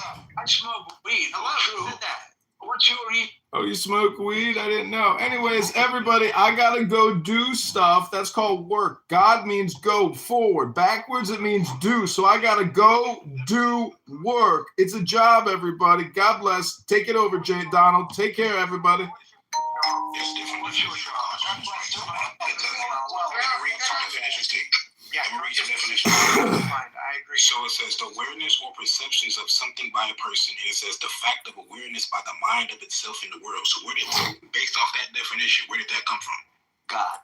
up? I smoke weed. Hello, who said that? What's your Oh, you smoke weed? I didn't know. Anyways, everybody, I gotta go do stuff. That's called work. God means go forward. Backwards, it means do. So I gotta go do work. It's a job, everybody. God bless. Take it over, Jay Donald. Take care, everybody. It's different. What's your Yeah, I agree. So it says the awareness or perceptions of something by a person, and it says the fact of awareness by the mind of itself in the world. So based off that definition, where did that come from? God.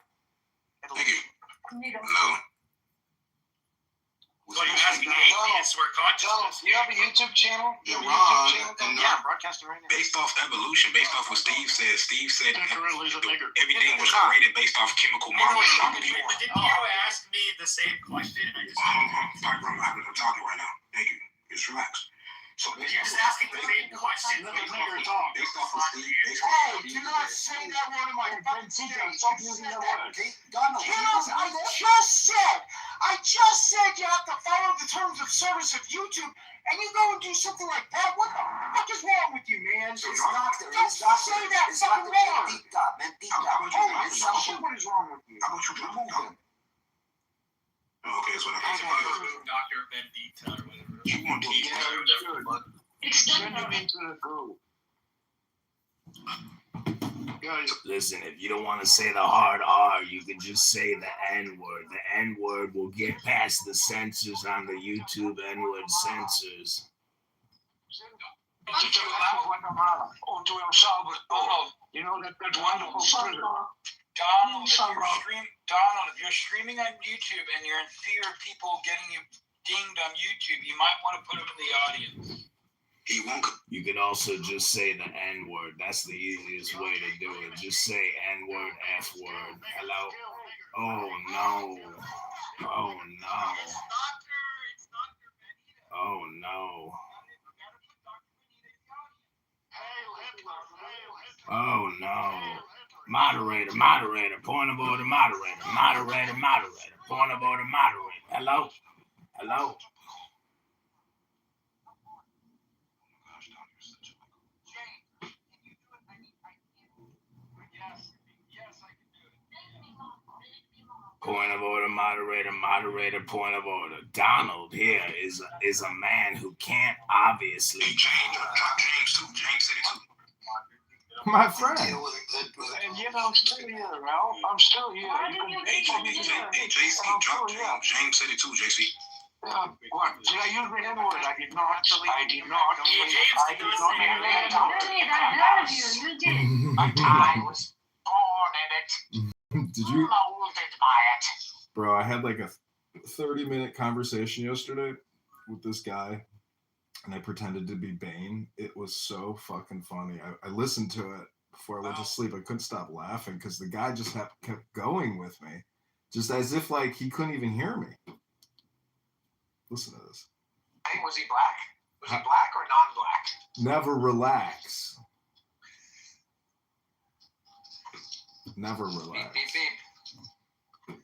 Thank you. No. So you're asking atheists where consciousness? You have a YouTube channel? Yeah, Ron. Yeah, broadcasting right now. Based off evolution, based off what Steve said. Steve said everything was Yeah. created based off chemical molecules. Didn't you ask me the same question? I'm talking right now. Thank you. Just relax. So You're just asking the same question. based off of Steve. Hey, do not say that word in my fucking teacher. Stop using that word. I just said you have to follow the terms of service of YouTube, and you go and do something like that. What the fuck is wrong with you, man? So Don't say that fucking word. Holy shit, what is wrong with you? How about you remove them? Okay, so Dr. Bendita or whatever. you want to eat Send him into the group. Listen, if you don't want to say the hard R, you can just say the N-word. The N-word will get past the censors on the YouTube N-word censors. You know that wonderful spirit. Donald, if you're streaming on YouTube and you're in fear of people getting you dinged on YouTube, you might want to put him in the audience. He won't. You can also just say the N-word. That's the easiest way to do it. Just say N-word, F-word. Hello? Oh, no. Oh, no. Oh, no. Oh, no. Moderator. Point of order, moderator. Point of order, moderator. Hello? Point of order, moderator, point of order. Donald here is a man who can't obviously. Hey, James too. James said it too. My friend. And you know, I'm still here, Ralph. I'm still here. Hey, JC, drop James. James said it too, JC. What? Did I use the N-word? I did not. I was born in it. Did you? Molded by it. Bro, I had like a 30-minute conversation yesterday with this guy, and I pretended to be Bane. It was so fucking funny. I listened to it before I went to sleep. I couldn't stop laughing because the guy just kept going with me, just as if like he couldn't even hear me. Listen to this. Hey, was he black? Was he black or non-black? Never relax. Never relax. Beep, beep, beep.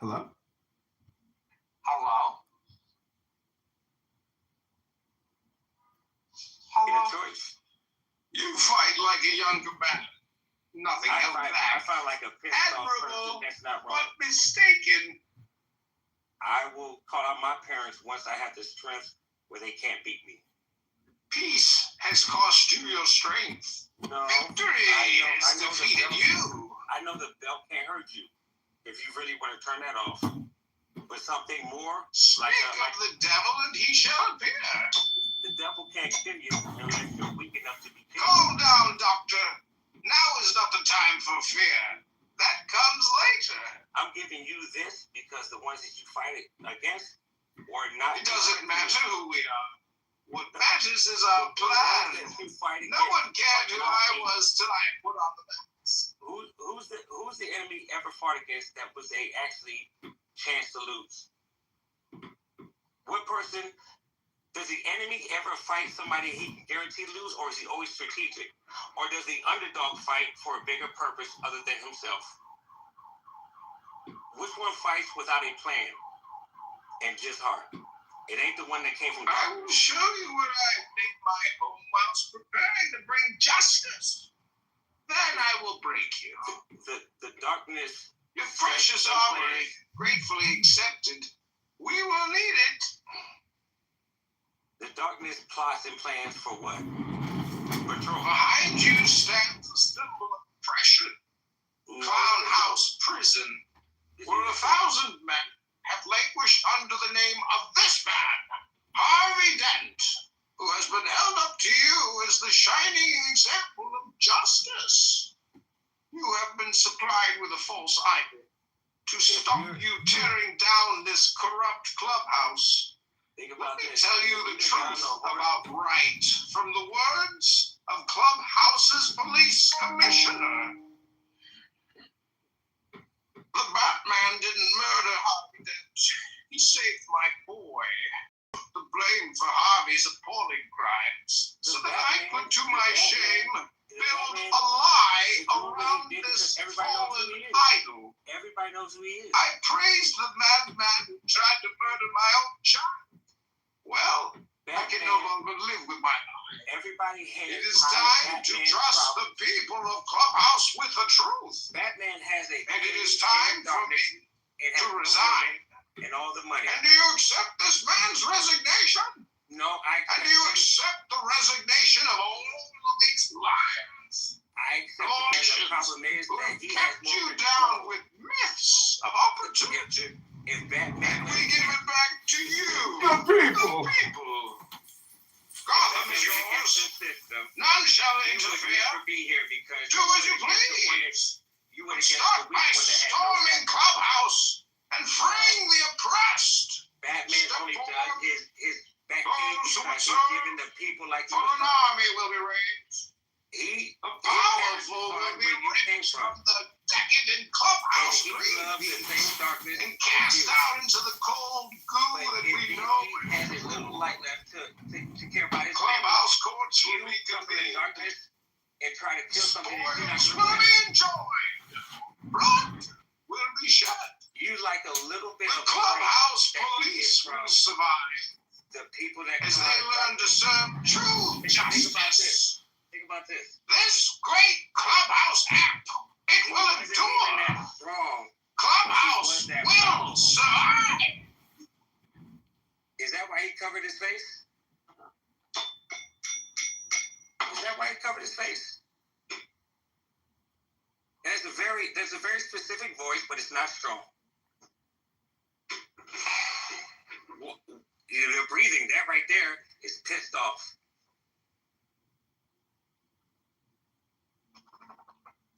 Hello? Hello? Choice. You fight like a young combatant. Nothing held back. I fight like a pissed off person. That's not wrong. But mistaken. I will call out my parents once I have the strength where they can't beat me. Peace has cost you your strength. No. Victory has defeated you. I know the belt can't hurt you if you really want to turn that off. But something more, Speak of the devil and he shall appear. the devil can't kill you unless you're weak enough to be killed. Calm down, doctor. Now is not the time for fear. That comes later. I'm giving you this because the ones that you fight against were not. It doesn't matter who we are. What matters is our plan. No one cared who I was till I put on the mask. Who's the enemy ever fought against that was a actually chance to lose? What person does the enemy ever fight somebody he can guarantee to lose, or is he always strategic? Or does the underdog fight for a bigger purpose other than himself? Which one fights without a plan? and just heart. It ain't the one that came from I darkness. will show you what I made my home whilst preparing to bring justice. Then I will break you. The darkness. Your precious armory, gratefully accepted. We will need it. The darkness plots and plans for what? Patrol. Behind you stands the symbol of oppression. Clown House Prison, where 1,000 men have languished under the name of this man, Harvey Dent, who has been held up to you as the shining example of justice. You have been supplied with a false idol to stop you tearing down this corrupt clubhouse. Think Let about me this. tell you the truth about right from the words of Clubhouse's police commissioner. The Batman didn't murder Harvey Dent. He saved my boy. The blame for Harvey's appalling crimes, so that I put to my shame, build a lie around this fallen idol. Everybody knows who he is. I praised the madman who tried to murder my own child. Well, I can no longer live with my lie. Everybody hates. It is time to trust the people of Clubhouse with the truth. Batman has a. And it is time for me to resign. And all the money. And do you accept this man's resignation? No, And do you accept the resignation of all of these liars? I accept the problem is Who that he has kept more you control. down with myths of opportunity. If Batman. And we give it back to you, The people. the people. Gotham is yours. None shall interfere. Be here because Do as you please. You But would against start the by weak one that had no storming Clubhouse and freeing the oppressed. Batman only does his back page Those who because serve he's giving the people like For an army will be raised. he The powerful will be where you came ripped from. from the decadent And Clubhouse he loves the dreams same darkness and cast out into the cold goo but that if we he know. has a little light left to care about his Clubhouse courts family. will You be come to the convened. darkness and try to kill something that you're not Spoils doing. will be enjoyed. Blood will be shed. You like a little bit The of Clubhouse that you police get from will survive the people that as come they out of learn to serve true Think about justice. Think about this. This great Clubhouse app, it will Wasn't even endure. that strong. Clubhouse will survive. Is that why he covered his face? Is that why he covered his face? There's a very specific voice, but it's not strong. You're breathing. That right there is pissed off.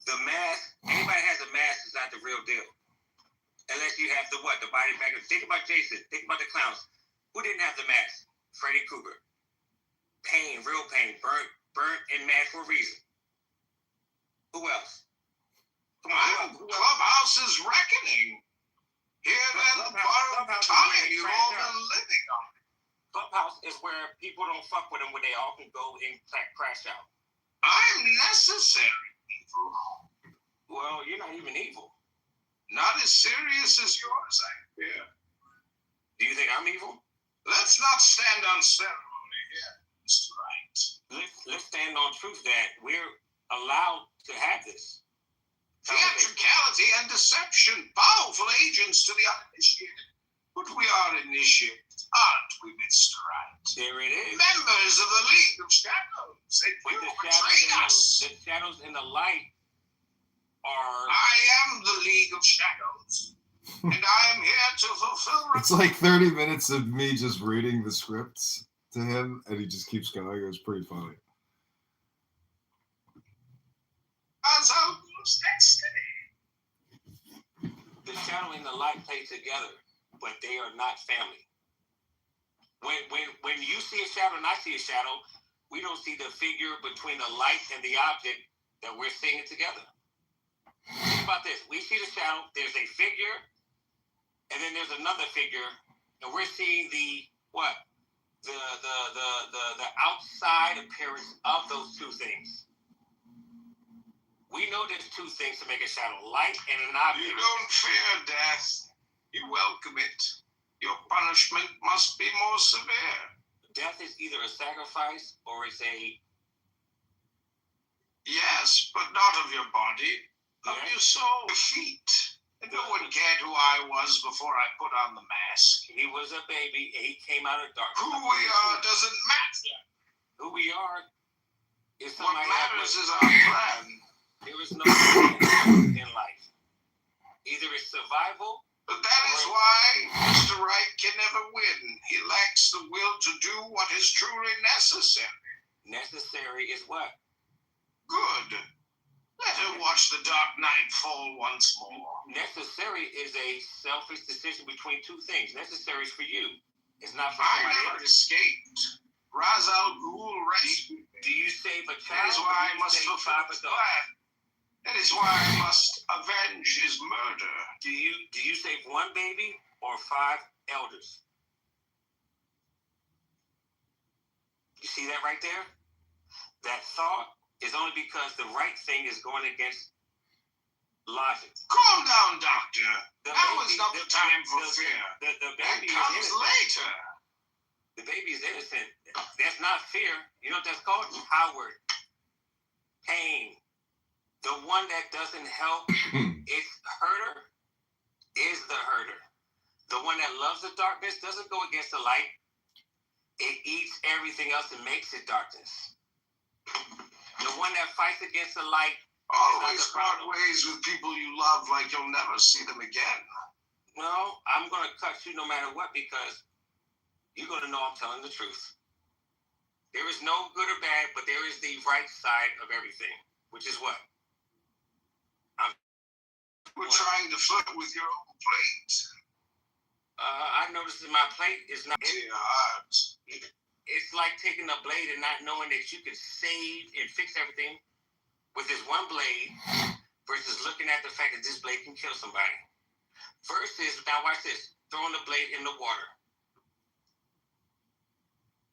The mask, anybody has a mask is not the real deal. Unless you have the what? The body bag. Think about Jason. Think about the clowns. Who didn't have the mask? Freddy Krueger. Pain, real pain. Burnt and mad for a reason. Who else? Come on, who else? Clubhouse is reckoning. Here then, the borrowed time you've all been living on. Clubhouse is where people don't fuck with them, where they all can go and crash out. I'm necessary, evil. Well, you're not even evil. Not as serious as yours, I fear. Do you think I'm evil? Let's not stand on ceremony here, Mr. Wright. Let's stand on truth that we're allowed to have this. Theatricality and deception, powerful agents to the uninitiated. But we are initiated, aren't we, Mr. Wright? There it is. Members of the League of Shadows, and With you the betrayed us. shadows and the light are. I am the League of Shadows, and I am here to fulfill. It's like 30 minutes of me just reading the scripts to him, and he just keeps going. It was pretty funny. As outpost destiny. The shadow and the light play together, but they are not family. When you see a shadow and I see a shadow, we don't see the figure between the light and the object that we're seeing it together. Think about this. We see the shadow, there's a figure, and then there's another figure, and we're seeing the what? The outside appearance of those two things. We know there's two things to make a shadow, light and an object. You don't fear death. You welcome it. Your punishment punishment must be more severe. Death is either a sacrifice or it's a... Yes, but not of your body, of Yeah. your soul, your feet. And no one cared who I was before I put on the mask. He was a baby and he came out of darkness. Who we are doesn't matter. Who we are is What somebody that matters was... is our plan. There is no plan in life. Either it's survival... But that is why Mr. Right can never win. He lacks the will to do what is truly necessary. Necessary is what? Good. Let her watch the dark night fall once more. Necessary is a selfish decision between two things. Necessary is for you. It's not for I somebody never else. escaped. Ra's al Ghul rescued me. Do you save a That child is or why I do you must save fulfill five his adults? plan. That is why I must avenge his murder. Do you save one baby or five elders? You see that right there? That thought is only because the right thing is going against logic. Calm down, Doctor. The Now baby- is not the time for the- fear. The That baby is comes innocent. later. The baby is innocent. That's not fear. You know what that's called? Coward. Pain. The one that doesn't help its herder is the herder. The one that loves the darkness doesn't go against the light. It eats everything else and makes it darkness. The one that fights against the light, Always It's not the part problem. ways with people you love like you'll never see them again. no, I'm going to cut you no matter what because you're going to know I'm telling the truth. There is no good or bad, but there is the right side of everything, which is what? We're trying to flirt with your own plate. I noticed that my plate is not... Dear heart. It's like taking a blade and not knowing that you can save and fix everything with this one blade versus looking at the fact that this blade can kill somebody. Versus, now watch this, throwing the blade in the water.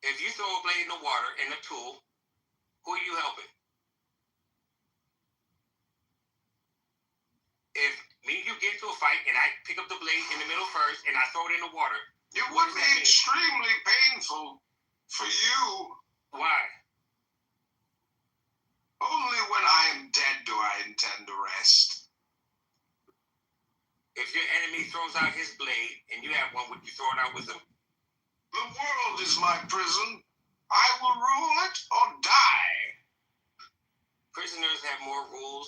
If you throw a blade in the water and a tool, who are you helping? If me and you get into a fight and I pick up the blade in the middle first and I throw it in the water, It What would does be that mean? extremely painful for you. why? Only when I am dead do I intend to rest. If your enemy throws out his blade and you have one, would you throw it out with him? The world is my prison. I will rule it or die. Prisoners have more rules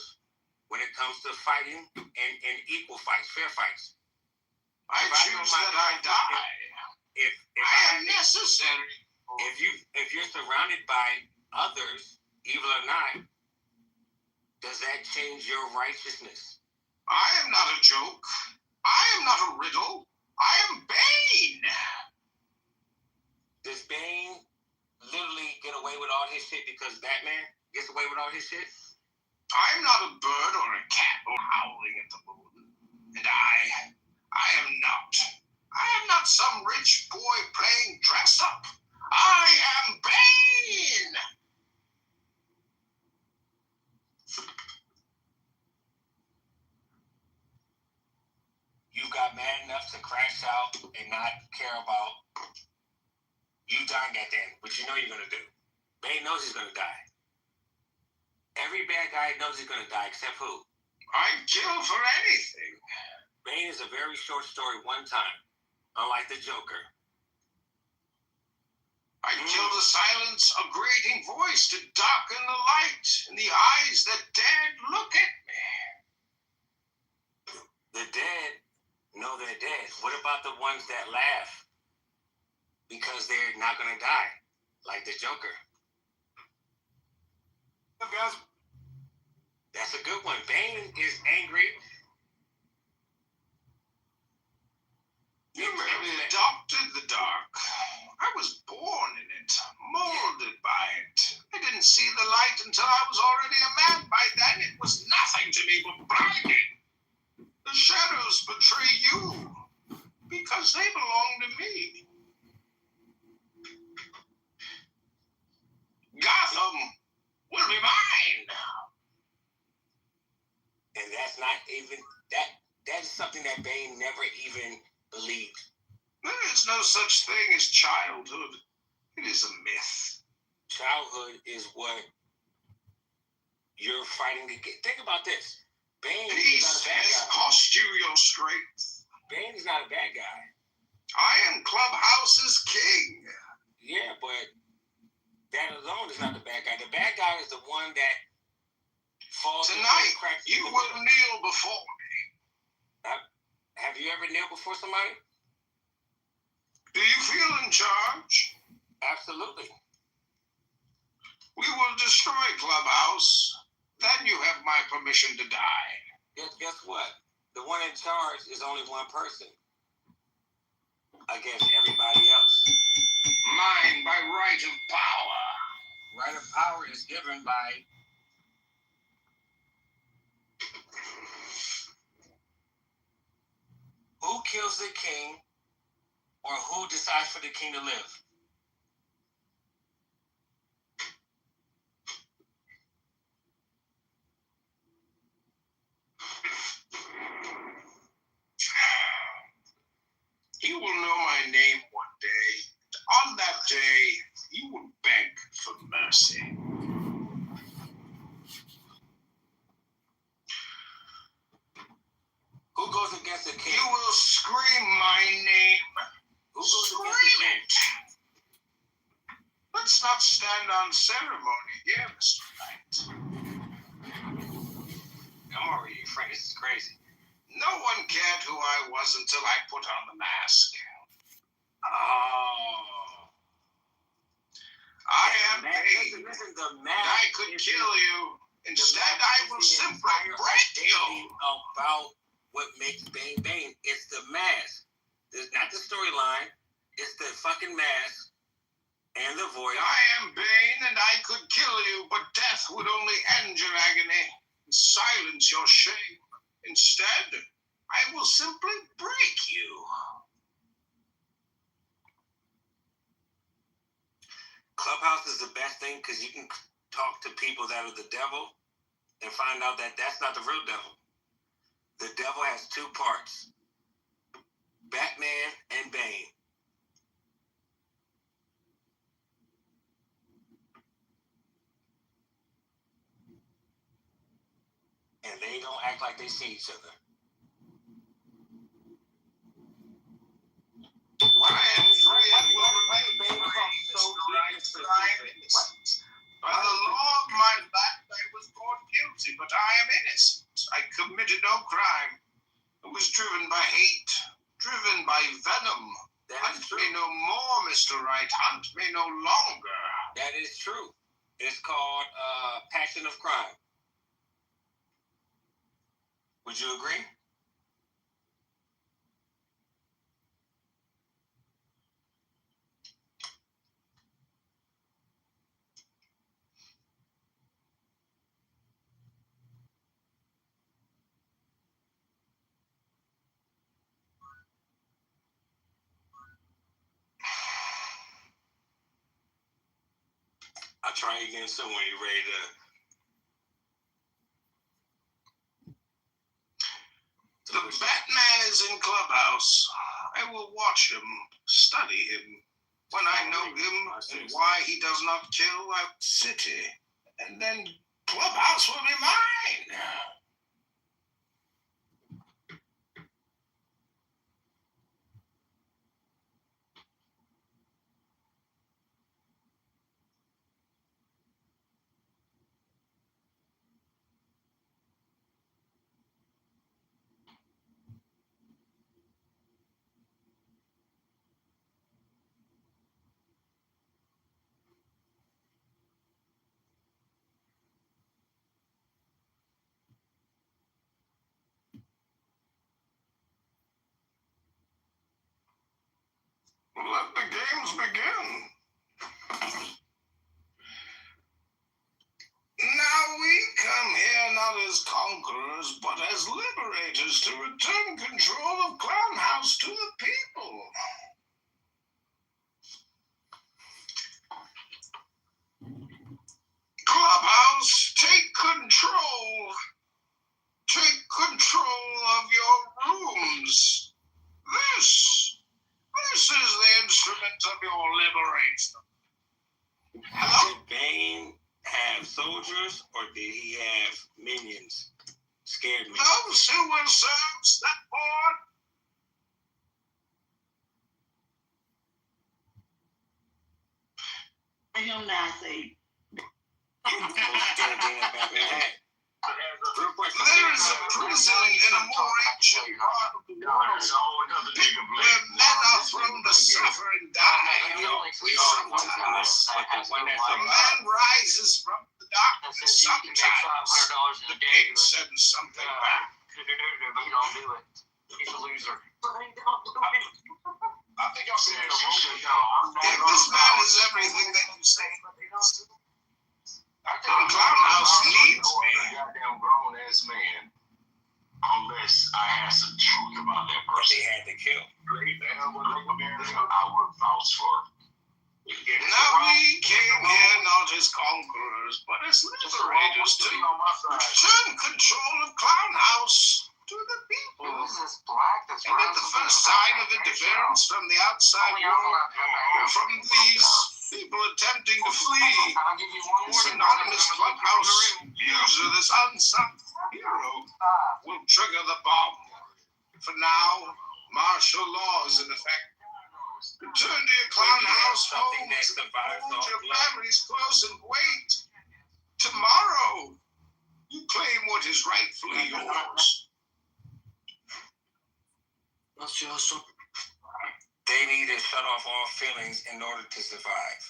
when it comes to fighting and equal fights, fair fights. I If I choose know my- that I die. If I am necessary. if you're surrounded by others, evil or not, does that change your righteousness? I am not a joke. I am not a riddle. I am Bane. Does Bane literally get away with all his shit because Batman gets away with all his shit? I am not a bird or a cat or howling at the moon. And I am not some rich boy playing dress up. I am Bane. You got mad enough to crash out and not care about you dying at the end, which you know you're gonna do. Bane knows he's gonna die. Every bad guy knows he's gonna die, except who? I'd kill for anything. Bane is a very short story one time, unlike the Joker. I'd kill the silence of grating voice to darken the light in the eyes that dared look at me. The dead know they're dead. What about the ones that laugh because they're not gonna die, like the Joker? Guys, That's a good one. Bane is angry. you merely adopted the dark. I was born in it, molded by it. I didn't see the light until I was already a man. By then, it was nothing to me but blinding. The shadows betray you because they belong to me. Gotham will be mine. And that's not even that is something that Bane never even believed. There is no such thing as childhood. It is a myth. Childhood is what you're fighting to get. Think about this. Bane is Peace not a bad has guy. cost you your strength. Bane is not a bad guy. I am Clubhouse's king. Yeah, but that alone is not the bad guy. The bad guy is the one that falls Tonight, into the cracks. you will kneel before me. Have you ever kneeled before somebody? Do you feel in charge? Absolutely. We will destroy Clubhouse. Then you have my permission to die. Guess what? The one in charge is only one person against everybody else. Mine by right of power. Right of power is given by who kills the king or who decides for the king to live? You will know my name one day. On that day, you will beg for mercy. Who goes against the king? You will scream my name. Who goes Scream against the king? it. Let's not stand on ceremony here, Mr. Knight. I'm already your friend. This is crazy. No one cared who I was until I put on the mask. Oh. I am Bane. Listen, the And mask I could kill you. Instead, I will simply break you. About what makes Bane Bane. It's the mask. It's not the storyline. It's the fucking mask and the voice. I am Bane, and I could kill you, but death would only end your agony and silence your shame. Instead, I will simply break you. Clubhouse is the best thing because you can talk to people that are the devil and find out that that's not the real devil. The devil has two parts, Batman and Bane. And they don't act like they see each other. I am free and will remain free, Mr. Right. By the law of my land, I was born guilty, but I am innocent. I committed no crime. I was driven by hate, driven by venom. Hunt me no more, Mr. Right. Hunt me no longer. That is true. It's called passion of crime. Would you agree? I'll try again soon when you're ready to. The Batman is in Clubhouse. I will watch him, study him. When I know him and why he does not kill our city, and then Clubhouse will be mine. Let the games begin. Now we come here not as conquerors, but as liberators to return control of Clown House to the people. Clubhouse, take control. Take control of your rooms. This instrument of your liberation. Did Bane have soldiers or did he have minions? Scared me. Those who will serve, step forward. Real nasty. There is a prison in a more ancient part of the world where men are thrown to suffer and die. Sometimes a man rises from the darkness. Sometimes the gate sends something back. He's a loser. I think I'll see if this man is everything that you say, the clown house needs me. Goddamn grown ass man. Unless I have some truth about that person. They had to kill. I would vouch for. Now we came here not as conquerors, but as liberators to return control of Clown House to the people. And at the first sign of interference from the outside world, or from these people attempting to flee, this anonymous clubhouse user, this unsung hero, will trigger the bomb. For now, martial law is in effect. Return to your Clown House homes, hold your families close and wait. Tomorrow, you claim what is rightfully yours. They need to shut off all feelings in order to survive.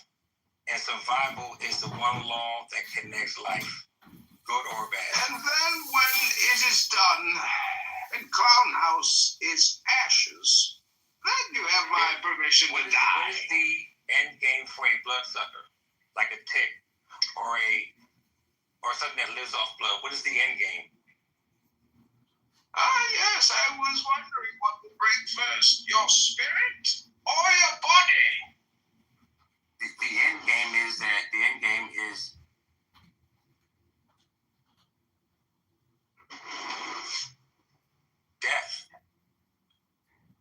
And survival is the one law that connects life, good or bad. And then when it is done, and Clown House is ashes, then you have my permission to What die. is the end game for a bloodsucker? Like a tick or something that lives off blood. What is the end game? Yes, I was wondering what would break first, your spirit or your body? The end game is death.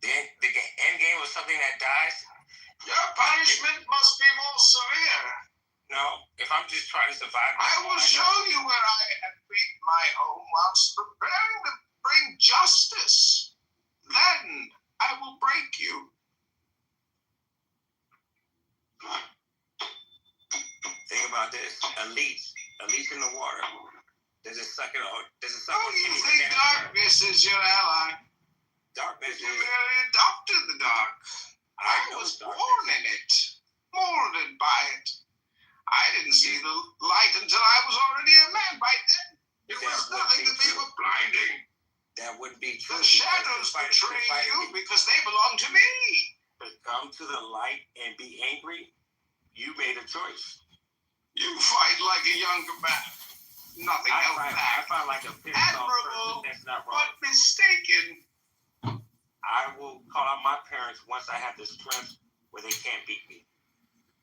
The end game was something that dies. Your punishment must be more severe. No, if I'm just trying to survive, I will show you where I have made my home whilst preparing to bring justice. Then I will break you. Think about this. A leech in the water. Does it suck it out? Does it suck Oh, on you any think banana? darkness is your ally? Darkness You is. merely adopted the dark. I was born in it, molded by it. I didn't see the light until I was already a man. By then, it was nothing to me but blinding. That wouldn't be true. The shadows betray you because they belong to me. To come to the light and be angry, you made a choice. You fight like a younger man. Nothing else I back. find like a pissed off Admirable, person that's not wrong. but mistaken. I will call out my parents once I have the strength where they can't beat me.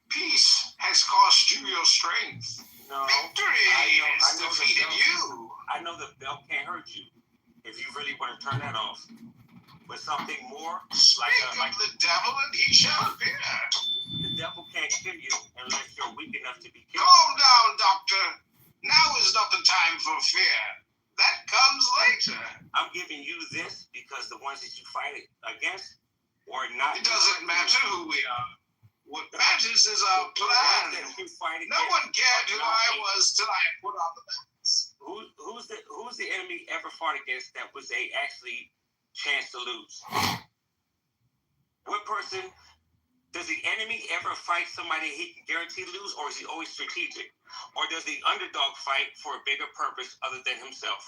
Peace has cost you your strength. No. Victory has I know defeated you. I know the belt can't hurt you if you really want to turn that off. But something more, Speak of the devil and he shall appear. the devil can't kill you unless you're weak enough to be killed. Calm down, doctor. Now is not the time for fear. That comes later. I'm giving you this because the ones that you fight against were not. It doesn't matter who we are. What matters is our The ones plan. that you fight No against one cared who are not I me. was till I put on the mask. Who's the enemy ever fought against that was a actually chance to lose? What person does the enemy ever fight somebody he can guarantee lose, or is he always strategic? Or does the underdog fight for a bigger purpose other than himself?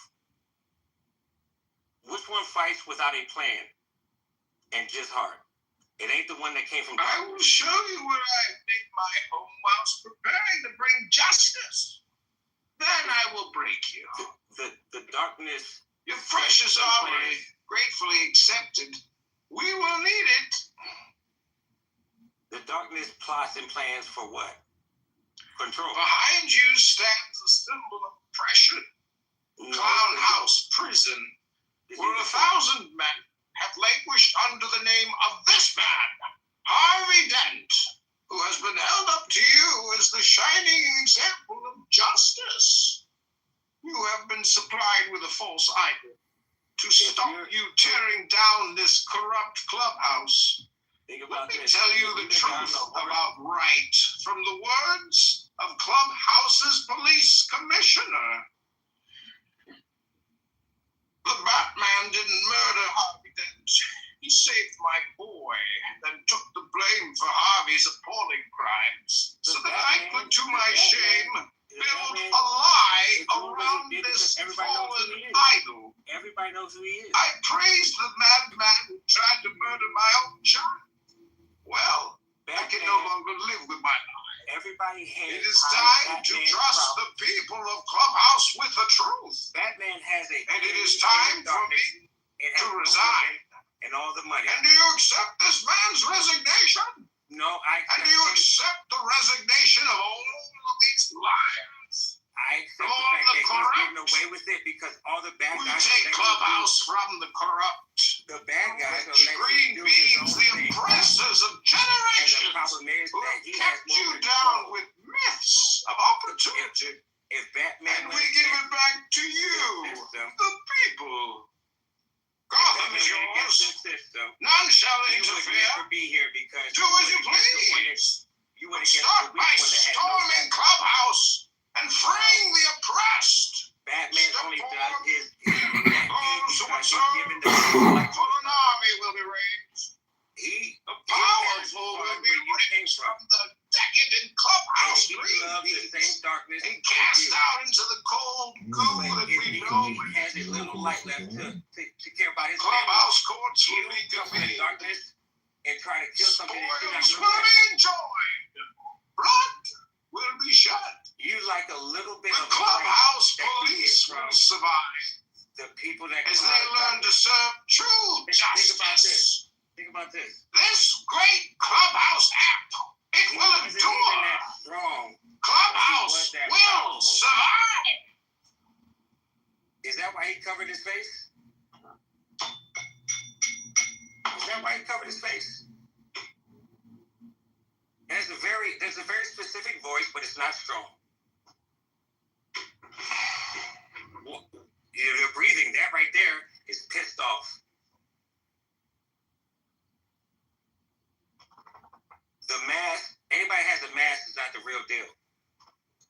Which one fights without a plan and just heart? It ain't the one that came from I will show you where I make my home whilst preparing to bring justice. Then I will break you. the darkness. Your precious armory, gratefully accepted. We will need it. The darkness plots and plans for what? Control. Behind you stands a symbol of oppression. Clown House Prison, where 1,000 men have languished under the name of this man, Harvey Dent. as the shining example of justice. You have been supplied with a false idol to stop you tearing down this corrupt clubhouse. Let me tell you the truth about right from the words of Clubhouse's police commissioner. The Batman didn't murder Harvey Dent. He saved my boy, then took the blame for Harvey's appalling crimes, so that I could, to my shame, build a lie around this fallen idol. Everybody knows who he is. I praised the madman who tried to murder my own child. Well, I can no longer live with my lie. Everybody hates. It is time to trust the people of Clubhouse with the truth. Batman has a. And it is time for me to resign. And all the money. And do you accept this man's resignation? No, I accept. And do you accept the resignation of all of these liars? I accept the fact that he's getting away with it because all the bad We guys. take Clubhouse from the corrupt. The bad guys are green beings, the oppressors of generations, who have kept you down with myths of opportunity. If Batman and we give it back to you, the people. Gotham is yours. None shall interfere. Be here because do as you please. But start by storming Clubhouse and freeing the oppressed. Batman only does his those who would serve for an army will be raised. The powerful will be raised from the decadent Clubhouse and cast out into the cold goo that we know. He has a little light left to care about his Clubhouse courts will be convened. And try to kill something that will be enjoyed. Blood will be shed. You like a little bit the of Clubhouse police will survive. The people that as they learn to serve true justice. Think about this. This great Clubhouse app, it will endure. Clubhouse will survive. Is that why he covered his face? Is that why he covered his face? And there's a very specific voice, but it's not strong. You're breathing. That right there is pissed off. The mask, anybody has a mask is not the real deal.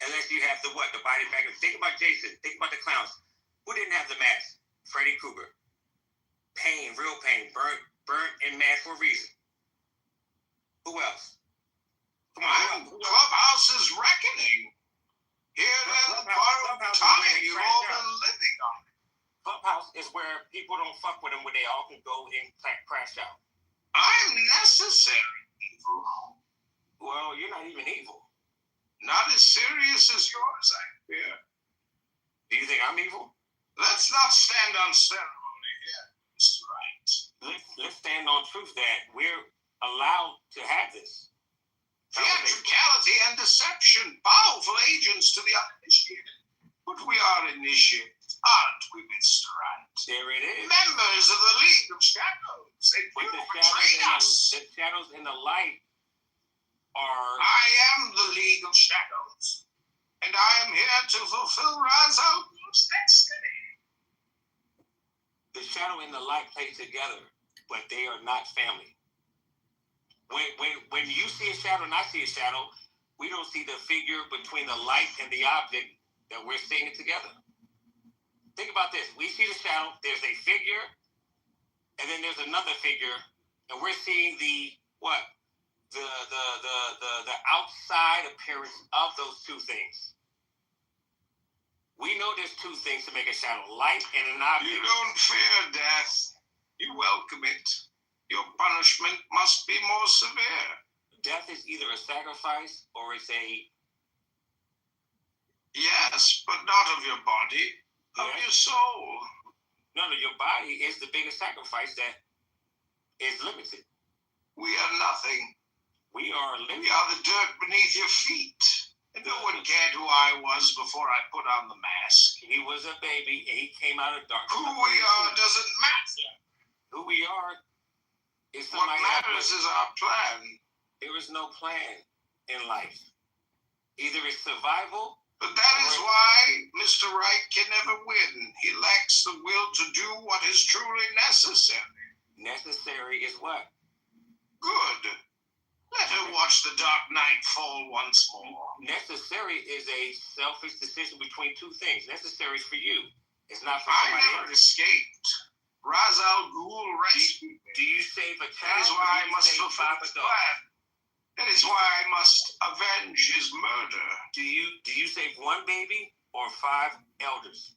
Unless you have the body bag. Think about Jason. Think about the clowns. Who didn't have the mask? Freddy Krueger. Pain, real pain. Burnt and mad for a reason. Who else? Come on. Clubhouse is reckoning. Here in the borrowed time you've all been living on. Clubhouse is where people don't fuck with them, where they all can go and crash out. I'm necessary evil. Well, you're not even evil. Not as serious as yours, I fear. Do you think I'm evil? Let's not stand on ceremony here, Mr. Wright. Let's stand on truth that we're allowed to have this. Theatricality and deception, powerful agents to the uninitiated. But we are initiated, aren't we, Mr. Wright? There it is. Members of the League of Shadows. They will betray us. The shadows and the light are... I am the League of Shadows, and I am here to fulfill Ra's al Ghul's destiny. The shadow and the light play together, but they are not family. When you see a shadow and I see a shadow, we don't see the figure between the light and the object that we're seeing it together. Think about this. We see the shadow, there's a figure, and then there's another figure, and we're seeing the outside appearance of those two things. We know there's two things to make a shadow, light and an object. You don't fear death. You welcome it. Your punishment must be more severe. Death is either a sacrifice or it's a... Yes, but not of your body, of your soul. No, your body is the biggest sacrifice that is limited. We are nothing. We are limited. We are the dirt beneath your feet. And no one cared who I was before I put on the mask. He was a baby and he came out of darkness. Who we are doesn't matter. Who we are is what matters is our plan. There is no plan in life. Either it's survival. But that is why Mr. Right can never win. He lacks the will to do what is truly necessary. Necessary is what? Good. Let her watch the dark night fall once more. Necessary is a selfish decision between two things. Necessary is for you. It's not for I somebody never else. escaped. Ra's al Ghul rescued me. Do you save a That child? is Or why do I you must save fulfill 5 his adults? plan. That is why I must avenge his murder. Do you save 1 baby or 5 elders?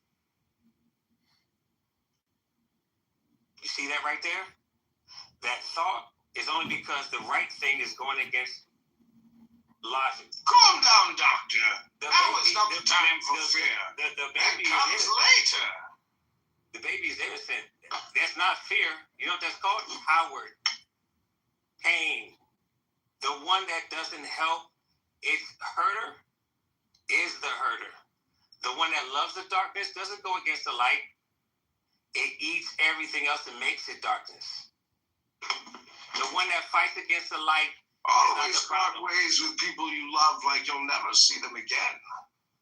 You see that right there? That thought is only because the right thing is going against logic. Calm down, Doctor. The Now baby- is not the time for the- fear. The That baby is comes innocent. later. The baby is innocent. That's not fear. You know what that's called? Coward. Pain. The one that doesn't help its herder is the herder. The one that loves the darkness doesn't go against the light. It eats everything else and makes it darkness. The one that fights against the light, Always the part problem. ways with people you love like you'll never see them again.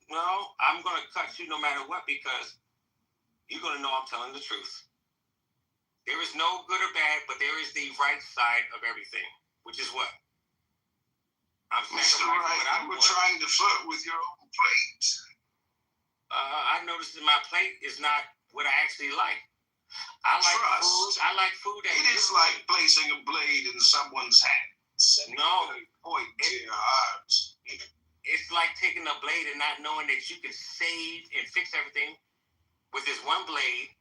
no, I'm going to cut you no matter what because you're going to know I'm telling the truth. There is no good or bad, but there is the right side of everything, which is what? I'm Mr. sacrificing what Right, I you were want. trying to flirt with your own plate. I noticed that my plate is not what I actually like. I like Trust. food. I like food that It is like placing a blade in someone's hands and No. giving a point to your heart. It's like taking a blade and not knowing that you can save and fix everything with this one blade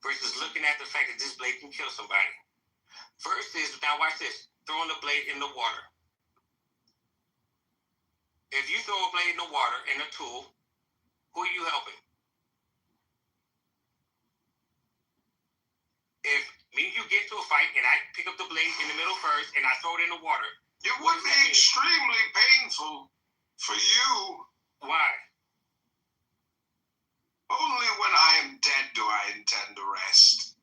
versus looking at the fact that this blade can kill somebody. First is, now watch this, throwing the blade in the water. If you throw a blade in the water and a tool, who are you helping? If me and you get into a fight and I pick up the blade in the middle first and I throw it in the water, It What would does be that mean? extremely painful for you. why? Only when I am dead do I intend to rest.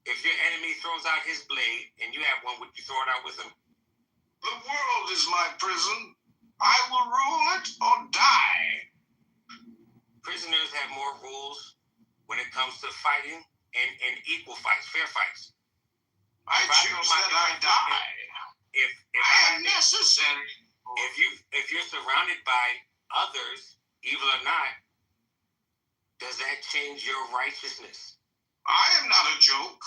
If your enemy throws out his blade and you have one, would you throw it out with him? The world is my prison. I will rule it or die. Prisoners have more rules when it comes to fighting and equal fights, fair fights. I If I choose throw my- that I die. If I am necessary. if you're surrounded by others, evil or not, does that change your righteousness? I am not a joke.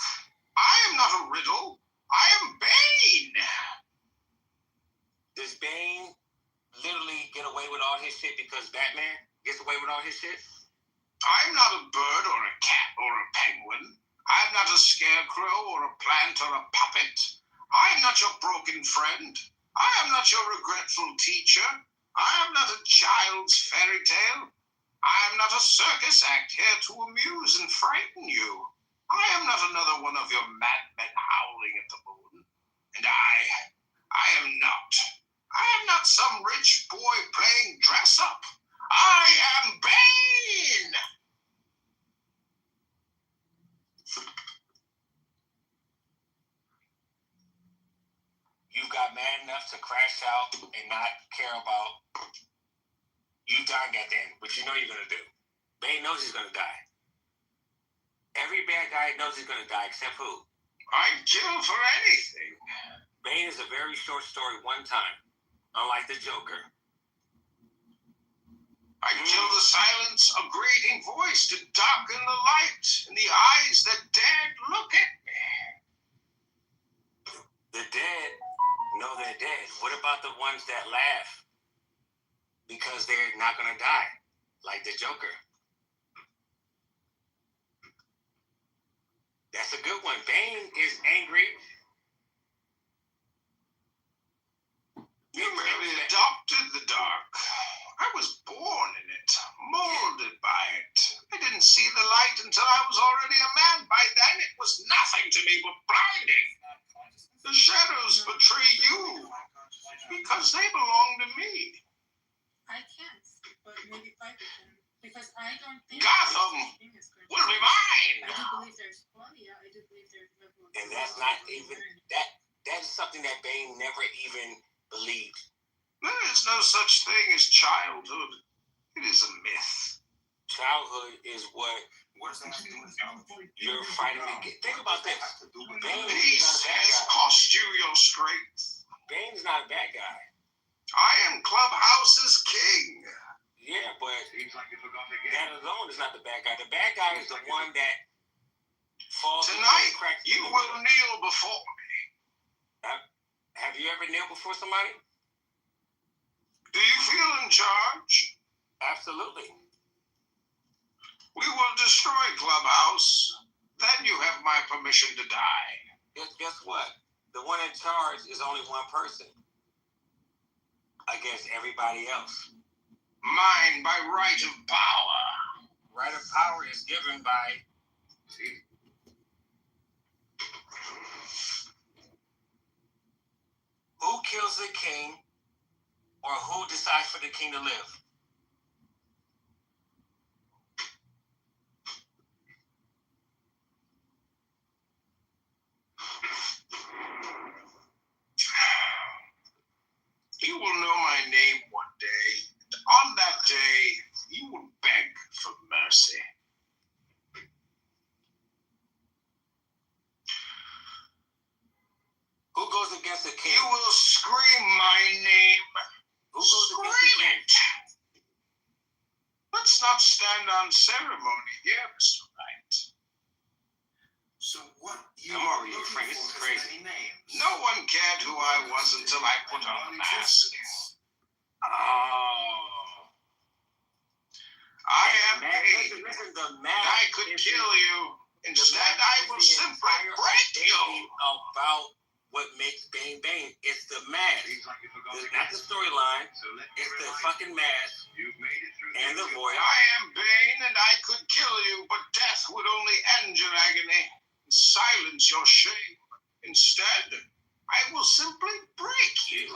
I am not a riddle. I am Bane. Does Bane literally get away with all his shit because Batman gets away with all his shit? I'm not a bird or a cat or a penguin. I'm not a scarecrow or a plant or a puppet. I am not your broken friend. I am not your regretful teacher. I am not a child's fairy tale. I am not a circus act here to amuse and frighten you. I am not another one of your madmen howling at the moon. And I am not some rich boy playing dress up. I am Bane! You got mad enough to crash out and not care about you dying at the end, which you know you're gonna do. Bane knows he's gonna die. Every bad guy knows he's gonna die, except who? I'd kill for anything. Bane is a very short story one time, unlike the Joker. I'd kill the silence, a grating voice to darken the light, and the eyes that dared look at me. The dead know they're dead. What about the ones that laugh because they're not gonna die, like the Joker? That's a good one. Bane is angry. You merely adopted the dark. I was born in it, molded by it. I didn't see the light until I was already a man. By then, it was nothing to me but blinding. The shadows betray you because they belong to me. I can't, but maybe fight with them because I don't think Gotham will be mine. I do believe there's I do believe there's liberals. And that's not even that is something that Bane never even believed. There is no such thing as childhood. It is a myth. Childhood is what you're fighting against. Think about this. Bane Peace is not a bad has guy. cost you your strength. Bane's not a bad guy. I am Clubhouse's king. Yeah, but that alone is not the bad guy. The bad guy is the one that falls Tonight, into cracks. you will kneel before me. Have you ever kneeled before somebody? Do you feel in charge? Absolutely. We will destroy Clubhouse. Then you have my permission to die. Guess what? The one in charge is only one person against everybody else. Mine by right of power. Right of power is given by who kills the king or who decides for the king to live. You will know my name one day. And on that day, you will beg for mercy. Who goes against the king? You will scream my name. Who goes against the Scream king? it. Let's not stand on ceremony here, Mr. Wright. So what? Come over here, Frank. This is crazy. No one cared who I was until I put on the mask. Oh. I am Listen, paid. the I mask could is kill you. the Instead, mask I is will the simply entire break you. identity about what makes Bane Bane. It's the mask. It's not the storyline. It's the fucking mask and the voice. I am Bane, and I could kill you, but death would only end your agony and silence your shame. Instead, I will simply break you.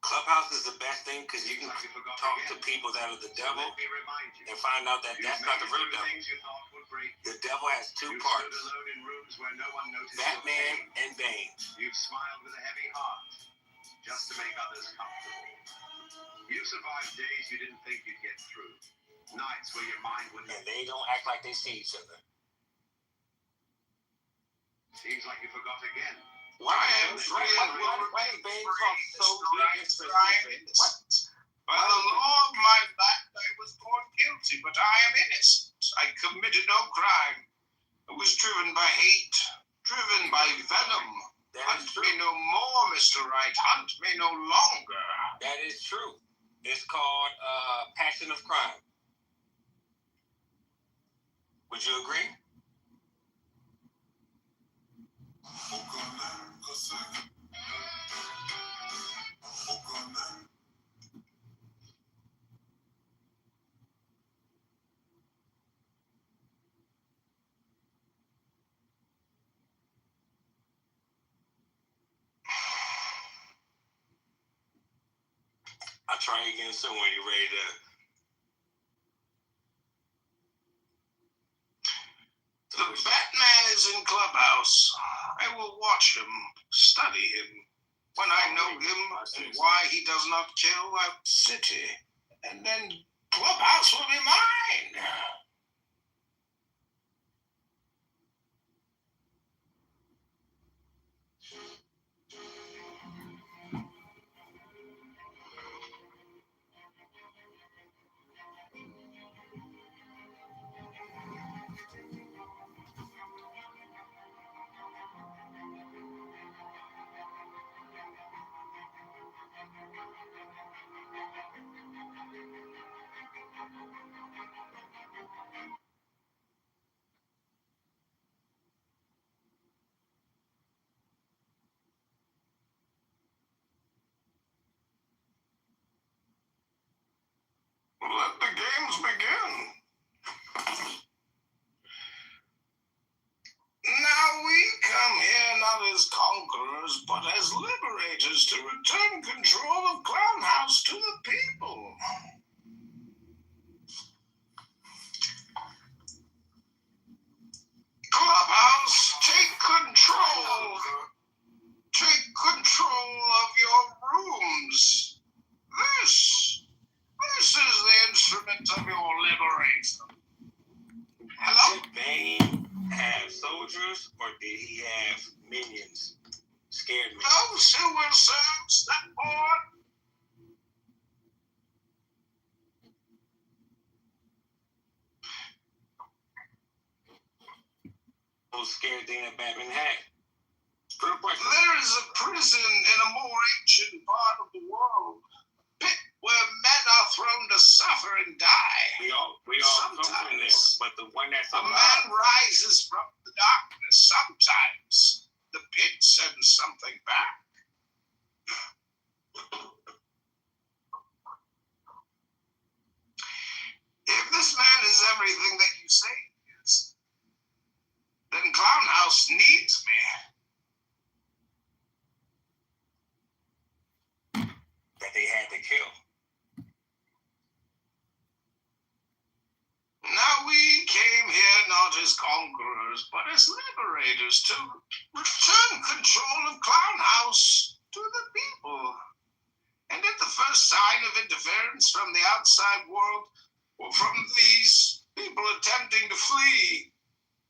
Clubhouse is the best thing because you can talk to people that are the devil and find out that that's not the real devil. The devil has two parts, Batman and Bane. You've smiled with a heavy heart just to make others comfortable. You survived days you didn't think you'd get through. Nights where your mind wouldn't. And they don't act like they see each other. Seems like you forgot again. I am free and will Why remain does Bane free. talk so Mr. big Wright, and for I am specific? innocent. By the law of my land, I was born guilty, but I am innocent. I committed no crime. I was driven by hate, driven by venom. That Hunt is me true. no more, Mr. Wright. Hunt me no longer. That is true. It's called passion of crime. Would you agree? I'll try again soon when you're ready to. The Batman is in Clubhouse. I will watch him, study him. When I know him and why he does not kill our city, and then Clubhouse will be mine. Let the games begin. Now we come here not as conquerors, but as liberators to return control of Clown House to the people. Clubhouse, take control. soldiers or did he have minions? Scared me. Those who will serve, step forward. Those scared thing that Batman had. Good question. There is a prison in a more ancient part of the world, pit where men are thrown to suffer and die. We all come from there, Sometimes but the one that's a man alive. rises from the darkness. Sometimes the pit sends something back. If this man is everything that you say he is, then Clown House needs me. That they had to kill. Now we came here not as conquerors, but as liberators to return control of Clown House to the people. And at the first sign of interference from the outside world, or from these people attempting to flee,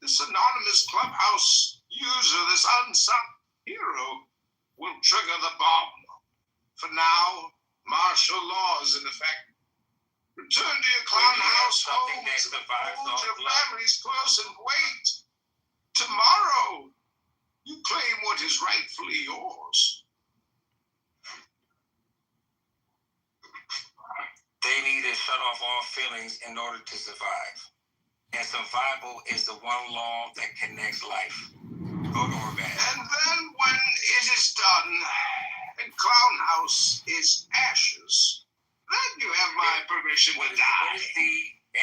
this anonymous clubhouse user, this unsung hero, will trigger the bomb. For now, martial law is in effect. Return to your Clown House something homes that and survives hold all your blood. families close and wait. Tomorrow, you claim what is rightfully yours. They need to shut off all feelings in order to survive. And survival is the one law that connects life. Good or bad. And then when it is done, and Clown House is ashes, then you have my permission to What die. is the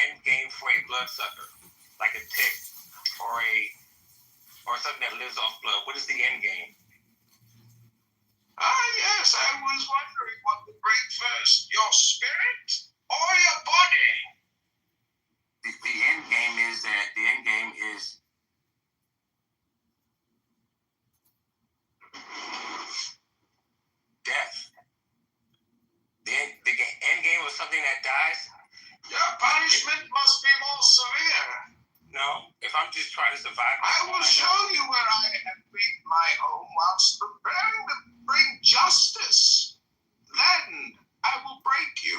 end game for a bloodsucker? Like a tick or something that lives off blood. What is the end game? Ah, yes, I was wondering what would break first, your spirit or your body? The end game is death. The end game was something that dies. Your punishment must be more severe. No, if I'm just trying to survive, I will show you where I have made my home whilst preparing to bring justice. Then I will break you.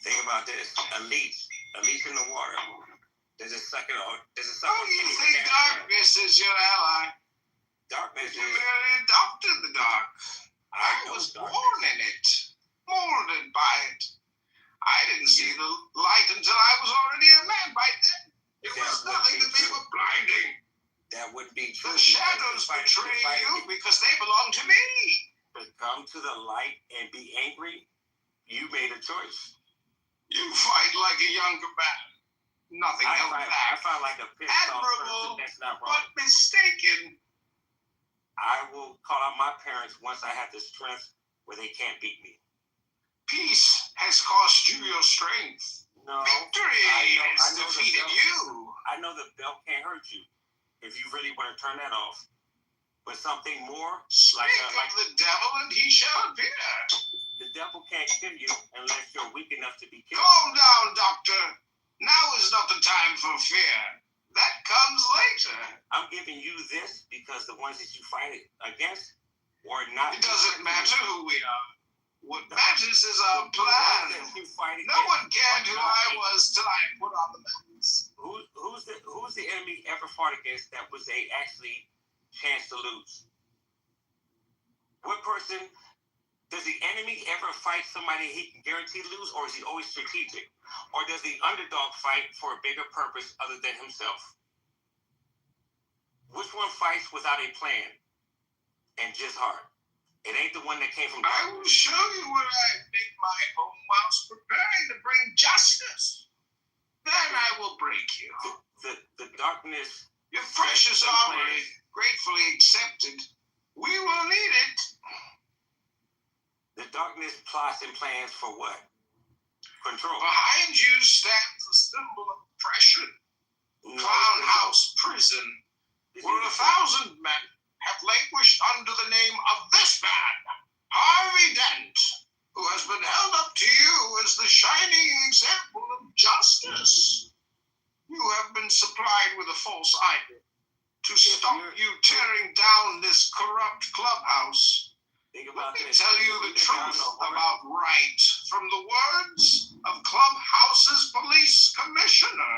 Think about this. Elites in the water. There's a second. Oh, you think darkness is your ally? Darkness You is. merely adopted the dark. I know was darkness. born in it, molded by it. I didn't see the light until I was already a man. By then, it was nothing to me but blinding. That would be true. The shadows betray you because they belong to me. To come to the light and be angry, you made a choice. You fight like a younger man. Nothing held I back. fight like a pissed off Admirable, person. That's not wrong. but mistaken. I will call out my parents once I have the strength where they can't beat me. Peace has cost you your strength. No. Victory has defeated you. I know the belt can't hurt you if you really want to turn that off. But something more, Speak of the devil and he shall appear. the devil can't kill you unless you're weak enough to be killed. Calm down, doctor. Now is not the time for fear. That comes later. I'm giving you this because the ones that you fight against were not. It doesn't matter who we are. What matters is our The ones plan. that you fight No against one cared who are not I me. was till I put on the mask. Who's the enemy ever fought against that was a actually chance to lose? What person does the enemy ever fight somebody he can guarantee lose, or is he always strategic? Or does the underdog fight for a bigger purpose other than himself? Which one fights without a plan and just heart? It ain't the one that came from I will darkness. show you where I make my home whilst preparing to bring justice. Then I will break you. The darkness. Your precious armory, gratefully accepted. We will need it. The darkness plots and plans for what? Control. Behind you stands a symbol of oppression. No, Clown it's House Prison, It's where 1,000 men have languished under the name of this man, Harvey Dent, who has been held up to you as the shining example of justice. justice. You have been supplied with a false idol to stop you tearing down this corrupt clubhouse. Think Let about me this. tell you the truth about right from the words of Clubhouse's police commissioner.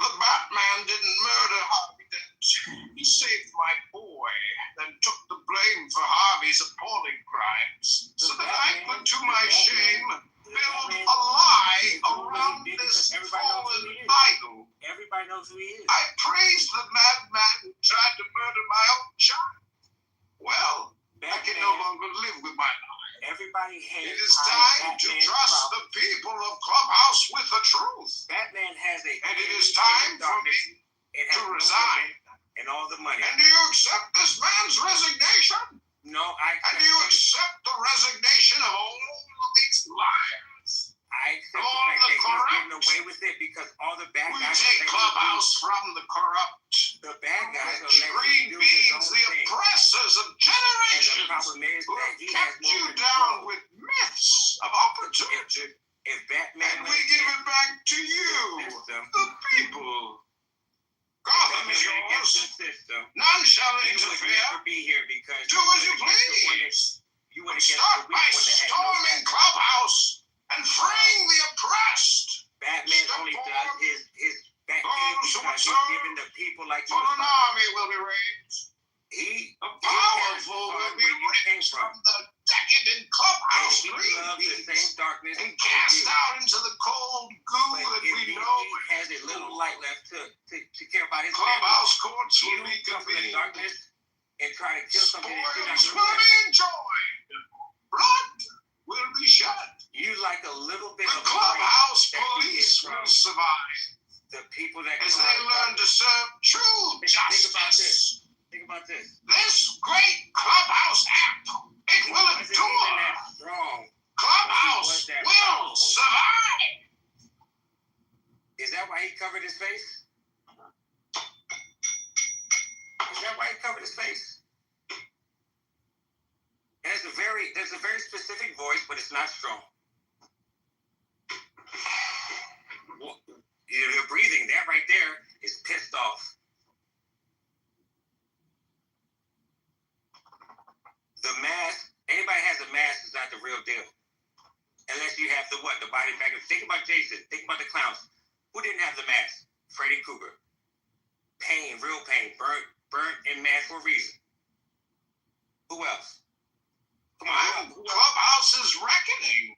The Batman didn't murder Harvey Dent. He saved my boy, then took the blame for Harvey's appalling crimes, so that I could, to my shame, build a lie around this fallen idol. Everybody knows who he is. I praised the madman who tried to murder my own child. Well, I can no longer live with my lie. Everybody hates. It is time to trust the people of Clubhouse with the truth. Batman has a. And it is time for me to resign. And all the money. And do you accept this man's resignation? No, I. And do you accept the resignation of all of these liars? I accept all the fact that corrupt. he's getting away with it because all the bad We guys. take Clubhouse from the corrupt. The bad guys are extreme beings, the oppressors of generations, and the problem is who that have he has kept more you control. down with myths of opportunity. If Batman and we give it back to you, the people. Gotham is yours. None shall interfere. Never be here because do as you please. Start by storming Clubhouse and freeing the oppressed. Batman only does his back because he's giving the people like you. For an army will be raised. The powerful will be raised from the decadent Clubhouse and cast out into the cold goo that we know. He has a little light left to care about his Clubhouse courts will be convened and try to kill something that you're not Spoils going will to be enjoyed. Blood will be shed. You like a little bit the of Clubhouse police will survive. The people that as they learn to serve true justice. Think about this. This great Clubhouse app, it will endure. Clubhouse will survive. Is that why he covered his face? Is that why he covered his face? And there's a very specific voice, but it's not strong. You're breathing. That right there is pissed off. The mask, anybody has a mask is not the real deal. Unless you have the what? The body bag. Think about Jason. Think about the clowns. Who didn't have the mask? Freddy Krueger. Pain, real pain. Burnt in mask for a reason. Who else? Come on. Clubhouse is reckoning.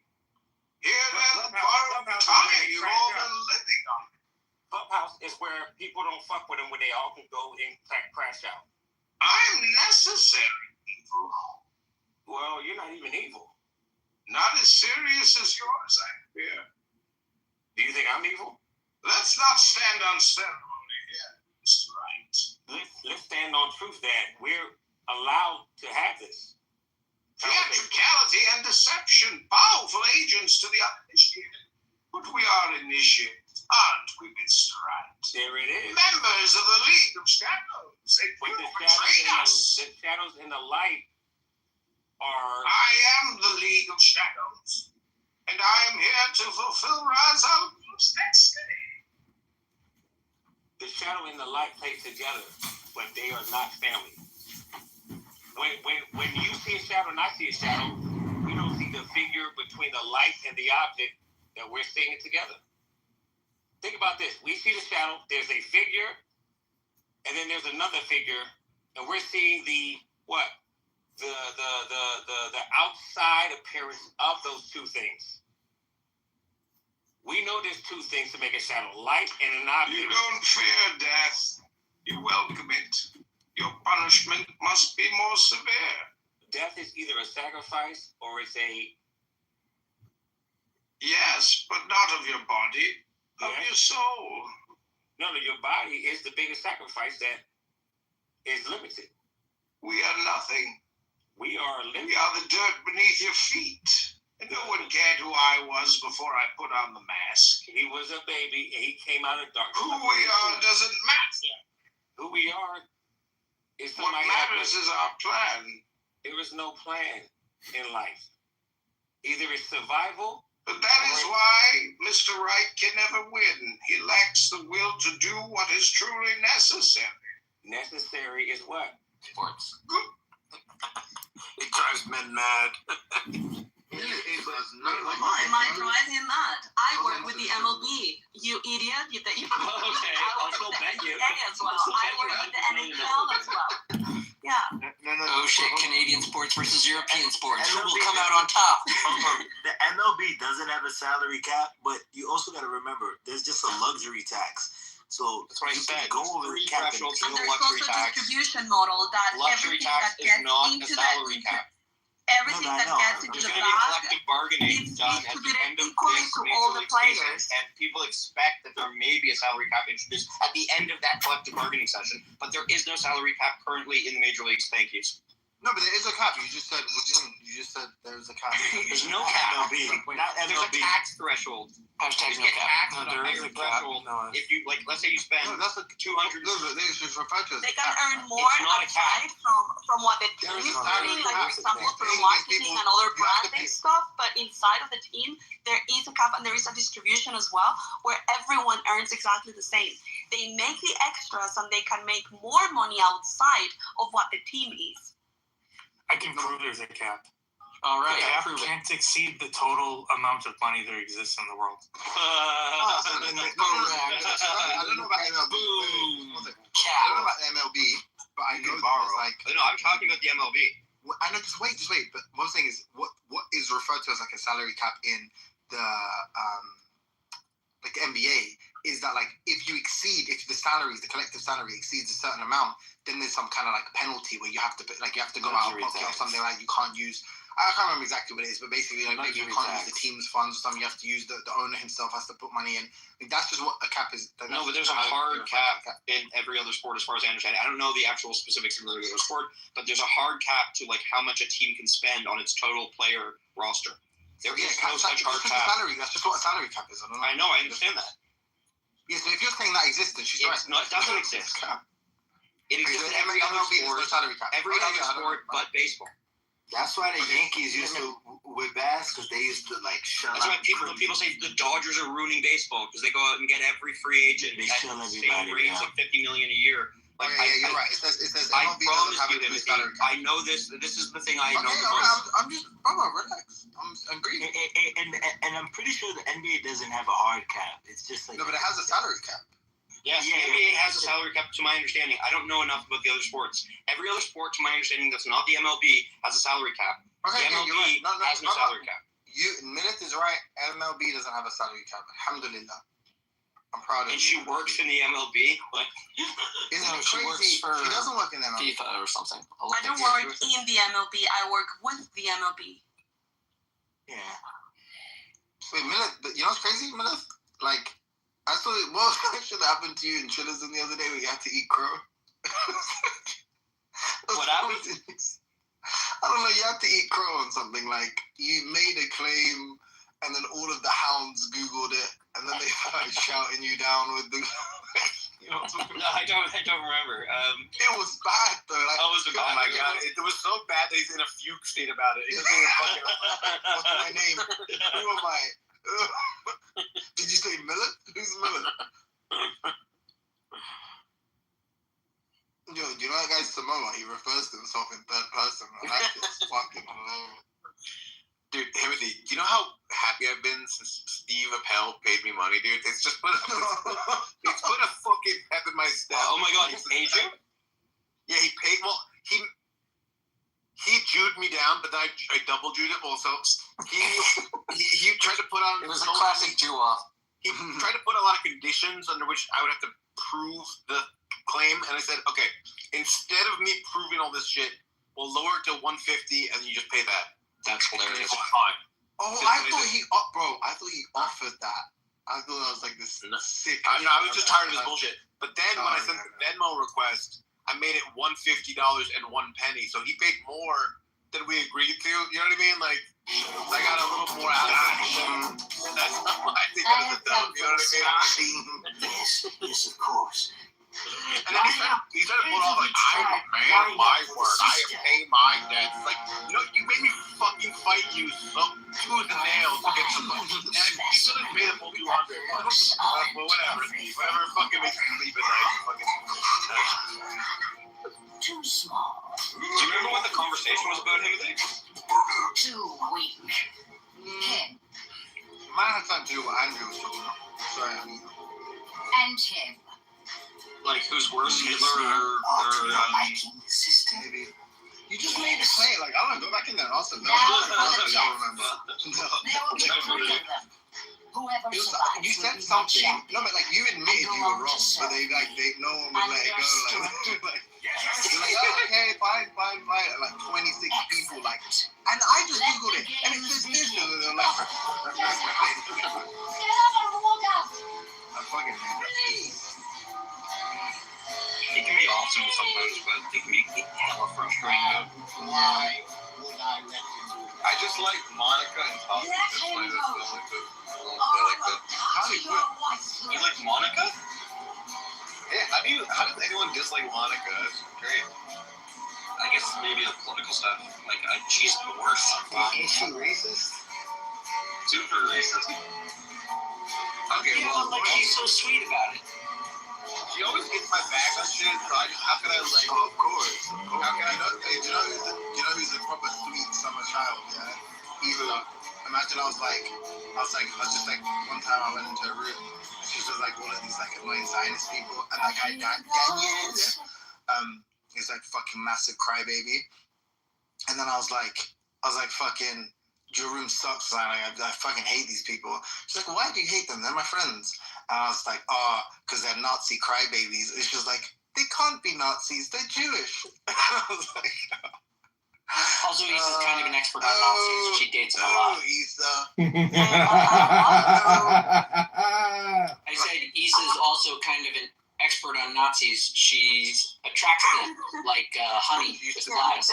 Here then, part of time you've all been living on. Clubhouse is where people don't fuck with them when they all can go and crash out. I'm necessary. Evil. Well, you're not even evil. Not as serious as yours, I fear. Do you think I'm evil? Let's not stand on ceremony here, Mr. Wright. Let's stand on truth that we're allowed to have this. Theatricality and deception, powerful agents to the uninitiated. But we are initiated, aren't we, Mr. Wright? There it is. Members of the League of Shadows. They betray us. The shadows and the light are... I am the League of Shadows, and I am here to fulfill Ra's al Ghul's destiny. The shadow and the light play together, but they are not family. When you see a shadow and I see a shadow, we don't see the figure between the light and the object that we're seeing it together. Think about this. We see the shadow, there's a figure, and then there's another figure, and we're seeing the outside appearance of those two things. We know there's two things to make a shadow, light and an object. You don't fear death. You welcome it. Your punishment must be more severe. Death is either a sacrifice or it's a... Yes, but not of your body, of your soul. No, your body is the biggest sacrifice that is limited. We are nothing. We are limited. We are the dirt beneath your feet. And no one cared who I was before I put on the mask. He was a baby and he came out of darkness. Who we are doesn't matter. Who we are is what matters is our plan. There is no plan in life. Either it's survival But that is why Mr. Right can never win. He lacks the will to do what is truly necessary. Necessary is what? Sports. It drives men mad. It might drive him mad. I work with the MLB. You idiot. You think Okay, I'll still bet you. as well. I work with the NHL as well. Yeah. No. Oh shit, Canadian sports versus European sports. Who will MLB come out on top? The MLB doesn't have a salary cap, but you also got to remember, there's just a luxury tax. So That's what I you said. can go over the cap. Threshold to And the there's also luxury a tax. distribution model that Luxury everything tax that is gets not a into salary the cap. everything No, I that know. gets into There's the going to be bag collective bargaining is done at the distributed end of equally this to Major all the League season, players. and people expect that there may be a salary cap introduced at the end of that collective bargaining session, but there is no salary cap currently in the major leagues. Thank you. No, but there is a cap. You just said there's a cap. There's no cap. Not There's a MLB. tax threshold. Hashtag You no get cap. taxed No, at a there is higher a cap. threshold. No. If you let's say you spend No, that's a 200. No, they should refer to it as They a can cap. earn more It's not a aside from what the There team is is a salary doing, like cap. for example They're for paying marketing these and people- other you have to branding pay- stuff. But inside of the team, there is a cap and there is a distribution as well, where everyone earns exactly the same. They make the extras and they can make more money outside of what the team is. I can prove there's a cap. All right, The cap prove it. can't exceed the total amount of money that exists in the world. I don't know about MLB. Boom. I don't know about the MLB, but I know that there's like. No, I'm talking about the MLB. I know. Just wait. But one thing is, what is referred to as like a salary cap in the like NBA is that like if the collective salary exceeds a certain amount, then there's some kind of like penalty where you have to go out of pocket or something like you can't use. I can't remember exactly what it is, but basically like maybe you can't use the team's funds or something. You have to use the owner himself has to put money in. Like, that's just what a cap is. No, but there's a hard cap in every other sport, as far as I understand. I don't know the actual specifics of every other sport, but there's a hard cap to like how much a team can spend on its total player roster. There is no such hard cap. Salary. That's just what a salary cap is. I know. I understand that. Yeah, so if you're saying that existed, she's right. It doesn't exist. It exists in every other MLB, sport. there's no salary cap. Every other sport but baseball. That's why the Yankees used to whip ass, because they used to like shut That's why up. people say the Dodgers are ruining baseball because they go out and get every free agent They at shut the everybody same rates, down. like $50 million a year. Like, You're right. It says I MLB doesn't promise have you, a Timothy, salary cap. I know this. This is the thing I know Okay, the all most. right, I'm just, relax. I'm agreeing. And I'm pretty sure the NBA doesn't have a hard cap. It's just like No, but it has a salary cap. Yes, the NBA has a salary cap, to my understanding. I don't know enough about the other sports. Every other sport, to my understanding, that's not the MLB, has a salary cap. Okay, The yeah, MLB you're right. has no salary cap. Minute is right. MLB doesn't have a salary cap. Alhamdulillah. I'm proud of And you. she works in the MLB. Like, Isn't No, it she crazy? works for She doesn't work in the MLB. FIFA or something. I don't work in the MLB. I work with the MLB. yeah. Wait, Millet, but you know what's crazy, Millet? Like, I saw it. What should happened to you in Chillers the other day when you had to eat crow? What happened? I don't know. You had to eat crow on something. Like, you made a claim, and then all of the hounds Googled it, and then they started shouting you down with the. You know what I'm talking about? I don't remember. It was bad though. Like, How was it bad? Oh my god, it was so bad that he's in a fugue state about it. He doesn't even fucking. What's my name? Who am I? Did you say Millet? Who's Millet? Yo, do you know that guy Samoa? He refers to himself in third person. Man. That shit's fucking hilarious. Dude, Timothy, do you know how happy I've been since Steve Appel paid me money, dude? It's just put a fucking pep in my step. Oh my god, he paid you? Yeah, he paid. Well, he Jewed me down, but then I double Jewed him also. He tried to put on. It was a classic Jew off. He tried to put a lot of conditions under which I would have to prove the claim, and I said, okay, instead of me proving all this shit, we'll lower it to 150, and you just pay that. That's hilarious. Fine. Oh, I thought he offered that. I thought that was like this sick. I was just tired of his bullshit. But then when I sent the Venmo request, I made it $150.01. So he paid more than we agreed to. You know what I mean? Like, I got a little more out of it. That's not what I think of the dope. You know what I mean? Yes, of course. And then he started pulling off like, I'm a man of my word. I have paid my debts. Like, you made me fucking fight you tooth and nail to get some fucking. And you still didn't pay the full 200. But whatever. Whatever fucking makes me sleep at night. Fucking. Too small. Do you remember what the conversation was about him, Vic? Too weak. Him. Mine had something to do with what Andrew was talking about. Sorry, And him. Like, who's worse, Hitler Sister. maybe. You just made it plain. Like, I don't know, go back in there and ask them. Now I for the don't remember. There will be 3 of them. Whoever It was, survives you will said be something. champion. No, but like you admitted you were wrong, but no one would let it go. Like, you're like, oh, okay, fine. Like 26 people, like, and I just googled it, and it says this, and they're like, Get up and walk out. I fucking hate that. He can be awesome sometimes, but they can be hella frustrating. Why would I let you do that? I just like Monica and Tommy. That's the only two. I like that. You like Monica? Yeah, how does anyone dislike Monica? That's great. I guess maybe the political stuff. Like, she's the worst. Is she racist? Super racist. Okay, Yeah, well, like she's so sweet about it. she always gets my back on shit, so how can I like? Oh, of course. How can I not? Hey, do you know who's a proper sweet summer child? Yeah. Even imagine I was just like one time I went into a room and she was like one of these like annoying Zionist people, and that guy Daniel, he's like fucking massive crybaby, and then I was like fucking. Your room sucks, I fucking hate these people. She's like, why do you hate them? They're my friends. And I was like, because they're Nazi crybabies. And she was like, they can't be Nazis, they're Jewish. I was like, Also, Issa's kind of an expert on Nazis. She dates them a lot. Issa. I said Issa's also kind of an expert on Nazis. She attracts them like honey to flies.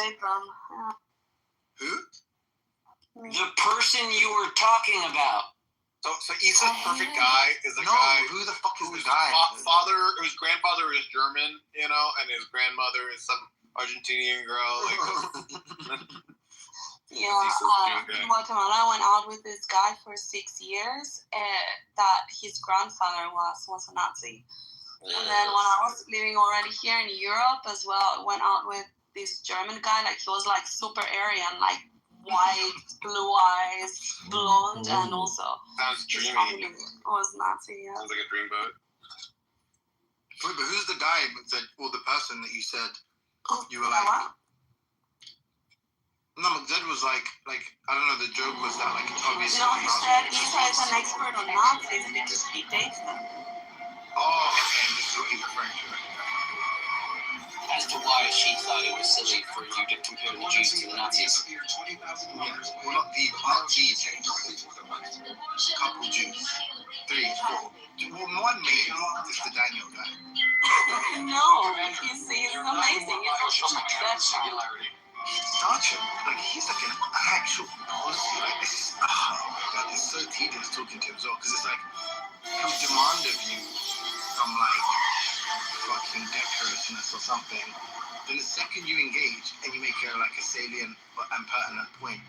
Who? The person you were talking about. So Issa's perfect guy is a guy. Who the fuck is the guy? Whose grandfather is German, and his grandmother is some Argentinian girl. Like, in Guatemala, I went out with this guy for 6 years. That his grandfather was a Nazi, and then when I was living already here in Europe as well, I went out with this German guy. Like he was like super Aryan, like white, blue eyes, blonde, and also sounds dreamy. family was Nazi. Yeah. Sounds like a dreamboat. Wait, but who's the guy or the person that you said you were like? No, Zed was like I don't know. The joke was that like it's obviously. No, he said Issa is an expert on Nazis because he dates them. Oh, okay. This is what he's referring to. As to why she thought it was silly for you to compare the Jews to the Nazis. Well, not the Jews. Couple Jews. 3, 4. Well, one maybe. Just the Daniel guy. No, he's amazing. He's also exceptional. Such a he's like an actual pussy. Like this is oh my god, it's so tedious talking to him as well because it's like he'll demand of you some like fucking decorousness or something. Then the second you engage and you make like a salient and pertinent point,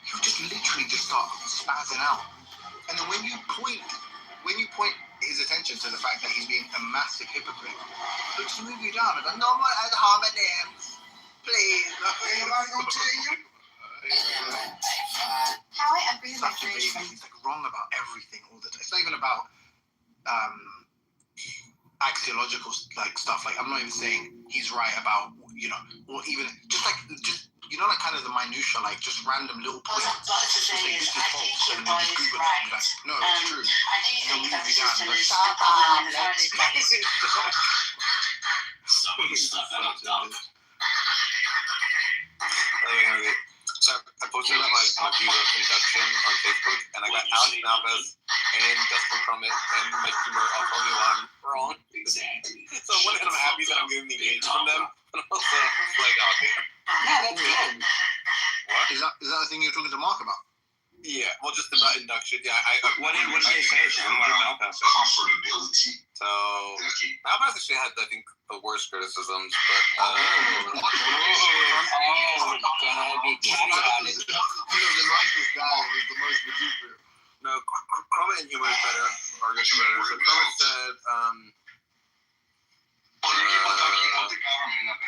he'll just literally just start spazzing out. And then when you point his attention to the fact that he's being a massive hypocrite, he'll just move you down and go, no more ad hominem, please. Anybody gonna tell you? How I agree with my Such a baby. friend. He's like wrong about everything all the time. It's not even about axiological like stuff. Like I'm not even saying he's right about or even just like kind of the minutia, like just random little points. Just like this is false, and then you just Google it and be like, no, it's true. And then move you down. Like, So I posted about my views of induction on Facebook, and I got Alex Navas and Justin Crummett and Mike Humor all told me why I'm wrong. Exactly. So on one hand, I'm happy that I'm getting the engagement from them, but also like, oh damn. Yeah, that's good. What? Is that the thing you were talking to Mark about? Yeah, well, just about induction. Yeah, What did they say? Comfortability. So Malpass actually had, I think, the worst criticisms, but gonna be catty about it. The nicest guy is the most ridiculous. no, Chromit and Humor is better. Or better. So Chromit said,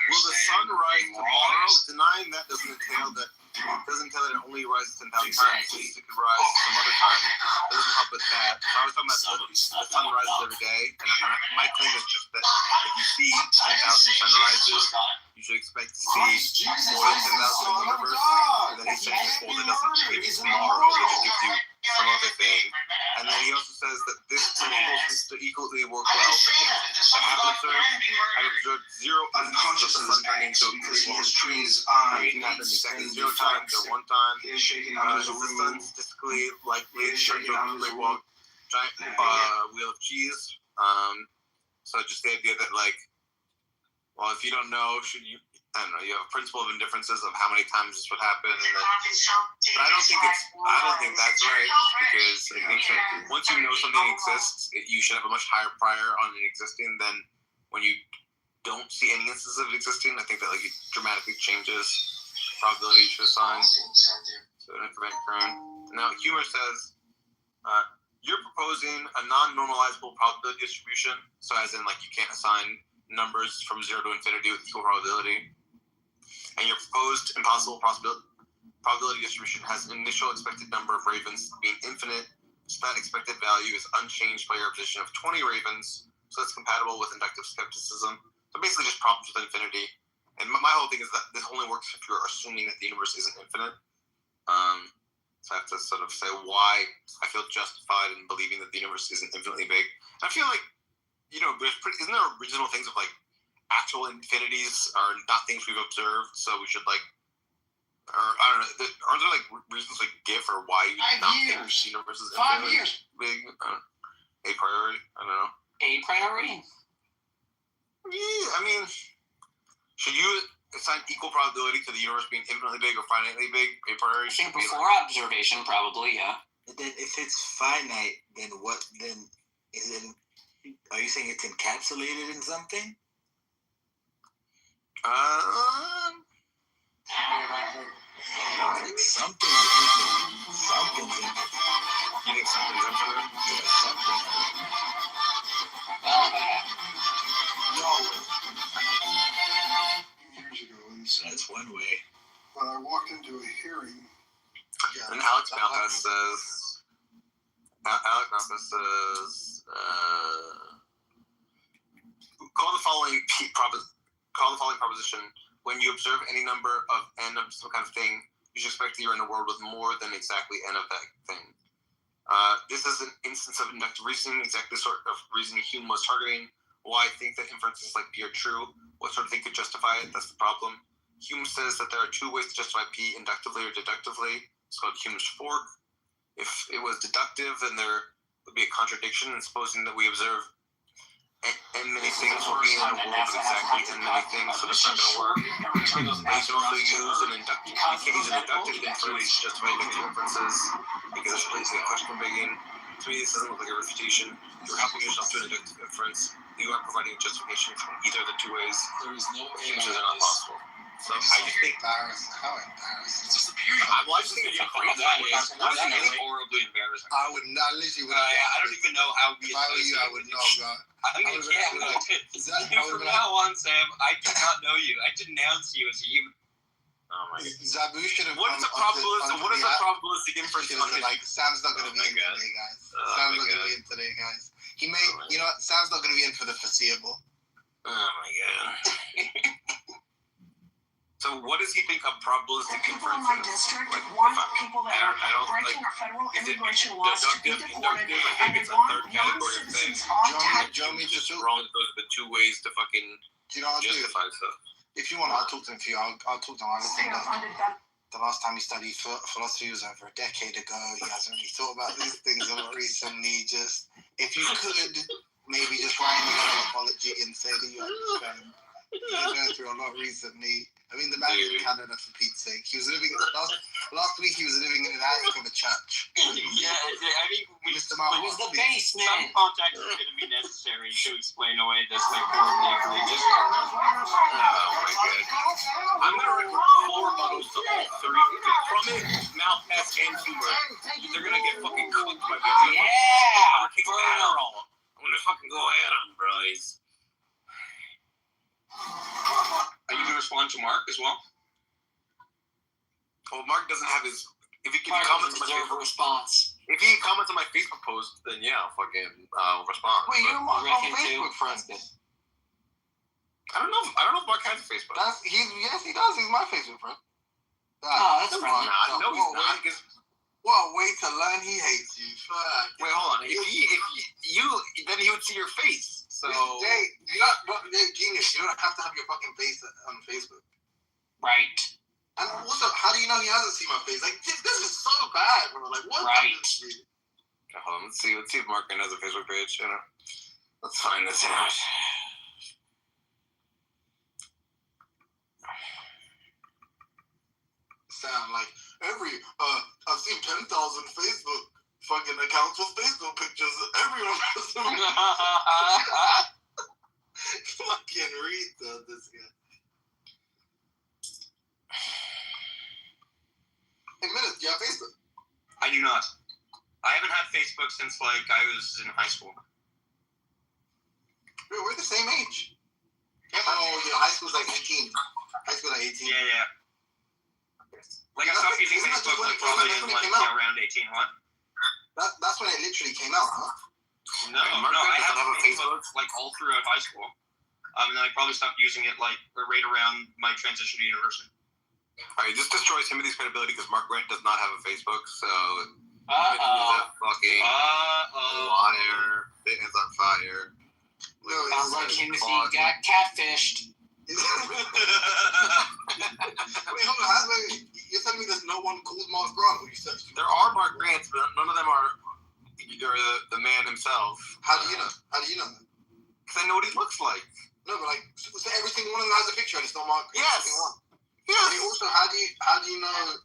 will the sun rise tomorrow? Denying that doesn't entail that it only rises 10,000 times. It could rise some other time. It doesn't help with that. So I was talking about the sun rises every day, and my claim is just that if you see 10,000 sunrises, you should expect to see more than 10,000 in the universe. And then he's saying this folder doesn't give you tomorrow, it just gives you some other thing. And then he also says that this principle seems to equally work well for things that haven't observed. I've observed 0 instances of the sun turning into a trees it happened exactly 0 times or 1 time. Is the sun statistically likely to turn into a giant wheel of cheese? So just the idea that, like, well, if you don't know, you have a principle of indifferences of how many times this would happen, and then, but I don't think that's right, because I think that once you know something exists, you should have a much higher prior on it existing than when you don't see any instances of it existing. I think that, like, it dramatically changes the probability you should assign. So increment current. Now Humor says, you're proposing a non-normalizable probability distribution, so as in, like, you can't assign numbers from 0 to infinity with equal probability. And your proposed impossible probability distribution has an initial expected number of ravens being infinite, so that expected value is unchanged by your position of 20 ravens, so that's compatible with inductive skepticism. So basically just problems with infinity. And my whole thing is that this only works if you're assuming that the universe isn't infinite. So I have to sort of say why I feel justified in believing that the universe isn't infinitely big. And I feel like, isn't there original things of, like, actual infinities are not things we've observed, so we should, like, or I don't know, aren't there, like, reasons, like, give or why you not think the universe is infinitely big? A priori? I don't know. A priori? Yeah, I mean, should you assign equal probability to the universe being infinitely big or finitely big? A priori? I think before observation, probably, yeah. But then if it's finite, then what? Then is it? Are you saying it's encapsulated in something? Something's infinite. Something's infinite. You think something's infinite? Yeah, something. Years ago, That's one way. when I walked into a hearing. And Alex Malpass says, call the following proposition. When you observe any number of n of some kind of thing, you should expect that you're in a world with more than exactly n of that thing. This is an instance of inductive reasoning, exactly the sort of reasoning Hume was targeting. Why I think that inferences like P are true. What sort of thing could justify it? That's the problem. Hume says that there are 2 ways to justify P, inductively or deductively. It's called Hume's fork. If it was deductive, then there would be a contradiction in supposing that we observe n many things will be in a world with exactly n many things, so that's not going to work. You can also use an inductive inference to justify inductive inferences, because it's basically a question begging. To me, this doesn't look like a refutation. You're helping yourself to an inductive inference. You are providing a justification from either of the 2 ways. There is no Hume says they're not possible. So I just think How embarrassing. It's just a period. I just think it's horribly embarrassing. I would not literally. I don't even know how we. If I were you, I would know, bro. I'm gonna from now on, Sam, I did not know you. I denounce you as a human. Oh my god. Zabu should have. What is a probabilistic inference? Like, Sam's not gonna be in today, guys. Sam's not gonna be in today, guys. He may, you know what? Sam's not gonna be in for the foreseeable. Oh my god. So what does he think of probabilistic inference is? Like, people that are breaking our federal immigration laws to be deported, and they want non-citizens on tax. Just wrong. Those are the 2 ways to fucking justify stuff. If you want, I'll talk to him for you. I'll talk to him. I think the last time he studied philosophy was over a decade ago. He hasn't really thought about these things a lot recently. Just, if you could, maybe just write him an apology and say that you understand. You're going through a lot recently. I mean, the man in Canada, for Pete's sake. He was living last week. He was living in an attic of a church. Yeah, I think we Mr. Mark, It was the basement. some context is going to be necessary to explain away this like totally egregious. Oh my god! I'm gonna record 4 photos to all 3. From it, mouth test, and humor. They're gonna get fucking cooked by me. Yeah. I'm gonna fucking go ahead on bros. Are you gonna respond to Mark as well? Well, Mark doesn't have his. If he can Mark comment on my doesn't deserve a Facebook, response. if he comments on my Facebook post, then yeah, I'll fucking respond. Wait, you But know Mark on Reckon Facebook, too. friends? I don't know. I don't know if Mark has a Facebook. Yes, he does. He's my Facebook friend. Oh, that's No, friendly. no, he's not. Because What a way to learn he hates you. Fuck. wait, hold on. If you, then he would see your face. So Genius. You don't have to have your fucking face on Facebook. Right. And also, how do you know he hasn't seen my face? Like, this is so bad, bro. Like, what? Right. hold on. Let's see if Mark has a Facebook page. Let's find this out. Sound like I've seen 10,000 Facebook fucking accounts with Facebook pictures. Everyone has them. Fucking read this guy. Hey, Minute, do you have Facebook? I do not. I haven't had Facebook since like I was in high school. Bro, we're the same age. Oh, yeah, high school's like 18. High school's like 18. Yeah. Like I stopped using Facebook like probably in like around 18. What? That's when it literally came out, huh? No, I have a Facebook like all throughout high school. And then I probably stopped using it like right around my transition to university. Alright, this destroys Timothy's credibility because Mark Grant does not have a Facebook, so fucking liar. Fitness on fire. Sounds like Timothy got catfished. Wait, hold on. You're telling me there's no one called Mark Grant? There are Mark Grants, but none of them are the man himself. How do you know? that? Because I know what he looks like. No, but like, so every single one of them has a picture and it's not Mark. Yes. Yes. And also, how do you know?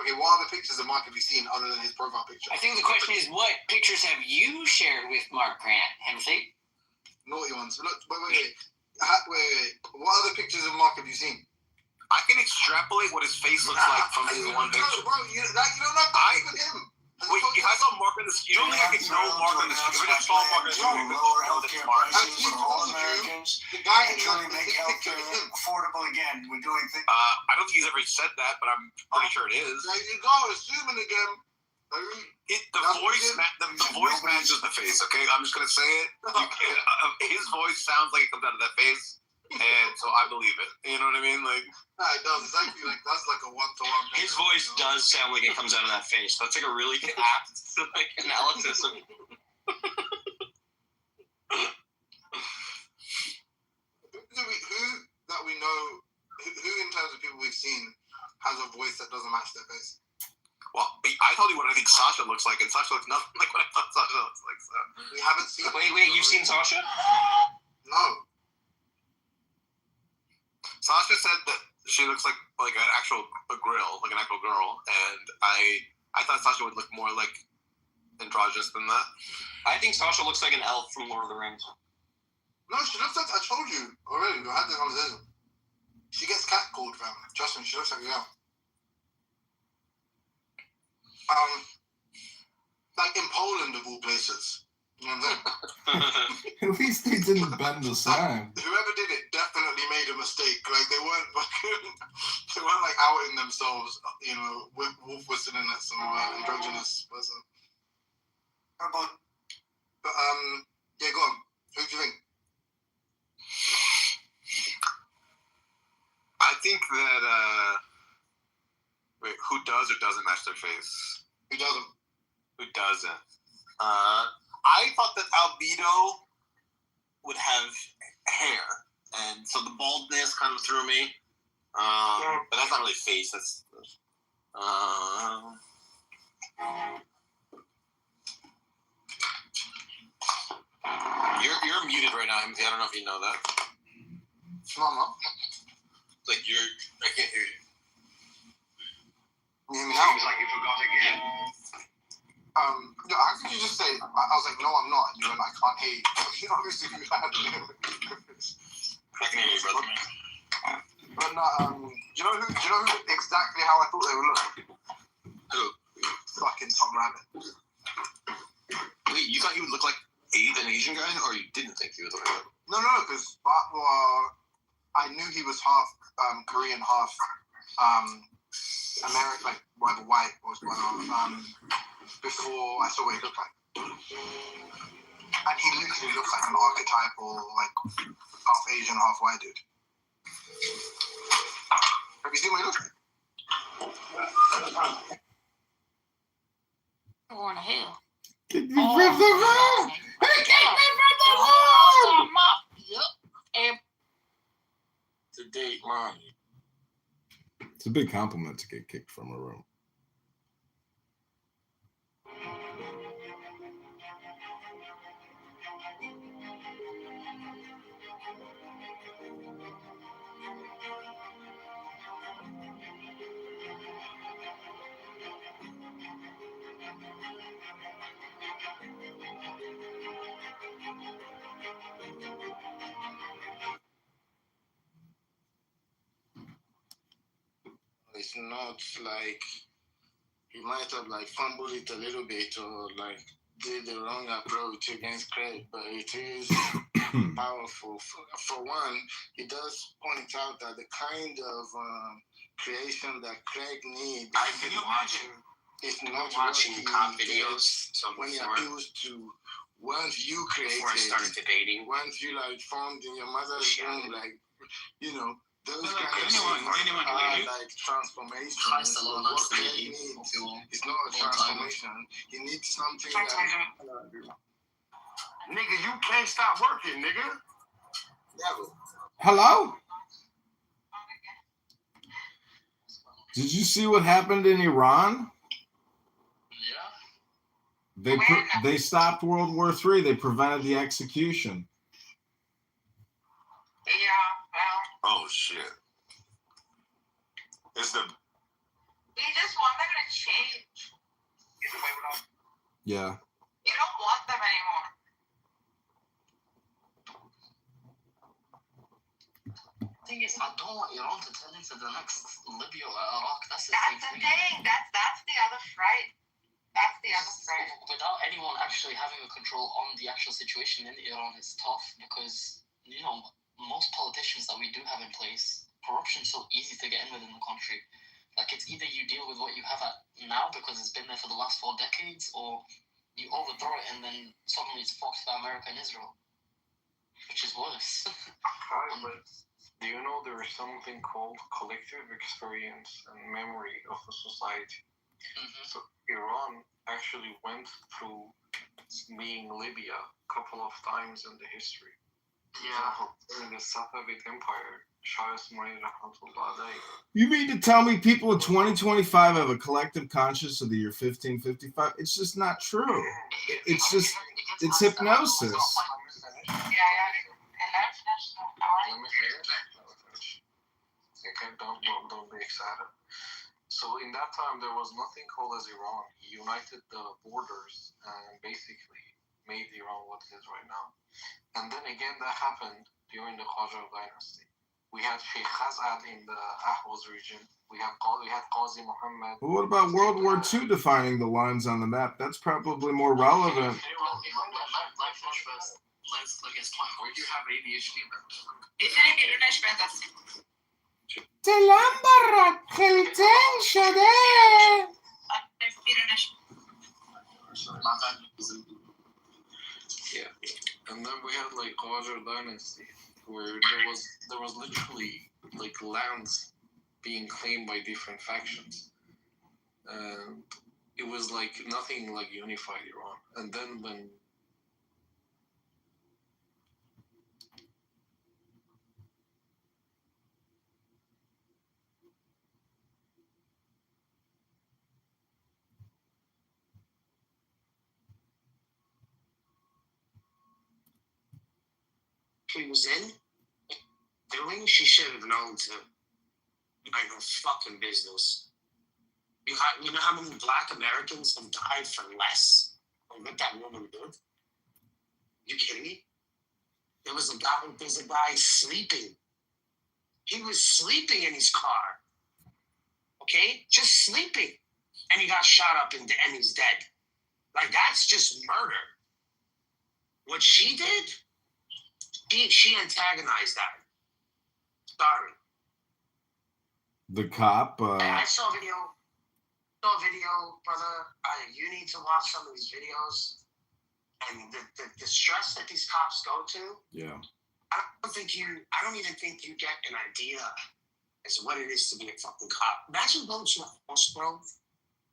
Okay, what other pictures of Mark have you seen other than his profile picture? I think the question is, what pictures have you shared with Mark Grant, Timothy? Naughty ones. Look, wait. What other pictures of Mark have you seen? I can extrapolate what his face looks like from his one picture. Bro, you don't have to even him. Wait, if I saw Mark on the street, you don't think I could know Mark on the street? If I just saw Mark on the street, I could know that's Mark. The guy in truly make healthcare affordable again. We're doing things. I don't think he's ever said that, but I'm pretty sure it is. There you go, assuming again. The voice matches the face. Okay, I'm just gonna say it. His voice sounds like it comes out of that face, and so I believe it. You know what I mean? Like, it does. It's actually like that's like a one-to-one. His voice does sound like it comes out of that face. That's like a really apt analysis of. Who that we know, who in terms of people we've seen, has a voice that doesn't match their face? Well, I told you what I think Sasha looks like, and Sasha looks nothing like what I thought Sasha looks like. So we haven't seen. Wait, you've seen Sasha? No. Sasha said that she looks like an actual girl, and I thought Sasha would look more like androgynous than that. I think Sasha looks like an elf from Lord of the Rings. No, she looks like, I told you already, we had this conversation. She gets catcalled, fam. Trust me, she looks like a girl. Like in Poland, of all places. You know what I'm saying? At least they didn't bend the sign. Whoever did it definitely made a mistake. Like they weren't like outing themselves, you know, with wolf whistling at some androgynous person. But yeah, go on. Who do you think? I think that wait, who does or doesn't match their face? Who doesn't? Who doesn't? I thought that Albedo would have hair, and so the baldness kind of threw me. But that's not really face. That's you're muted right now, MZ. I don't know if you know that. No. So Like I can't hear you. Seems like you forgot again. No, how could you just say? I was like, no, I'm not. And you went, I can't hear you. You know, obviously you had. I can hear you, brother. But no, do you know who exactly how I thought they would look? Who? Fucking Tom Rabbit. Wait, you thought he would look like an Asian guy, or you didn't think he would look like that? No, because I knew he was half Korean, half American, like whatever white was going on. Before I saw what he looked like, and he literally looks like an archetypal, like half Asian, half white dude. Have you seen what he looks like? Going to hell. Kick me from the room! Hey, kick me from the room! Yep. To date, mom. It's a big compliment to get kicked from a room. It's not like he might have like fumbled it a little bit or like did the wrong approach against Craig, but it is powerful. For one, he does point out that the kind of creation that Craig needs. Can you imagine? It's not watching cop videos when he appeals to. Once you created, before I started debating. once you like formed in your mother's womb, like those Well, kind of anyone things are really? like transformations. Christ alone, What I'm Craig speaking. needs is not a transformation. He needs something that. Nigga, you can't stop working, nigga. Hello? Did you see what happened in Iran? They stopped World War III. They prevented the execution. Oh shit! It's the. You just want them to change. Yeah. You don't want them anymore. Thing is, I don't want Iran to turn into the next Libya or Iraq. That's the thing. That's the other fright. That's the other fright. Without anyone actually having a control on the actual situation in Iran, it's tough because, most politicians that we do have in place, corruption's so easy to get in within the country. Like, it's either you deal with what you have now because it's been there for the last 4 decades, or you overthrow it and then suddenly it's fucked for America and Israel, which is worse. Do you know there is something called collective experience and memory of a society? Mm-hmm. So Iran actually went through being Libya a couple of times in the history. Yeah. In the Safavid Empire, Shah Ismail Rahmatullah alayhi. You mean to tell me people in 2025 have a collective conscience of the year 1555? It's just not true. It's hypnosis. Okay, don't be excited. So in that time, there was nothing called as Iran. He united the borders and basically made Iran what it is right now. And then again, that happened during the Qajar dynasty. We had Sheikh Khazad in the Ahwaz region. We had Qazi Muhammad. Well, what about World War II defining the lines on the map? That's probably more relevant. Let's look at where do you have ADHD? دلم برات خلطان شده. Yeah. And then we had like Qajar dynasty, where there was literally like lands being claimed by different factions, and it was like nothing like unified Iran. And then when he was in doing, she should have known to mind your fucking business. You know how many Black Americans have died for less than what that woman did? You kidding me? There's a guy sleeping. He was sleeping in his car. Okay? Just sleeping. And he got shot up and he's dead. Like, that's just murder. What she did, she antagonized that. Sorry. The cop. I saw a video, brother. You need to watch some of these videos. And the stress that these cops go to. Yeah. I don't even think you get an idea as to what it is to be a fucking cop. Imagine going to a house, bro.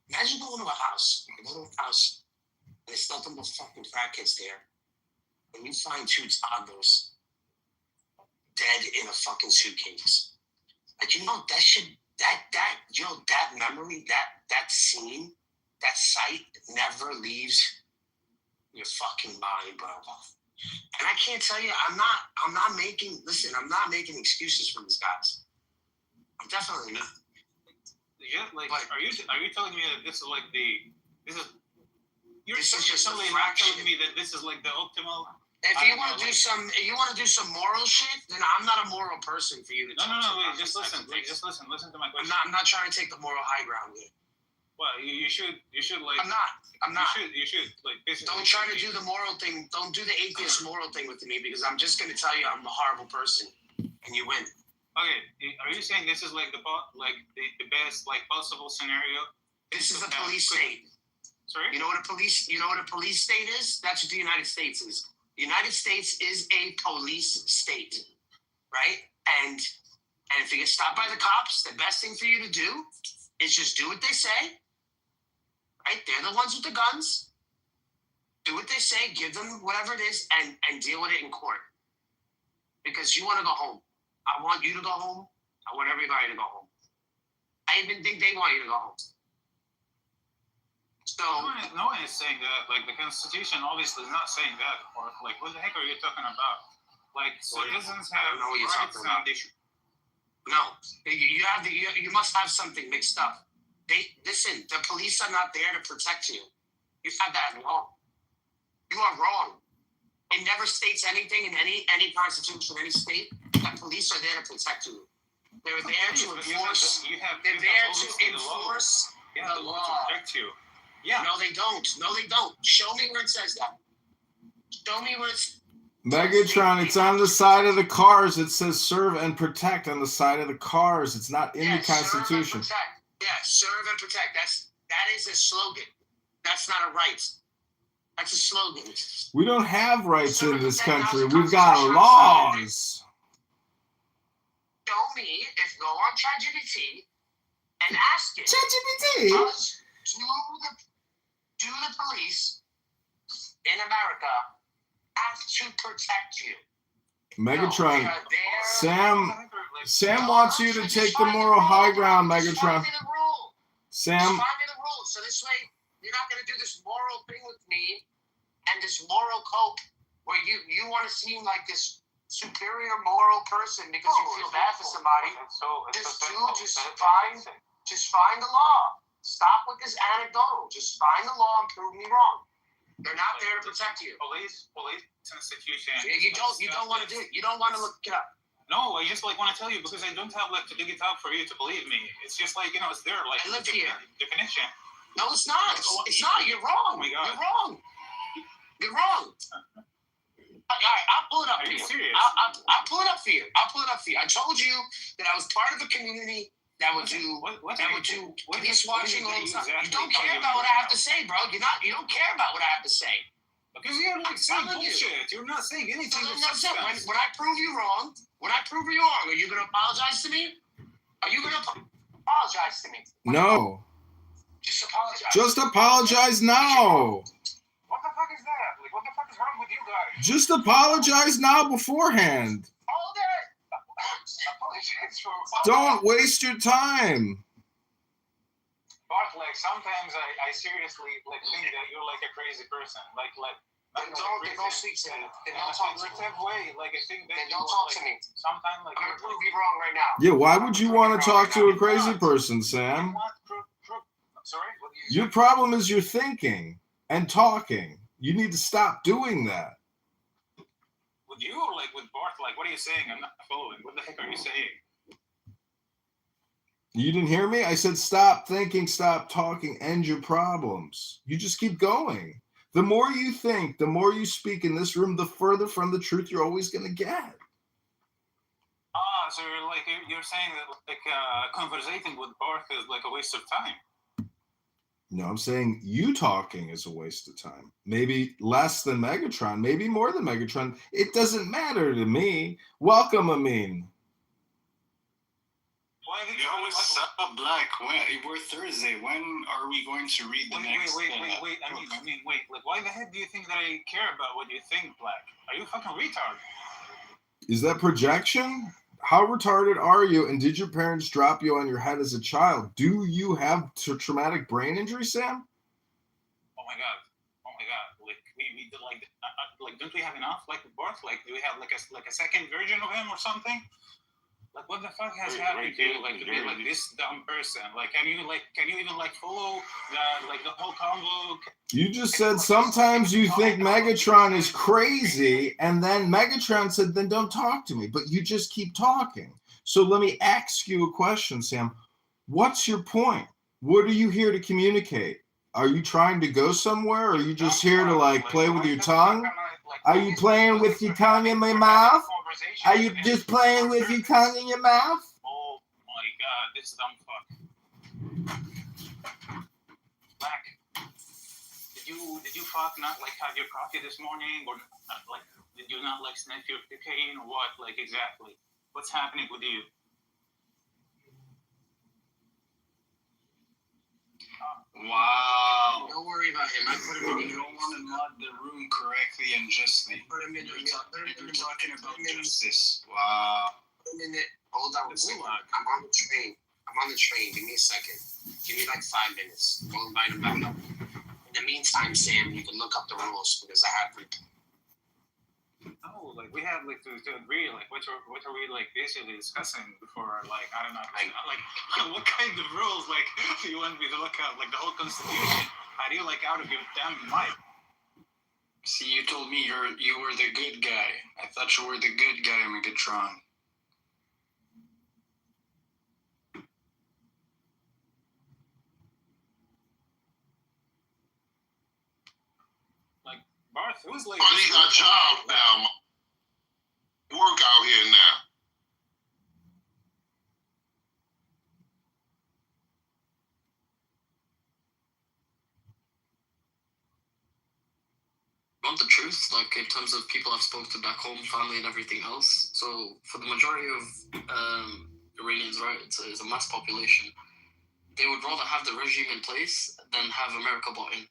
Imagine going to a house. You go to a house, and there's nothing but fucking crackheads there. And you find 2 toddlers dead in a fucking suitcase. Like, you know, that memory, that scene, that sight never leaves your fucking mind, bro. And I can't tell you, I'm not making excuses for these guys. I'm definitely not. Yeah, like, are you telling me that this is like you're telling me that this is like the optimal? If you want to do some moral shit, then I'm not a moral person for you to. No, wait, just listen to my question. I'm not trying to take the moral high ground here. Well, you should like. I'm not. You should like. Don't try to do the moral thing. Don't do the atheist moral thing with me, because I'm just going to tell you I'm a horrible person, and you win. Okay, are you saying this is like the best like possible scenario? This is a police state. Sorry. You know what a police state is? That's what the United States is. The United States is a police state, right? And if you get stopped by the cops, the best thing for you to do is just do what they say, right? They're the ones with the guns. Do what they say, give them whatever it is, and deal with it in court. Because you want to go home. I want you to go home. I want everybody to go home. I even think they want you to go home. So no one is saying that. Like, the Constitution obviously is not saying that. Or like, what the heck are you talking about? Like, citizens have rights and they should. No, you must have something mixed up. Listen, the police are not there to protect you. You have that wrong. You are wrong. It never states anything in any constitution, any state, that police are there to protect you. They're there to enforce. They're there to enforce the law to protect you. Yeah. No, they don't. Show me where it says that. Show me where it's. Megatron, it's on the side of the cars. It says serve and protect on the side of the cars. It's not in the Constitution. Serve and protect. Yeah, serve and protect. That is a slogan. That's not a right. That's a slogan. We don't have rights in this country. We've got laws. Show me, go on ChatGPT and ask it. ChatGPT? Do the police in America have to protect you? Megatron, no, Sam wants you to take the moral high ground, Megatron. Sam. Just find me the rule, so this way you're not going to do this moral thing with me and this moral code where you want to seem like this superior moral person because you feel bad for somebody. Just find the law. Stop with this anecdotal. Just find the law and prove me wrong. They're not there to protect you. Police institution. You don't want to do it. You don't want to look it up. No, I just like want to tell you because I don't have like to dig it up for you to believe me. It's just like, you know, it's there like I live here. Definition. No, it's not. It's not. You're wrong. Oh my God. You're wrong. You're wrong. All right, I'll pull it up. Are you serious? I'll pull it up for you. I told you that I was part of a community that would do police watching all the time. You don't care about what I have to say, bro. You don't care about what I have to say. Because you're like saying bullshit. You're not saying anything. When I prove you wrong, are you going to apologize to me? Are you going to apologize to me? No. Just apologize. Just apologize now. What the fuck is that? Like, what the fuck is wrong with you guys? Just apologize now beforehand. All day. Don't waste your time. But like sometimes I seriously like think that you're like a crazy person. Like Then don't speak to me. Then don't talk to me. Like I think Then don't talk to me. Sometimes like I'm gonna prove you wrong right now. Yeah, why would you want to talk to a crazy person, Sam? Sorry? Your problem is you're thinking and talking. You need to stop doing that. With you or like with Bart? Like, what are you saying? I'm not following. What the heck are you saying? You didn't hear me? I said stop thinking, stop talking, end your problems. You just keep going. The more you think, the more you speak in this room, the further from the truth you're always going to get. So you're saying that like conversating with Bart is like a waste of time. No, I'm saying you talking is a waste of time. Maybe less than Megatron, maybe more than Megatron. It doesn't matter to me. Welcome, Amin. Yo, what's up, Black? We're Thursday. When are we going to read the next? Wait. I mean, wait. Like, why the heck do you think that I care about what you think, Black? Are you fucking retarded? Is that projection? How retarded are you? And did your parents drop you on your head as a child? Do you have traumatic brain injury, Sam? Oh my god. Like we like don't we have enough like Bart? Like do we have like a second version of him or something? Like what the fuck has happened to you? Like to be like this dumb person? Like can you even like follow the whole combo? You just said sometimes you think Megatron is crazy, and then Megatron said, then don't talk to me. But you just keep talking. So let me ask you a question, Sam. What's your point? What are you here to communicate? Are you trying to go somewhere? Or are you just here to like play with your tongue? Are you playing with your tongue in my mouth? Are you just playing with your tongue in your mouth? Oh my god, this dumb fuck. Black. Did you fuck not like have your coffee this morning, or like did you not like sniff your cocaine or what? Like exactly, what's happening with you? Wow. Don't worry about him. I put him in. You don't want to mod the room correctly and justly. You're talking about justice. Wow. Put him in it. Hold on. I'm on the train. Give me a second. Give me like 5 minutes. We'll invite him back up. In the meantime, Sam, you can look up the rules because I have them. No, like we have like to agree. Like what are we like basically discussing before? Like I don't know. Like what kind of rules like do you want me to look at? Like the whole Constitution? How do you like out of your damn mind? See, you told me you were the good guy. I thought you were the good guy, Megatron. Like Barth, who's like? I need a job now. Work out here now. Want the truth, like in terms of people I've spoken to back home, family, and everything else. So for the majority of Iranians, right, it's a mass population. They would rather have the regime in place than have America bought in,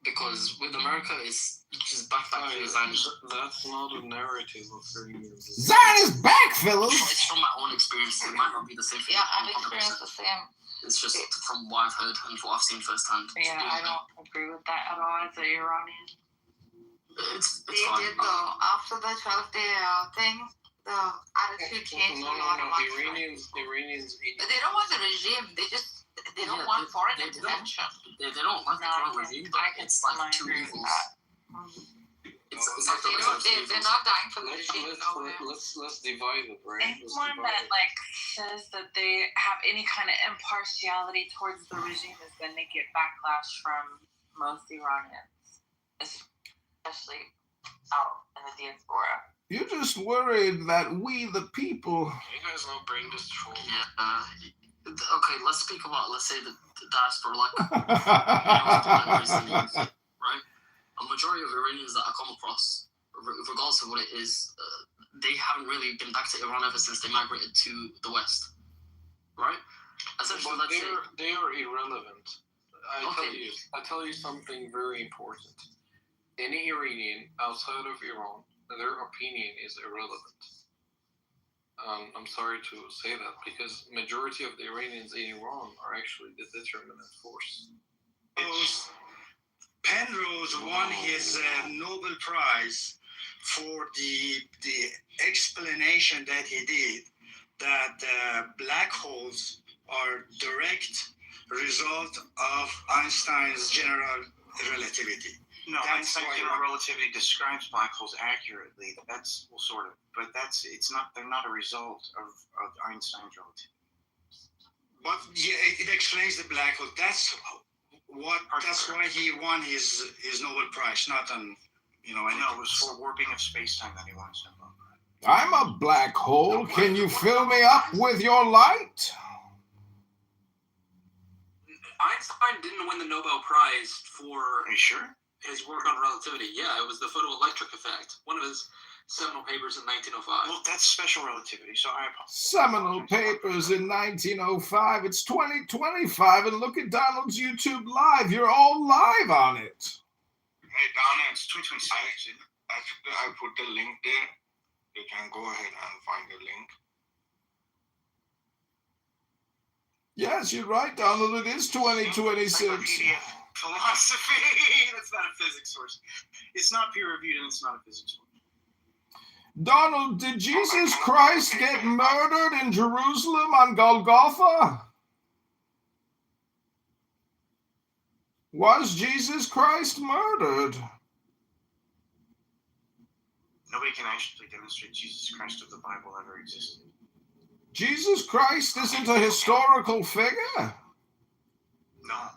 because with America, it's just back to Zionism. That's not a narrative of Iranians. Zionist back, fellas. It's from my own experience. It might not be the same. Yeah, I've experienced the same. It's just from what I've heard and what I've seen firsthand. Yeah, I don't agree with that at all as an Iranian. It's they did though. After the 12-day thing, the attitude changed a lot of the Iranians. They don't want the regime. They don't want foreign intervention. They don't want the foreign regime, but it's like two evils. They're not dying for the regime. Let's divide it, right? Anyone that like says that they have any kind of impartiality towards the regime is going to get backlash from most Iranians, especially out in the diaspora. You're just worried that we, the people. You guys not bring this troll. Yeah. Okay, let's speak about, let's say, the diaspora, like, right? A majority of Iranians that I come across, regardless of what it is, they haven't really been back to Iran ever since they migrated to the West, right? Essentially, but they are irrelevant. I tell you something very important. Any Iranian outside of Iran, their opinion is irrelevant. I'm sorry to say that, because majority of the Iranians in Iran are actually the determinant force. Penrose won his Nobel Prize for the explanation that he did that black holes are direct result of Einstein's general relativity. No, Einstein's general relativity describes black holes accurately. That's sort of, but it's not. They're not a result of Einstein's relativity. But yeah, it explains the black hole. That's why he won his Nobel Prize, not on anything. No, it was for warping of space-time that he won his Nobel Prize. I'm a black hole. Can you fill me up with your light? Einstein didn't win the Nobel Prize for. Are you sure? His work on relativity. Yeah, it was the photoelectric effect. One of his seminal papers in 1905. Well, that's special relativity, so I apologize. Seminal papers in 1905. It's 2025, and look at Donald's YouTube Live. You're all live on it. Hey, Donald, it's 2026. Actually, I put the link there. You can go ahead and find the link. Yes, you're right, Donald. It is 2026. Philosophy. That's not a physics source. It's not peer-reviewed, and it's not a physics source. Donald, did Jesus Christ get murdered in Jerusalem on Golgotha? Was Jesus Christ murdered? Nobody can actually demonstrate Jesus Christ of the Bible ever existed. Jesus Christ isn't a historical figure? No.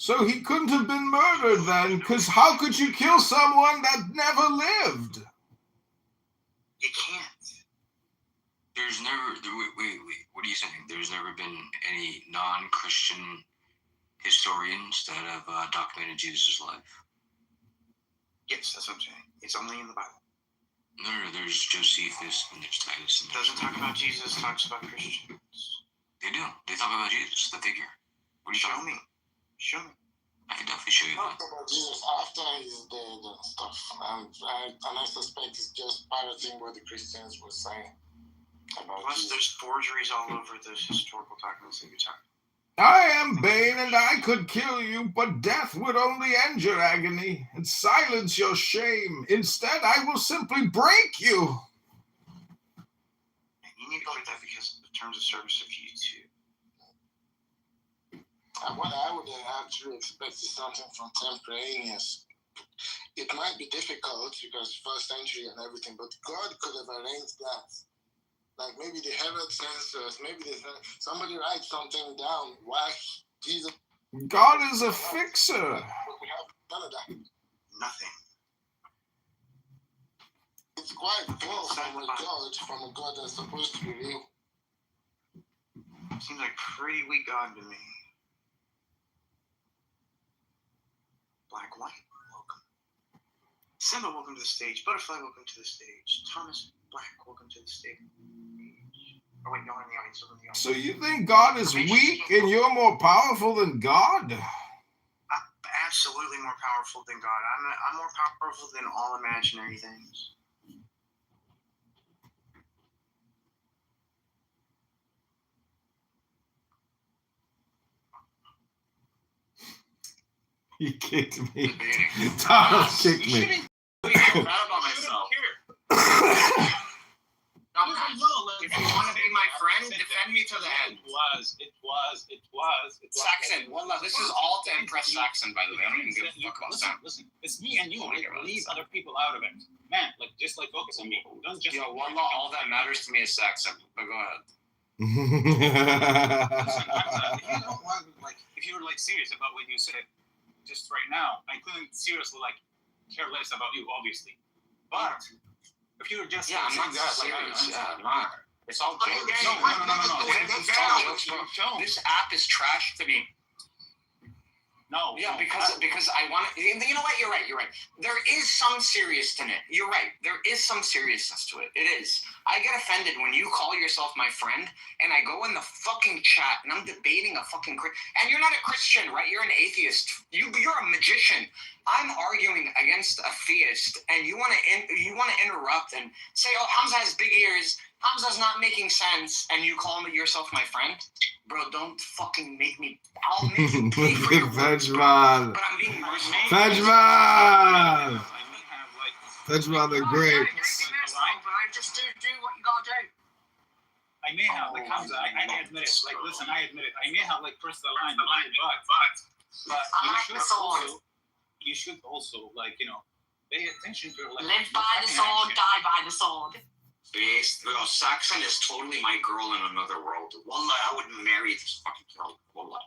So he couldn't have been murdered then, because how could you kill someone that never lived? You can't. There's never... Wait. What are you saying? There's never been any non-Christian historians that have documented Jesus' life? Yes, that's what I'm saying. It's only in the Bible. No, there's Josephus and there's Titus. It doesn't talk about Jesus, it talks about Christians. They do. They talk about Jesus, the figure. What are you talking about? Show me. I can definitely show you Talk that. about Jesus after he's dead and stuff. And I suspect it's just parroting what the Christians were saying about Plus, Jesus. there's forgeries all over those historical documents that you're talking about. I am Bane, and I could kill you, but death would only end your agony and silence your shame. Instead, I will simply break you. And you need to break that because of the terms of service of you too. What I would actually expect is something from temporaneous. It might be difficult because first century and everything, but God could have arranged that. Like maybe the Herod censors, maybe somebody writes something down. Why Jesus? God is a fixer. We have none of that. Nothing. It's quite cool from a God that's supposed to be real. Seems like pretty weak God to me. Black White, welcome. Simba, welcome to the stage. Butterfly, welcome to the stage. Thomas Black, welcome to the stage. Oh wait, no, I'm in the audience. I'm in the audience. So you think God is weak and you're more powerful than God? Absolutely more powerful than God. I'm more powerful than all imaginary things. He kicked me. Donald kicked me. I feel bad about myself. If you want to be my friend, defend me to the end. It was. Saxon, one love. This is all to impress Saxon, by the way. I don't even give a fuck about Sam. Listen, it's me and you. Leave other people out of it. Man, just focus on me. Don't just... Yo, one law, all that matters to me is Saxon. But go ahead. If you were serious about what you said just right now, I couldn't seriously care less about you, obviously. But if you were just I'm not that serious. It's all No. This app is trash to me. No. Yeah, because I want to. You know what? You're right. There is some seriousness in it. You're right. There is some seriousness to it. It is. I get offended when you call yourself my friend and I go in the fucking chat and I'm debating a fucking and you're not a Christian, right? You're an atheist. You're a magician. I'm arguing against a theist, and you want to interrupt and say, "Oh, Hamza has big ears. Hamza's not making sense," and you call yourself my friend, bro. Don't fucking make me. I'll make you pay for your words, bro. But I'm being merciful. Fedgeman! Fedgeman the Great. Just do what you gotta do. I may have, like, Hamza, I admit it. Like, listen, I admit it. I may have, like, crossed the line, but you should also, like, you know, pay attention to, like, live by the sword, die by the sword. Based, well, Saxon is totally my girl in another world. Wallah, I would marry this fucking girl. Wallah.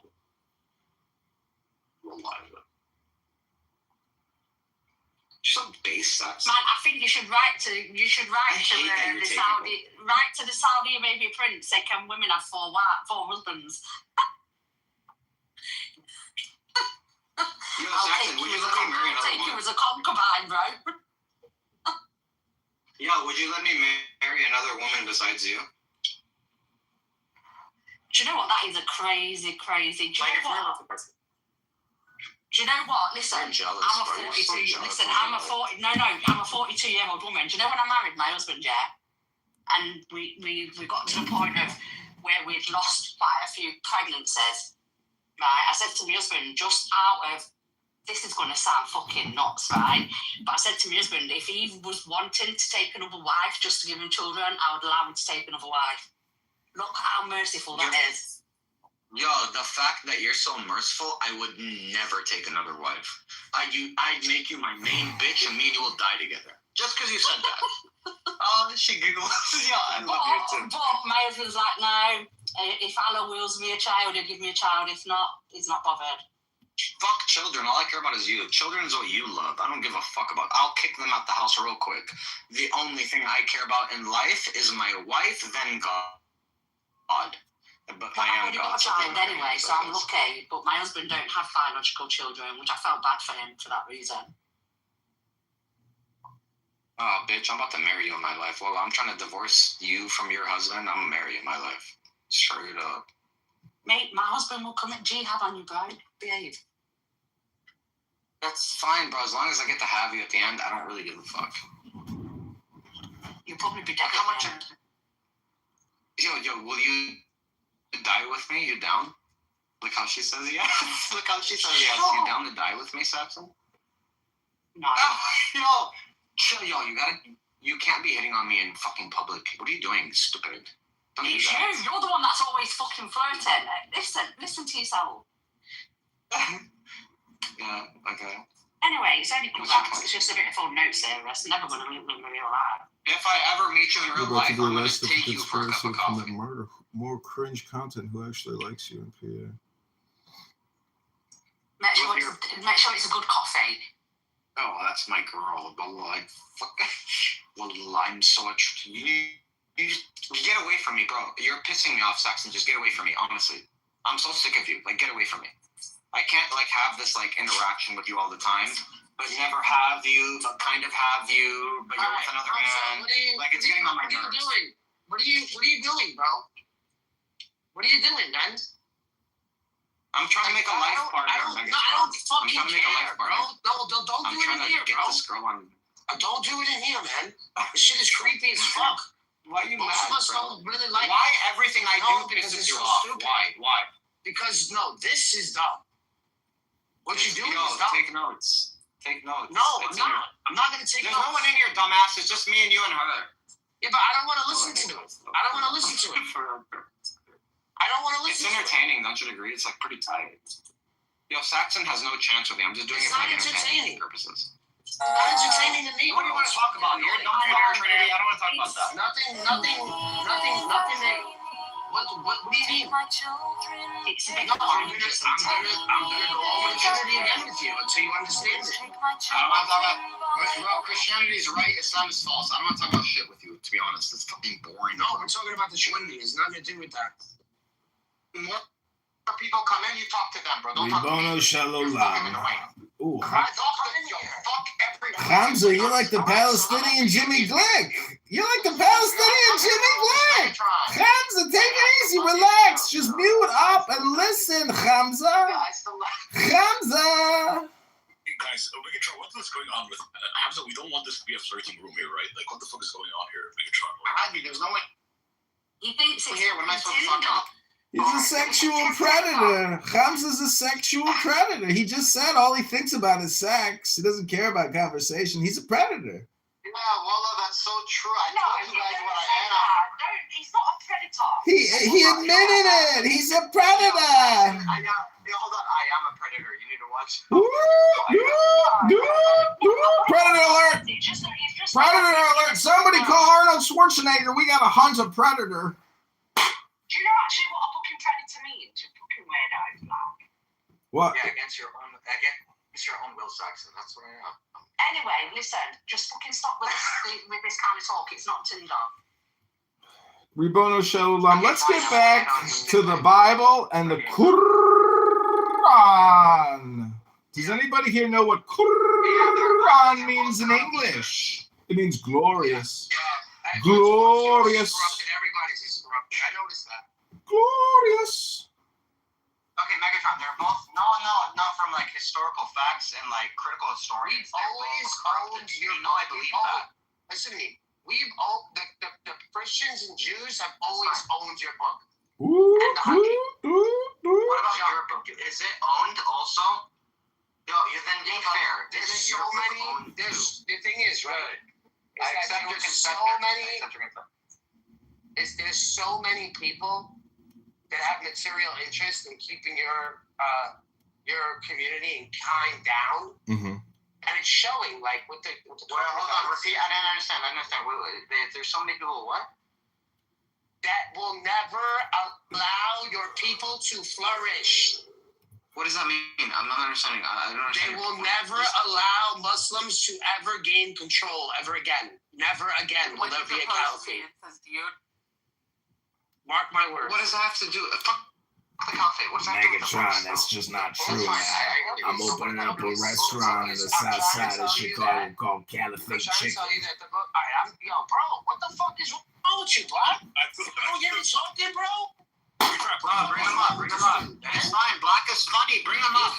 So base Saxon. Man, I think you should write to the Saudi Arabia prince. Say, can women have four husbands? Yo, Saxon, would you let me marry another woman? Take you as a concubine, bro. Yo, would you let me marry another woman besides you? Do you know what? That is a crazy. Do you know what? Listen, I'm a 42. Listen, I'm a 42-year-old woman. Do you know when I married my husband? Yeah, and we got to the point of where we'd lost quite a few pregnancies. Right, I said to my husband, just out of this is going to sound fucking nuts, right? But I said to my husband, if he was wanting to take another wife just to give him children, I would allow him to take another wife. Look how merciful that is. Yo, the fact that you're so merciful, I would never take another wife. I'd make you my main bitch and me and you will die together. Just because you said that. Oh, she giggles. Yeah, I love you too. But my husband's like, no, if Allah wills me a child, he'll give me a child. If not, he's not bothered. Fuck children. All I care about is you. Children is what you love. I don't give a fuck about. I'll kick them out the house real quick. The only thing I care about in life is my wife, then God. But I've already got a child anyway, so I'm lucky. But my husband don't have biological children, which I felt bad for him for that reason. Oh, bitch, I'm about to marry you in my life. Well, I'm trying to divorce you from your husband. I'm going to marry you in my life. Straight up. Mate, my husband will commit jihad on you, bro. Behave. That's fine, bro. As long as I get to have you at the end, I don't really give a fuck. You'll probably be dead. How much? Yo, will you die with me? You down? Look how she says yes. Look how she says yes. You down to die with me, Saxon? No. Yo, chill, yo. You can't be hitting on me in fucking public. What are you doing, stupid? Don't do that. You're the one that's always fucking flirting. Listen to yourself. Yeah, okay. Anyway, it's only congrats. It's just a bit of fun notes there. It's never going to meet me in real life. If I ever meet you in real life, I'm going to take you for a cup of coffee. Murder, more cringe content. Who actually likes you in PA? Make sure it's a good coffee. Oh, that's my girl. I'm so you get away from me, bro. You're pissing me off, Saxon. Just get away from me, honestly. I'm so sick of you. Like, get away from me. I can't, like, have this, like, interaction with you all the time, but never have you, but kind of have you, but you're with another man. Like, it's getting on my nerves. What are you doing, bro? What are you doing, man? I'm trying to make a life partner. I don't fucking care, bro. No, don't do it in here, bro. This girl on. Don't do it in here, man. This shit is creepy as fuck. Why are you mad, bro? Really like why everything I do pisses you off? Stupid. Why? Because, no, this is dumb. What you doing is dumb. Take notes. No, I'm not. I'm not going to take notes. There's no one in here, dumbass. It's just me and you and her. Yeah, but I don't want to listen to it. I don't want to listen to it. I don't want to listen to it. It's entertaining, don't you agree? It's, like, pretty tight. Yo, Saxon has no chance with me. I'm just doing it for entertaining purposes. It's not entertaining to me. What do you want to talk about? You're dumb Trinity. I don't want to talk about that. Nothing. What do you mean? It's I'm gonna go over Trinity again with you until you understand it. I don't want to talk about well, Christianity is right, Islam is false. I don't want to talk about shit with you, to be honest. It's fucking boring. No, we're talking about the Trinity. It's nothing to do with that. More people come in, you talk to them, bro. Don't talk to me. Shalom. You're fucking annoying. Ooh, Fuck everything. Hamza, you're like the Palestinian Jimmy Glick. You're like the Palestinian Jimmy Glick. Hamza, take it easy, relax. Just mute up and listen, Hamza. Hamza. Guys, Megatron, what's going on with Hamza? We don't want this to be a flirting room here, right? Like, what the fuck is going on here, Megatron? There's no way. He thinks it's Here, when am I supposed to fuck him? He's a sexual predator. Hamza's a sexual predator. He just said all he thinks about is sex. He doesn't care about conversation. He's a predator. Yeah, Wallah, that's so true. I told you guys what I am. He's not a predator. He admitted it. He's a predator. I know. Hold on. I am a predator. You need to watch. Predator alert. Predator alert. Somebody call Arnold Schwarzenegger. We got to hunt a predator. Do you know actually what a fucking predator means? You fucking weirdo. What? Yeah, against your own Will Saxon. That's what I am. Anyway, listen, just fucking stop with this kind of talk. It's not Tinder. Ribono Shalom. Let's get back to the Bible and the Quran. Does anybody here know what Quran means in English? It means glorious. Glorious. Everybody's corrupted. I noticed that. Glorious. Okay, Megatron, they're both not from like historical facts and like critical historians. We've always owned your book. I believe that. Listen to me. We've all the Christians and Jews have always owned your book. What about your book? Is it owned also? Yo, then be fair. There's so many. The thing is, right? There's so many people that have material interest in keeping your community and kind down, and it's showing. Like with the hold on, repeat. I didn't understand. There's so many people. What? That will never allow your people to flourish. What does that mean? I'm not understanding. I don't understand. They will never allow Muslims to ever gain control ever again. Never again will there be a caliphate. Mark my words. What does that have to do? Fuck the caliphate. What does that have to do with Megatron, that's just not true, man. I'm opening up a restaurant in the south side of Chicago called Caliphate Chicken. Yo, bro, what the fuck is wrong with you, Black? Bro, you ever talking, bro? Bring him up. It's fine. Black is funny. Bring him up.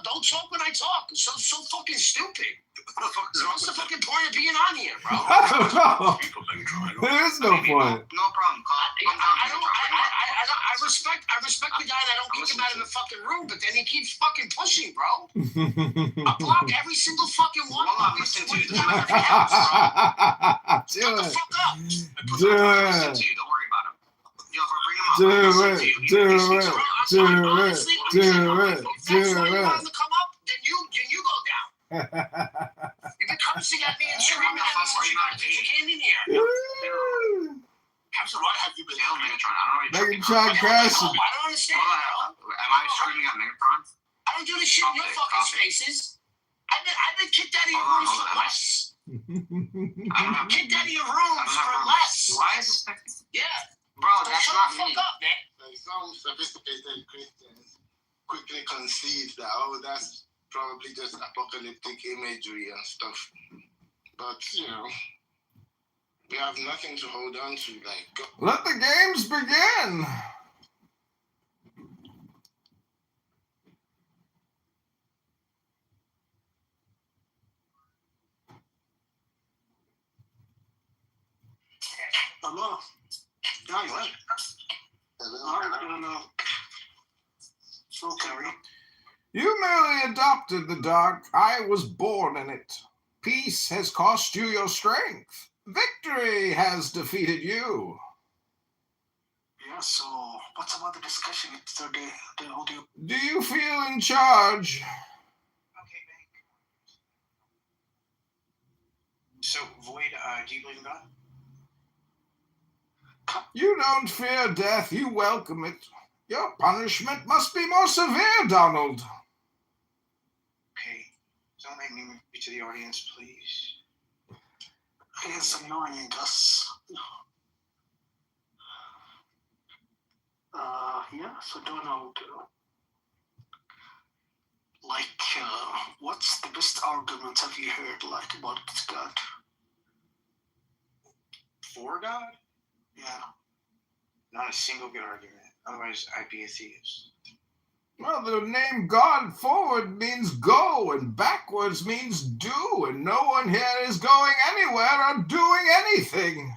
Don't talk when I talk. It's so fucking stupid. What's the fucking point of being on here, bro? I don't know. There is no point. No problem. I respect the guy that I don't kick him out of the fucking room, but then he keeps fucking pushing, bro. I block every single fucking one. I'm listening to you. Shut the fuck up. Do it. Don't worry about him. Yo, bring him up. Do it. Do it. Do it. Do it. Do it. Come up, then you go down. You've been cursing at me and screaming at me since you came in here. Hamza, why have you been yelling Megatron? Megatron crashing. I don't understand. Am I screaming at Megatron? I don't do this shit in your fucking spaces. I've been kicked out of your rooms for less. I've been kicked out of your rooms for less. Why is this? Yeah. Bro, that's not me. Shut the fuck up, man. Like some sophisticated Christians quickly concede that, that's probably just apocalyptic imagery and stuff. But, we have nothing to hold on to. Like, let the games begin. Hello. Guys, what? All right, okay. You merely adopted the dark. I was born in it. Peace has cost you your strength. Victory has defeated you. Yeah, so what's about the discussion? It's the audio. Do you feel in charge? Okay, so, Void, do you believe in God? You don't fear death, you welcome it. Your punishment must be more severe, Donald. Okay, don't make me repeat to the audience, please. It's annoying, Gus. Yeah, so Donald, what's the best argument have you heard, like, about God? For God? Yeah. Not a single good argument. Otherwise, I'd be a theist. Well, the name God forward means go, and backwards means do, and no one here is going anywhere or doing anything.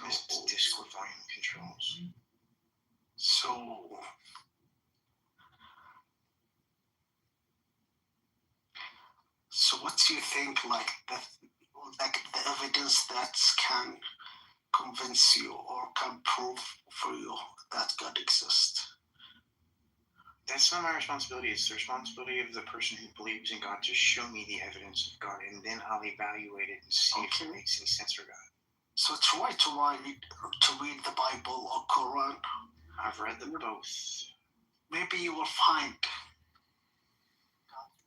This Discord volume controls. So what do you think, like the evidence that can convince you or can prove for you that God exists? That's not my responsibility. It's the responsibility of the person who believes in God to show me the evidence of God, and then I'll evaluate it and see if it makes any sense for God. So try to read the Bible or Quran. I've read them both. Maybe you will find.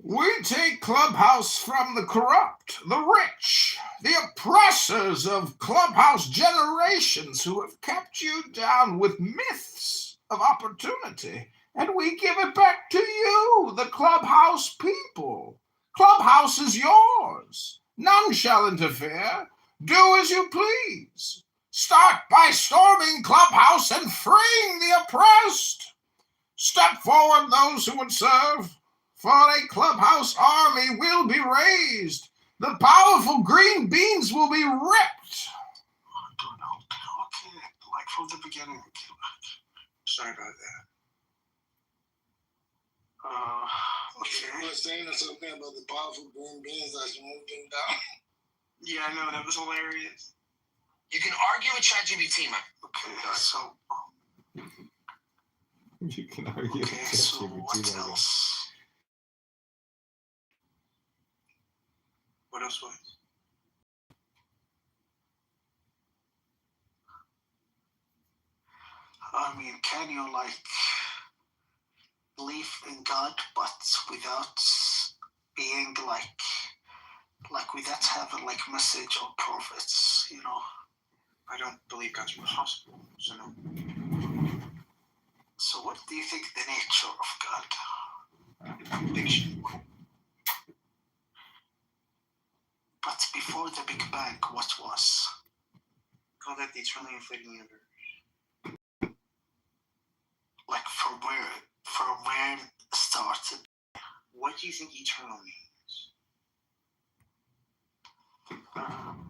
We take Clubhouse from the corrupt, the rich, the oppressors of Clubhouse generations who have kept you down with myths of opportunity, and we give it back to you, the Clubhouse people. Clubhouse is yours. None shall interfere. Do as you please. Start by storming Clubhouse and freeing the oppressed. Step forward those who would serve. For a Clubhouse army will be raised. The powerful green beans will be ripped. Okay, like from the beginning. Sorry about that. Okay. You were saying something about the powerful green beans that's moving down. Yeah, I know, that was hilarious. You can argue with ChatGPT, man. Okay, so. You can argue with ChatGPT. What else? What else was? I mean, can you believe in God, but without being without having message or prophets, I don't believe God's possible, so no. So what do you think the nature of God? Fiction. But before the Big Bang, what was? Call that the eternally inflating universe. From where it started. What do you think eternal means? Eternal,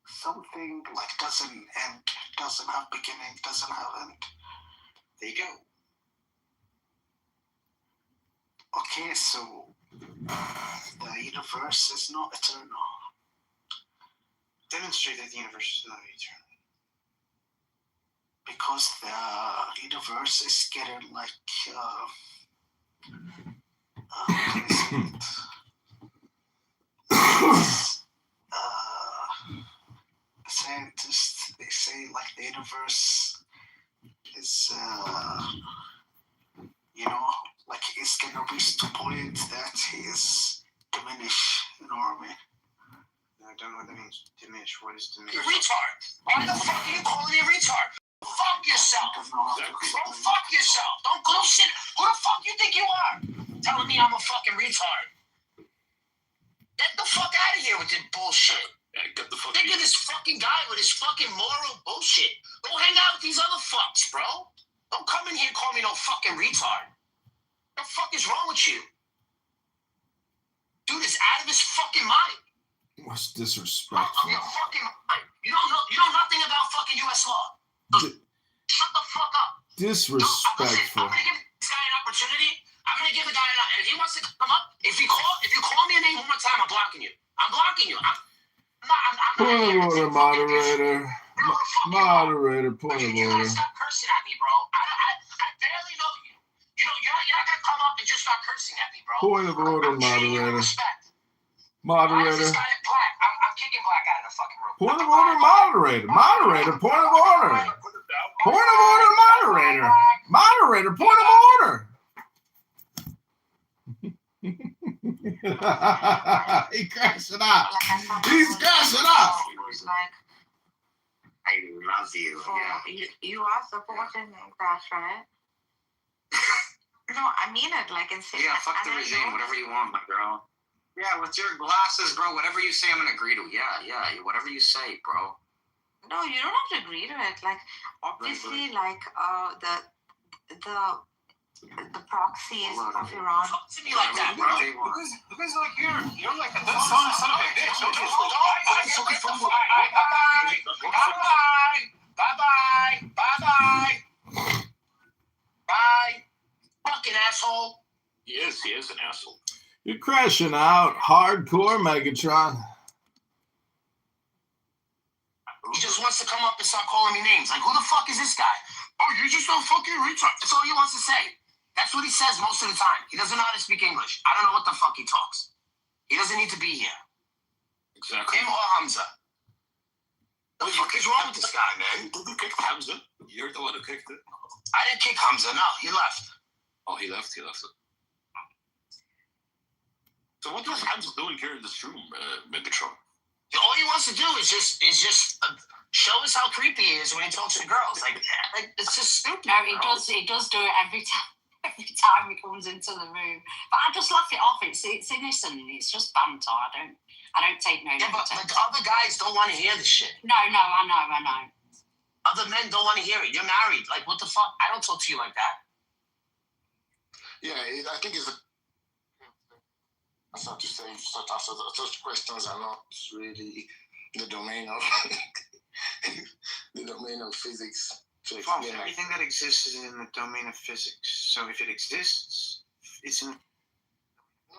something doesn't end, doesn't have beginning, doesn't have end. There you go. Okay, so the universe is not eternal. Demonstrate that the universe is not eternal. Because the universe is getting scientists, they say the universe is it's gonna reach to point that he is diminished, you know what I mean? I don't know what that means. Diminish. What is diminish? You retard. Why the fuck are you calling me a retard? Fuck yourself. Fuck yourself. Don't go shit. Who the fuck you think you are? Telling me I'm a fucking retard. Get the fuck out of here with this bullshit. Yeah, get the fuck Think of this fucking guy with his fucking moral bullshit. Go hang out with these other fucks, bro. Don't come in here and call me no fucking retard. What the fuck is wrong with you? Dude is out of his fucking mind. What's disrespectful? Your fucking mind. You know nothing about fucking U.S. law. Shut the fuck up. Disrespectful. I'm gonna give this guy an opportunity. I'm gonna give the guy an. If he wants to come up, if you call me a name one more time, I'm blocking you. I'm blocking you. Point of order, moderator. Moderator, point of order. Stop cursing at me, bro. I barely know you. You're not gonna come up and just start cursing at me, bro. Point of order, moderator. Moderator. I'm kicking Black out of the fucking room. Point of order, moderator. Moderator, point of order. Point of order, moderator. Moderator, point of order. He cracks it up. He's crashing up. I love you. You are supporting that, right? No, I mean it. Like, and say, Yeah, fuck the regime. Whatever you want, my girl. Yeah, with your glasses, bro. Whatever you say, I'm gonna agree to. Yeah. Whatever you say, bro. No, you don't have to agree to it. Like, obviously, like the proxies of Iran. Talk to me like that, bro. Because like you're like a dumb son of a bitch. Bye. Fucking asshole. He is an asshole. You're crashing out. Hardcore Megatron. He just wants to come up and start calling me names. Like, who the fuck is this guy? Oh, you're just a fucking retard. That's all he wants to say. That's what he says most of the time. He doesn't know how to speak English. I don't know what the fuck he talks. He doesn't need to be here. Exactly. Him or Hamza. What the fuck is wrong with this guy, man? Did you kick Hamza? You're the one who kicked it. I didn't kick Hamza. No, he left. Oh, he left. So what was Hamza doing here in this room, Megatron? All he wants to do is just show us how creepy he is when he talks to girls. Like it's just stupid. No, he does do it every time. Every time he comes into the room, but I just laugh it off. It's innocent. It's just banter. I don't take no. Yeah, but the other guys don't want to hear this shit. No, I know. Other men don't want to hear it. You're married. Like, what the fuck? I don't talk to you like that. Yeah, I think it's that's not to say such questions are not really the domain of physics. False. Everything that exists is in the domain of physics. So if it exists, it's in.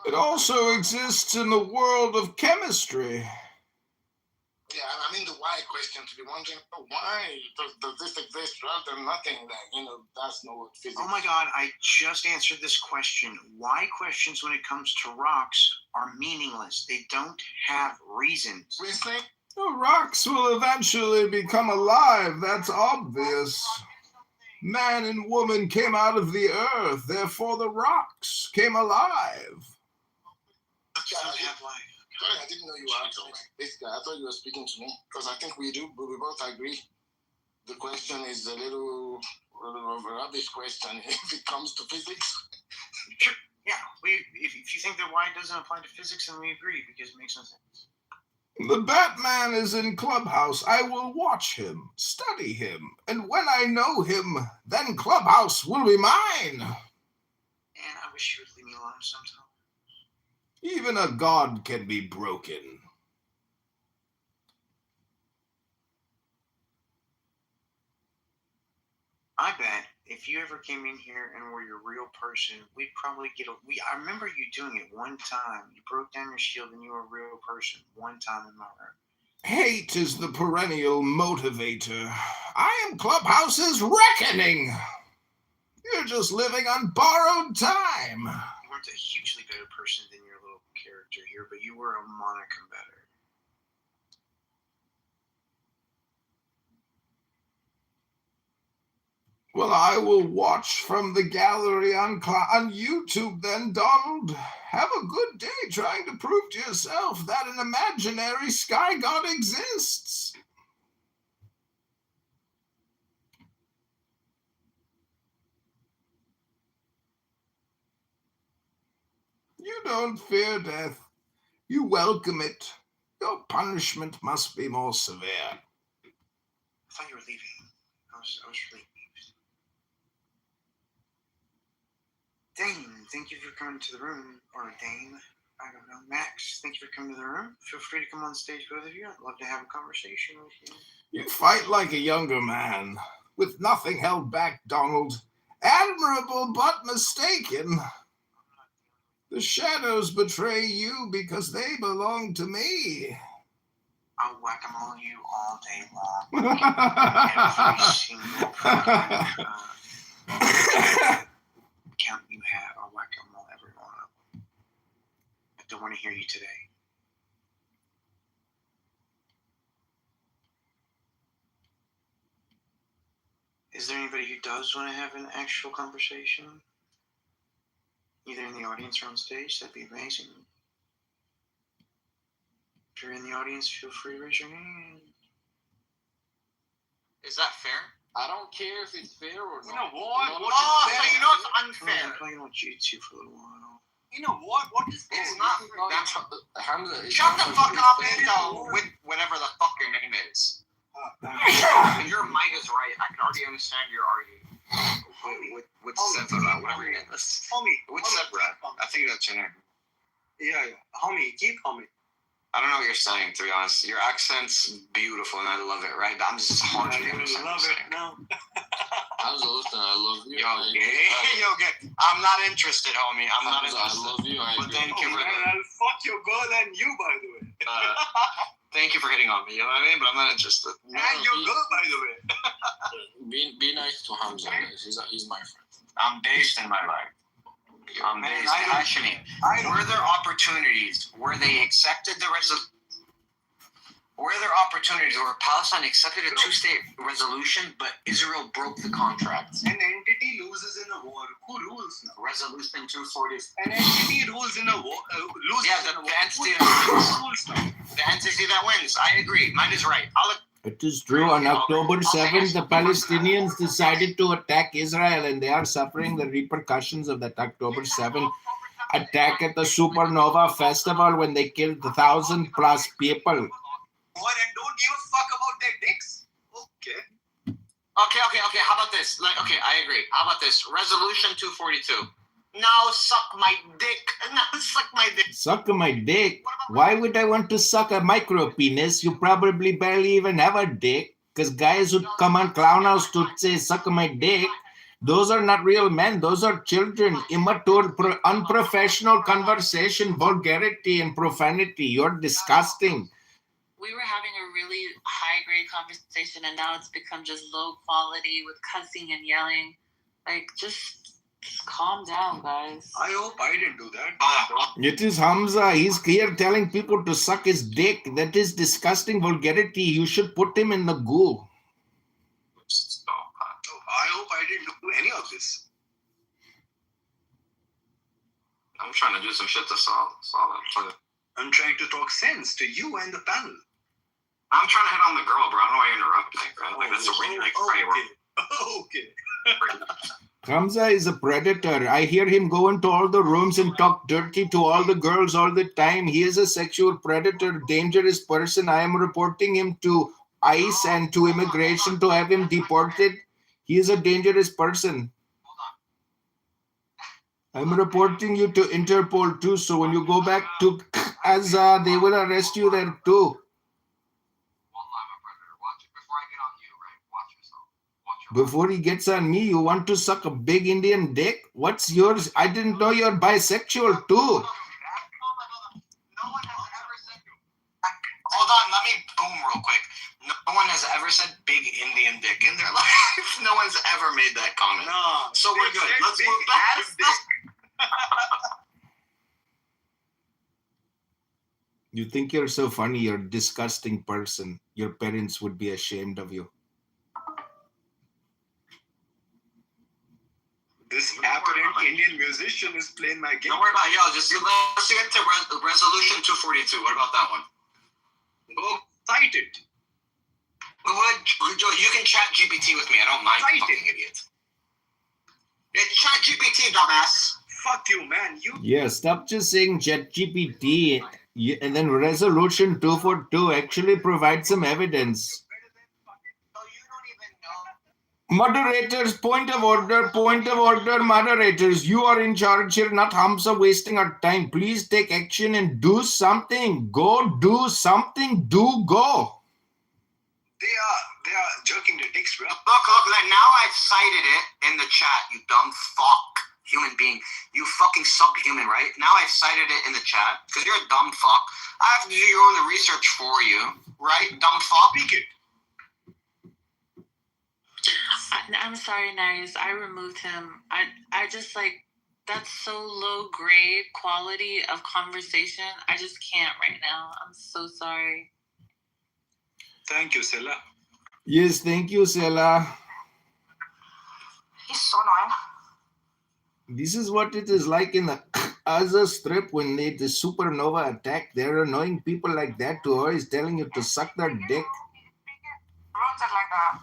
It also exists in the world of chemistry. Yeah, I mean the why question, to be wondering why does this exist rather than nothing that, that's not what physics. Oh my God, I just answered this question. Why questions when it comes to rocks are meaningless. They don't have reasons. We think the rocks will eventually become alive, that's obvious. Man and woman came out of the earth, therefore the rocks came alive. Have life. Sorry, I didn't know you were asking this guy. I thought you were speaking to me because I think we both agree. The question is a little of a rubbish question if it comes to physics. Sure. Yeah, if you think that why it doesn't apply to physics, then we agree because it makes no sense. The Batman is in Clubhouse. I will watch him, study him, and when I know him, then Clubhouse will be mine. And I wish you would leave me alone sometime. Even a god can be broken. I bet if you ever came in here and were your real person, we'd probably I remember you doing it one time. You broke down your shield and you were a real person one time in my room. Hate is the perennial motivator. I am Clubhouse's reckoning. You're just living on borrowed time. You weren't a hugely better person than your little character here, but you were a monicum better. Well, I will watch from the gallery on YouTube then, Donald. Have a good day trying to prove to yourself that an imaginary sky god exists. You don't fear death. You welcome it. Your punishment must be more severe. I thought you were leaving. I was really Dane, thank you for coming to the room. Or Dane, I don't know. Max, thank you for coming to the room. Feel free to come on stage, both of you. I'd love to have a conversation with you. You fight like a younger man, with nothing held back, Donald. Admirable but mistaken. The shadows betray you because they belong to me. I'll whack-a-mole you all day long. Every single count you have, I'll whack-a-mole every one of them. I don't want to hear you today. Is there anybody who does want to have an actual conversation? Either in the audience or on stage, that'd be amazing. If you're in the audience, feel free to raise your hand. Is that fair? I don't care if it's fair or not. You know what? No, What no, is no, fair? no. You know what's unfair? I'm playing on YouTube for a little while. You know what? What is fair? It's not. That's Hamza. it's Shut the not fuck like up, it's fair. Endo, with whatever the fuck your name is. Your mic is right. I can already understand your argument. With Severa, whatever your name is. Homie. With Severa. I think that's your name. Yeah. Homie, keep homie. I don't know what you're saying, to be honest. Your accent's beautiful and I love it, right? But I'm just hard to understand. Love it. No. Hamza, listen, I love you. Yo, I'm not interested, homie. I'm not Hamza, interested. I love you. But thank you for I'll fuck your girl and you, by the way. thank you for hitting on me. You know what I mean? But I'm not interested. And your girl, by the way. Be nice to Hamza, guys. He's my friend. I'm based in my life. I'm based passionate. Were there opportunities? Were they accepted the Were there opportunities where Palestine accepted a two-state resolution, but Israel broke the contract? An entity loses in a war. Who rules now? Resolution 240. An entity rules in a war. The entity that wins. I agree. Mine is right. It is true. On October 7th, the Palestinians decided to attack Israel, and they are suffering the repercussions of that October 7th attack at the Supernova Festival when they killed 1,000+ people. And don't give a fuck about their dicks. Okay. Okay. How about this? I agree. How about this? Resolution 242. Now suck my dick. Now suck my dick. Suck my dick? Why would I want to suck a micro penis? You probably barely even have a dick. Because guys who come on Clown House to say suck my dick, those are not real men. Those are children. Immature, unprofessional conversation, vulgarity and profanity. You're disgusting. We were having a really high-grade conversation, and now it's become just low quality with cussing and yelling. Like, just calm down, guys. I hope I didn't do that. It is Hamza. He's here telling people to suck his dick. That is disgusting vulgarity. You should put him in the goo. I hope I didn't do any of this. I'm trying to do some shit to solve that. I'm trying to talk sense to you and the panel. I'm trying to hit on the girl, bro. I don't know why you're interrupting, bro. Like, that's a really, Okay. Hamza is a predator. I hear him go into all the rooms and talk dirty to all the girls all the time. He is a sexual predator, dangerous person. I am reporting him to ICE and to immigration to have him deported. He is a dangerous person. I'm reporting you to Interpol too, so when you go back to Gaza, they will arrest you there too. Before he gets on me, you want to suck a big Indian dick? What's yours? I didn't know you're bisexual too. Hold on, let me boom real quick. No one has ever said big Indian dick in their life. No one's ever made that comment. No. So we're good. Let's move back. You think you're so funny, you're a disgusting person. Your parents would be ashamed of you. This apparent Indian musician is playing my game. Don't worry about it. Let's get to resolution 242. What about that one? Go cite it. Go ahead. You can chat GPT with me. I don't mind. Fucking idiot. It's chat GPT, dumbass. Fuck you, man. Yeah, stop just saying ChatGPT. And then resolution 242 actually provides some evidence. Moderators, point of order, moderators. You are in charge here, not Hamza wasting our time. Please take action and do something. Go do something. Go. They are jerking their dicks, bro. Look, now I've cited it in the chat, you dumb fuck. Human being. You fucking subhuman, right? Now I've cited it in the chat, because you're a dumb fuck. I have to do your own research for you, right? Dumb fuck. Speak it. I'm sorry, Narius. I removed him. I just that's so low grade quality of conversation. I just can't right now. I'm so sorry. Thank you, Sela. Yes, thank you, Sela. He's so annoying. This is what it is like in the Gaza Strip when the supernova attack. There are annoying people like that who are always telling you to suck their dick. Ruins it like that.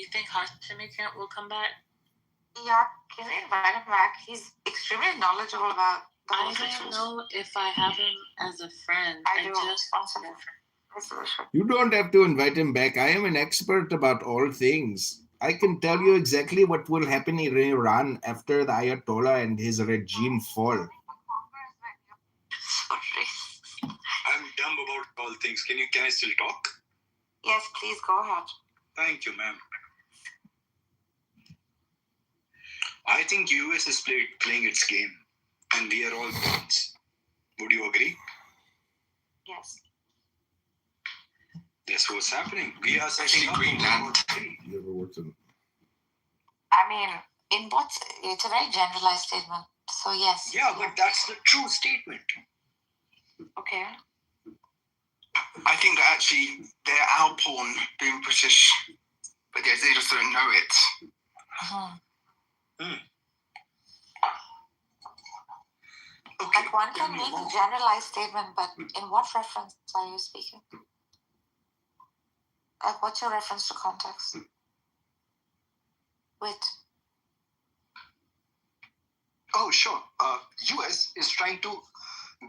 you think Hashimi will come back? Yeah, can we invite him back? He's extremely knowledgeable about the whole I situation. don't know if I have him as a friend. I do. You don't have to invite him back. I am an expert about all things. I can tell you exactly what will happen in Iran after the Ayatollah and his regime fall. I'm dumb about all things. Can I still talk? Yes, please go ahead. Thank you, ma'am. I think US is playing its game, and we are all pawns. Would you agree? Yes. That's what's happening. We are setting up Greenland. I mean, it's a very generalized statement. So yes. Yeah, but that's the true statement. Okay. I think that actually they're our pawn being British, but they just don't know it. Okay. Like one can make a generalized statement, but in what reference are you speaking? Like, what's your reference to context? Wait. Oh, sure. US is trying to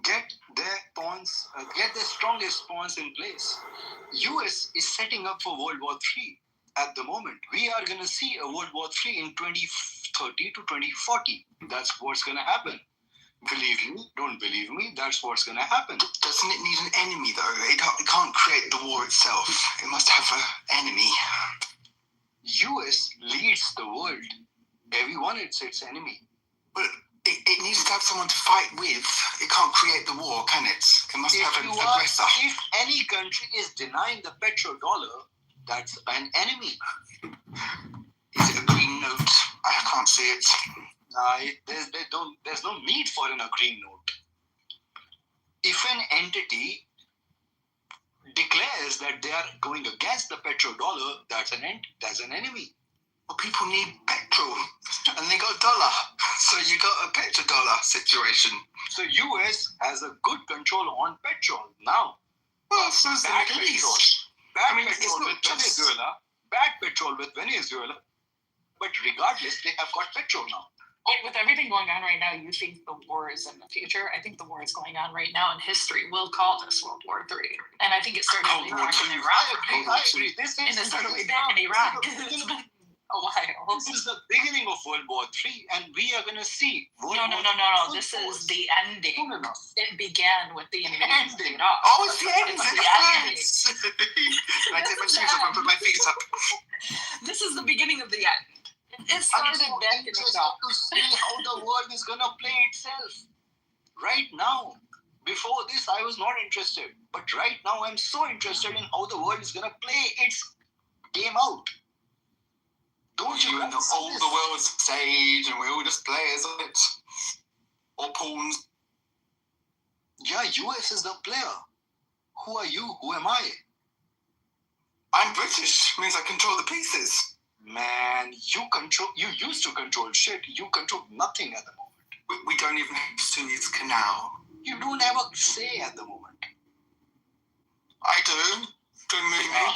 get their pawns, get their strongest pawns in place. US is setting up for World War III at the moment. We are going to see a World War III in 2030 to 2040. That's what's going to happen. Believe me, don't believe me, that's what's going to happen. Doesn't it need an enemy, though? It can't create the war itself. It must have an enemy. US leads the world. Everyone is its enemy. But it needs to have someone to fight with. It can't create the war, can it? It must have an aggressor. If any country is denying the petrodollar, that's an enemy. Is it a green note? I can't see it. There's no need for a green note. If an entity declares that they are going against the petrodollar, that's an enemy. Well, people need petrol, and they got dollar, so you got a petrodollar situation. So US has a good control on petrol now. Well, so is the Middle East. Bad petrol with Venezuela, but regardless, they have got petrol now. With everything going on right now, you think the war is in the future? I think the war is going on right now in history. We'll call this World War III. And I think it started way back in Iraq. I agree. And it started way back in Iraq. It's been a while. This is the beginning of World War III, and we are going to see No. This is the ending. It began with the invasion of Iraq. Oh, it's the ending. I take my shoes off and put my feet up. This is the beginning of the end. It started back in Iraq. To see how the world is going to play itself. Right now. Before this, I was not interested. But right now, I'm so interested in how the world is going to play its game out. Don't you and the world's stage, and we're all just players on it. Or pawns. Yeah, US is the player. Who are you? Who am I? I'm British. Means I control the pieces. Man, you used to control shit. You control nothing at the moment. We don't even have Suez Canal. You don't have a say at the moment. I do. Don't move me.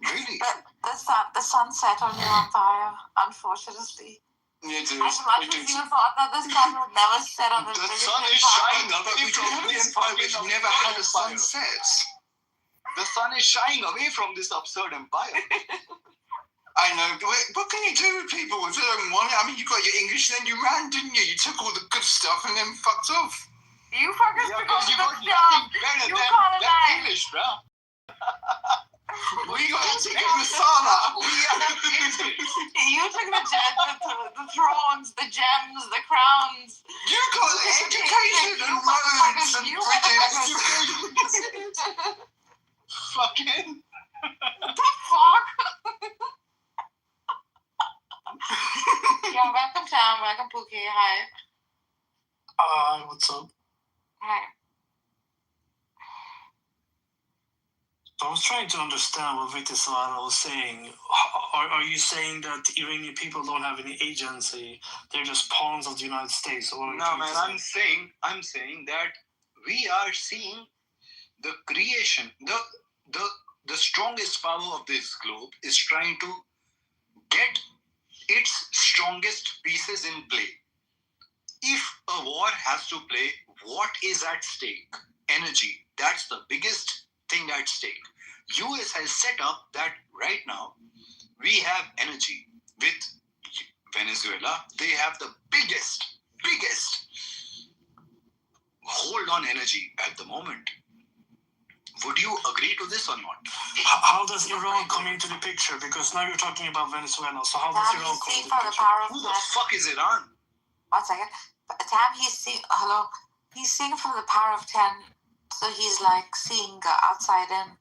Really? The sun set on your empire, unfortunately. You do. As much as you thought that the sun would never set on the sun is shining away from this empire which never had a sunset. The sun is shining away from this absurd empire. I know, but what can you do with people if they don't want it? I mean, you got your English, then you ran, didn't you? You took all the good stuff and then fucked off. You fuckers took all the good stuff. You colonized English, bro. We got masala. You took the thrones, the gems, the crowns. You got education and roads and bridges. Fucking. What the fuck? Yeah, welcome Tom, welcome Pookie, hi. What's up? Hi. I was trying to understand what Vitisana was saying. Are you saying that Iranian people don't have any agency? They're just pawns of the United States? Or no, man, I'm saying that we are seeing the creation, the strongest power of this globe is trying to get its strongest pieces in play. If a war has to play, what is at stake? Energy. That's the biggest thing at stake. US has set up that right now we have energy. With Venezuela, they have the biggest hold on energy at the moment. Would you agree to this or not? How does Iran come into the picture? Because now you're talking about Venezuela, so how does Iran come into the picture? Who the fuck is Iran? 1 second. Tam, he's seeing, hello, he's seeing from the power of 10, so he's like seeing outside in,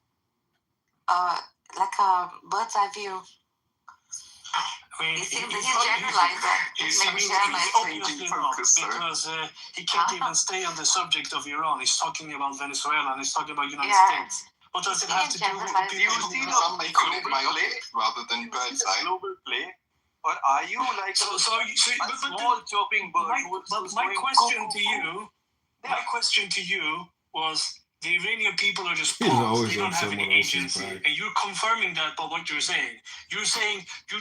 like a bird's eye view. He's generalized that. He's obviously not, because he can't even stay on the subject of Iran. He's talking about Venezuela and he's talking about United States. What does it have to do with the people? Do you see the global play rather than bird's eye? Global play? Or are you like a small chopping bird? My question to you was, the Iranian people are just pawns. They don't have any agency. And you're confirming that by what you're saying. You're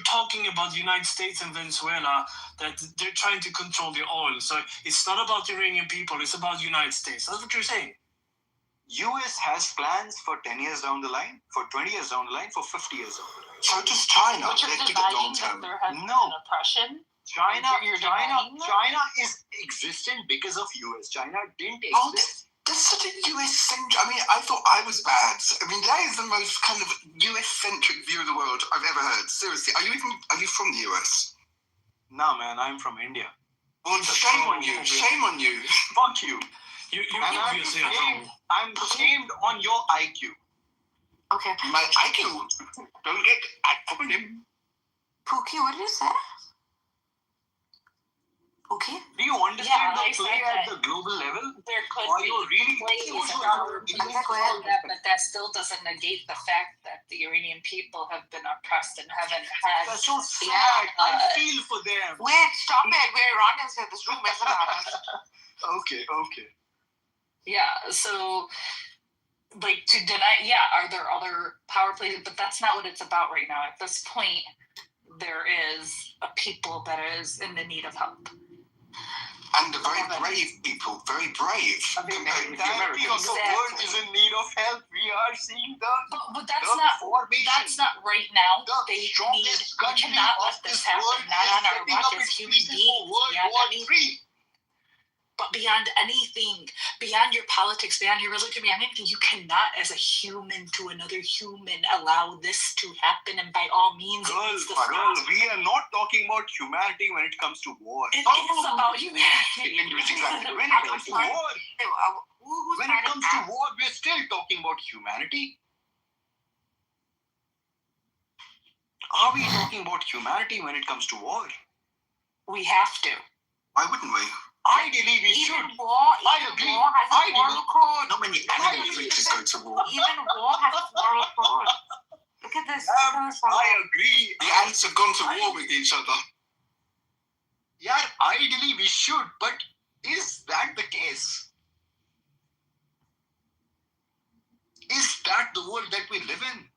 talking about the United States and Venezuela, that they're trying to control the oil. So it's not about the Iranian people, it's about the United States. That's what you're saying. US has plans for 10 years down the line, for 20 years down the line, for 50 years down the line. So does China. Which is denying that there has been oppression. China is existent because of US. China didn't exist. That's such a US-centric... I mean, I thought I was bad. I mean, that is the most kind of US-centric view of the world I've ever heard. Seriously, are you from the US? No, man, I'm from India. Well, shame on you. Shame on you. Fuck you. I'm shamed on your IQ. Okay. My IQ? Don't get acronym. Pookie, what did you say? Okay. Do you understand the play at the global level? There could be plays but that still doesn't negate the fact that the Iranian people have been oppressed and haven't had. That's so sad. I feel for them. Wait, stop it. We're Iranians here. This room is about us. Okay. Yeah, so like to deny, are there other power plays? But that's not what it's about right now. At this point, there is a people that is in the need of help. And the very brave people, very brave. The entirety of the world is in need of help. We are seeing but that's not right now. They cannot let this happen. Not on our watch as human beings. But beyond anything, beyond your politics, beyond your religion, beyond anything, you cannot, as a human to another human, allow this to happen. And by all means, Girl, we are not talking about humanity when it comes to war. It is about humanity. When it comes to war, we're still talking about humanity. Are we talking about humanity when it comes to war? We have to. Why wouldn't we? Ideally, we should. I agree. War has a moral code. Not many animal creatures go to war. Even war has a moral code. Look at this. I agree. The ants have gone to war with each other. Yeah, ideally we should, but is that the case? Is that the world that we live in?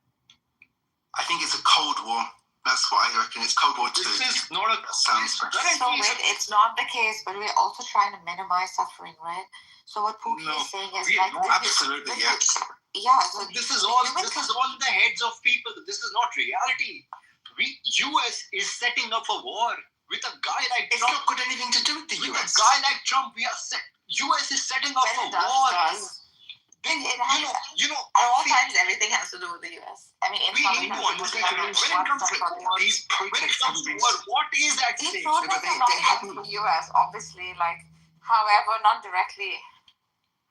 I think it's a Cold War. That's what I reckon. It's Cold War 2. This is not a... Sounds so wait, it's not the case, but we're also trying to minimize suffering, right? So what Pookie is saying is absolutely, yes. Yeah. So this is all in the heads of people. This is not reality. US is setting up a war with a guy like Trump. It's not got anything to do with the US. With a guy like Trump, US is setting up a war. At all times, everything has to do with the US. I mean, we need to understand when it comes to these protests, what is at stake? These protests are not from the US, obviously. Like, however, not directly.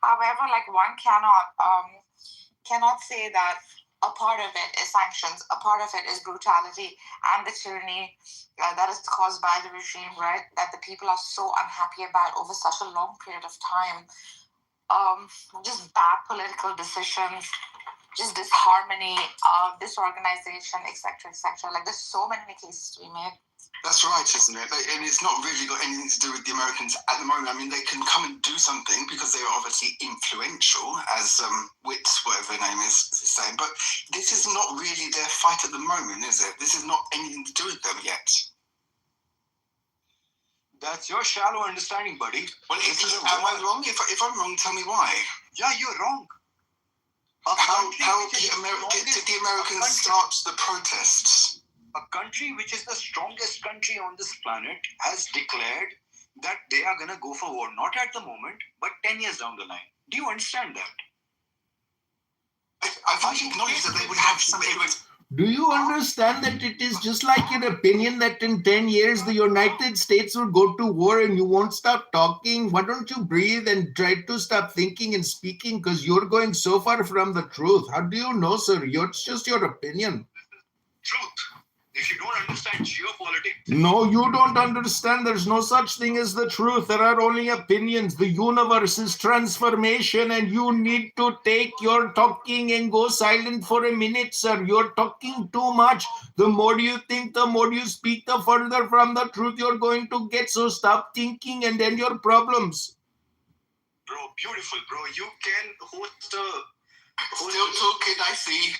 However, like one cannot say that a part of it is sanctions, a part of it is brutality and the tyranny that is caused by the regime, right? That the people are so unhappy about over such a long period of time. Just bad political decisions, just disharmony, disorganization, etc., etc. Like there's so many cases to be made. That's right, isn't it? And it's not really got anything to do with the Americans at the moment. I mean, they can come and do something because they are obviously influential, as Wits, whatever her name is saying. But this is not really their fight at the moment, is it? This is not anything to do with them yet. That's your shallow understanding, buddy. Well, am I wrong? If I'm wrong, tell me why. Yeah, you're wrong. How did the Americans start the protests? A country which is the strongest country on this planet has declared that they are going to go for war, not at the moment, but 10 years down the line. Do you understand that? I thought you acknowledged that they would have some influence. Do you understand that it is just like your opinion that in 10 years the United States will go to war and you won't stop talking? Why don't you breathe and try to stop thinking and speaking, because you're going so far from the truth? How do you know, sir? It's just your opinion. Truth. If you don't understand geopolitics... No, you don't understand. There's no such thing as the truth. There are only opinions. The universe is transformation, and you need to take your talking and go silent for a minute, sir. You're talking too much. The more you think, the more you speak, the further from the truth you're going to get. So stop thinking and end your problems. Bro, beautiful, bro. You can host a... Still talking, I see.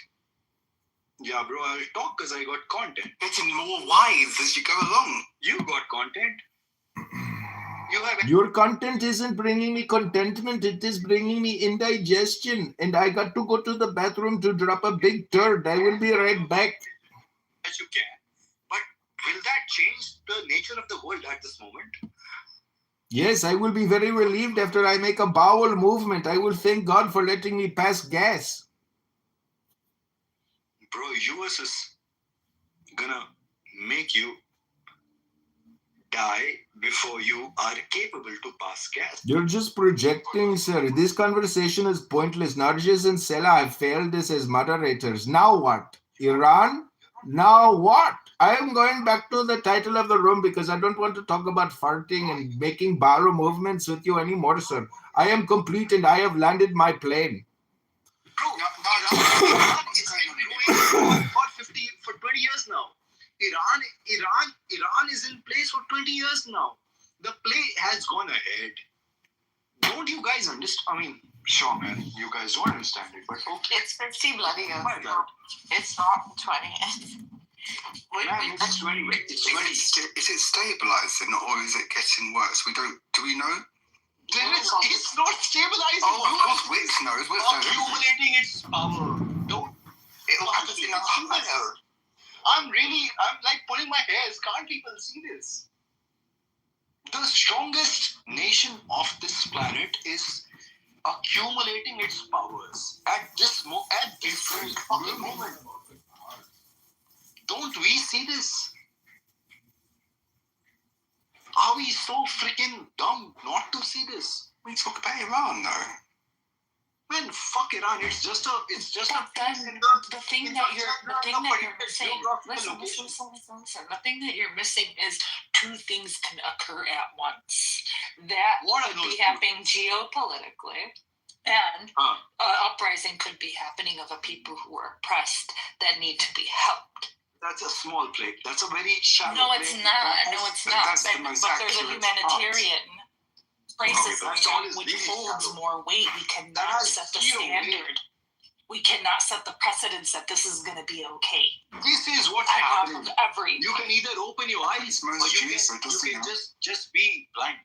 Yeah, bro, I'll talk because I got content. Getting more wise as you go along. You got content. You have... Your content isn't bringing me contentment. It is bringing me indigestion. And I got to go to the bathroom to drop a big turd. I will be right back. As you can. But will that change the nature of the world at this moment? Yes, I will be very relieved after I make a bowel movement. I will thank God for letting me pass gas. Bro, US is gonna make you die before you are capable to pass gas. You're just projecting, sir. This conversation is pointless. Narges and Sela have failed us as moderators. Now what? Iran? Now what? I am going back to the title of the room because I don't want to talk about farting and making bowel movements with you anymore, sir. I am complete and I have landed my plane. For 20 years now. Iran is in place for 20 years now. The play has gone ahead. Don't you guys understand? I mean, sure, man. You guys don't understand it, but okay. It's 50 bloody years. Oh my God. It's not 20. It's 20. Is it stabilizing or is it getting worse? Do we know? It's not stabilizing. Oh, of course, Wits knows. Accumulating its power. It'll happen in a higher. I'm like pulling my hairs. Can't people see this? The strongest nation of this planet is accumulating its powers at different fucking moment. Don't we see this? Are we so freaking dumb not to see this? We talk about Iran, though. Man, fuck Iran. It's just a. The thing that you're missing. Listen. The thing that you're missing is two things can occur at once. That could be happening geopolitically, and uprising could be happening of a people who are oppressed that need to be helped. That's a small plate. That's a very shallow. No, it's not. No, it's not. But there's a humanitarian crisis which holds more weight. We cannot set the standard. We cannot set the precedence that this is going to be okay. This is what's happening. You can either open your eyes or you can just be blind.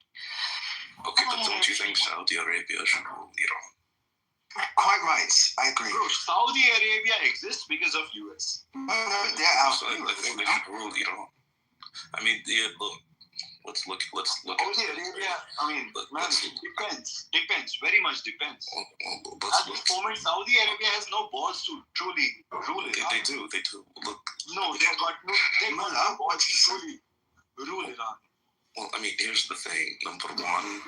Okay, but don't you think Saudi Arabia should rule Iran? Quite right. I agree. Bro, Saudi Arabia exists because of US. Absolutely. I think they should rule Iran. I mean, look. Let's look. Saudi Arabia. I mean, man, depends. Very much depends. At this moment, Saudi Arabia has no balls to truly rule Iran. They do. Look. No, they got no balls to truly rule Iran. Well, I mean, here's the thing. Number one,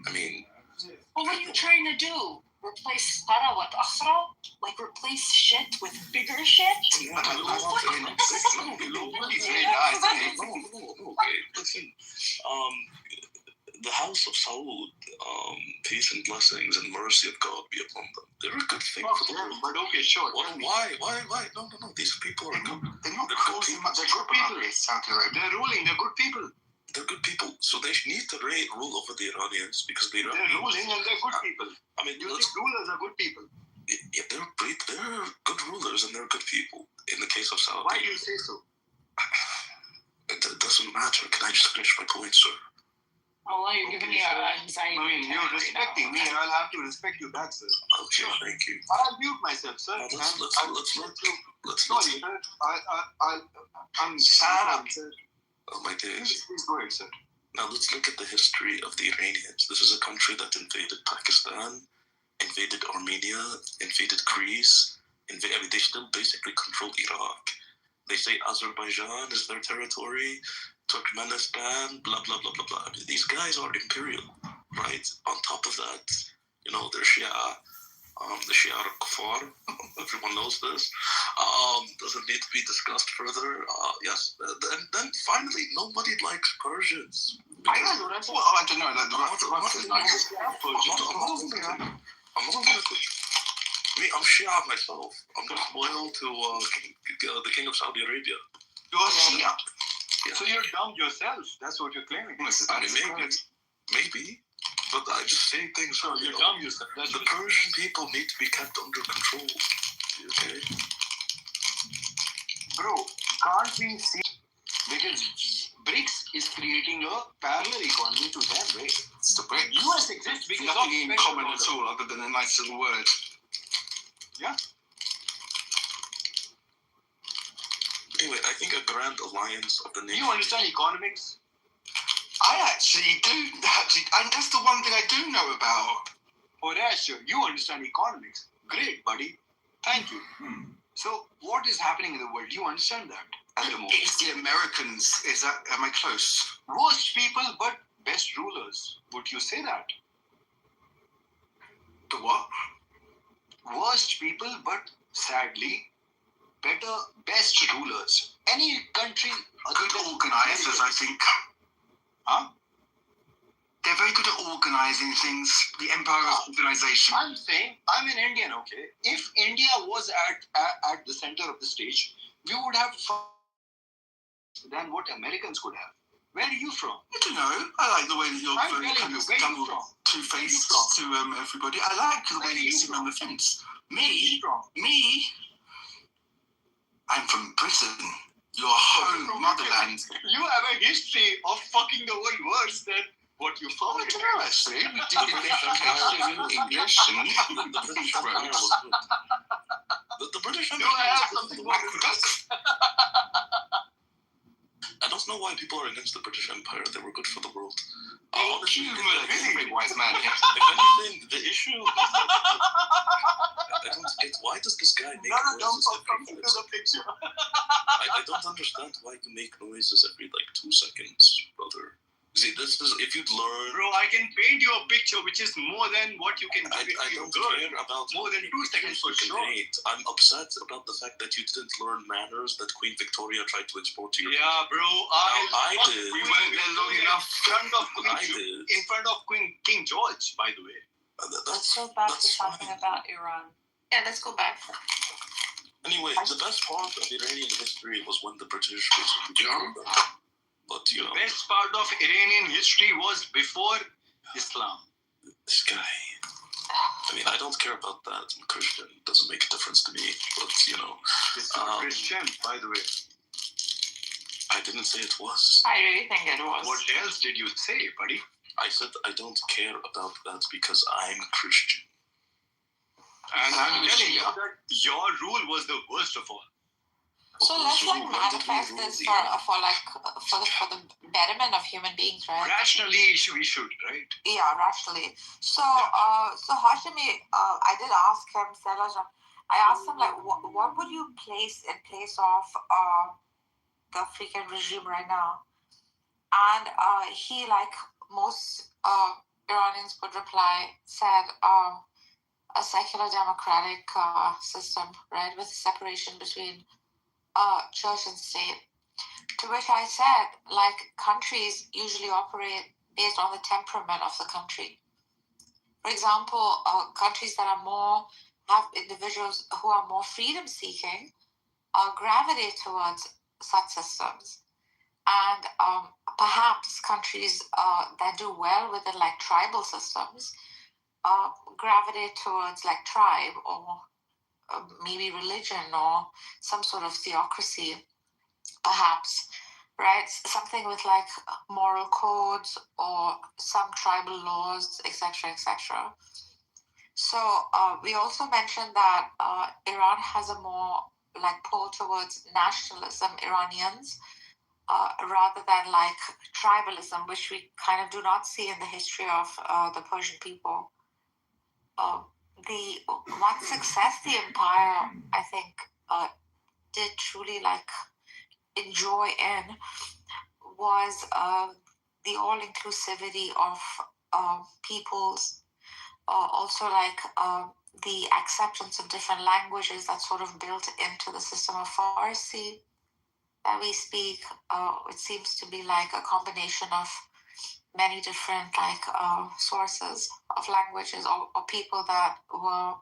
I mean. Well, what are you trying to do? Replace Qara with Akhra? Like replace shit with bigger shit? the house of Saud, peace and blessings and mercy of God be upon them. They're a good thing for the world. But okay, sure. Why? No. These people are good. They're not causing much trouble in Saudi Arabia. They're ruling. They're good people. They're good people. So they need to rule over the Iranians because they're ruling and they're good people. I mean, you think rulers are good people? Yeah, they're good rulers and they're good people. In the case of Saudi. Why do you say so? It doesn't matter. Can I just finish my point, sir? Oh, you're giving me anxiety. I mean, you're respecting me, and I'll have to respect you back, sir. Okay, thank you. I'll mute myself, sir. Let's sorry, sir. I'm sad, sir. Oh my days. Please go ahead, sir. Now let's look at the history of the Iranians. This is a country that invaded Pakistan, invaded Armenia, invaded Greece. They still basically controlled Iraq. They say Azerbaijan is their territory, Turkmenistan, blah, blah, blah, blah, blah. I mean, these guys are imperial, right? On top of that, they're Shia. The Shia are Kufar. Everyone knows this. Doesn't need to be discussed further. Yes. And then finally, nobody likes Persians. I don't know. I don't know. I'm not going to... I'm Shia myself. I'm just loyal to the King of Saudi Arabia. You're Shia? Yeah. So you're dumb yourself. That's what you're claiming. I mean, maybe. But I just say things. So you're dumb yourself. The Persian people need to be kept under control. Okay? Bro, can't we see... Because BRICS is creating a parallel economy to them, right? It's the BRICS. US exists because nothing in common at all other than a nice little word. Yeah. Anyway, I think a grand alliance of the nation. You understand economics? I actually do. And that's the one thing I do know about. Oh, yeah, sure. You understand economics. Great, buddy. Thank you. So, what is happening in the world? Do you understand that at the moment? It's the Americans. Am I close? Worst people, but best rulers. Would you say that? The what? Worst people, but sadly, best rulers. Any country... Good organizers, I think. Huh? They're very good at organizing things. The Empire of Organization. I'm saying, I'm an Indian, okay? If India was at the center of the stage, we would have than what Americans could have. Where are you from? I don't know. I like the way that you're very kind of double two-faced to everybody. I like the way that you sit on the fence. Me? I'm from Britain. Your home motherland. You have a history of fucking the world worse than what you found. I don't know, actually. We did English and the British Empire was good. The British Empire was good. I don't know why people are against the British Empire. They were good for the world. Honestly, very wise man. If anything, the issue is that I don't get why does this guy make noises every 5 seconds? I don't understand why you make noises every 2 seconds, brother. See, this is if you'd learn. Bro, I can paint you a picture which is more than what you can. I don't care about more than 2 seconds for sure. I'm upset about the fact that you didn't learn manners that Queen Victoria tried to export to you. Yeah, bro. I did. We weren't there long enough. In front of King George, by the way. Let's go back to talking about Iran. Yeah, let's go back. Anyway, the best part of Iranian history was when the British basically controlled them. But the best part of Iranian history was before Islam. This guy. I mean, I don't care about that. I'm Christian. It doesn't make a difference to me. But, It's not Christian, by the way. I didn't say it was. I really think it was. What else did you say, buddy? I said I don't care about that because I'm Christian. And I'm telling you that your rule was the worst of all. So let's manifest this for the betterment of human beings, right? Rationally, we should, right? Yeah, rationally. So Hashimi, I did ask him, I asked him what would you place in place of the freaking regime right now? And he, like most Iranians would reply, said a secular democratic system, right, with a separation between church and state. To which I said, countries usually operate based on the temperament of the country. For example, countries that have individuals who are more freedom-seeking gravitate towards such systems. And perhaps countries that do well within like tribal systems gravitate towards like tribe or maybe religion or some sort of theocracy, perhaps, right? Something with like moral codes or some tribal laws, etc., etc. So we also mentioned that Iran has a more like pull towards nationalism, Iranians, rather than like tribalism, which we kind of do not see in the history of the Persian people. The one success the empire, I think, did truly like enjoy in was the all-inclusivity of peoples, also like the acceptance of different languages that sort of built into the system of Farsi that we speak. It seems to be like a combination of many different like sources of languages or people that were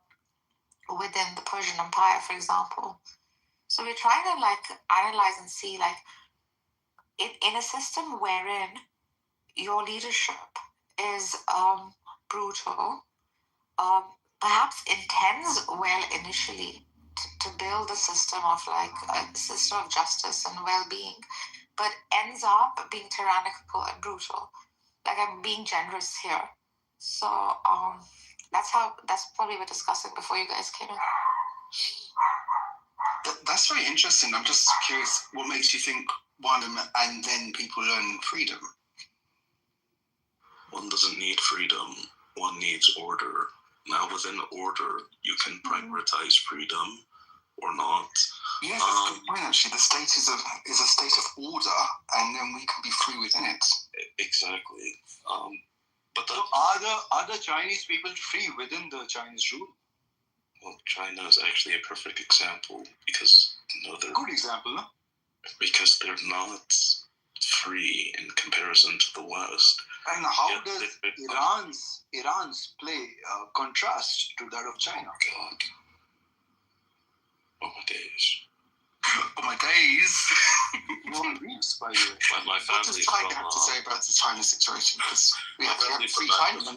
within the Persian Empire, for example. So we're trying to like analyze and see like in a system wherein your leadership is brutal, perhaps intends well initially to build a system of like a system of justice and well-being, but ends up being tyrannical and brutal. Like I'm being generous here. So that's what we were discussing before you guys came in. That's very interesting. I'm just curious, what makes you think one and then people learn freedom? One doesn't need freedom. One needs order. Now within order, you can prioritize freedom or not. Yes, that's a good point, actually. The state is a state of order, and then we can be free within it. Exactly. But so are the Chinese people free within the Chinese rule? Well, China is actually a perfect example because they're good example, no? Because they're not free in comparison to the West. And how does Iran's play contrast to that of China? God. Oh my days. Oh my days. By the way. My family. What does China have to say about the China situation? Because we have free China.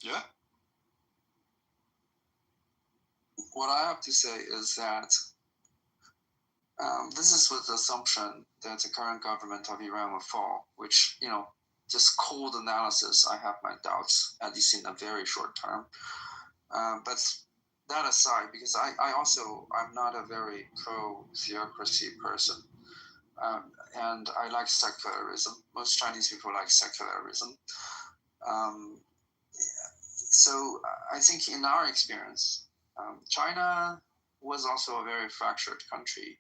Yeah. What I have to say is that this is with the assumption that the current government of Iran will fall, which, just cold analysis, I have my doubts, at least in the very short term. But that aside, because I'm not a very pro-theocracy person, and I like secularism. Most Chinese people like secularism. So I think in our experience, China was also a very fractured country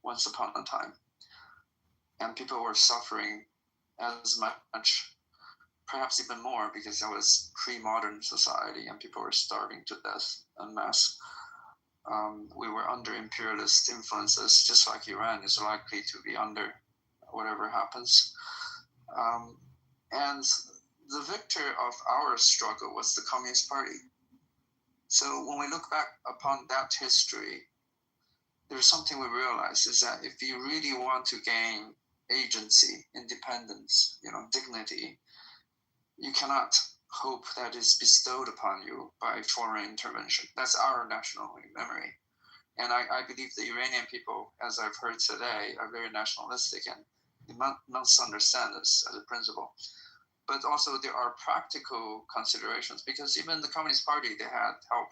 once upon a time. And people were suffering as much, perhaps even more, because that was pre-modern society and people were starving to death en masse. We were under imperialist influences, just like Iran is likely to be under whatever happens. And the victor of our struggle was the Communist Party. So when we look back upon that history, there's something we realize is that if you really want to gain agency, independence, dignity, you cannot hope that is bestowed upon you by foreign intervention. That's our national memory. And I believe the Iranian people, as I've heard today, are very nationalistic and they must understand this as a principle. But also there are practical considerations because even the Communist Party, they had help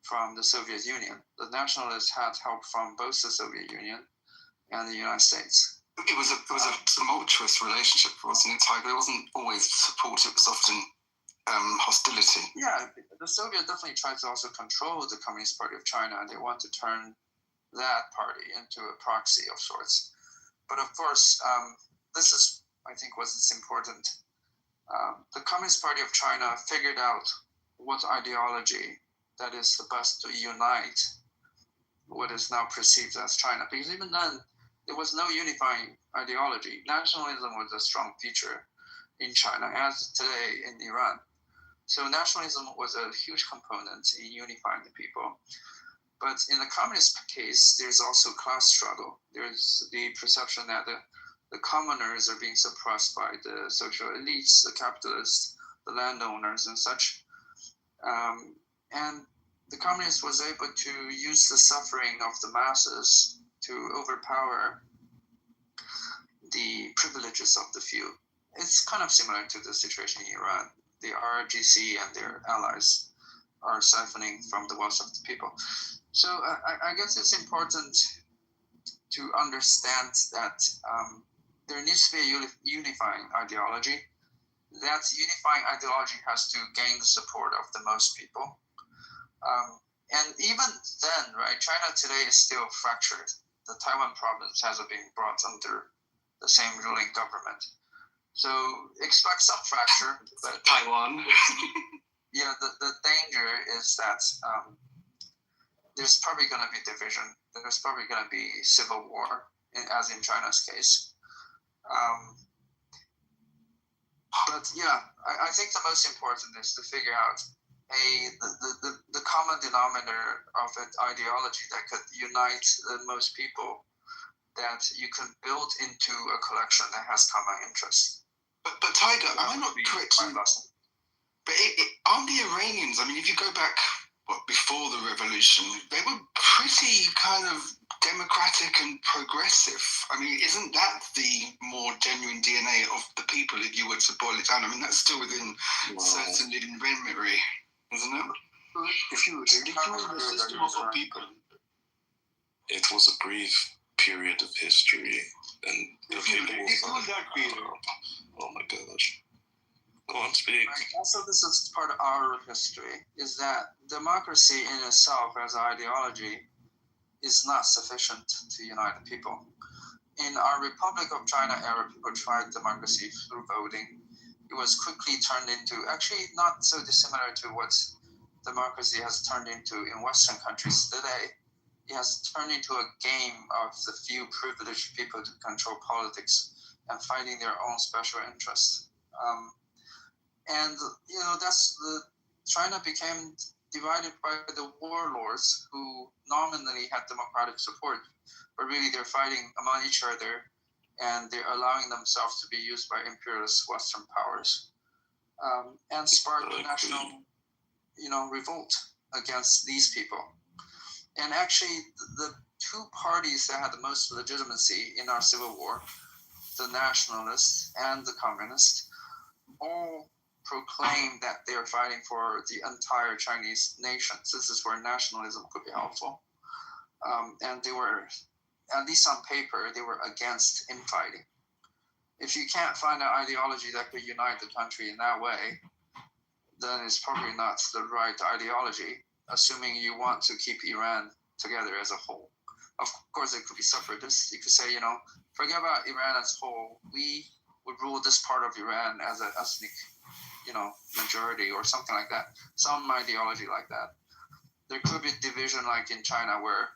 from the Soviet Union. The nationalists had help from both the Soviet Union and the United States. It was a tumultuous relationship, wasn't it, Tiger? It wasn't always support, it was often hostility. Yeah, the Soviets definitely tried to also control the Communist Party of China, and they want to turn that party into a proxy of sorts. But of course, this is, I think, what's important. The Communist Party of China figured out what ideology that is the best to unite what is now perceived as China. Because even then, there was no unifying ideology. Nationalism was a strong feature in China, as today in Iran. So nationalism was a huge component in unifying the people. But in the communist case, there's also class struggle. There's the perception that the commoners are being suppressed by the social elites, the capitalists, the landowners, and such. And the communist was able to use the suffering of the masses to overpower the privileges of the few. It's kind of similar to the situation in Iran. The RGC and their allies are siphoning from the wealth of the people. So I guess it's important to understand that there needs to be a unifying ideology. That unifying ideology has to gain the support of the most people. And even then, right, China today is still fractured. The Taiwan province hasn't been brought under the same ruling government. So expect some fracture. But Taiwan. Yeah, the danger is that there's probably going to be division. There's probably going to be civil war, as in China's case. But yeah, I think the most important is to figure out the common denominator of an ideology that could unite the most people, that you can build into a collection that has common interests. But Tiger, am I not correct? But aren't the Iranians, I mean, if you go back, before the revolution, they were pretty kind of democratic and progressive. I mean, isn't that the more genuine DNA of the people if you were to boil it down? I mean, that's still within certain living memory, isn't it? If you ridicule the system of a people, it was a brief period of history, and the people ridicule that period. Oh my gosh. Go on, speak. Also, this is part of our history, is that democracy in itself as an ideology is not sufficient to unite the people. In our Republic of China era, people tried democracy through voting. It was quickly turned into, actually not so dissimilar to what democracy has turned into in Western countries today. It has turned into a game of the few privileged people to control politics and fighting their own special interests. And that's China became divided by the warlords who nominally had democratic support, but really they're fighting among each other, and they're allowing themselves to be used by imperialist Western powers, and sparked a national, revolt against these people. And actually, the two parties that had the most legitimacy in our civil war, the nationalists and the communists, all proclaim that they are fighting for the entire Chinese nation. So this is where nationalism could be helpful. And they were, at least on paper, they were against infighting. If you can't find an ideology that could unite the country in that way, then it's probably not the right ideology, assuming you want to keep Iran together as a whole. Of course, it could be separatists. You could say, forget about Iran as a whole. We would rule this part of Iran as an ethnic majority or something like that, some ideology like that. There could be division like in China where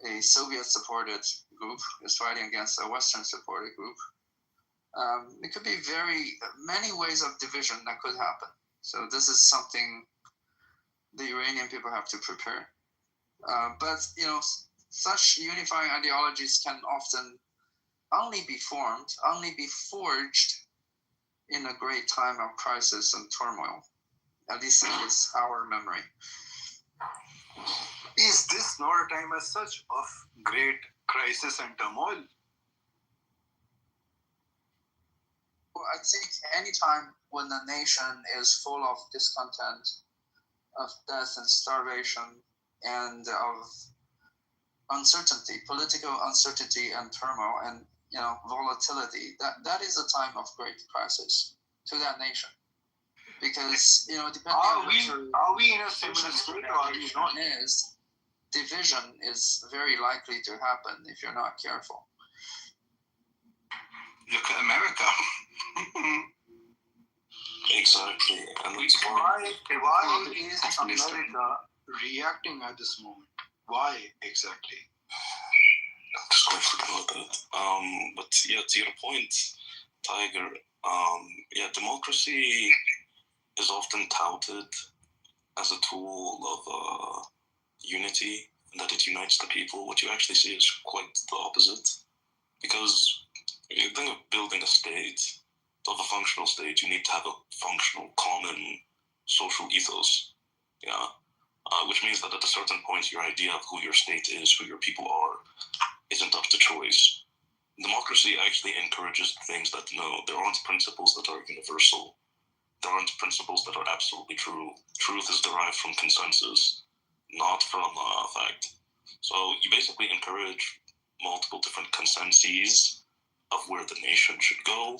a Soviet-supported group is fighting against a Western-supported group. It could be many ways of division that could happen. So this is something the Iranian people have to prepare. But, such unifying ideologies can often only be formed, only be forged in a great time of crisis and turmoil. At least that is our memory. Is this not a time as such of great crisis and turmoil? Well, I think any time when the nation is full of discontent, of death and starvation, and of uncertainty, political uncertainty and turmoil, and volatility, that is a time of great crisis to that nation. Because, depending on are we in a similar state or are we not? Division is very likely to happen if you're not careful. Look at America. Exactly. And why is America reacting at this moment? Why exactly? I forgot about that. But yeah, to your point, Tiger, democracy is often touted as a tool of unity, and that it unites the people. What you actually see is quite the opposite. Because if you think of building a state, to have a functional state, you need to have a functional, common social ethos. Yeah. Which means that at a certain point, your idea of who your state is, who your people are, isn't up to choice. Democracy actually encourages things that, no, there aren't principles that are universal. There aren't principles that are absolutely true. Truth is derived from consensus, not from fact. So you basically encourage multiple different consensus of where the nation should go,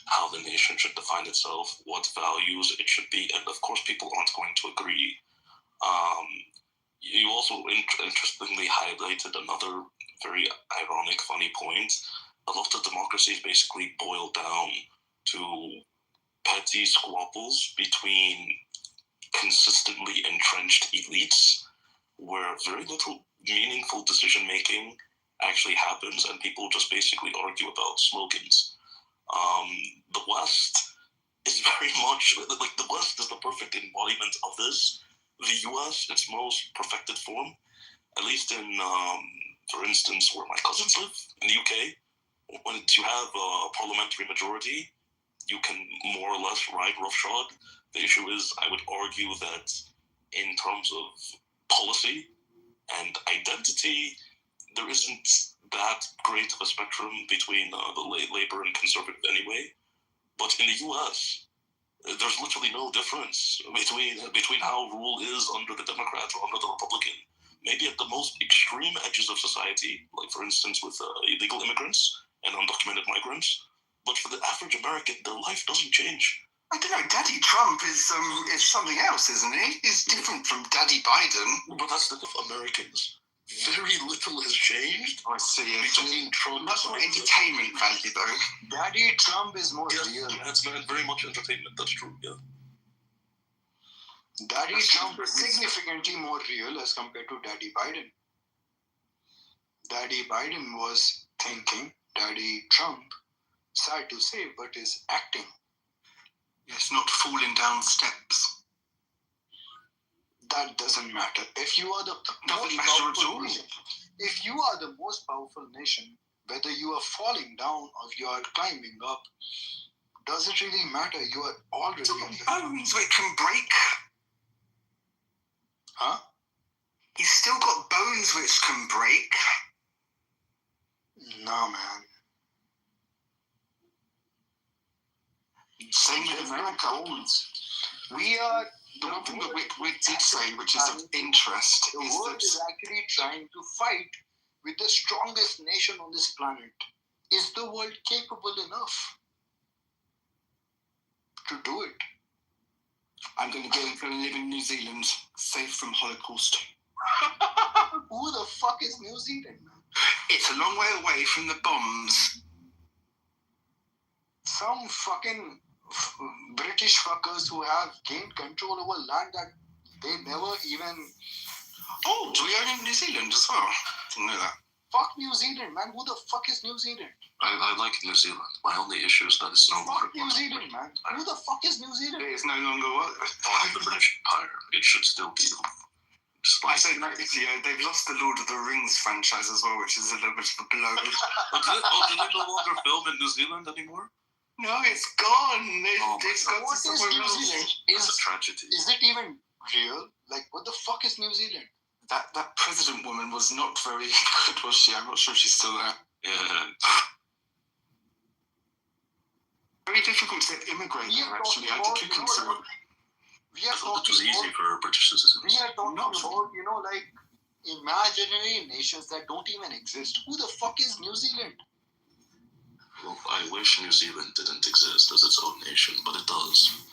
how the nation should define itself, what values it should be, and of course people aren't going to agree. You also interestingly highlighted another very ironic, funny point. A lot of democracies basically boil down to petty squabbles between consistently entrenched elites, where very little meaningful decision making actually happens, and people just basically argue about slogans. The West is very much like the West is the perfect embodiment of this. The US, its most perfected form, at least in, for instance, where my cousins live in the UK, when you have a parliamentary majority, you can more or less ride roughshod. The issue is, I would argue that in terms of policy and identity, there isn't that great of a spectrum between the Labour and Conservative anyway. But in the US, there's literally no difference between how rule is under the Democrat or under the Republican. Maybe at the most extreme edges of society, like for instance with illegal immigrants and undocumented migrants. But for the average American, their life doesn't change. I don't know. Daddy Trump is something else, isn't he? He's different from Daddy Biden. But that's the thing of Americans. Very little has changed. I see. Between Trump, that's not entertainment value, though. Daddy Trump is more real. That's very much entertainment. That's true. Yeah. Daddy Trump is significantly more real as compared to Daddy Biden. Daddy Biden was thinking. Daddy Trump, sad to say, but is acting. Yes, not falling down steps. That doesn't matter. If you are the doesn't matter at all. If you are the most powerful nation, whether you are falling down or you are climbing up, doesn't really matter. You are already on the bones which can break. Huh? He's still got bones which can break. No, man. Same with America. We are. The one thing that we did say, which is of interest, the is world that is actually trying to fight with the strongest nation on this planet. Is the world capable enough to do it? I'm going to go and live in New Zealand, safe from Holocaust. Who the fuck is New Zealand, man? It's a long way away from the bombs. Some fucking British fuckers who have gained control over land that they never even... Oh, do we own in New Zealand as well? Didn't know that. Fuck New Zealand, man. Who the fuck is New Zealand? I like New Zealand. My only issue is that it's no longer... Fuck New Zealand, man. Who the fuck is New Zealand? It is no longer what? Part of the British Empire. It should still be... I say no, they've lost the Lord of the Rings franchise as well, which is a little bit of a blow. Do they no longer film in New Zealand anymore? No, it's gone. It's gone to somewhere else. It's a tragedy. Is it even real? Like, what the fuck is New Zealand? That president woman was not very good, was she? I'm not sure she's still there. Yeah. Very difficult to immigrate there, actually. I did consider it. It was easy for British citizens. We are talking about, like, imaginary nations that don't even exist. Who the fuck is New Zealand? Well, I wish New Zealand didn't exist as its own nation, but it does.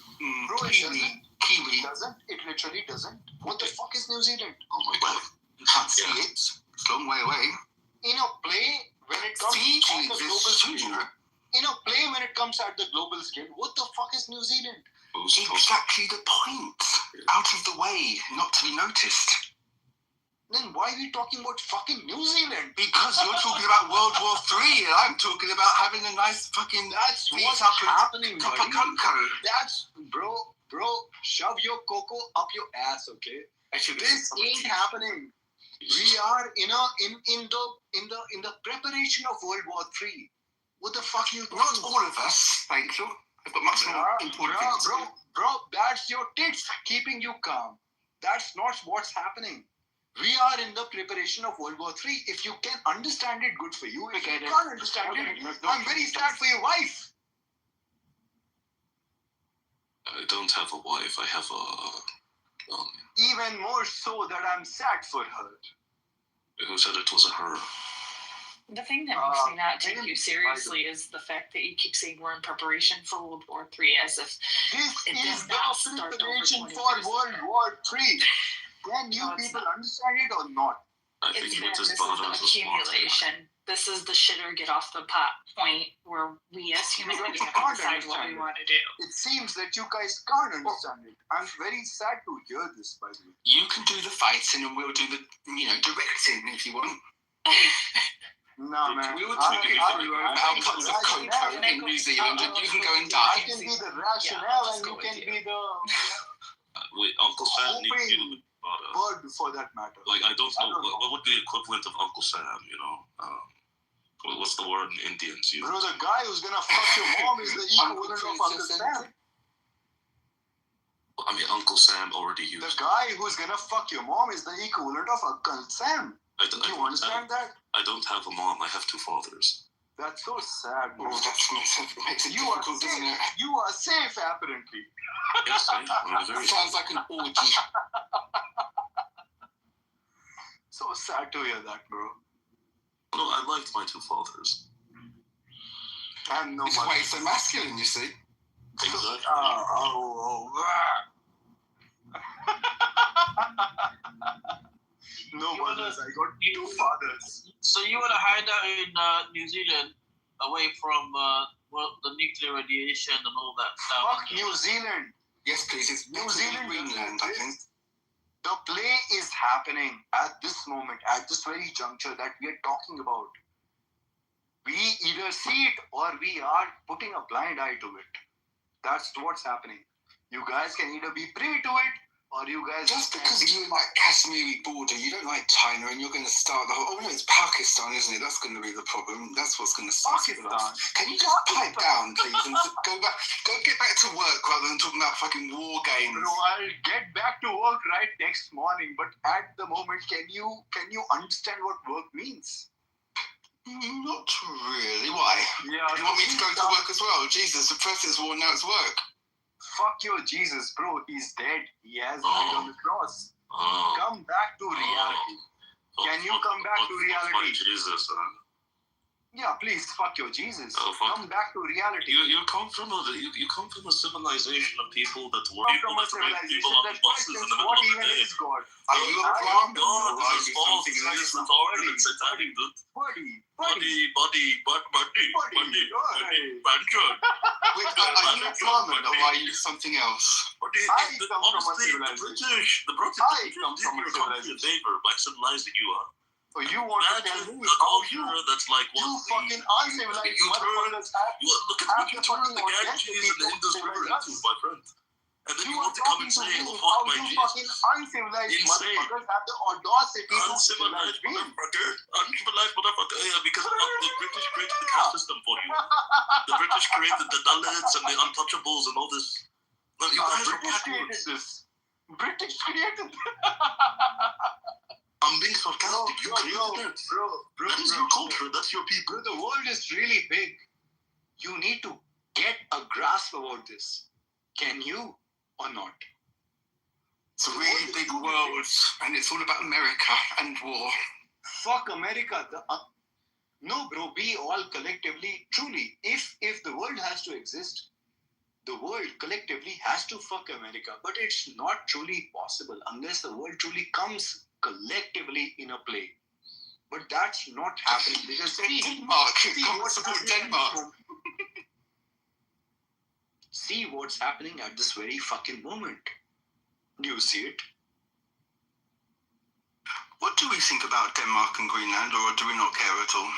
Bro, it doesn't. Kiwi doesn't. It literally doesn't. What the fuck is New Zealand? Oh my god. You can't see it. It's a long way away. In a play, when it comes at the global scale, in a play when it comes at the global scale, what the fuck is New Zealand? Exactly the point. Out of the way, not to be noticed. Then why are we talking about fucking New Zealand? Because you're talking about World War III, and I'm talking about having a nice fucking. That's feet what's up and happening, cup buddy. of cocoa. That's bro. Shove your cocoa up your ass, okay? This ain't happening. We are in the preparation of World War III. What the fuck you? Not all of us, thank you. I've got much more important things to do. Bro, that's your tits keeping you calm. That's not what's happening. We are in the preparation of World War III. If you can understand it, good for you. If you can't understand it, I'm very sad for your wife. I don't have a wife. I have a... Even more so that I'm sad for her. Who said it was a her? The thing that makes me not take you seriously is the fact that you keep saying we're in preparation for World War III as if it This does not is the start preparation over 20 for years World ago. War III. Can you people understand it or not? I think It's with that this this is bottom the is a smart. accumulation. This is the shit or get off the pot point where we as humanity have to decide what we want to do. It seems that you guys can't understand it. I'm very sad to hear this, by the way. You can do the fighting, and we'll do the directing if you want. No, man. We were talking about cups of cocoa in New Zealand, and you can go and die. I can be the rationale, and you can be the Wait, Uncle Sam needs you to bird for that matter. Like, I don't know, what would be the equivalent of Uncle Sam, you know? What's the word Indians use? Bro, the guy who's gonna fuck your mom is the equivalent of Uncle Sam. I mean, Uncle Sam already used. The guy who's gonna fuck your mom is the equivalent of Uncle Sam. Do you understand that? I don't have a mom. I have two fathers. That's so sad, bro. Oh, that makes it You are difficult, doesn't safe. it? You are safe, apparently. Yes, I'm very Sounds like an orgy. So sad to hear that, bro. No, I liked my two fathers. And no It's why he's so masculine, you see. Exactly. No mothers, I got two fathers. So you want to hide out in New Zealand, away from the nuclear radiation and all that stuff? Fuck New Zealand. Yes, please. It's New Zealand, Greenland, I think. The play is happening at this moment, at this very juncture that we are talking about. We either see it or we are putting a blind eye to it. That's what's happening. You guys can either be privy to it or you guys... Just because you're in that Kashmiri border, you don't like China, and you're going to start the whole... Oh, no, it's Pakistan, isn't it? That's going to be the problem. That's what's going to start it off. Can you just pipe down, please, and go get back to work rather than talking about fucking war games? Bro, I'll get back to work right next morning, but at the moment, can you understand what work means? Not really. Why? Yeah, you want me to go to work as well? Jesus, the first is war, now it's work. Fuck your Jesus, bro. He's dead. He has died on the cross. Come back to reality. Can you come back to reality? Jesus, Yeah, please, fuck your Jesus. Come back to reality. You come from a civilization of people that worry about people on buses in the middle of the day. God? Are you a problem? God, this is false. This is retarded and satanic, dude. Body. Wait, are you a Brahmin or are you something else? Honestly, the British did your country a favor by civilizing you, huh? So you want to tell me a culture that's like what you fucking uncivilized motherfuckers look at what you turned the Ganges and the Indus River into, my friend. And then you want to come and say, oh, fuck my Jesus. Fucking uncivilized motherfuckers have the audacity to uncivilized motherfucker. Yeah, because the British created the caste system for you. The British created the Dalits and the untouchables and all this. You guys are backwards. British created I'm being sarcastic. You created it. Bro, that is your culture. That's your people. The world is really big. You need to get a grasp about this. Can you or not? It's a really big world, and it's all about America and war. Fuck America. No, bro. We all collectively, truly, if the world has to exist, the world collectively has to fuck America. But it's not truly possible unless the world truly comes collectively in a play. But that's not happening because Denmark. See what's happening at this very fucking moment. Do you see it? What do we think about Denmark and Greenland, or do we not care at all?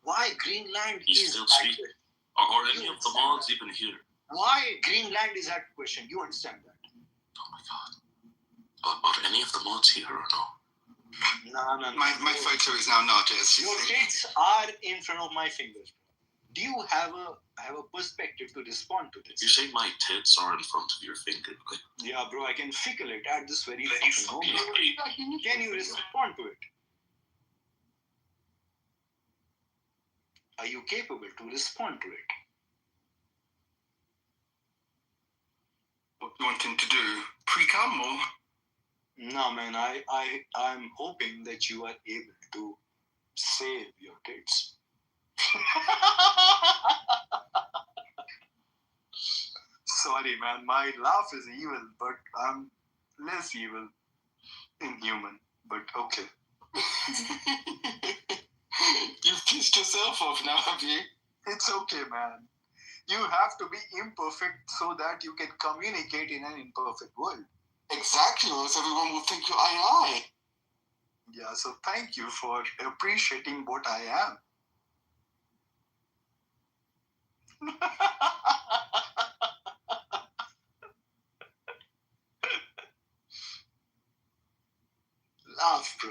Why Greenland He's is still at speaking. Are any of the mods even here? why Greenland is at question? You understand that? Oh my god. Are any of the mods here or no? No. My photo is now not as you Your see. tits are in front of my fingers. Do you have a perspective to respond to this? You say my tits are in front of your finger. Okay. Yeah, bro, I can feel it at this very fucking moment. Can you respond to it? Are you capable to respond to it? What you wanting to do? Pre-cum or? No, man, I'm hoping that you are able to save your tits. Sorry, man, my laugh is evil, but I'm less evil in human, but okay. You've pissed yourself off now, have you? It's okay, man. You have to be imperfect so that you can communicate in an imperfect world. Exactly, or else everyone will think you're AI. Yeah, so thank you for appreciating what I am. Laugh, bro.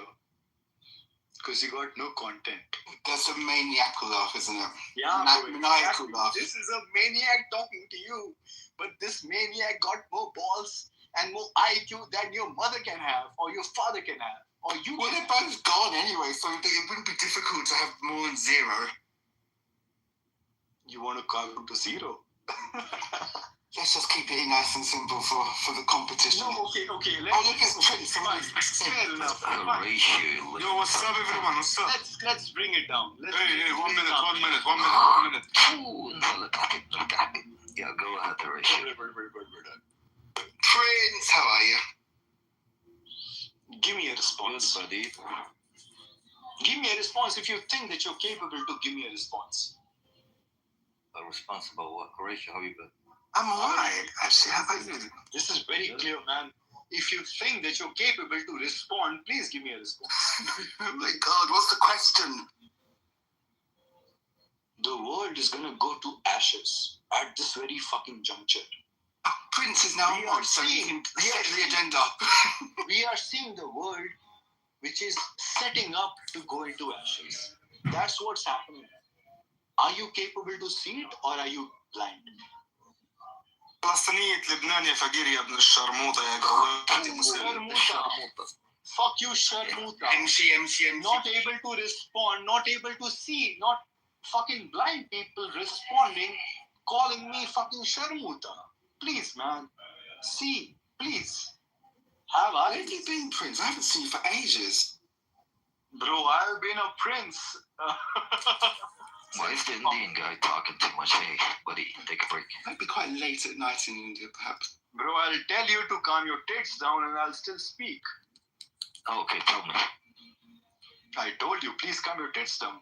Because you got no content. That's a maniacal laugh, isn't it? Yeah, maniacal laugh. This is a maniac talking to you. But this maniac got more balls and more IQ than your mother can have, or your father can have, or you Well, can they're both gone anyway, so it wouldn't be difficult to have more than zero. You want to carve it to zero? Let's just keep it nice and simple for the competition. No, okay. Look at Prince. Fair enough. Yo, what's up, everyone? What's up? Let's bring it down. Hey, 1 minute. Yeah, go ahead, Horatio. Prince, how are you? Give me a response. Good, buddy. Give me a response if you think that you're capable to give me a response. A response about what? Horatio, how you been? I'm alright, actually. How about you? This is very clear, man. If you think that you're capable to respond, please give me a response. Oh my god, what's the question? The world is gonna go to ashes at this very fucking juncture. Prince is now on, so you can set the agenda. We are seeing the world which is setting up to go into ashes. That's what's happening. Are you capable to see it, or are you blind? فلسطينية لبنان يا فقير يا ابن الشرموطة يا قوي. Fuck you, Sharmuta. MC. Not able to respond, not able to see, not fucking blind people responding, calling me fucking Sharmuta. Please, man. See, please. Where have you been, Prince? I haven't seen you for ages. Bro, I've been a prince. Why is the Indian guy talking too much? Hey, buddy, take a break. Might be quite late at night in India, perhaps. Bro, I'll tell you to calm your tits down and I'll still speak. Oh, okay, tell me. I told you, please calm your tits down.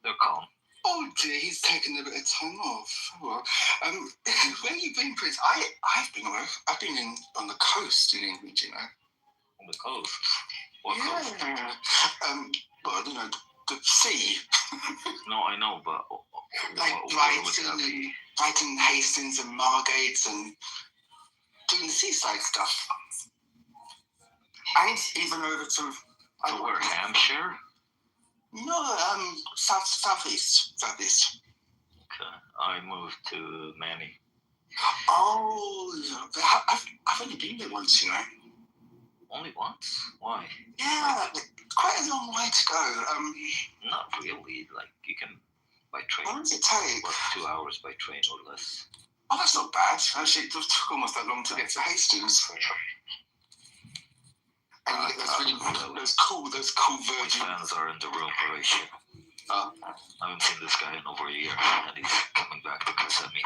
They're calm. Oh dear, he's taken a bit of time off. Oh, well. Where have you been, Prince? I've been away. I've been on the coast in England, you know. On the coast? What coast? Well, you know, the sea. No, I know, but like Brighton, Hastings, and Margate, and doing the seaside stuff. And even over to where, Hampshire? No, southeast. Okay, I moved to Manny. Oh, I've only been there once, you know. Only once? Why? Yeah, quite a long way to go. Not really. Like, you can by train. How long does it take? What, 2 hours by train or less? Oh, that's not bad. Actually, it took almost that long to get to Hastings. And those cool virgin fans are in the room, Horatio. I haven't seen this guy in over a year, and he's coming back to cuss at me.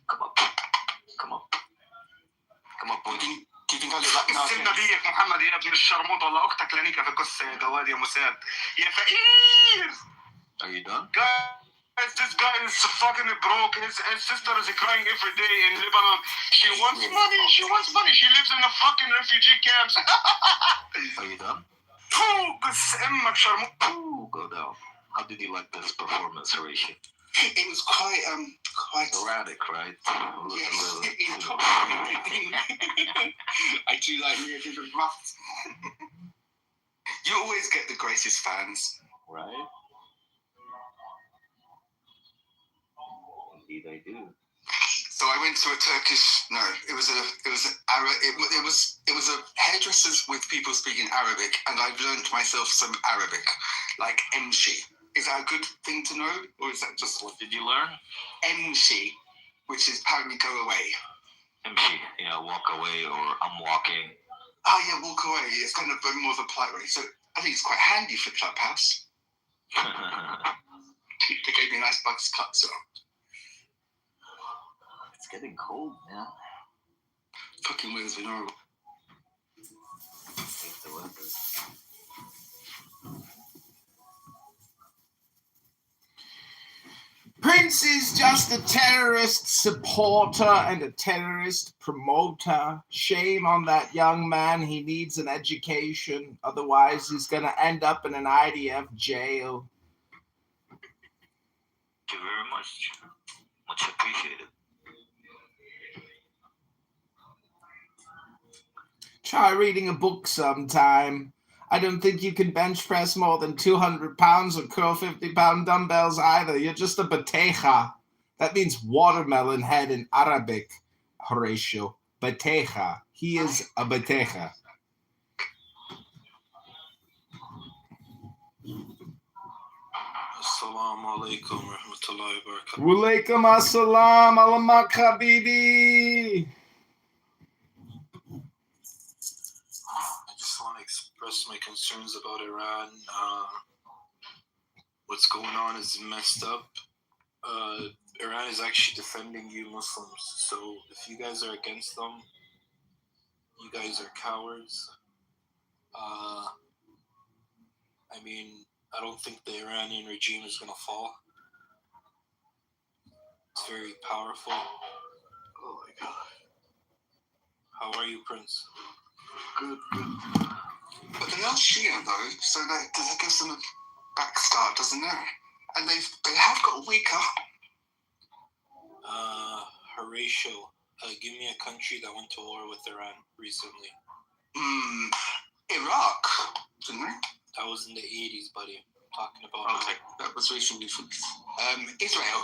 Come up, boy. Do you think I look like السن نبيك محمد يا ابن الشرموطة والله أختك لنيكة في قصة يا جواد يا مساد يا فقير. Are you done? This guy is fucking broke. His sister is crying every day in Lebanon. She wants money. She wants money. She lives in a fucking refugee camps. Are you done? Go down. How did you like this performance, Horatio? It was quite erratic, right? Yes. I do like the rough. You always get the greatest fans, right? Indeed, I do. So I went to a Turkish. No, it was a hairdressers with people speaking Arabic, and I've learned myself some Arabic, like emshi. Is that a good thing to know, or is that just what did you learn? Emshi, which is apparently go away. Emshi, yeah, walk away, or I'm walking. Oh yeah, walk away. It's kind of more of a polite way. So I think it's quite handy for Clubhouse. They gave me a nice buzz cut, so. It's getting cold, man. Fucking winds are horrible. Hate the weather. Prince is just a terrorist supporter and a terrorist promoter. Shame on that young man. He needs an education. Otherwise, he's going to end up in an IDF jail. Thank you very much. Much appreciated. Try reading a book sometime. I don't think you can bench press more than 200 pounds or curl 50-pound dumbbells either. You're just a bateja. That means watermelon head in Arabic, Horatio. Bateja. He is a bateja. Assalamu alaikum rahmatullahi wa barakatuh. Walaikum assalam alamak habibi. I just want to express my concerns about Iran. What's going on is messed up. Iran is actually defending you Muslims. So if you guys are against them, you guys are cowards. I mean, I don't think the Iranian regime is going to fall. It's very powerful. Oh my God. How are you, Prince? Good. But they are Shia though, so that gives them a back start, doesn't it? And they have got weaker. Horatio, give me a country that went to war with Iran recently. Iraq, didn't they? That was in the 80s, buddy. I'm talking about. Okay, that was recently. Israel.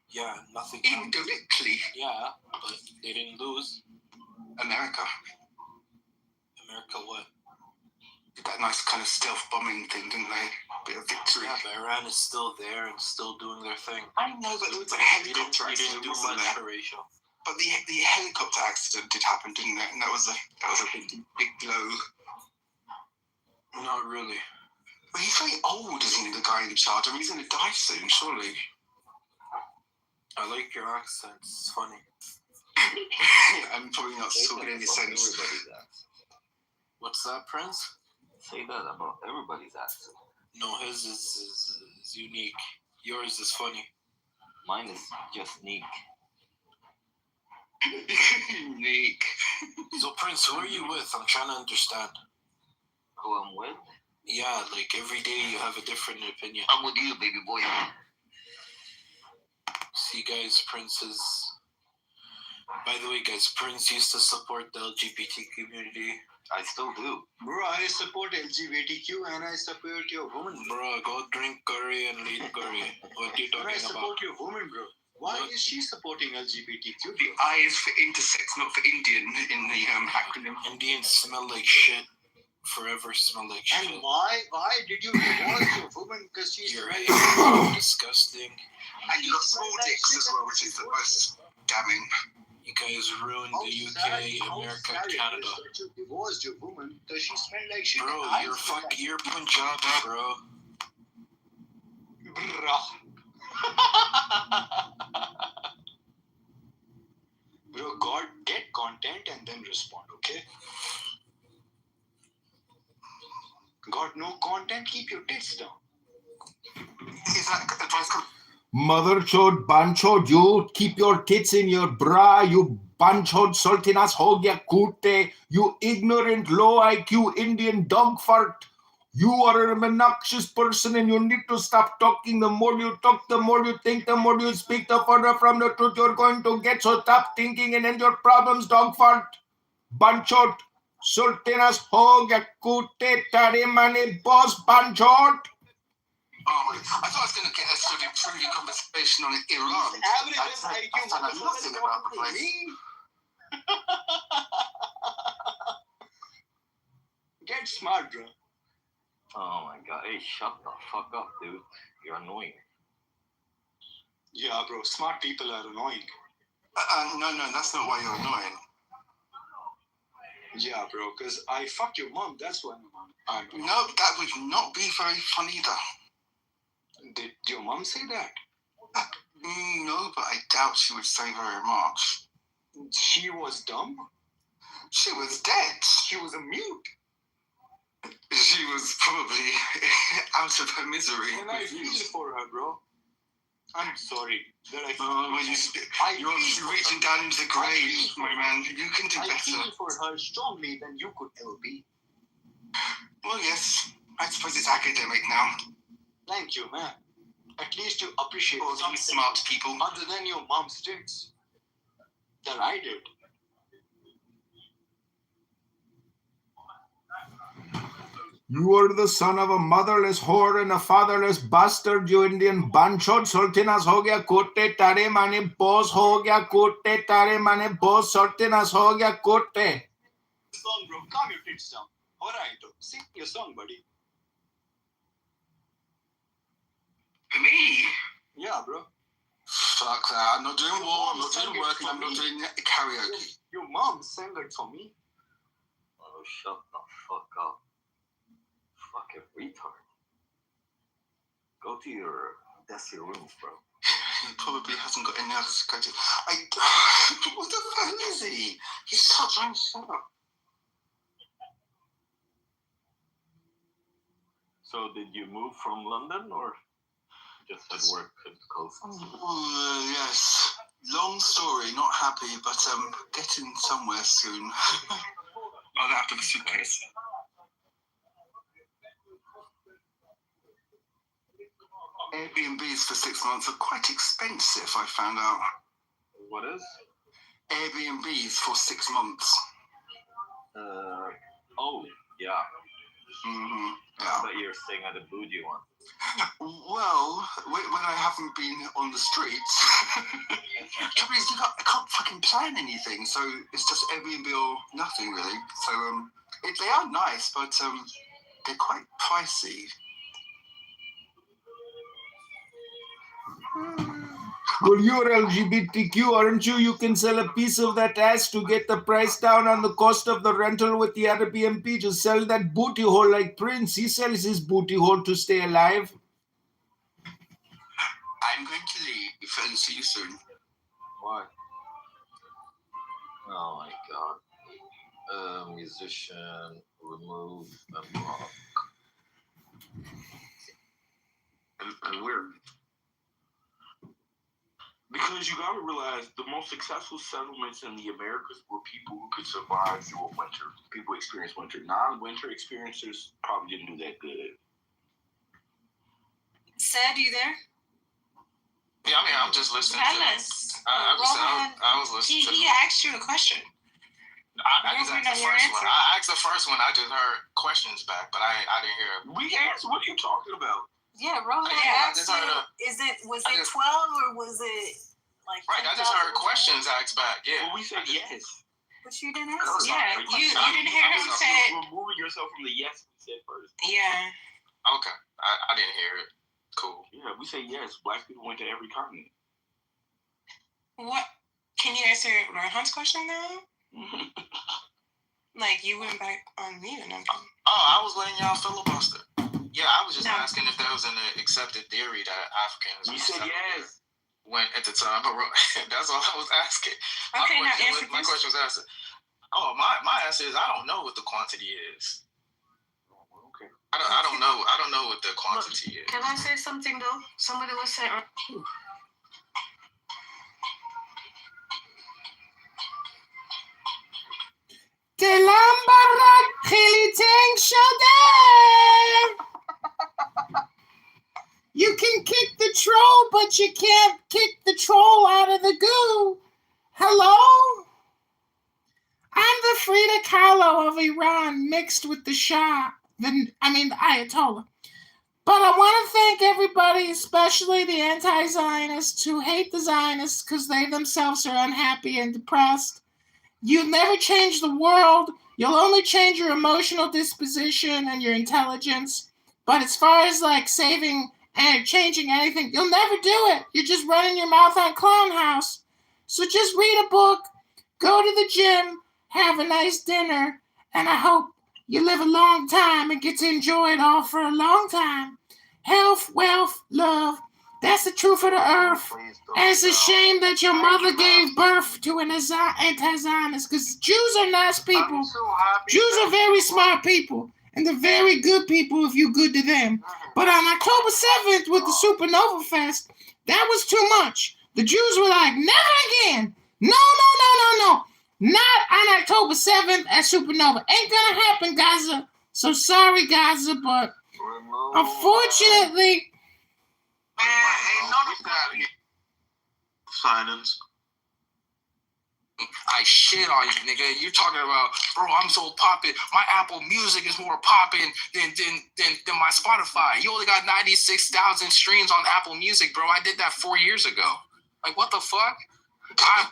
Yeah, nothing. Indirectly. Yeah, but they didn't lose. America. America what? Did that nice kind of stealth bombing thing, didn't they? Bit of victory. Yeah, but Iran is still there and still doing their thing. I know, but there was a helicopter accident. You didn't do much, Horatio. But the helicopter accident did happen, didn't it? And that was a big blow. Not really. But he's very old, isn't he, the guy in charge? I mean, he's going to die soon, surely. I like your accent. It's funny. I'm probably not talking any sense. What's that, Prince? Say that about everybody's accent. No, his is unique. Yours is funny. Mine is just neat. Unique. So, Prince, who are you with? I'm trying to understand. Who I'm with? Yeah, like every day you have a different opinion. I'm with you, baby boy. See, guys, Prince is... By the way, guys, Prince used to support the LGBT community. I still do. Bro, I support LGBTQ and I support your woman. Bro, go drink curry and eat curry. What are you talking I about? support your woman, bro. Why is she supporting LGBTQ? The I is for intersex, not for Indian in the acronym. Indians smell like shit. Forever smell like shit. And why did you divorce your woman? Because she's disgusting. And you got small dicks as well, which is the most damning. You guys ruined the UK, America, and Canada. You divorced your woman because she smelled like shit. Bro, you're Punjabi, bro. Bro, God, get content and then respond, okay? Got no content, keep your tits down. Is that advice comes. Mother chod, banchod, you keep your tits in your bra, you banchod sultinas hogya kute, you ignorant low IQ Indian dog fart. You are an obnoxious person and you need to stop talking. The more you talk, the more you think, the more you speak, the further from the truth you're going to get. So stop thinking and end your problems, dog fart. Banchod sultinas hogya kute tarimani boss banchod. Oh my! I thought I was going to get a sort of improving conversation on Iran. I found out nothing about the place. Get smart, bro. Oh my god. Hey, shut the fuck up, dude. You're annoying. Yeah, bro. Smart people are annoying. No, that's not why you're annoying. Yeah, bro. Because I fucked your mom. That's why I'm annoying. No, that would not be very fun either. Did your mom say that? No, but I doubt she would say very much. She was dumb? She was dead. She was a mute. She was probably out of her misery. And I feel for her, bro. I'm sorry that I feel you're obviously reaching down into the grave, my man. You can do better. I feel for her strongly than you could ever be. Well, yes. I suppose it's academic now. Thank you, man. At least you appreciate some smart people. Other than your mom's tits. That I did. You are the son of a motherless whore and a fatherless bastard, you Indian banchod sultinas ho gaya kote tare mane boss ho gaya kote tare mane boss sultinas ho gaya kote. Song, bro. Calm your tits down. Alright, sing your song, buddy. Me? Yeah, bro. Fuck that. I'm not doing war, I'm not doing work, and I'm not doing karaoke. Your mom sang it for me. Oh, shut the fuck up. Fucking retard. Go to your dusty rooms, bro. He probably hasn't got any others to go to. What the fuck is he? He's such a shut up. So, did you move from London or just had work at the coast? Yes. Long story, not happy, but getting somewhere soon. After the suitcase. Airbnbs for 6 months are quite expensive, I found out. What is? Airbnbs for 6 months. Oh, yeah. Mm-hmm. Yeah. I bet you're staying at a bougie one. Well, when I haven't been on the streets, trouble is I can't fucking plan anything, so it's just Airbnb or nothing really. So they are nice, but they're quite pricey. Well, you're LGBTQ, aren't you? You can sell a piece of that ass to get the price down on the cost of the rental with the Airbnb. Just sell that booty hole like Prince. He sells his booty hole to stay alive. I'm going to leave and see you soon. Why? Oh my god. Musician, remove, and block. And weird. Because you gotta realize the most successful settlements in the Americas were people who could survive through a winter. People experience winter. Non-winter experiencers probably didn't do that good. Said, you there? Yeah, I mean, I'm just listening. Tell us. I was listening. He asked you a question. I just asked the first one. I asked the first one. I just heard questions back, but I didn't hear. We answered. What are you talking about? Yeah, Rohan asked you. Was it 12 or was it like? Right, I just heard questions asked back. Yeah. Well, we said yes. But you didn't ask. Yeah, you didn't hear him say. Removing yourself from the yes we said first. Yeah. Okay, I didn't hear it. Cool. Yeah, we say yes. Black people went to every continent. What? Can you answer Rohan's question now? Like you went back on mute and I'm. Oh, I was letting y'all filibuster. Yeah, I was just asking if there was an accepted theory that Africans. We said yes. Went at the time, but that's all I was asking. Okay, now answer my question was answered. Oh, my answer is I don't know what the quantity is. Okay. I don't know. I don't know what the quantity is. Can I say something though? Somebody was saying. You can kick the troll, but you can't kick the troll out of the goo. Hello? I'm the Frida Kahlo of Iran mixed with the Shah, the Ayatollah. But I want to thank everybody, especially the anti-Zionists who hate the Zionists because they themselves are unhappy and depressed. You never change the world. You'll only change your emotional disposition and your intelligence. But as far as like saving and changing anything, you'll never do it. You're just running your mouth on Clown House. So just read a book, go to the gym, have a nice dinner, and I hope you live a long time and get to enjoy it all for a long time. Health, wealth, love. That's the truth of the earth. And it's a shame that your mother gave birth to an anti-Zionist, because Jews are nice people. Jews are very smart people. And they're very good people if you're good to them. But on October 7th with the Supernova Fest, that was too much. The Jews were like, never again. No. Not on October 7th at Supernova. Ain't gonna happen, Gaza. So sorry, Gaza, but unfortunately... Silence. I shit on you, nigga. You're talking about, bro, I'm so poppin'. My Apple Music is more poppin' than my Spotify. You only got 96,000 streams on Apple Music, bro. I did that 4 years ago. Like, what the fuck? I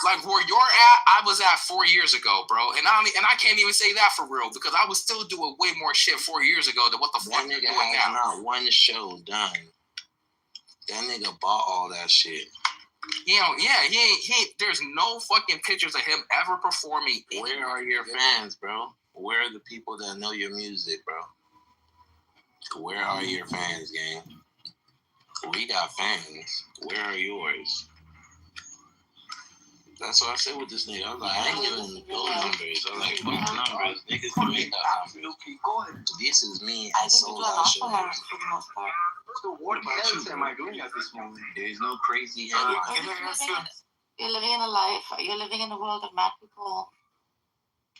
like where you're at, I was at 4 years ago, bro. And I can't even say that for real because I was still doing way more shit 4 years ago than what the fuck you're doing now. Not one show done. That nigga bought all that shit. He there's no fucking pictures of him ever performing. Where are your fans, bro? Where are the people that know your music, bro? Where are your fans, gang? We got fans. Where are yours? That's what I said with this nigga. I was like, I ain't giving no numbers. I'm like, fuck numbers. Niggas can make up numbers. This is me and sold out shows. So what else am I doing at this moment? There is no crazy headline. You're living in a life. You're living in a world of mad people.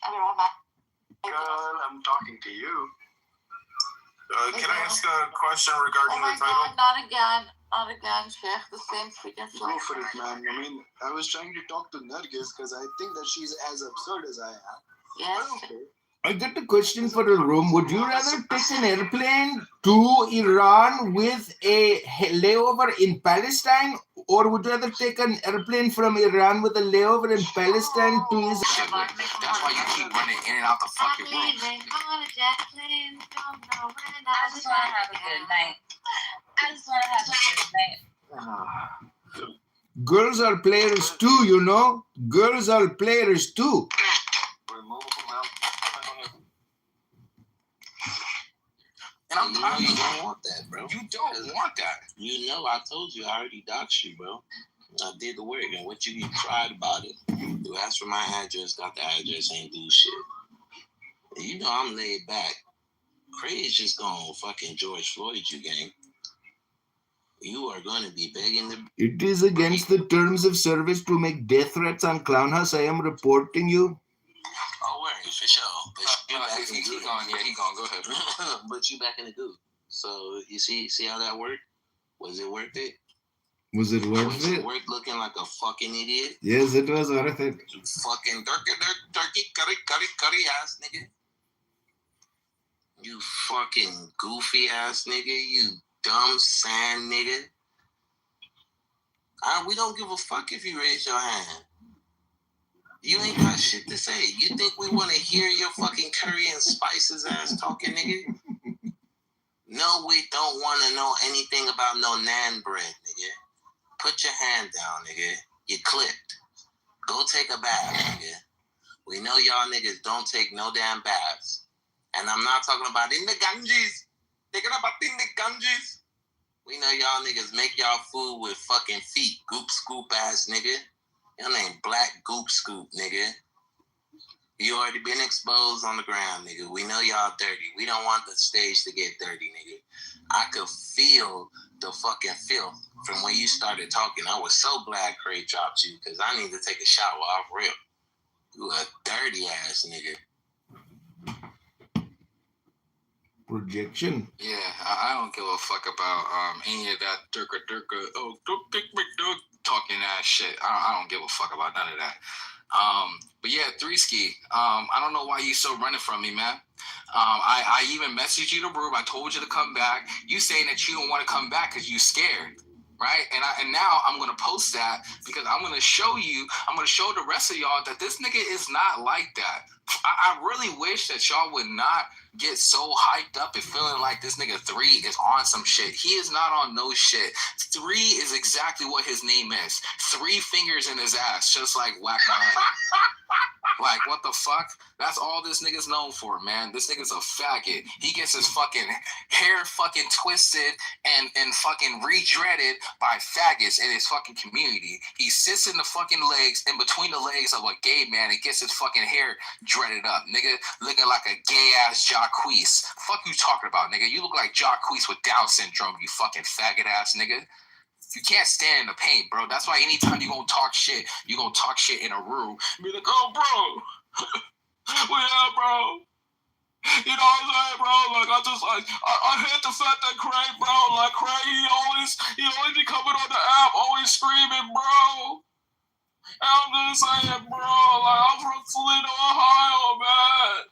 And we're all mad. Girl, I'm talking to you. Can I ask a question regarding the title? God, not again, Sheikh. The same freaking flow. Go for it, man. I mean, I was trying to talk to Nargis because I think that she's as absurd as I am. Yes. Okay. I got a question for the room. Would you rather take an airplane to Iran with a layover in Palestine, or would you rather take an airplane from Iran with a layover in Palestine to Israel? That's why you keep running in and out the fucking room. I just want to have a good night. Girls are players too, you know. Girls are players too. And you know you don't want that, bro. You don't want that. You know, I told you, I already doxed you, bro. I did the work, and what you tried about it. You asked for my address, got the address, ain't do shit. And you know I'm laid back. Craig's just gonna fucking George Floyd you, gang. You are gonna be begging the... It is against the terms of service to make death threats on Clown House. I am reporting you. Oh, where? For sure. But He gone. Go ahead. But you back in the goo. So you see how that worked? Was it worth it? Was it worth Was it? it worth looking like a fucking idiot? Yes, it was worth it. You fucking turkey curry ass nigga. You fucking goofy ass nigga. You dumb sand nigga. We don't give a fuck if you raise your hand. You ain't got shit to say. You think we want to hear your fucking curry and spices ass talking, nigga? No, we don't want to know anything about no naan bread, nigga. Put your hand down, nigga. You clipped. Go take a bath, nigga. We know y'all niggas don't take no damn baths. And I'm not talking about in the Ganges. Thinking about in the Ganges. We know y'all niggas make y'all food with fucking feet. Goop scoop ass nigga. Your name Black Goop Scoop, nigga. You already been exposed on the ground, nigga. We know y'all dirty. We don't want the stage to get dirty, nigga. I could feel the fucking filth from when you started talking. I was so glad Craig dropped you because I need to take a shower off rip. You a dirty ass nigga. Projection. Yeah, I don't give a fuck about any of that Durka, oh, Dirk talking ass shit. I don't give a fuck about none of that. But yeah, 3ski. I don't know why you so running from me, man. I even messaged you the room. I told you to come back. You saying that you don't want to come back because you scared, right? And now I'm gonna post that because I'm gonna show the rest of y'all that this nigga is not like that. I really wish that y'all would not get so hyped up and feeling like this nigga 3 is on some shit. He is not on no shit. 3 is exactly what his name is. 3 fingers in his ass, just like Whack Man. Like, what the fuck? That's all this nigga's known for, man. This nigga's a faggot. He gets his fucking hair fucking twisted and fucking re-dreaded by faggots in his fucking community. He sits in the fucking legs, in between the legs of a gay man and gets his fucking hair dreaded up, nigga. Looking like a gay-ass Jacquees. Fuck you talking about, nigga? You look like Jacquees with Down syndrome, you fucking faggot-ass nigga. You can't stand in the paint, bro. That's why anytime you gonna talk shit, you gonna talk shit in a room. Be like, oh, bro. Well, yeah, bro. You know what I'm saying, bro? Like, I hate the fact that Craig, bro, like, Craig, he always be coming on the app, always screaming, bro. And I'm just saying, bro, like, I'm from Toledo, Ohio, man.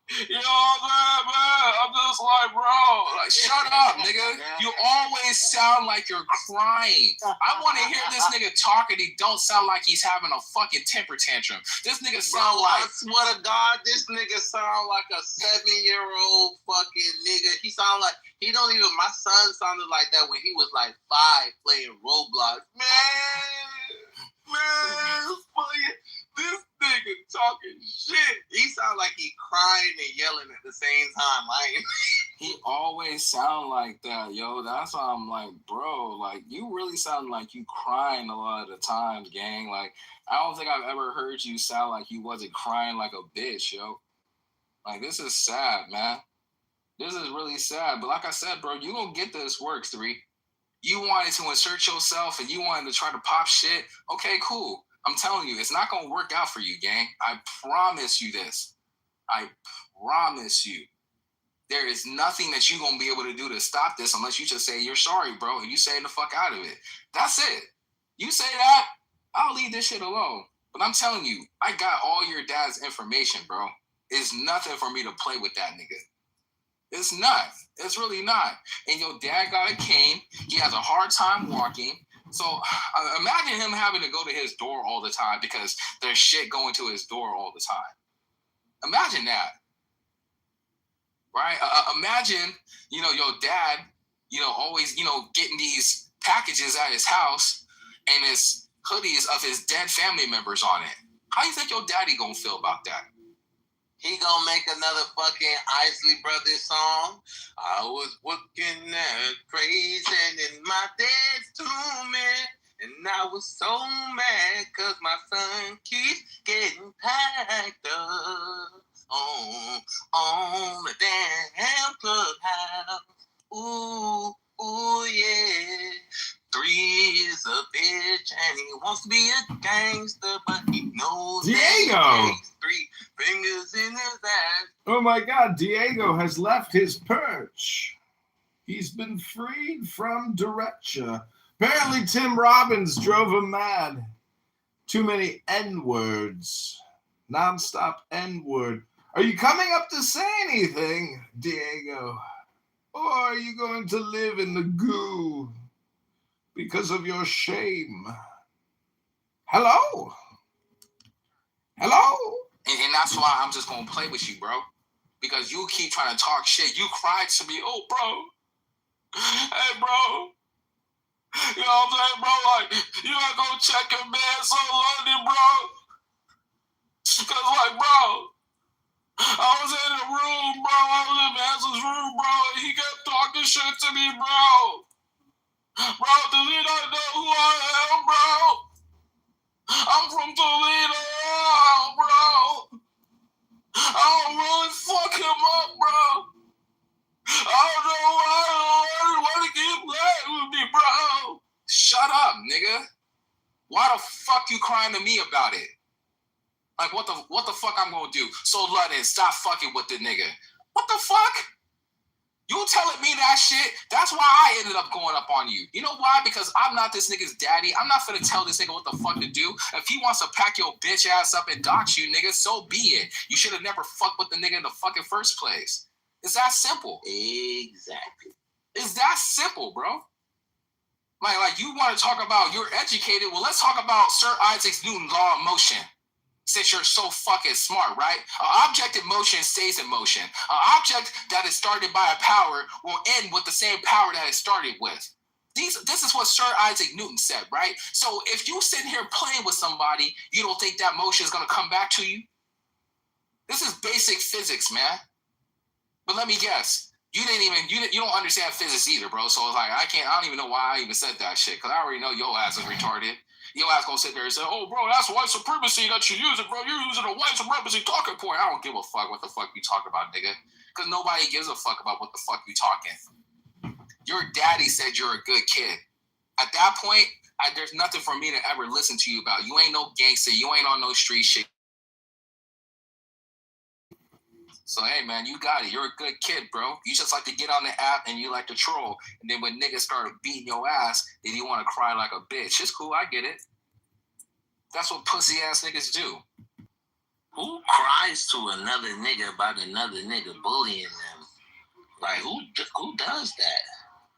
You know what I'm saying, man? I'm just like, bro, like, shut up, nigga. You always sound like you're crying. I want to hear this nigga talk and he don't sound like he's having a fucking temper tantrum. This nigga sound like... I swear to God, this nigga sound like a 7-year-old fucking nigga. He sound like... He don't even... My son sounded like that when he was like 5 playing Roblox. Man, this nigga talking shit. He sound like he crying and yelling at the same time. He always sound like that, yo. That's why I'm like, bro, like, you really sound like you crying a lot of the times, gang. Like, I don't think I've ever heard you sound like you wasn't crying like a bitch, yo. Like, this is sad, man. This is really sad. But like I said, bro, you gonna get this works, 3. You wanted to insert yourself and you wanted to try to pop shit. Okay, cool. I'm telling you, it's not going to work out for you, gang. I promise you this. I promise you. There is nothing that you're going to be able to do to stop this unless you just say you're sorry, bro, and you say the fuck out of it. That's it. You say that, I'll leave this shit alone. But I'm telling you, I got all your dad's information, bro. It's nothing for me to play with that nigga. It's not. It's really not. And your dad got a cane. He has a hard time walking. So imagine him having to go to his door all the time because there's shit going to his door all the time. Imagine that. Right? Imagine, your dad, always, getting these packages at his house and his hoodies of his dead family members on it. How do you think your daddy gonna feel about that? He gonna make another fucking Isley Brothers song. I was working at crazy in my dad's tomb, and I was so mad cause my son keeps getting packed up on the damn clubhouse. Ooh, yeah. 3 is a bitch and he wants to be a gangster, but he knows Diego. that he takes 3 fingers in his ass. Oh my God, Diego has left his perch. He's been freed from derecha. Apparently Tim Robbins drove him mad. Too many N-words. Non-stop N-word. Are you coming up to say anything, Diego? Or are you going to live in the goo because of your shame? Hello? And that's why I'm just going to play with you, bro. Because you keep trying to talk shit. You cried to me, oh, bro. Hey, bro. You know what I'm saying, bro? Like, you gotta go check your man so lonely, bro. Because, like, bro, I was in the room, bro. I was in Manson's room, bro. And he kept talking shit to me, bro. Bro, does he not know who I am, bro? I'm from Toledo, bro. fuck him up, bro. I don't know why I want to get black with me, bro. Shut up, nigga. Why the fuck you crying to me about it? Like, what the fuck I'm gonna do? So London, stop fucking with the nigga. What the fuck? You telling me that shit? That's why I ended up going up on you. You know why? Because I'm not this nigga's daddy. I'm not finna tell this nigga what the fuck to do. If he wants to pack your bitch ass up and dox you, nigga, so be it. You should have never fucked with the nigga in the fucking first place. It's that simple. Exactly. It's that simple, bro. Like you want to talk about you're educated. Well, let's talk about Sir Isaac Newton's law of motion. Since you're so fucking smart, right? An object in motion stays in motion. An object that is started by a power will end with the same power that it started with. This is what Sir Isaac Newton said, right? So if you sit here playing with somebody, you don't think that motion is going to come back to you? This is basic physics, man. But let me guess. You don't understand physics either, bro. So it's like, I don't even know why I even said that shit. Because I already know your ass is retarded. Your ass gonna sit there and say, oh, bro, that's white supremacy that you're using, bro. You're using a white supremacy talking point. I don't give a fuck what the fuck you talk about, nigga. Because nobody gives a fuck about what the fuck you talking. Your daddy said you're a good kid. At that point, there's nothing for me to ever listen to you about. You ain't no gangster. You ain't on no street shit. So, hey, man, you got it. You're a good kid, bro. You just like to get on the app and you like to troll. And then when niggas start beating your ass, then you want to cry like a bitch. It's cool. I get it. That's what pussy-ass niggas do. Who cries to another nigga about another nigga bullying them? Like, who does that?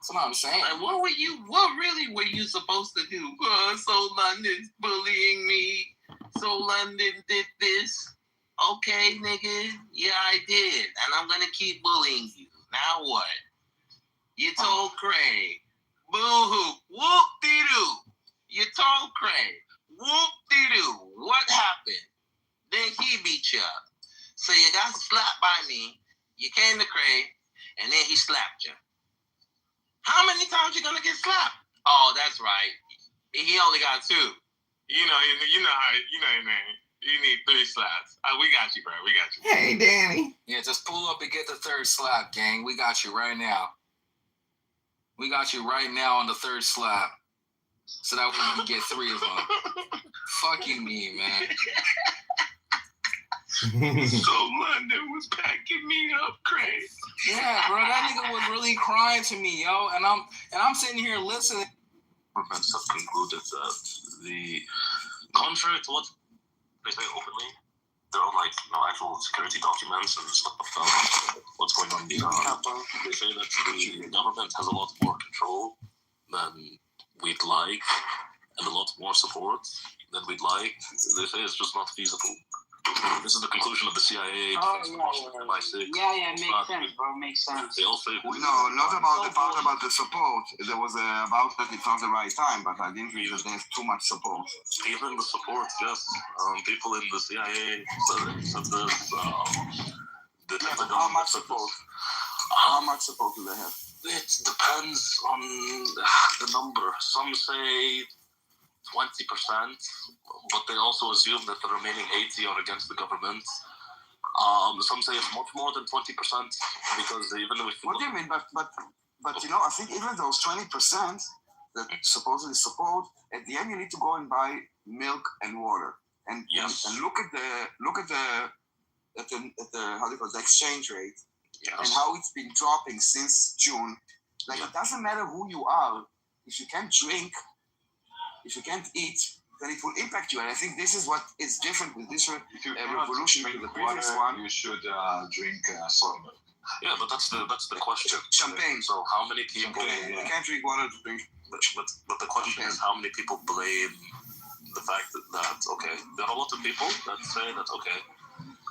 That's what I'm saying. Like, what really were you supposed to do? So London's bullying me. So London did this. Okay, nigga, yeah, I did. And I'm going to keep bullying you. Now what? You told Craig, boo-hoo, whoop-dee-doo. You told Craig, whoop-dee-doo. What happened? Then he beat you up. So you got slapped by me. You came to Craig, and then he slapped you. How many times you going to get slapped? Oh, that's right. He only got 2. You know how, man. You need 3 slaps. We got you, bro. We got you. Hey, Danny. Yeah, just pull up and get the 3rd slap, gang. We got you right now. We got you right now on the 3rd slap. So that we can get 3 of them. Fuck you, me, man. So London was packing me up, Craig. Yeah, bro. That nigga was really crying to me, yo. And I'm sitting here listening. Governments have concluded that the contrary to what they say openly, there are actual security documents and stuff about what's going on in Iran. They say that the government has a lot more control than we'd like and a lot more support than we'd like. They say it's just not feasible. This is the conclusion of the CIA. MI6. Yeah, makes sense, bro. Makes sense. They all say no, not about the part about the support. There was about that it's not the right time, but I didn't think that there's too much support. Even the support, yes. People in the CIA said this. How much support? How much support do they have? It depends on the number. Some say 20%, but they also assume that the remaining 80 are against the government. Some say it's much more than 20% because even if what do you mean? But I think even those 20% that supposedly support, at the end you need to go and buy milk and water and look at the how do you call it, the exchange rate and how it's been dropping since June. It doesn't matter who you are, if you can't drink. If you can't eat, then it will impact you. And I think this is what is different with this revolution to the previous one. You should drink soy milk. Yeah, but that's the question. Champagne. So how many people? You can't drink water to drink. But the question is, how many people blame the fact that okay, there are a lot of people that say that okay,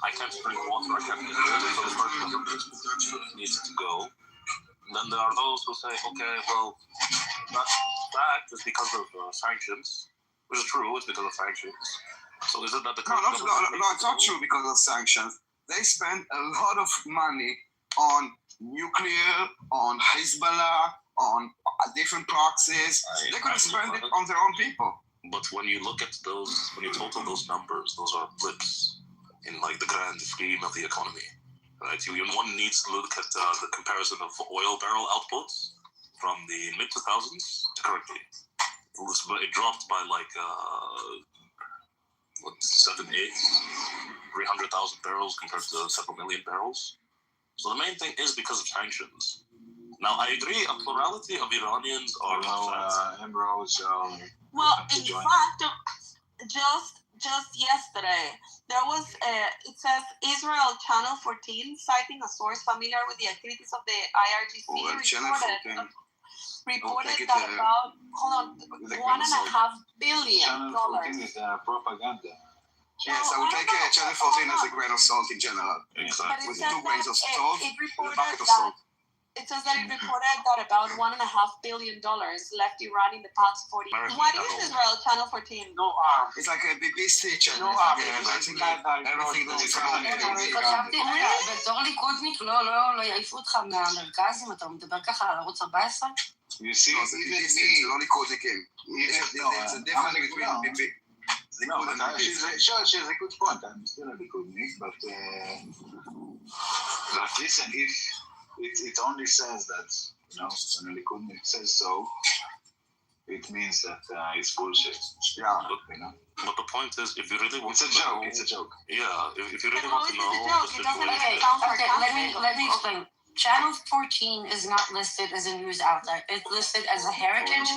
I can't drink water, I can't drink water, so the needs to go. And then there are those who say, okay, well, that fact is because of sanctions, which is true, it's because of sanctions. So is it that the No, it's not true because of sanctions. They spend a lot of money on nuclear, on Hezbollah, on different proxies. They could spend it on their own people. But when you look at those, when you total those numbers, those are blips in the grand scheme of the economy. right? One needs to look at the comparison of oil barrel outputs from the mid 2000s to currently. It dropped by like 300,000 barrels compared to several million barrels. So the main thing is because of sanctions. Now I agree, a plurality of Iranians are well, in fact, just yesterday, there was it says Israel Channel 14, citing a source familiar with the activities of the IRGC, reported that about $1.5 billion. Channel 14 is propaganda. Yes, I would take Channel 14 as a grain of salt in general. Exactly. With 2 grains of salt, it reported a bucket of salt. It says that it reported that about $1.5 billion left Iran in the past 40 years. What is Israel Channel 14? No arm. It's like a BBC channel. לא, בתור ליכודניק לא יעיפו אותך מהמרכז אם אתה מדבר ככה על ערוץ 14? You see, it's לא ליכודניקים. It's a difference between BBC. No, she's a good point. I'm still a likud, but listen, if it only says that, when a likud says so, it means that it's bullshit. Yeah, But the point is, if you really want it's a joke. It's a joke. Yeah, if you really want to know the situation. Okay, let me explain. Channel 14 is not listed as a news outlet. It's listed as a heritage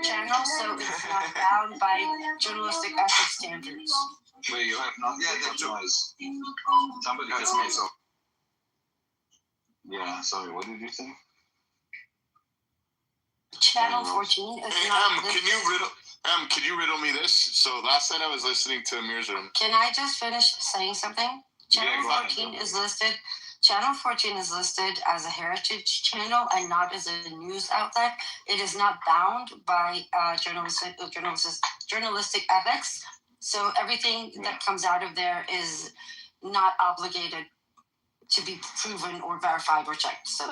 channel, so it's not bound by journalistic ethics standards. Wait, you have not yet the choice. Somebody has made so. Yeah, sorry, what did you say? Channel 14 is not listed. Can you riddle me this? So last night I was listening to Amir's room. Can I just finish saying something? Channel 14 is listed. Channel 14 is listed as a heritage channel and not as a news outlet. It is not bound by journalistic ethics. So everything that comes out of there is not obligated to be proven or verified or checked. So I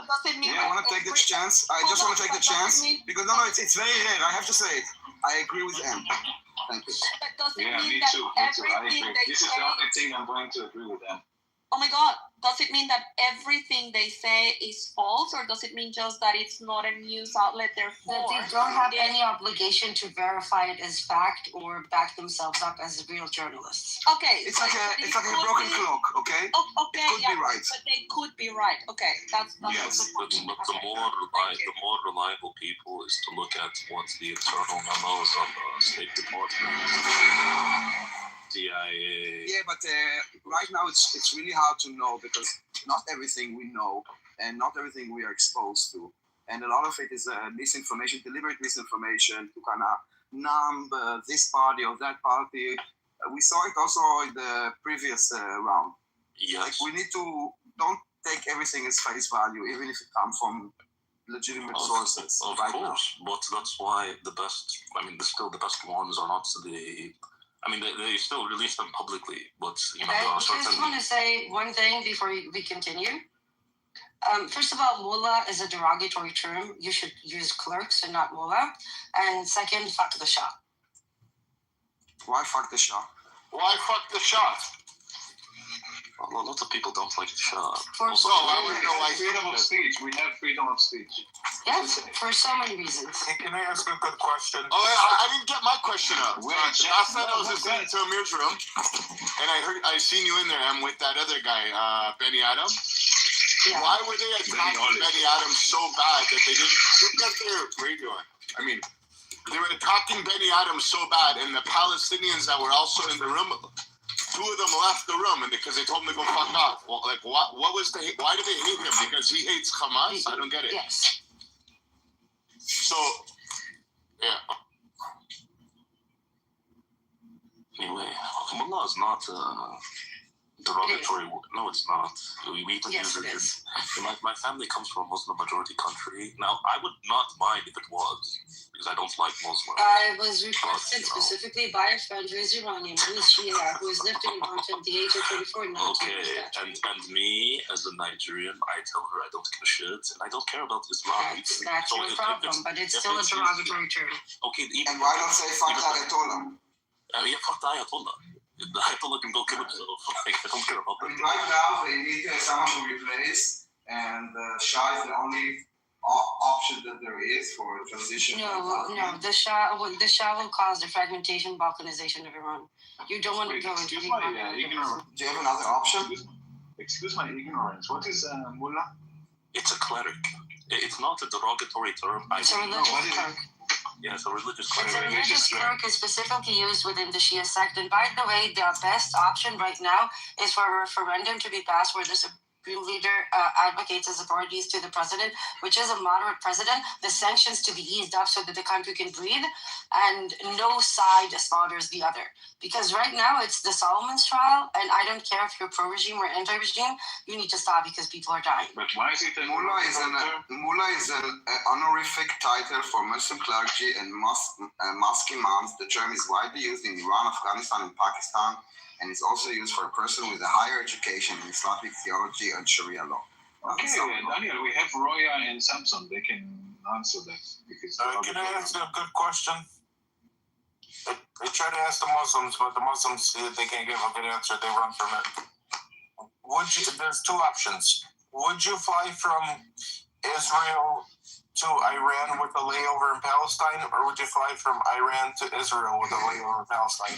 want to take the chance. I just want to take the chance because it's very rare. I have to say it. I agree with M. Thank you. Yeah, me too. I agree. This is the only thing I'm going to agree with M. Oh my God, does it mean that everything they say is false, or does it mean just that it's not a news outlet, therefore? That they don't have any obligation to verify it as fact or back themselves up as real journalists. Okay. It's like a broken clock, okay? Okay, it could be right. But they could be right. Okay, that's yes, but the more reliable people is to look at what the internal memos of the State Department, CIA. Yeah, but right now it's really hard to know because not everything we know and not everything we are exposed to, and a lot of it is misinformation, deliberate misinformation to kind of numb this party or that party. We saw it also in the previous round. Yes. Like we need to don't take everything as face value, even if it comes from legitimate sources. Of course, but that's why the best ones are not the. I mean, they still release them publicly, but there are certain. I just want to say one thing before we continue. First of all, mullah is a derogatory term. You should use clerks and not mullah. And second, fuck the Shah. Why fuck the Shah? Why fuck the Shah? Well, lots of people don't like the Shah. Freedom of speech. We have freedom of speech. Yes, for so many reasons. Can I ask a good question? Oh, I didn't get my question up. Last night I was listening to Amir's room, and I seen you in there, with that other guy, Benny Adams. Yeah. Why were they attacking Benny Adams so bad that they didn't get their radio on? I mean, they were attacking Benny Adams so bad, and the Palestinians that were also in the room, 2 of them left the room, and because they told him to go fuck off. Well, like, what was the hate? Why do they hate him? Because he hates Hamas? I don't get it. Yes. So, yeah. Anyway, mullah is not derogatory. No, it's not. We even use it. My family comes from a Muslim majority country. Now, I would not mind if it was, because I don't like Muslims. I was requested specifically by a friend who is Iranian, who is Shia, who has lived in Iran at the age of 24. Okay, and me, as a Nigerian, I tell her I don't give a shit, and I don't care about Islam. That's your problem, but it's still a derogatory term. Okay, and why not say fuck the Ayatollah? Yeah, fuck the Ayatollah. I have to let him go kill himself. Like, I don't care about that. Right now, they need someone to replace, and Shah is the only option that there is for transition. No, the Shah will cause the fragmentation, balkanization of Iran. You don't want to go into Excuse my ignorance. Do you have another option? Excuse my ignorance. What is mullah? It's a cleric. It's not a derogatory term. It's a religious cleric. Yeah, it's a religious It's cleric. a religious cleric is specifically used within the Shia sect. And by the way, the best option right now is for a referendum to be passed where the Supreme Leader advocates his authorities to the president, which is a moderate president, the sanctions to be eased up so that the country can breathe and no side slaughters the other. Because right now it's the Solomon's trial, and I don't care if you're pro-regime or anti-regime, you need to stop because people are dying. But why is it Mullah is an honorific title for Muslim clergy and mosque imams. The term is widely used in Iran, Afghanistan, and Pakistan, and it's also used for a person with a higher education in Islamic theology and Sharia law. Okay, Daniel, we have Roya and Samson. They can answer that. Can I ask a good question? They try to ask the Muslims, but the Muslims, they can't give a good answer. They run from it. There's two options. Would you fly from Israel to Iran with a layover in Palestine, or would you fly from Iran to Israel with a layover in Palestine?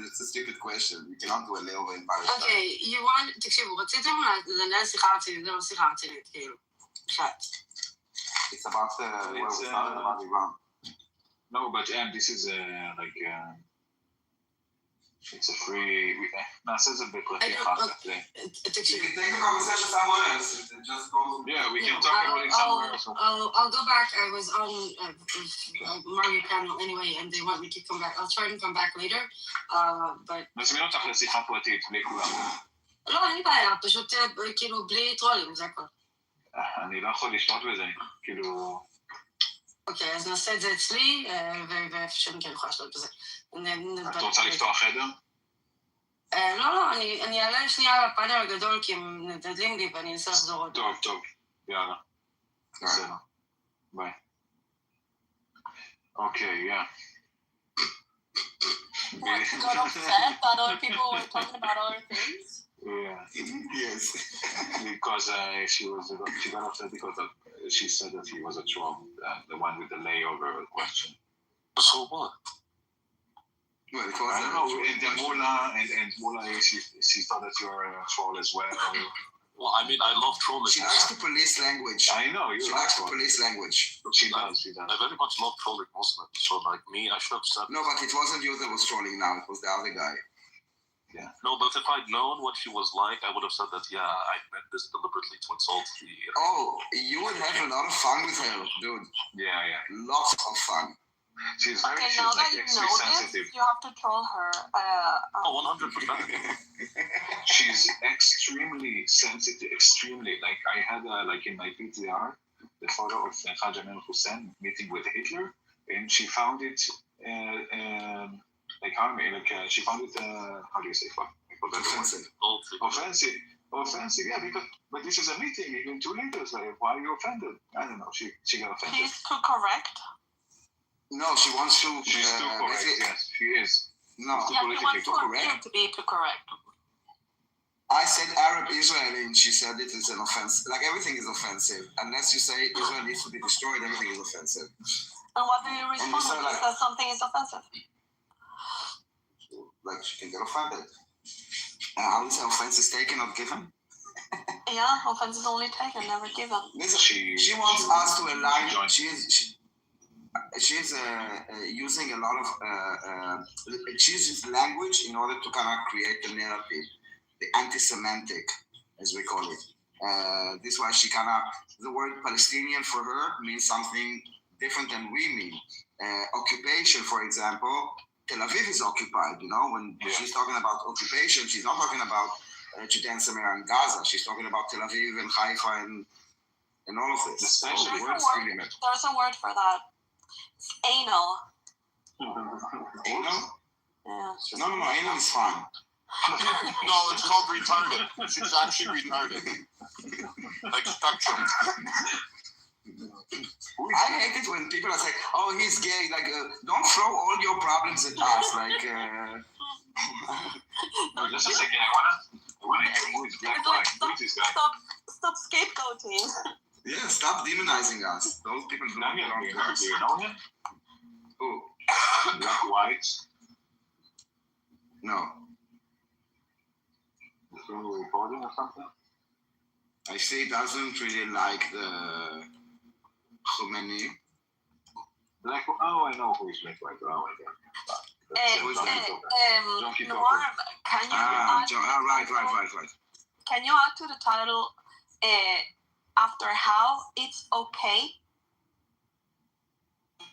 It's a stupid question. You cannot do a layover in Palestine. Okay, you want תקשיבו, רציתם לנהל שיחה רצינית, זה לא שיחה רצינית, כאילו. It's about where we started about Iran. No, but this is it's a free. נעשה את זה בפרטי אחר כך. תקשיב. You can take the conversation somewhere else. It just goes. Yeah, we can talk about it somewhere else. I'll go back. I was on Mario panel anyway, and they want me to come back. I'll try and come back later. But. נזמין אותך לשיחה פרטית, בלי כולם. לא, אין לי בעיה, פשוט כאילו בלי טרולים, זה הכל. אני לא יכול לשלוט בזה, כאילו... אוקיי, אז נעשה את זה אצלי, ואיפה שאני כן יכולה לשלוט בזה. את רוצה לפתוח חדר? לא, אני אעלה שנייה לפאנל הגדול, כי הם נדלים לי ואני אנסה לחזור עוד. טוב, יאללה. בסדר. ביי. אוקיי, yeah. What, you got upset that other people were talking about other things? Yeah. Yes. Because she got upset because she said that he was a troll, the one with the layover question. So what? Well, it I don't know. And Mullah, and Mullah, she thought that you're a troll as well. Well, I mean, I love trolling. She likes to police language. I know. She likes to police language. She does. I very much love trolling Muslims. So, like me, I should have said. No, but it wasn't you that was trolling now. It was the other guy. Yeah. No, but if I'd known what she was like, I would have said that, yeah, I meant this deliberately to insult the... Oh, you would have a lot of fun with her, dude. Yeah. Lots of fun. She's okay, now that you know this, you have to troll her. 100%. She's extremely sensitive, extremely. Like, I had, like, in my PTR, the photo of Haj Amir Hussein meeting with Hitler, and she found it... she found it, how do you say, offensive, yeah, because, but this is a meeting between two leaders, like, why are you offended? I don't know, she got offended. She's too correct? No, she wants to... She's too correct, yes, she is. No, yeah, she wants to be too correct. I said Arab Israeli, and she said it is an offense. Like, everything is offensive. Unless you say Israel needs to be destroyed, everything is offensive. And what do you respond when she says something is offensive? Like, she can get offended. How is offense is taken or given? Yeah, offense is only taken, never given. She wants us to align. She's using a lot of she uses language in order to kind of create the narrative, the anti-Semitic, as we call it. This is why she kind of, the word Palestinian for her means something different than we mean. Occupation, for example, Tel Aviv is occupied. You know, when she's talking about occupation, she's not talking about Judea and Samaria and Gaza. She's talking about Tel Aviv and Haifa and all of this. There's a word for that. It's anal. Anal? Yeah. No, anal is fine. No, it's called retarded. She's actually retarded. Like spectrum. I hate it when people are saying, "Oh, he's gay." Like, don't throw all your problems at us. Like, No, just a second. I wanna hear who is black. Stop scapegoating. Yeah, stop demonizing us. Those people do not belong to us. Do you know him? Who? Black whites. No. Is he reporting or something? I see he doesn't really like the Khomeini. Black. Oh, I know who is black white. Oh my god. Norm, can you right. Can you add to the title after how it's okay?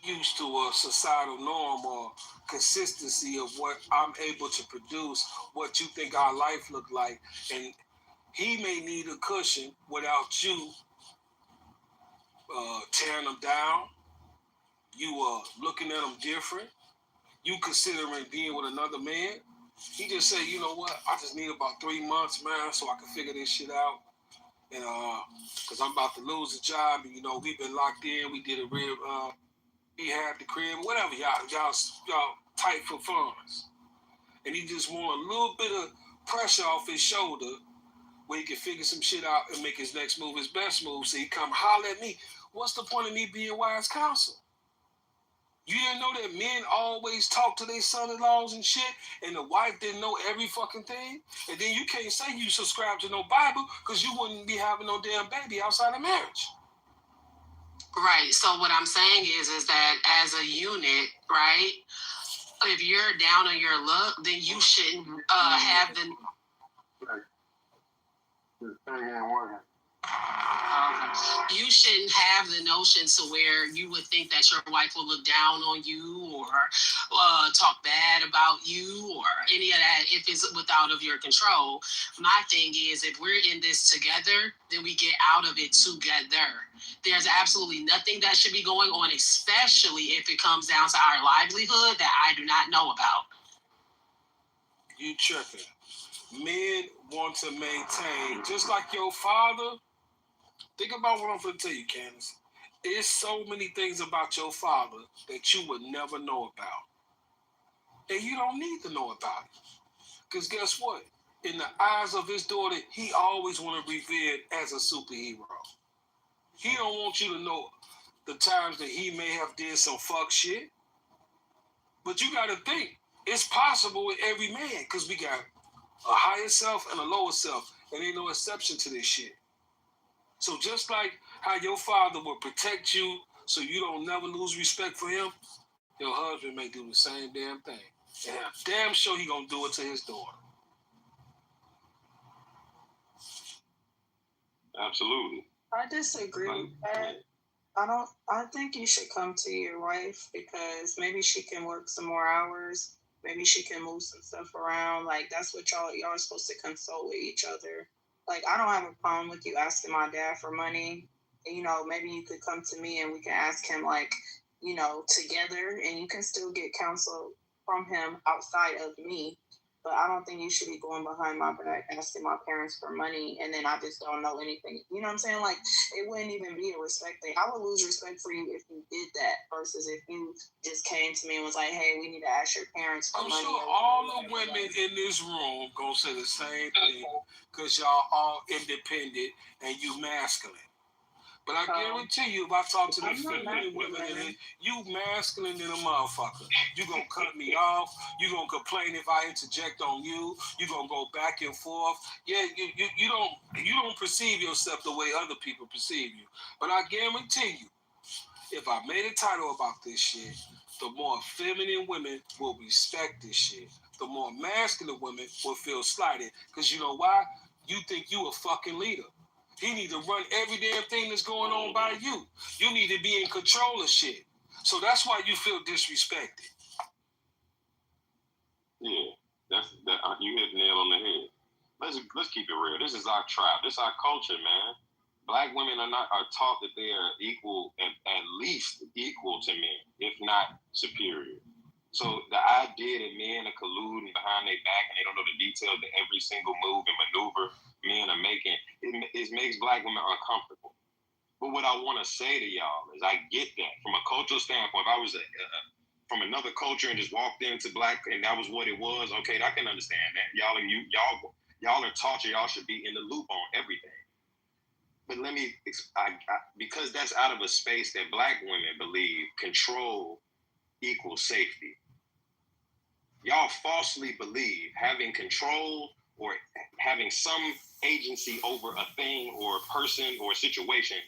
Used to a societal norm or consistency of what I'm able to produce, what you think our life look like, and he may need a cushion without you tearing them down. You looking at them different. You considering being with another man. He just say, you know what? I just need about 3 months, man, so I can figure this shit out. And because I'm about to lose a job, and we've been locked in. We did a real rehab the crib, whatever. Y'all tight for funds. And he just want a little bit of pressure off his shoulder where he can figure some shit out and make his next move his best move. So he come holler at me. What's the point of me being wise counsel? You didn't know that men always talk to their son-in-laws and shit, and the wife didn't know every fucking thing? And then you can't say you subscribe to no Bible because you wouldn't be having no damn baby outside of marriage. Right. So what I'm saying is that as a unit, right, if you're down on your luck, then you shouldn't have the... You shouldn't have the notion to where you would think that your wife will look down on you or talk bad about you or any of that if it's without of your control. My thing is, if we're in this together, then we get out of it together. There's absolutely nothing that should be going on, especially if it comes down to our livelihood that I do not know about. You tripping. Men want to maintain, just like your father. Think about what I'm going to tell you, Candace. There's so many things about your father that you would never know about. And you don't need to know about it. Because guess what? In the eyes of his daughter, he always want to be revered as a superhero. He don't want you to know the times that he may have did some fuck shit. But you got to think, it's possible with every man because we got a higher self and a lower self. And ain't no exception to this shit. So just like how your father will protect you so you don't never lose respect for him, your husband may do the same damn thing. And I'm damn sure he gonna do it to his daughter. Absolutely. I disagree with that. I think you should come to your wife because maybe she can work some more hours. Maybe she can move some stuff around. Like that's what y'all are supposed to consult with each other. Like, I don't have a problem with you asking my dad for money. Maybe you could come to me and we can ask him, together, and you can still get counsel from him outside of me. But I don't think you should be going behind my back asking my parents for money, and then I just don't know anything. You know what I'm saying? Like, it wouldn't even be a respect thing. I would lose respect for you if you did that versus if you just came to me and was like, hey, we need to ask your parents for money. I'm sure all the women in this room gonna say the same thing because y'all all independent and you masculine. But I guarantee you, if I talk to the feminine women in here, you masculine than a motherfucker. You gonna cut me off. You gonna complain if I interject on you. You gonna go back and forth. Yeah, you don't perceive yourself the way other people perceive you. But I guarantee you, if I made a title about this shit, the more feminine women will respect this shit. The more masculine women will feel slighted. Because you know why? You think you a fucking leader. He need to run every damn thing that's going on by you. You need to be in control of shit. So that's why you feel disrespected. Yeah, you hit the nail on the head. Let's keep it real. This is our tribe. This is our culture, man. Black women are taught that they are equal, at least equal to men, if not superior. So the idea that men are colluding behind their back and they don't know the details of every single move and maneuver men are making, it makes black women uncomfortable. But what I want to say to y'all is I get that from a cultural standpoint. If I was from another culture and just walked into black and that was what it was, okay, I can understand that. Y'all are taught y'all should be in the loop on everything. But let me, because that's out of a space that black women believe control equals safety. Y'all falsely believe having control or having some agency over a thing or a person or a situation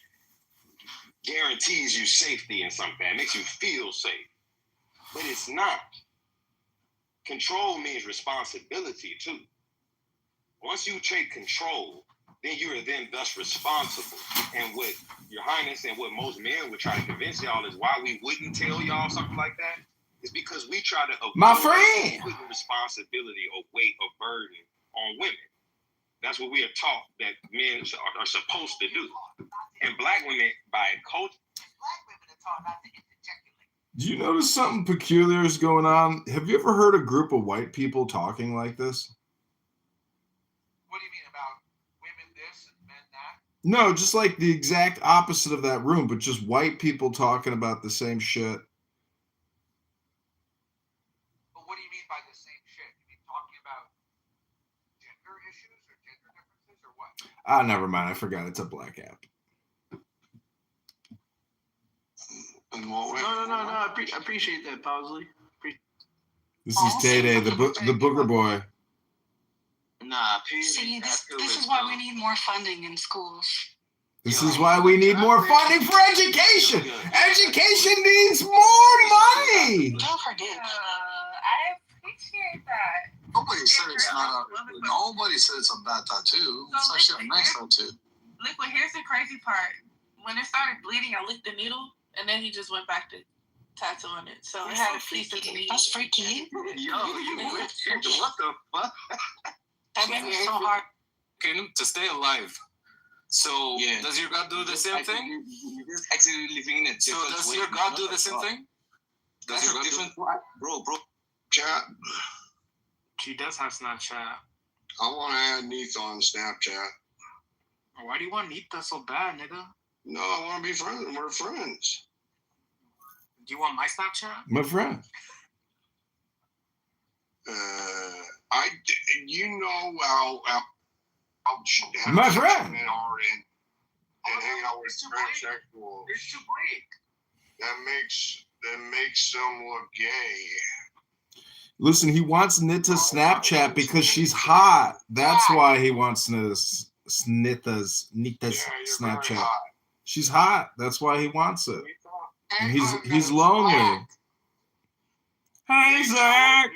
guarantees you safety in something. It makes you feel safe. But it's not. Control means responsibility too. Once you take control, then you are then thus responsible. And what Your Highness and what most men would try to convince y'all is why we wouldn't tell y'all something like that is because we try to avoid putting responsibility or weight or burden on women. That's what we are taught that men are supposed to do. And black women, by culture. Black women are taught not to interject. Do you notice something peculiar is going on? Have you ever heard a group of white people talking like this? What do you mean about women this and men that? No, just like the exact opposite of that room, but just white people talking about the same shit. But what do you mean by the same shit? You mean talking about gender issues or gender differences or what? Ah, never mind. I forgot it's a black app. No. I appreciate that, Pausley. This is Tay-Day, the booger boy. Nah, see, this is why we need more funding in schools. This is why we need more funding for education. Education needs more money. Don't forget. I appreciate that. Nobody said it's not nobody said it's a bad tattoo. It's actually a nice tattoo. Liquid, here's the crazy part. When it started bleeding, I licked the needle, and then he just went back to tattooing it. So it had a piece of me. That's freaky. Yo, you what the fuck? That made me so hard. To stay alive. So does your God do the same thing? You're just actually living in a different way. So does your God do the same thing? Does your God different bro? Chat. She does have Snapchat. I want to add Neith on Snapchat. Why do you want Nita so bad, nigga? No, I want to be friends. We're friends. Do you want my Snapchat? My friend. How my friend. Men are and hang out with transsexuals. It's too great. That makes them look gay. Listen, he wants Nita Snapchat because she's hot. That's why he wants Nita's Snapchat. She's hot. That's why he wants it. And he's lonely. Hey, Zach.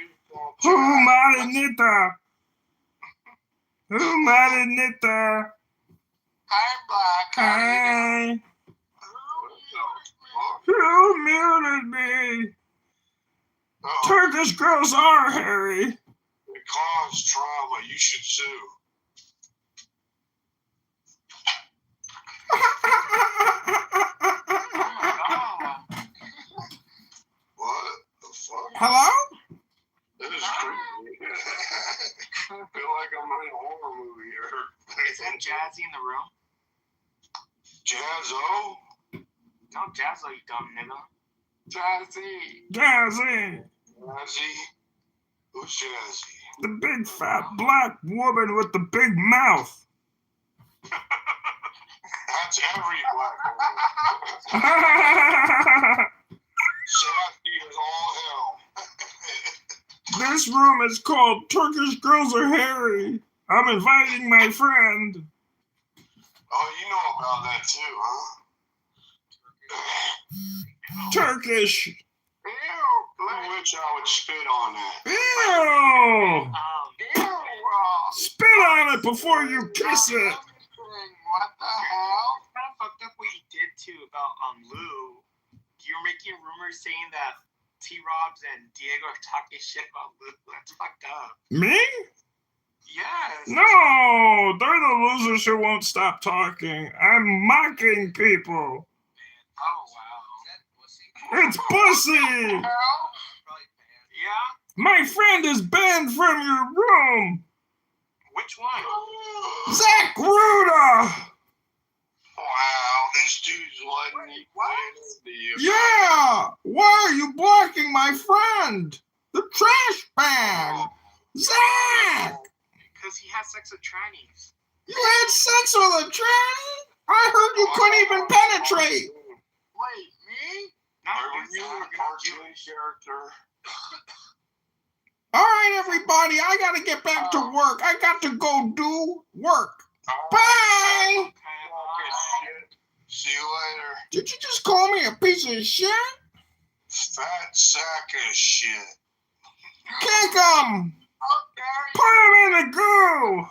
Who married Nita? Who married Nita? Hi, Black. Hi. Who muted me? Turkish girls are hairy. It caused trauma. You should sue. What the fuck? Hello? That is creepy. I feel like I'm in a horror movie here. Isn't Jazzy in the room? Jazzo? No, Jazzo, you dumb nigga. Jazzy. Jazzy. Jazzy? Who's Jazzy? The big fat black woman with the big mouth. That's every black woman. Sassy is all hell. This room is called Turkish Girls Are Hairy. I'm inviting my friend. Oh, you know about that too, huh? Turkish. Ew, I wish I would spit on that. Ew. Ew. Spit on it before you kiss it. What the hell? Kind of fucked up what you did too about Lou. You're making rumors saying that T-Robs and Diego are talking shit about Lou. That's fucked up. Me? Yes. No, they're the losers who won't stop talking. I'm mocking people. Oh wow. It's pussy. Yeah. My friend is banned from your room. Which one? Zach Ruda. Wow, this dude's letting me play the Yeah. Why are you blocking my my friend, the trash bag, Zach. Because he has sex with trannies. You had sex with a tranny? I heard you couldn't even penetrate. Wait, me? Are you a cartoon character? All right, everybody, I gotta get back to work. I got to go do work. Bye. See you later. Did you just call me a piece of shit? Fat sack of shit. Kick him. Put him in the goo.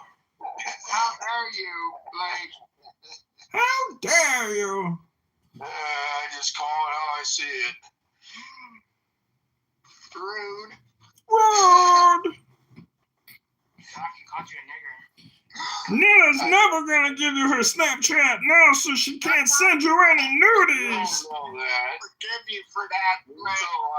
How dare you, Blake? How dare you? I just call it how I see it. Rude. Rude. Zach, he called you a nigger. Nina's never gonna give you her Snapchat now, so she can't send you any nudies. I know that. Forgive you for that, Blake. Nina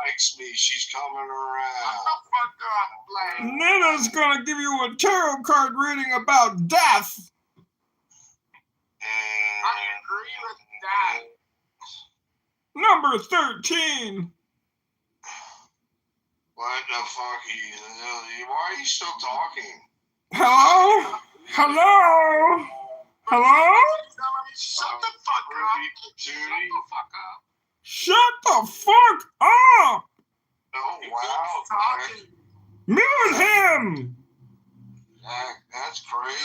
likes me. She's coming around. Shut the fuck up, Blake. Nina's gonna give you a tarot card reading about death. I agree with that. Number 13. What the fuck are you? Why are you still talking? Hello? Hello? Hello? Shut the fuck up. Shut the fuck up. Shut the fuck up! Oh, wow. Mute him! That's crazy.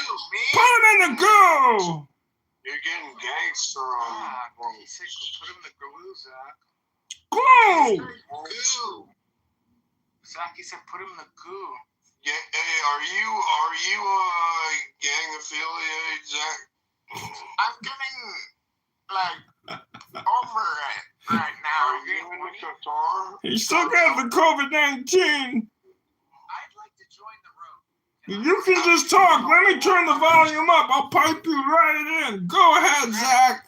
Put him in the goo! You're getting gangster on me. Put him in the glue, Zach. Glue! Goo. Zach, he said put him in the goo. Yeah, hey, are you gang affiliated, Zach? I'm getting over it right now. Are you in the Qatar? He still got the COVID-19. I'd like to join the room. You can just talk. Let me turn the volume up. I'll pipe you right in. Go ahead, Zach.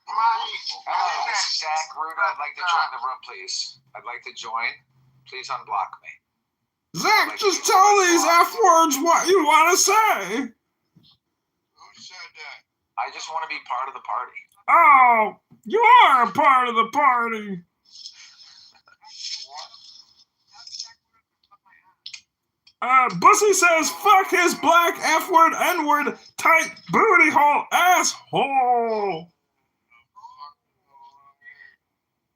Hello, this is Zach Rude. I'd like to join the room, please. I'd like to join. Please unblock me. Zach, just tell these F words what you want to say. Who said that? I just want to be part of the party. Oh, you are a part of the party. Bussy says, fuck his black F-word, N-word, tight booty hole, asshole.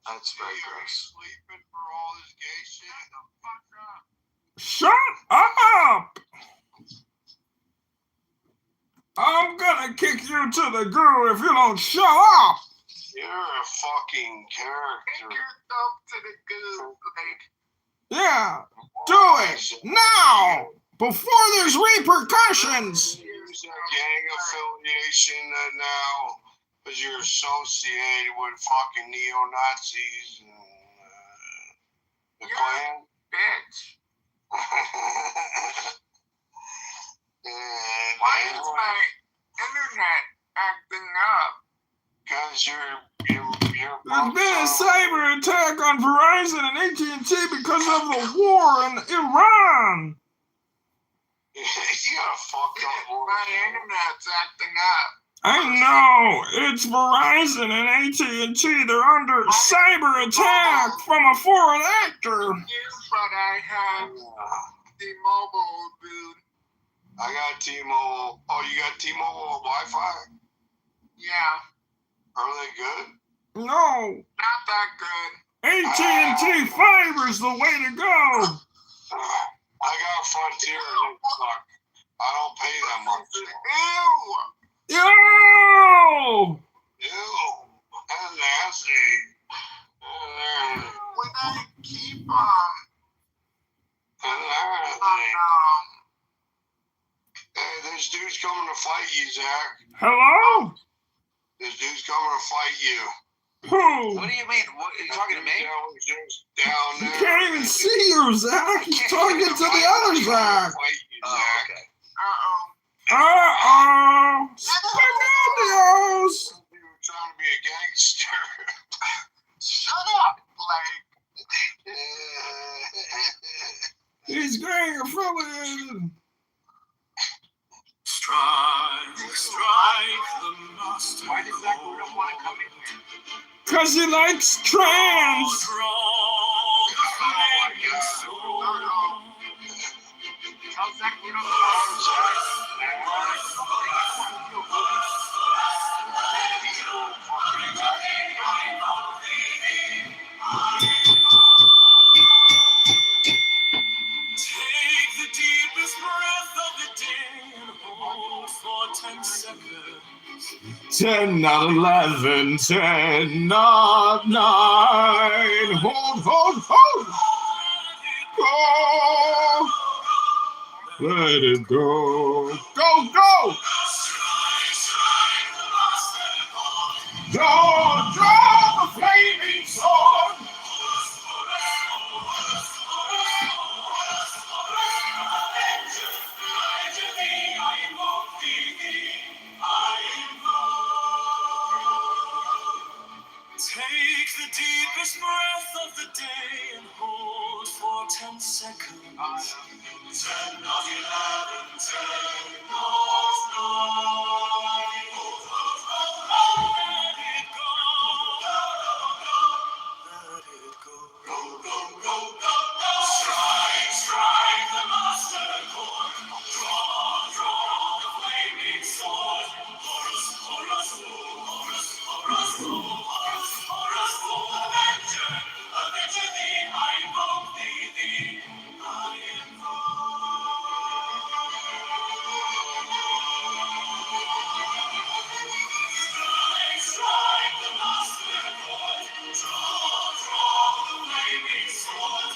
That's very gross. Sleeping for all this gay shit? Shut up! I'm gonna kick you to the goo if you don't shut up! You're a fucking character. Take yourself to the goo, Blake. Yeah, do it now before there's repercussions. Use a gang affiliation now because you're associated with fucking neo-Nazis and the Klan. Bitch. Why is my internet acting up? Because There's been a cyber attack on Verizon and AT&T because of the war in Iran. You gotta fuck up. My internet's acting up. I know, it's Verizon and AT&T. They're under cyber attack from a foreign actor. But I have T-Mobile, dude. I got T-Mobile. Oh, you got T-Mobile Wi-Fi? Yeah. Are they good? No. Not that good. AT&T Fiber's the way to go. I got Frontier and it suck. I don't pay that much. Ew! Yo! Ew! That's nasty. When I keep hey, this dude's coming to fight you, Zach. Hello? This dude's coming to fight you. Who? What do you mean? What, are you talking to me? Down there. He can't even see you, Zach. He's talking to the other Zach. Oh, okay. Uh-oh. Spaghettios. You were trying to be a gangster. Shut up, Blake. He's gang affiliated. Strike the master. Why does Zach want to come in here? Because he likes trans. How's that going Take the deepest breath of the day and hold for 10 seconds. 10, not 11, 10, not 9. Hold. Go. Let it go. Go. Draw the flaming sword. Take the deepest breath of the day and hold for 10 seconds. 10, not 11, 10, not 9. Let it go. Let it go. Strike the master chord. Draw the flaming sword. Horus, Avenger thee, I invoke thee, I Strike the master chord, draw the flaming sword.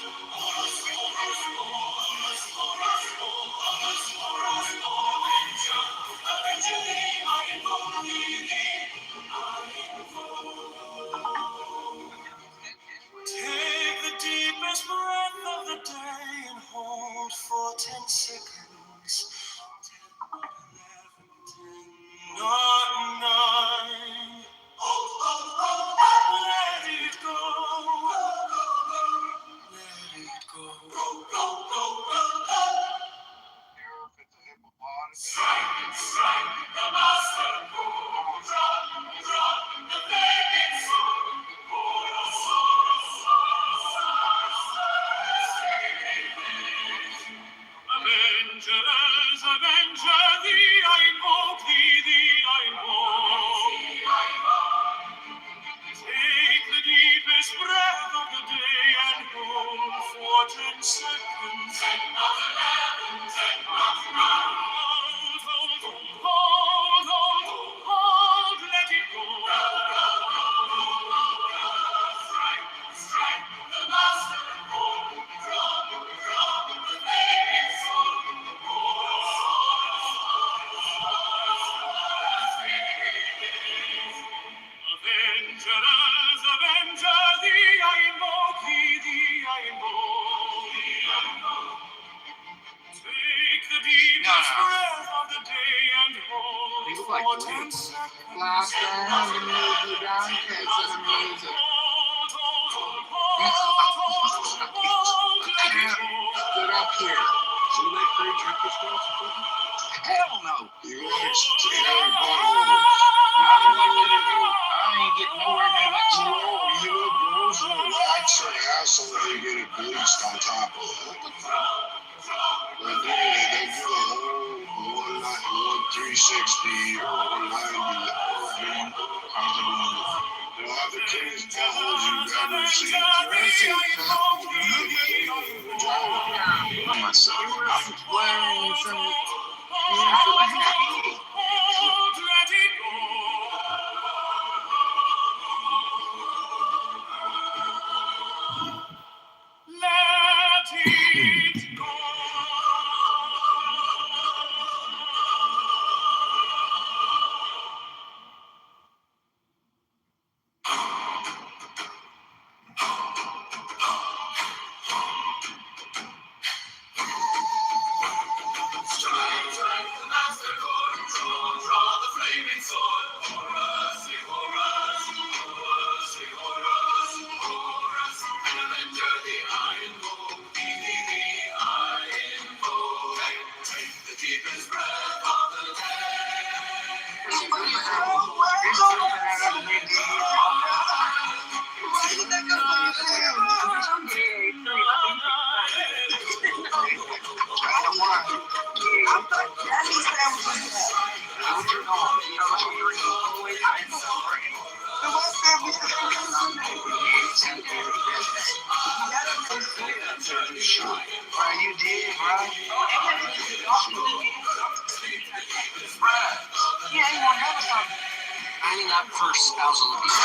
Avenger thee, I invoke thee, Take the deepest breath of the day and hold for 10 seconds. 10, not 9. Let it go. Let it go. Strike the master chord. Drop the flaming sword. Avenger thee, I invoke thee, I invoke. Take the deepest breath of the day and hold for 10 seconds. 10, not 11, 10, not 9. Hold, let it go. Strike the master chord. Draw the flaming sword. Avenger thee, I invoke thee, I invoke. Take the deepest breath of the day and hold for 10 seconds. Last round, I'm gonna move you down because of the music. Get up here. So they play Turkish dance? Hell no. You like generic butthole. I ain't getting nowhere near that shit. You know, girls will wax her asshole and they get it bleached on top of it. But they do a whole 360 or 190. They'll have the cleanest buttholes you've ever seen. Wearing some You did, bro. Yeah, you won't never stop. Finding out for spousal abuse.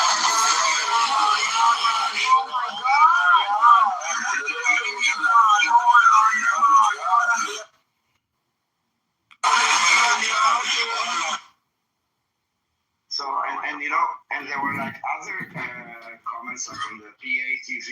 Oh my God. So, and you know, and there were like other comments like on the PA TV,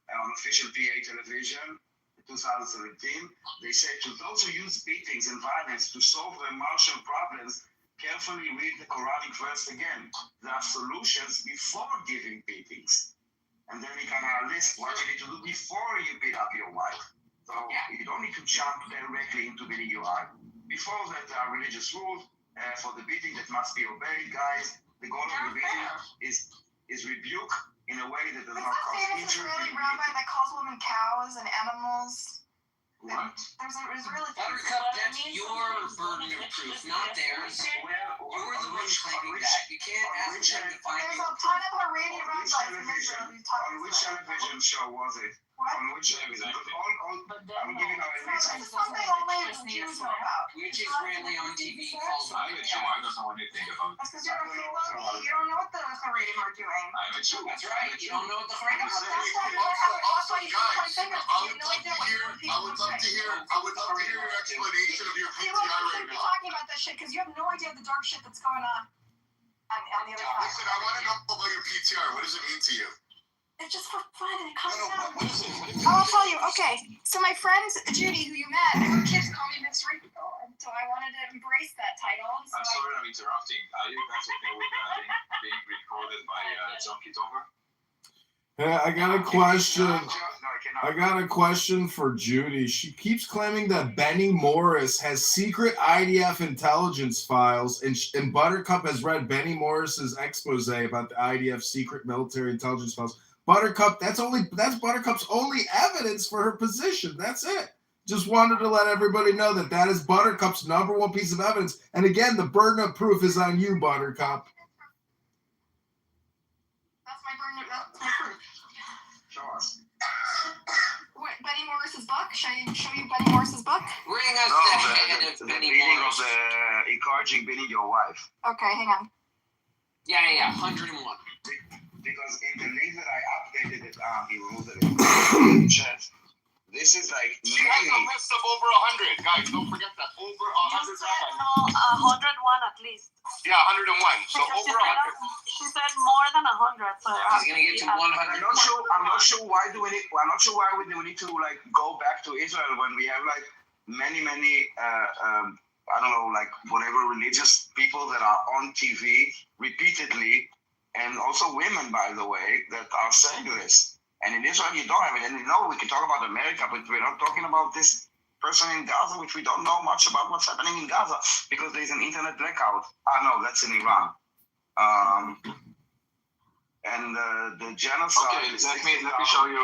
on official PA television, 2017. They said to those who use beatings and violence to solve their martial problems, carefully read the Quranic verse again. There are solutions before giving beatings. And then we can list what you need to do before you beat up your wife. So you don't need to jump directly into beating your wife. Before that, there are religious rules for the beating that must be obeyed, guys. The goal of the beating is rebuke in a way that does not cause injury. Israeli rabbi that calls women cows and animals. What? There's really Buttercup, that's your burden of proof, not theirs. You're the one claiming that. You can't ask them to find There's you. a ton of Haredi rabbis in Israel who talk On which television show was it? What? On which television? I'm giving out a This is something only Jews know about. Which Israeli on TV calls I bet you I don't know anything about That's because you're a Philoni. You don't know what the Haredim are doing. I bet you. That's right. You don't know what the Haredim That's are doing. why you don't have that's why you should point fingers. You have no idea what I would love to hear your explanation of your You PTI won't right be now. talking about this shit because you have no idea the dark shit that's going on the other side. Listen, I want to know about your PTR. What does it mean to you? It's just for fun and it comes out. What is it? I'll tell you. Okay, so my friend Judy, who you met, her kids call me Miss Rico, and so I wanted to embrace that title. And so I'm sorry I'm interrupting. Are you guys okay with being recorded by John Kitover? Hey, I got a question. I got a question for Judy. She keeps claiming that Benny Morris has secret IDF intelligence files, and Buttercup has read Benny Morris's expose about the IDF secret military intelligence files. Buttercup, that's Buttercup's only evidence for her position. That's it. Just wanted to let everybody know that is Buttercup's number one piece of evidence. And again, the burden of proof is on you, Buttercup. that's my burden. That's my proof. Show us. What, Benny Morris's book? Show you Benny Morris's book? Bring us No, the head of the Benny beating Morris. of the encouraging beating your wife. Okay, hang on. Yeah, 101. Because in the link that I updated it, he removed it in the chat. This is like She has a list of over 100. Guys, don't forget that. Over 100. No, 101 at least. Yeah, 101. So over 100. She said more than 100. So He's gonna get to 100. I'm not sure why we need to like go back to Israel when we have like many I don't know, like whatever religious people that are on TV repeatedly, and also women, by the way, that are saying this. And in Israel, you don't have it. And we can talk about America, but we're not talking about this person in Gaza, which we don't know much about what's happening in Gaza because there's an internet blackout. No, that's in Iran. And the genocide. Okay, let me show you.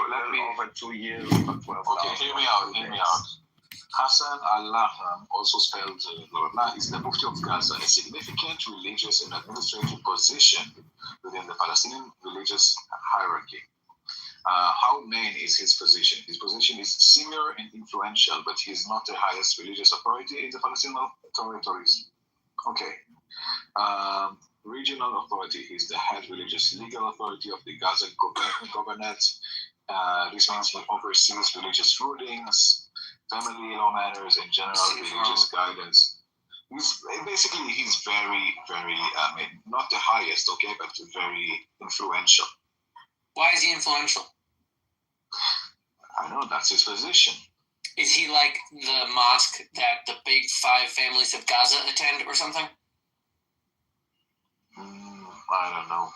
Over 2 years. Okay, hear me out. Hassan al-Lahram, also spelled Lorna, is the Mufti of Gaza, a significant religious and administrative position within the Palestinian religious hierarchy. How main is his position? His position is senior and influential, but he is not the highest religious authority in the Palestinian territories. Okay. Regional authority is the head religious legal authority of the Gaza governorate. This means he oversees religious rulings, family law matters, and general religious guidance. He's very, very, not the highest, okay, but very influential. Why is he influential? I know, that's his position. Is he like the mosque that the big 5 families of Gaza attend or something? I don't know.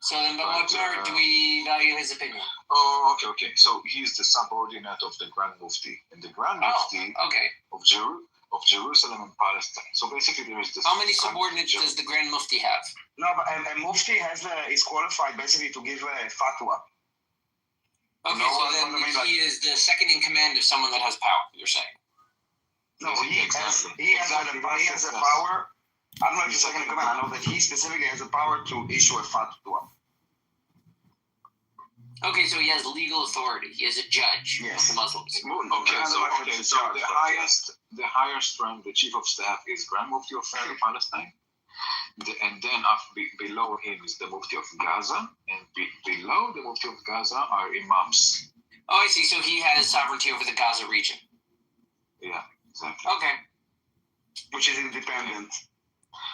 So then, but what merit do we value his opinion? Oh, okay. So he's the subordinate of the Grand Mufti. And the Grand Mufti of Jerusalem and Palestine. So basically there is this... How many subordinates does the Grand Mufti have? No, but a Mufti is qualified basically to give a fatwa. Okay, so then he is the second in command of someone that has power, you're saying? No, he has a power. I don't know if he's second in command. I know that he specifically has the power to issue a fatwa. Okay, so he has legal authority. He is a judge of the Muslims. So the highest rank, the chief of staff, is Grand Mufti of Palestine. And then below him is the Mufti of Gaza, and below the Mufti of Gaza are imams. Oh, I see. So he has sovereignty over the Gaza region. Yeah, exactly. Okay. Which is independent.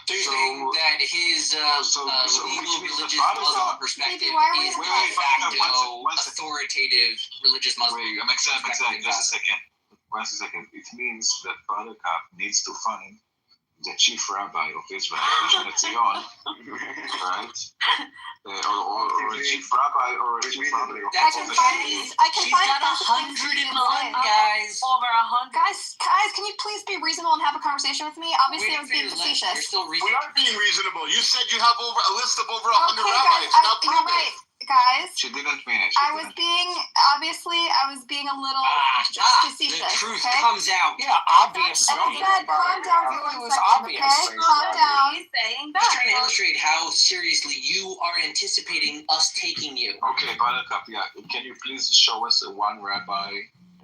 So you're saying that his legal religious Muslim perspective is de facto authoritative religious Muslim. Wait, exactly. Just a second. One second. It means that Buttercup needs to find the chief rabbi of Israel, Rishon LeZion, right? Or a chief rabbi or a chief rabbi. I can find 101 guys. Over 100. Guys, can you please be reasonable and have a conversation with me? Obviously, I was being facetious. We are being reasonable. You said you have a list of over 100 Okay, rabbis. guys, Now prove you're right. Guys, She didn't finish. I was being a little facetious. The truth okay? comes out. Yeah, obviously. Calm down for It 1 was second, obvious. okay? Calm down. He's saying Just trying to illustrate how seriously you are anticipating us taking you. Okay, Buttercup, yeah. Can you please show us one rabbi,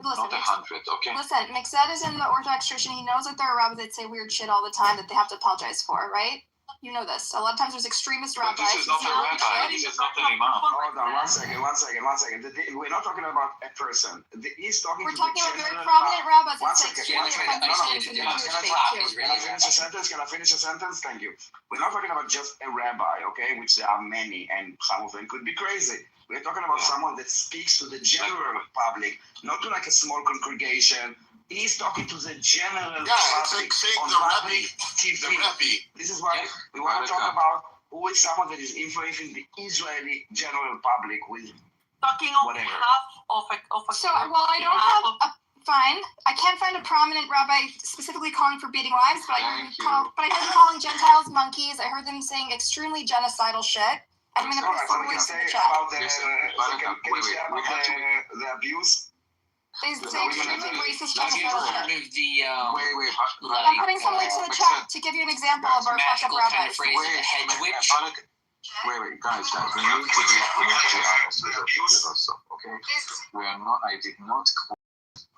Listen, not 100, okay? Listen, Mixed is in the Orthodox tradition. He knows that there are rabbis that say weird shit all the time that they have to apologize for, right? You know this. A lot of times there's extremist But rabbis. this is not a rabbi. This is not an imam. Hold on, one second. We're not talking about a person. He's talking We're to talking the about very general prominent rabbis One that say second. extremely offensive things in the Jewish faith, too. Can I finish a sentence? Thank you. We're not talking about just a rabbi, okay, which there are many, and some of them could be crazy. We're talking about someone that speaks to the general public, not to like a small congregation. He's talking to the general public. It's like saying on the public Rebbe. TV. The Rebbe. This is why we want to talk about who is someone that is influencing the Israeli general public with talking on whatever. behalf of a So, well, I don't have a fine. I can't find a prominent rabbi specifically calling for beating wives, but I heard them calling Gentiles monkeys. I heard them saying extremely genocidal shit. I'm going to put some links in the chat. The abuse. They say extremely racist genocidal shit. Wait. I'm putting some links in the chat to give you an example of our fucked up rabbis. Wait, guys, we need to be honest with us, okay? I did not quote,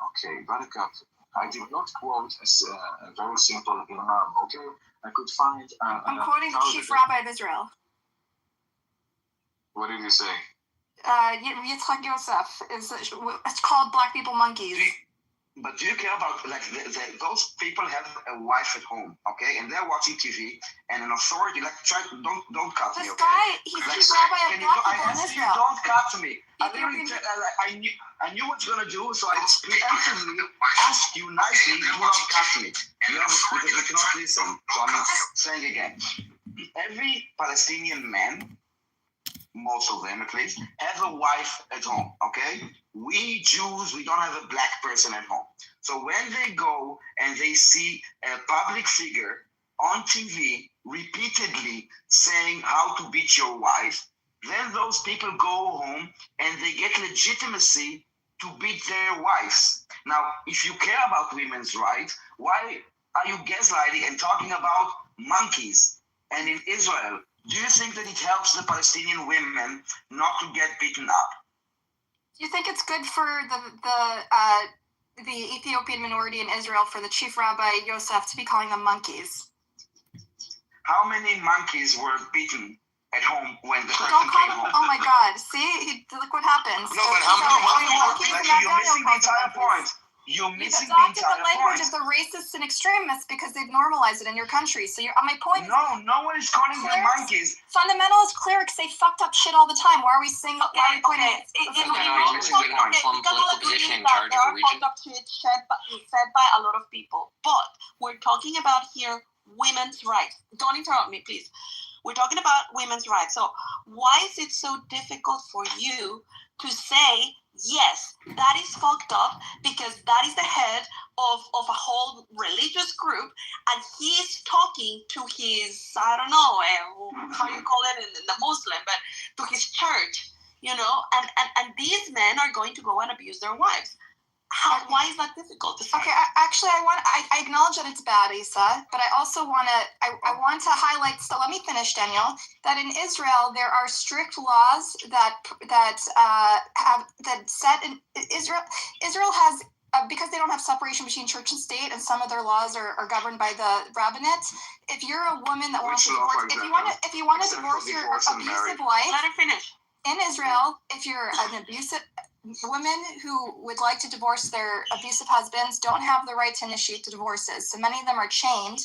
okay, Buttercup, I did not quote a very simple imam, okay? I could find... I'm quoting the chief rabbi of Israel. What did he say? Yitzchak Yosef. It's called Black People Monkeys. But do you care about, like, those people have a wife at home, okay? And they're watching TV, and an authority, like, don't cut me, okay? This guy, he's like, chief rabbi of Black people in you Israel. don't cut me. I knew what you're going to do, so I preemptively asked you nicely, do not cut me. Because you cannot listen. So I'm saying again. Every Palestinian man, most of them at least, have a wife at home, okay? We Jews, we don't have a black person at home. So when they go and they see a public figure on TV repeatedly saying how to beat your wife, then those people go home and they get legitimacy to beat their wives. Now, if you care about women's rights, why are you gaslighting and talking about monkeys? And in Israel, do you think that it helps the Palestinian women not to get beaten up? Do you think it's good for the Ethiopian minority in Israel for the chief rabbi Yosef to be calling them monkeys? How many monkeys were beaten at home when the person Don't call came them. home? Oh my God! See, look what happens. No, but how many monkeys were beaten? You're missing the entire point. You're missing the entire the language point. of the racists and extremists because they've normalized it in your country. So my point. No one is calling them monkeys. Fundamentalist clerics say fucked up shit all the time. Why are we saying? Why are we pointing? There are fucked up shit said by a lot of people, but we're talking about here women's rights. Don't interrupt me, please. We're talking about women's rights. So why is it so difficult for you to say, yes, that is fucked up because that is the head of a whole religious group and he's talking to his, I don't know, how you call it in the Muslim, but to his church, and these men are going to go and abuse their wives. Why is that difficult? Okay, I acknowledge that it's bad, Isa, but I also want to highlight. So let me finish, Daniel. That in Israel there are strict laws that set in Israel. Israel has. Because they don't have separation between church and state, and some of their laws are governed by the rabbinate. If you're a woman that wants to divorce, if you want to divorce your abusive wife, let her finish. In Israel, if you're an abusive women who would like to divorce their abusive husbands, don't have the right to initiate the divorces. So many of them are chained.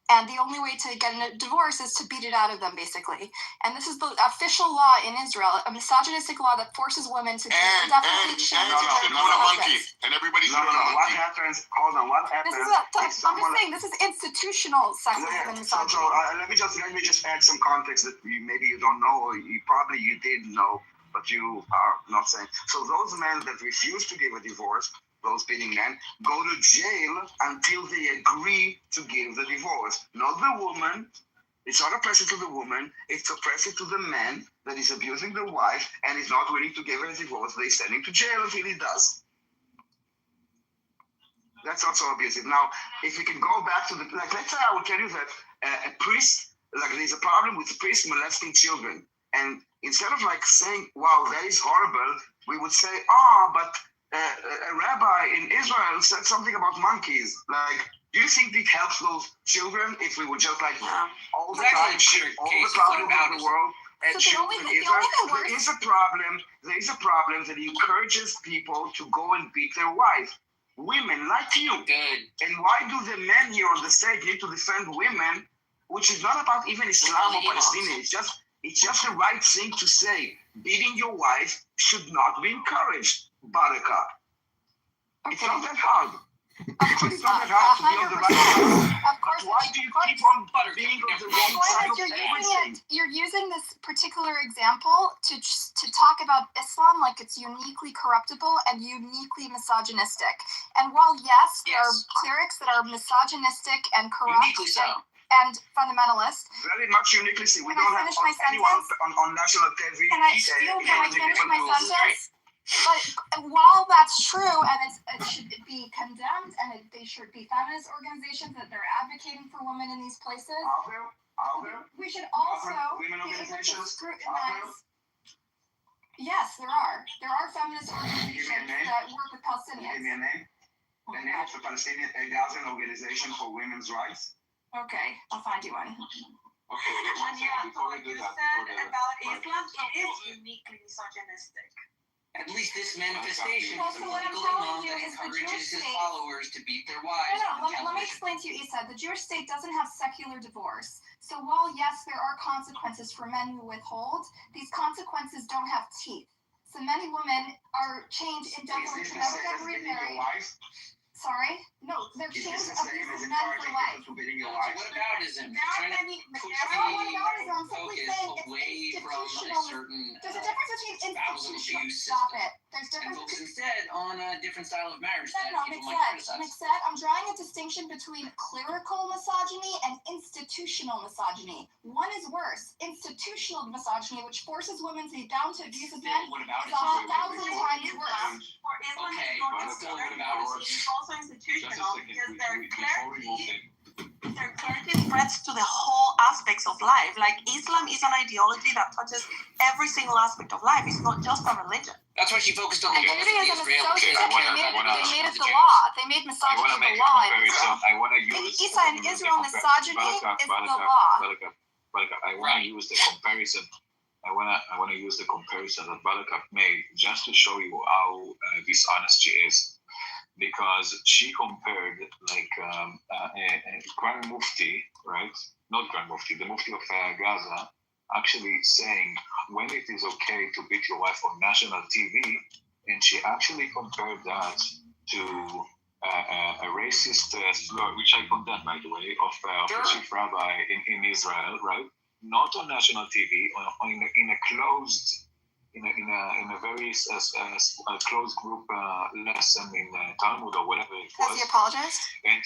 And the only way to get a divorce is to beat it out of them, basically. And this is the official law in Israel, a misogynistic law that forces women to be indefinitely chained to their husbands. And everybody's what happens? Hold on. What happens? I'm just saying, this is institutional sexism and misogyny. So let me just add some context that maybe you don't know, or you did know, but you are not saying. So those men that refuse to give a divorce, those beating men, go to jail until they agree to give the divorce. Not the woman. It's not oppressive to the woman. It's oppressive to the man that is abusing the wife and is not willing to give her a divorce. They send him to jail until he does. That's not so abusive. Now, if we can go back to let's say I will tell you that a priest, there's a problem with priests molesting children. And instead of saying, wow, that is horrible, we would say, but a rabbi in Israel said something about monkeys. Do you think it helps those children if we would just all the time of the world? And there is a problem. There is a problem that encourages people to go and beat their wife. Women like you. And why do the men here on the stage need to defend women, which is not about even Islam or Palestinian? It's just the right thing to say. Beating your wife should not be encouraged. Buttercup. It's not that hard. It's not that hard to be on the right side. Of course. Why do you keep on being on the wrong side of everything? You're using this particular example to talk about Islam like it's uniquely corruptible and uniquely misogynistic. And while yes, there are clerics that are misogynistic and corrupt. Uniquely so. And fundamentalist. Very much uniquely. We don't have anyone on national TV. Can I finish my sentence? But while that's true, and it should be condemned, and they should be feminist organizations that they're advocating for women in these places, we should also be able to scrutinize. Yes, there are. There are feminist organizations that work with Palestinians. Give me a name. The name of the Palestinian Gaza organization for women's rights. Okay, I'll find you one. Okay, before we do that, about Islam, it is uniquely misogynistic. At least this manifestation Well, so what I'm telling you is the encourages Jewish his state. followers to beat their wives. Let me explain to you, Isa. The Jewish state doesn't have secular divorce. So while, yes, there are consequences for men who withhold, these consequences don't have teeth. So many women are chained indefinitely to never get remarried. Sorry? No, they're chained to abusive men for life. What about ism? Trying to push I'm the simply focus saying away it's from a institutional. certain There's a difference between spousal institutional. abuse Stop system. it. There's And difference focus instead on a different style of marriage that people might criticize. Mixed, I'm drawing a distinction between clerical misogyny and institutional misogyny. One is worse. Institutional misogyny, which forces women to be bound to abusive men, What about is 1,000 times worse. For Islam, Okay, it's still what about it? It's also institutional because their before we move in. their clergy spreads to the whole aspects of life. Like Islam is an ideology that touches every single aspect of life. It's not just a religion. That's why she focused on the Judaism is Israel. they made it the law. They made misogyny the law. I want to use Isa, in Israel, misogyny is the law. I want to use the comparison. I want to use the comparison that Balakat made just to show you how dishonest she is, because she compared Grand Mufti, right? Not Grand Mufti, the Mufti of Gaza, actually saying when it is okay to beat your wife on national TV, and she actually compared that to a racist slur, which I condemn, by the way, of a chief rabbi in Israel, right? Not on national TV, in a closed, in a very closed group lesson in Talmud or whatever it was. Has he apologized? And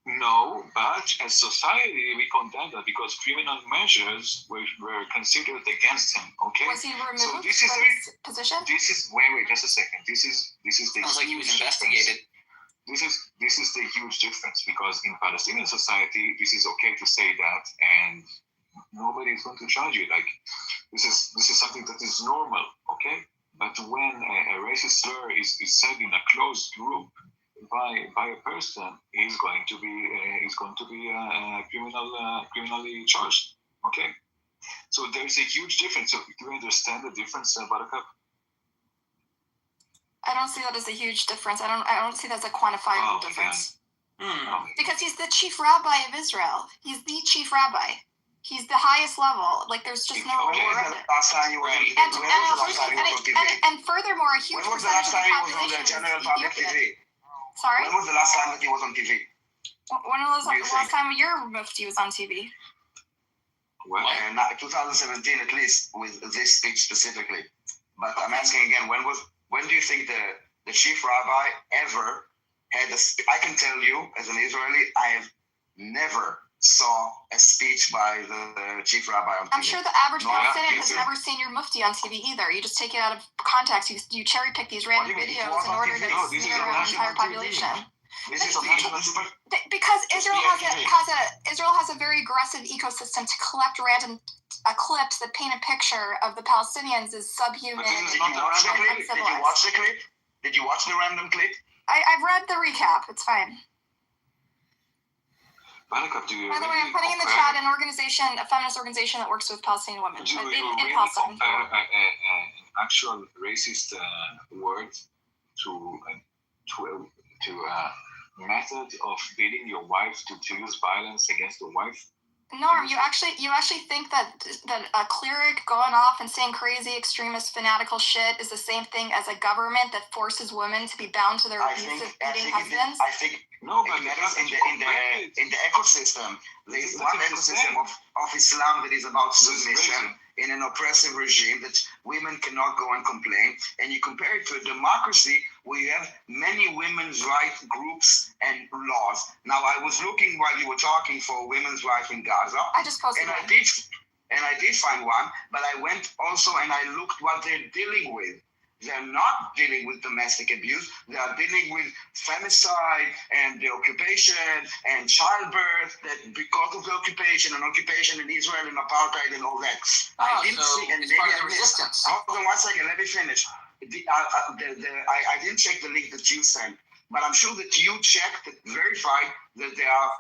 No, but as society, we condemn that because criminal measures were considered against him. Okay. Was he removed So this is from his position? This is wait just a second. This is the Sounds like he was huge investigated. difference. This is the huge difference because in Palestinian society, this is okay to say that, and nobody is going to charge you. Like this is something that is normal. Okay. But when a racist slur is said in a closed group by a person, he's going to be criminally charged. Okay, so there's a huge difference. So do you understand the difference, Buttercup? I don't see that as a huge difference. I don't see that as a quantifiable difference. Because he's the chief rabbi of Israel. He's the chief rabbi. He's the highest level. Like, there's just no way around it. And furthermore, a huge when was the last time he was on the general public TV? Sorry? When was the last time that he was on TV? When was the last time your mufti was on TV? Well, 2017 at least, with this speech specifically. But I'm asking again, when do you think the chief rabbi ever had I can tell you, as an Israeli, I have never saw a speech by the chief rabbi on TV. I'm sure the average Palestinian has never seen your mufti on TV either. You just take it out of context. You cherry pick these random videos in order to smear around the entire population. Because Israel has a very aggressive ecosystem to collect random clips that paint a picture of the Palestinians as subhuman and uncivilized. Did you watch the clip? Did you watch the random clip? I've read the recap. It's fine. By the way, I'm putting in the chat a feminist organization that works with Palestinian women in Palestine. An actual racist word to method of beating your wife to use violence against the wife? Norm, you actually think that a cleric going off and saying crazy, extremist, fanatical shit is the same thing as a government that forces women to be bound to their abusive, beating husbands? I think it matters in the ecosystem. There is one ecosystem of Islam that is about submission in an oppressive regime that women cannot go and complain. And you compare it to a democracy where you have many women's rights groups and laws. Now, I was looking while you were talking for women's rights in Gaza. I just posted I did find one, but I went also and I looked what they're dealing with. They're not dealing with domestic abuse. They are dealing with femicide and the occupation and childbirth that because of the occupation in Israel and apartheid and all that. I didn't see and maybe I missed. Hold on 1 second, let me finish. I didn't check the link that you sent, but I'm sure that you checked, verified that they are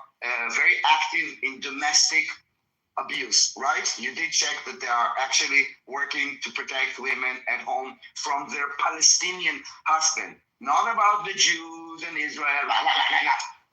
very active in domestic abuse, right? You did check that they are actually working to protect women at home from their Palestinian husband. Not about the Jews and Israel,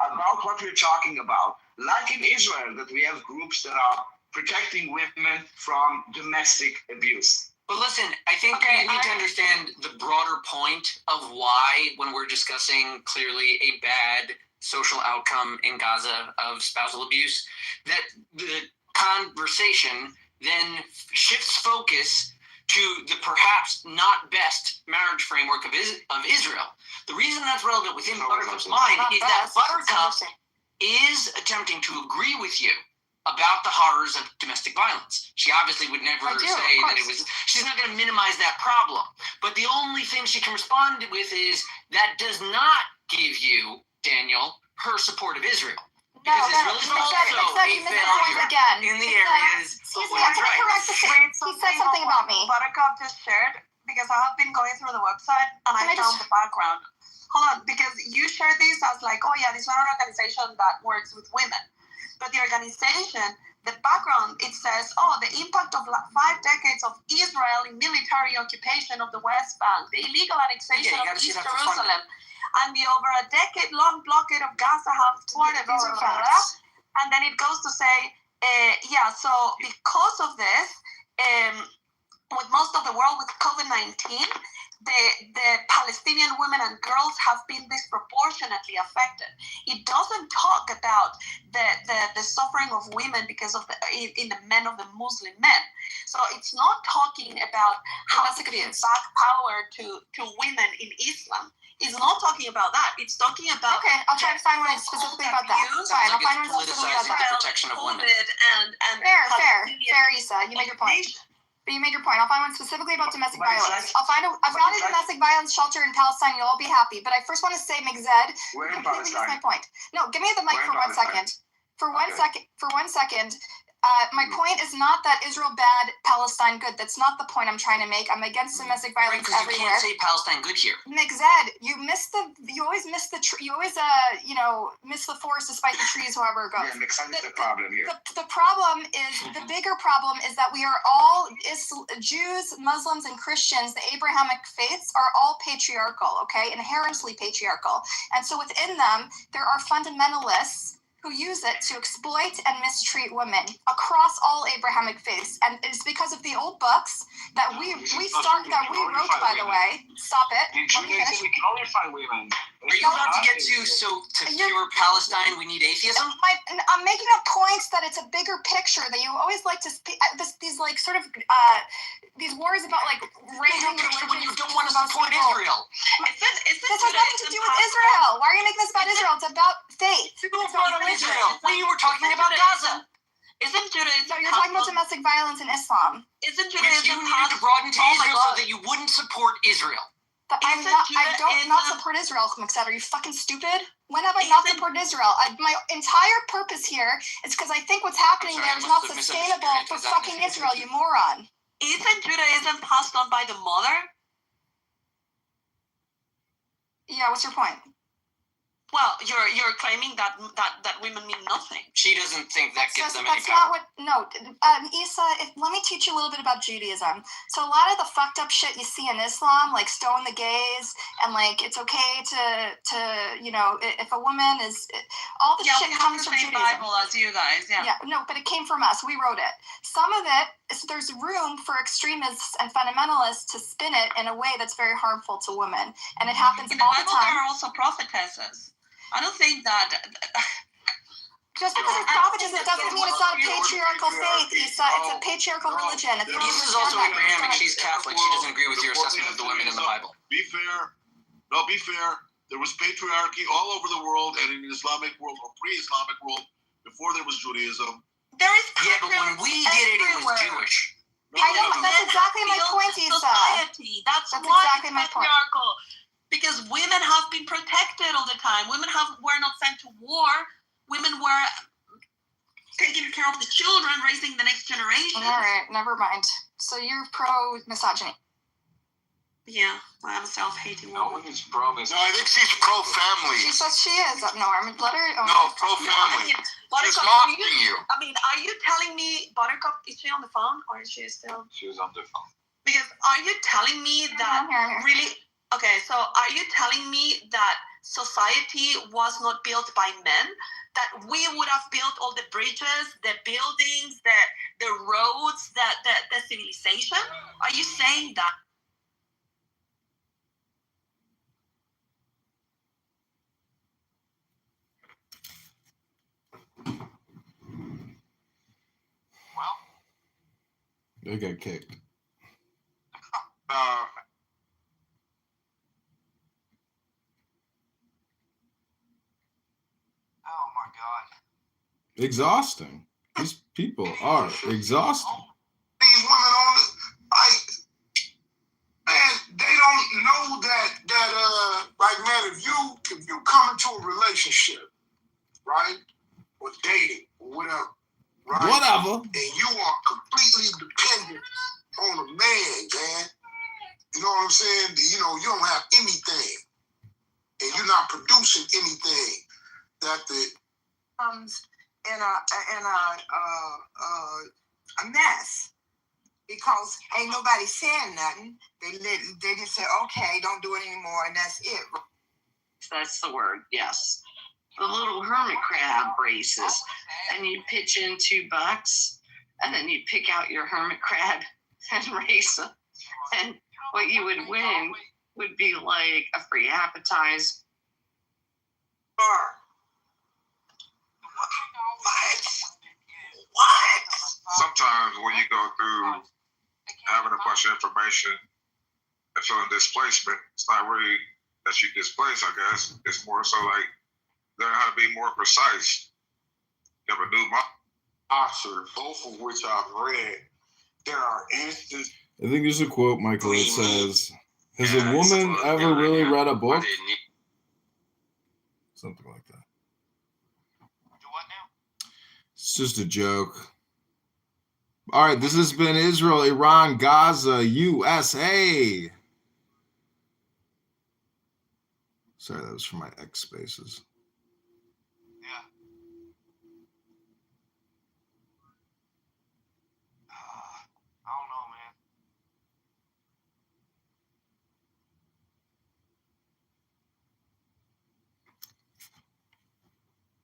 about what we're talking about. Like in Israel, that we have groups that are protecting women from domestic abuse. But listen, I think we need to understand the broader point of why, when we're discussing clearly a bad social outcome in Gaza of spousal abuse, that the conversation then shifts focus to the perhaps not best marriage framework of Israel. The reason that's relevant within Buttercup's mind is that Buttercup is attempting to agree with you about the horrors of domestic violence. She obviously would never say that it was, she's not going to minimize that problem. But the only thing she can respond with is that does not give you, Daniel, her support of Israel. Because Israel is also a failure in the areas of women's rights. He said something about me. Buttercup just shared, because I have been going through the website and I found the background. Hold on, because you shared this as like, oh yeah, this is an organization that works with women. But the organization, the background, it says, oh, the impact of 5 decades of Israeli military occupation of the West Bank, the illegal annexation of East Jerusalem, and the over a decade-long blockade of Gaza have thwarted these are facts. And then it goes to say, so because of this, with most of the world with COVID-19, the Palestinian women and girls have been disproportionately affected. It doesn't talk about the suffering of women because of in the men of the Muslim men. So it's not talking about how to give back power to women in Islam. is not talking about that. It's talking about Okay, I'll try to find one specifically about that. Fine, I'll find one specifically about that. The protection of women. And Fair, Issa. You made your point. But you made your point. I'll find one specifically about domestic violence. I found a domestic violence shelter in Palestine. You'll all be happy. But I first want to say, McZed, completely missed my point. No, give me the mic for 1 second. For one second. My point is not that Israel bad, Palestine good. That's not the point I'm trying to make. I'm against domestic violence everywhere. You can't say Palestine good here. McZed, you always miss the forest despite the trees, however it goes. Yeah, McZed is the problem here. The problem is, the bigger problem is that we are all Jews, Muslims, and Christians. The Abrahamic faiths are all patriarchal, okay, inherently patriarchal, and so within them there are fundamentalists who use it to exploit and mistreat women across all Abrahamic faiths. And it's because of the old books that we wrote, by the way. Stop it. In Judaism, we glorify women. Are you about to get to cure Palestine, we need atheism? I'm making a point that it's a bigger picture, that you always like to speak, these wars about like raging religions. When you don't want to support Israel. This has nothing to do with Israel. Why are you making this about Israel? It's about faith. It's about religion. Israel. We were talking about Gaza. Isn't Judaism? No, you're talking about domestic violence in Islam. Isn't Which Judaism? you needed to broaden to Israel so that you wouldn't support Israel. I don't not support Israel, McSad. Are you fucking stupid? When have I not supported Israel? My entire purpose here is because I think what's happening there is not sustainable for fucking Israel, you moron. Isn't Judaism passed on by the mother? Yeah, what's your point? Well, you're claiming that women mean nothing. She doesn't think that gives them any power. Issa, let me teach you a little bit about Judaism. So a lot of the fucked up shit you see in Islam, like stone the gays, and like it's okay to if a woman is, all the shit comes from Judaism. Bible as you guys, yeah. Yeah, no, but it came from us. We wrote it. Some of it, there's room for extremists and fundamentalists to spin it in a way that's very harmful to women, and it happens all the time. There are also prophetesses. I don't think that. Just because it's prophetess, it doesn't mean it's not a patriarchal faith, Issa. It's a patriarchal religion. This is also Abrahamic. She's Catholic. She doesn't agree with your assessment of the women in the Bible. Be fair. No, be fair. There was patriarchy all over the world and in the Islamic world or pre-Islamic world before there was Judaism. There is but when we did it, it was Jewish. I know. That's exactly my point, Issa. That's why exactly my point. Because women have been protected all the time. Women were not sent to war. Women were taking care of the children, raising the next generation. All right, never mind. So you're pro-misogyny. Yeah, I'm a self-hating woman. No, I think she's pro-family. She says she is. No, I mean, let her. No, pro-family. She's mocking you. I mean, are you telling me, Buttercup, is she on the phone or is she still? She's on the phone. Because are you telling me that really? Okay, so are you telling me that society was not built by men? That we would have built all the bridges, the buildings, the roads, the civilization? Are you saying that? Well, they got kicked. Oh my God. Exhausting. These people are exhausting. These women on the man, they don't know that like man, if you come into a relationship, right? Or dating or whatever, right? Whatever. And you are completely dependent on a man. You know what I'm saying? You don't have anything. And you're not producing anything. That comes in a mess because ain't nobody saying nothing. They just say, okay, don't do it anymore, and that's it. That's the word, yes. The little hermit crab races, and you pitch in $2, and then you pick out your hermit crab and race them. And what you would win would be like a free appetizer. What? Sometimes when you go through having a bunch of information and feeling displacement, it's not really that she displaced, I guess. It's more so like learn how to be more precise. You have a new Oxford, both of which I've read. There are instances. I think there's a quote, Michael, that says, has a woman ever really read a book? Something like that. Do what now? It's just a joke. All right, this has been Israel, Iran, Gaza, USA. Sorry, that was from my X spaces. Yeah. I don't know, man.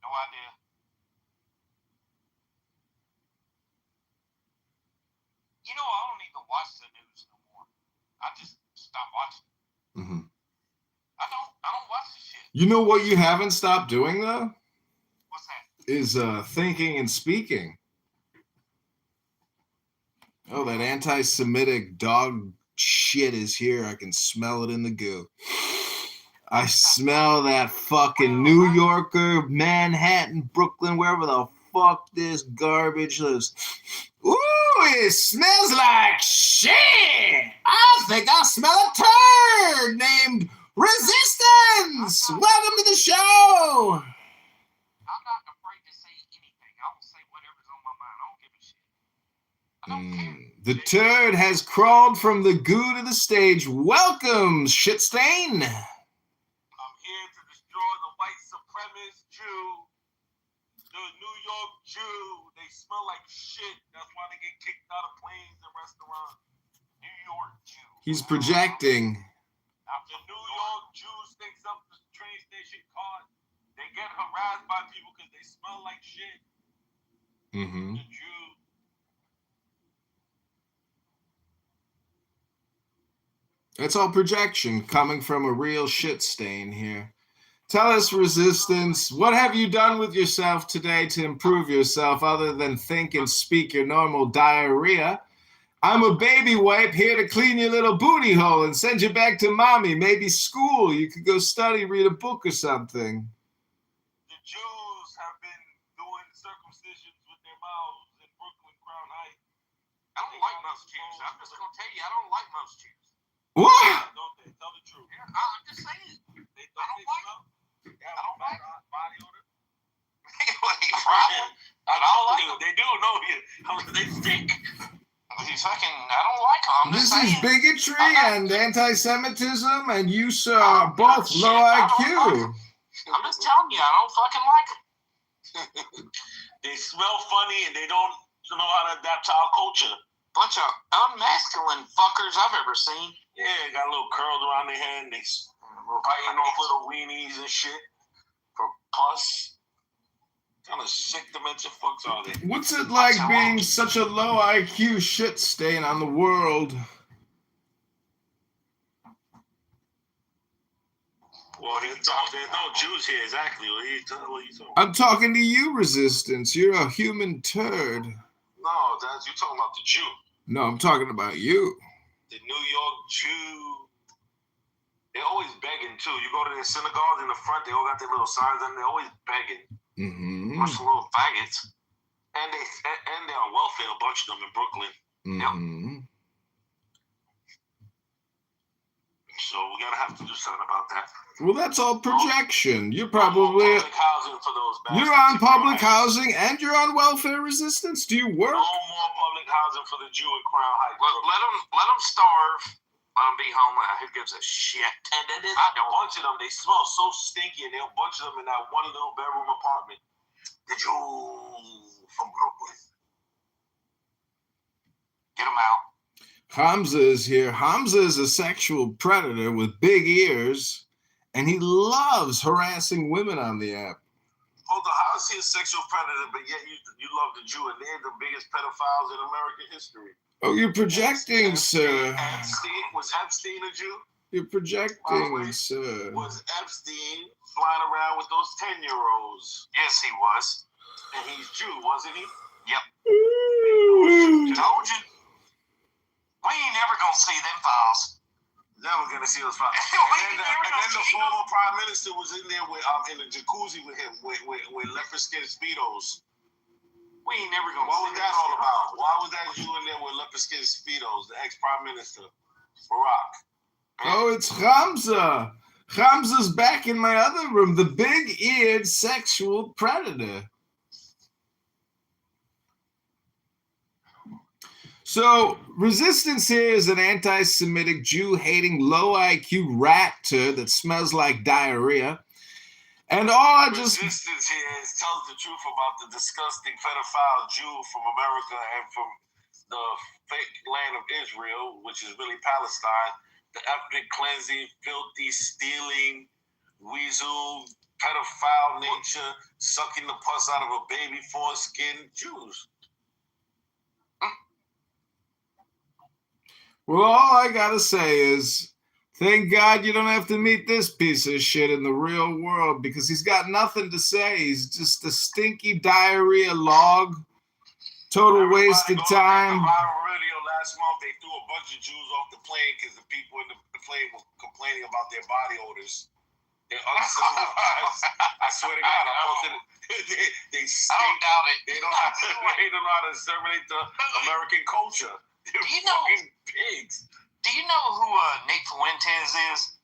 No idea. You know, I don't even watch the news no more. I just stopped watching. Mm-hmm. I don't watch the shit. You know what you haven't stopped doing, though? What's that? Is thinking and speaking. Oh, that anti-Semitic dog shit is here. I can smell it in the goo. I smell that fucking New Yorker, Manhattan, Brooklyn, wherever the fuck this garbage lives. Ooh, it smells like shit. I think I smell a turd named Resistance. Welcome to the show. I'm not afraid to say anything. I will say whatever's on my mind. I don't give a shit. I don't care. The turd has crawled from the goo to the stage. Welcome, Shitstain. I'm here to destroy the white supremacist Jew, the New York Jew. They smell like shit. That's why they get kicked out of planes and restaurants. New York Jew. He's projecting. After New York Jew stinks up the train station card, they get harassed by people because they smell like shit. Mm-hmm. The Jew. It's all projection coming from a real shit stain here. Tell us, Resistance, what have you done with yourself today to improve yourself other than think and speak your normal diarrhea? I'm a baby wipe here to clean your little booty hole and send you back to mommy, maybe school. You could go study, read a book or something. The Jews have been doing circumcisions with their mouths in Brooklyn, Crown Heights. I don't like most Jews. I'm just going to tell you, I don't like most Jews. What? Don't they? Tell the truth. Yeah, I'm just saying. I don't like them. I don't like body odor. I don't like them. They do know you. They stink. I don't like them. This is bigotry and anti-Semitism, and you, sir, are both low IQ. I'm just telling you, I don't fucking like them. They smell funny and they don't know how to adapt to our culture. Bunch of unmasculine fuckers I've ever seen. Yeah, got little curls around their head and they biting off little weenies and shit for pus. What kind of sick dementia fucks are they? What's it like being such a low IQ shit stain on the world? Well, there's no Jews here, exactly. What are you talking? I'm talking to you, Resistance. You're a human turd. No, you're talking about the Jew. No, I'm talking about you. The New York Jew. They're always begging, too. You go to their synagogues in the front, they all got their little signs, and they're always begging. Mm-hmm. Bunch of little faggots. And they're on welfare, a bunch of them in Brooklyn. Mm-hmm. Yep. So we gotta have to do something about that. Well, that's all projection. You're probably public housing for those bastards. You're on public housing and you're on welfare resistance. Do you work? No more public housing for the Jew in Crown Heights. Let them starve. Let them be homeless. Who gives a shit? And then there's a bunch of them. They smell so stinky, and there are a bunch of them in that one little bedroom apartment. The Jew from Brooklyn. Get them out. Hamza is here. Hamza is a sexual predator with big ears, and he loves harassing women on the app. Hold on, how is he a sexual predator, but yet you love the Jew, and they're the biggest pedophiles in American history? Oh, you're projecting, sir. Was Epstein a Jew? You're projecting, sir. Was Epstein flying around with those 10-year-olds? Yes, he was. And he's Jew, wasn't he? Yep. Told you. We ain't never gonna see them files. Never gonna see those problems. And then the former prime minister was in there with in the jacuzzi with him with leopard skin speedos. We ain't never gonna. What was that all about? Why was that you in there with leopard skin speedos? The ex-prime minister, Barack. Oh, it's Hamza. Hamza's back in my other room. The big-eared sexual predator. So, resistance here is an anti-Semitic, Jew-hating, low-IQ rat turd that smells like diarrhea. And all I just... Resistance here tells the truth about the disgusting pedophile Jew from America and from the fake land of Israel, which is really Palestine, the ethnic cleansing, filthy, stealing, weasel, pedophile nature, sucking the pus out of a baby foreskin Jews. Well, all I gotta say is, thank God you don't have to meet this piece of shit in the real world, because he's got nothing to say. He's just a stinky diarrhea log. Total waste of time. Radio last month, they threw a bunch of Jews off the plane because the people in the plane were complaining about their body odors. They're uncivilized. I swear to God, I posted it. They stink. I don't doubt it. They don't know how to exterminate the American culture. They're fucking pigs. Do you know who Nick Fuentes is?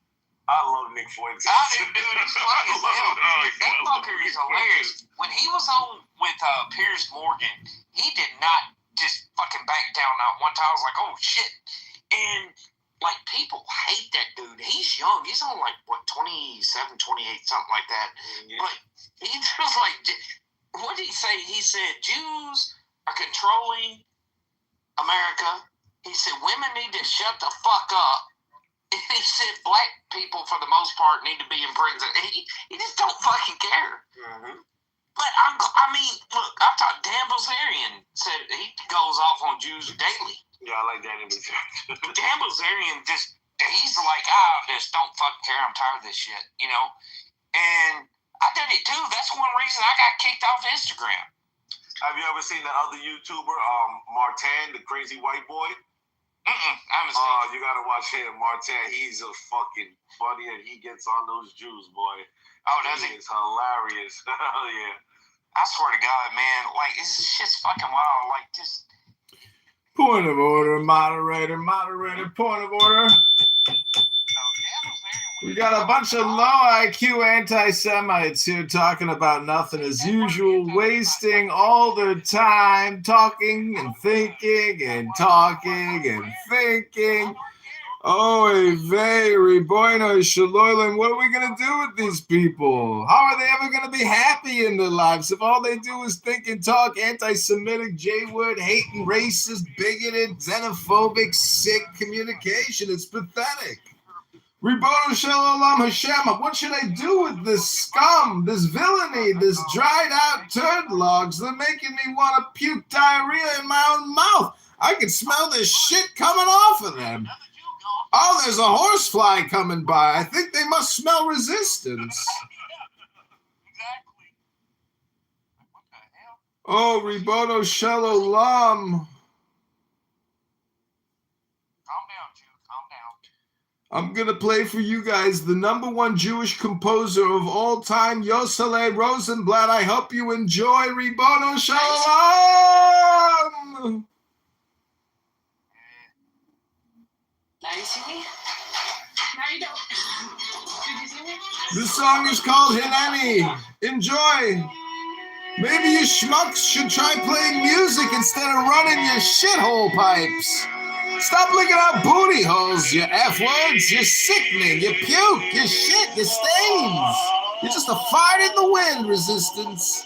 I love Nick Fuentes. I do, dude. He's funny as hell. That fucker is hilarious. When he was on with Piers Morgan, he did not just fucking back down not one time. I was like, oh shit. And like people hate that dude. He's young. He's on like what 27, 28, something like that. Yeah. But he just like, what did he say? He said Jews are controlling America. He said women need to shut the fuck up. And he said black people, for the most part, need to be in prison. He just don't fucking care. Mm-hmm. But I mean, look, I thought Dan Bilzerian said he goes off on Jews daily. Yeah, I like Dan Bilzerian. Dan Bilzerian he's like, just don't fucking care. I'm tired of this shit, you know? And I did it too. That's one reason I got kicked off Instagram. Have you ever seen the other YouTuber, Martin, the crazy white boy? I haven't seen you gotta watch him, Martin. He's a fucking funny, and he gets on those Jews, boy. Oh, does he? It's hilarious. Hell yeah. I swear to God, man, like this shit's fucking wild. Like just. Point of order, moderator, point of order. We got a bunch of low IQ anti-Semites here talking about nothing as usual, wasting all their time talking and thinking and talking and thinking. Oh, very bueno, Shaloylan. What are we going to do with these people? How are they ever going to be happy in their lives if all they do is think and talk anti-Semitic, J-word, hating, racist, bigoted, xenophobic, sick communication? It's pathetic. Ribono Shel Olam Hashem, what should I do with this scum, this villainy, this dried out turd logs? They're making me want to puke diarrhea in my own mouth. I can smell this shit coming off of them. Oh, there's a horsefly coming by. I think they must smell resistance. Oh, Ribono Shel Olam. I'm going to play for you guys the #1 Jewish composer of all time, Yosele Rosenblatt. I hope you enjoy Ribono Shel Olam. Now you see me? Now you don't. Did you see me? This song is called Hineni. Enjoy. Maybe you schmucks should try playing music instead of running your shithole pipes. Stop licking out booty holes, you F-words. You're sickening. You puke. You shit. You stains. You're just a fart in the wind, resistance.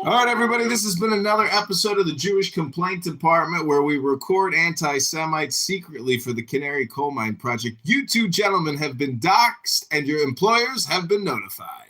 All right, everybody, this has been another episode of the Jewish Complaint Department where we record anti-Semites secretly for the Canary Coal Mine Project. You two gentlemen have been doxxed and your employers have been notified.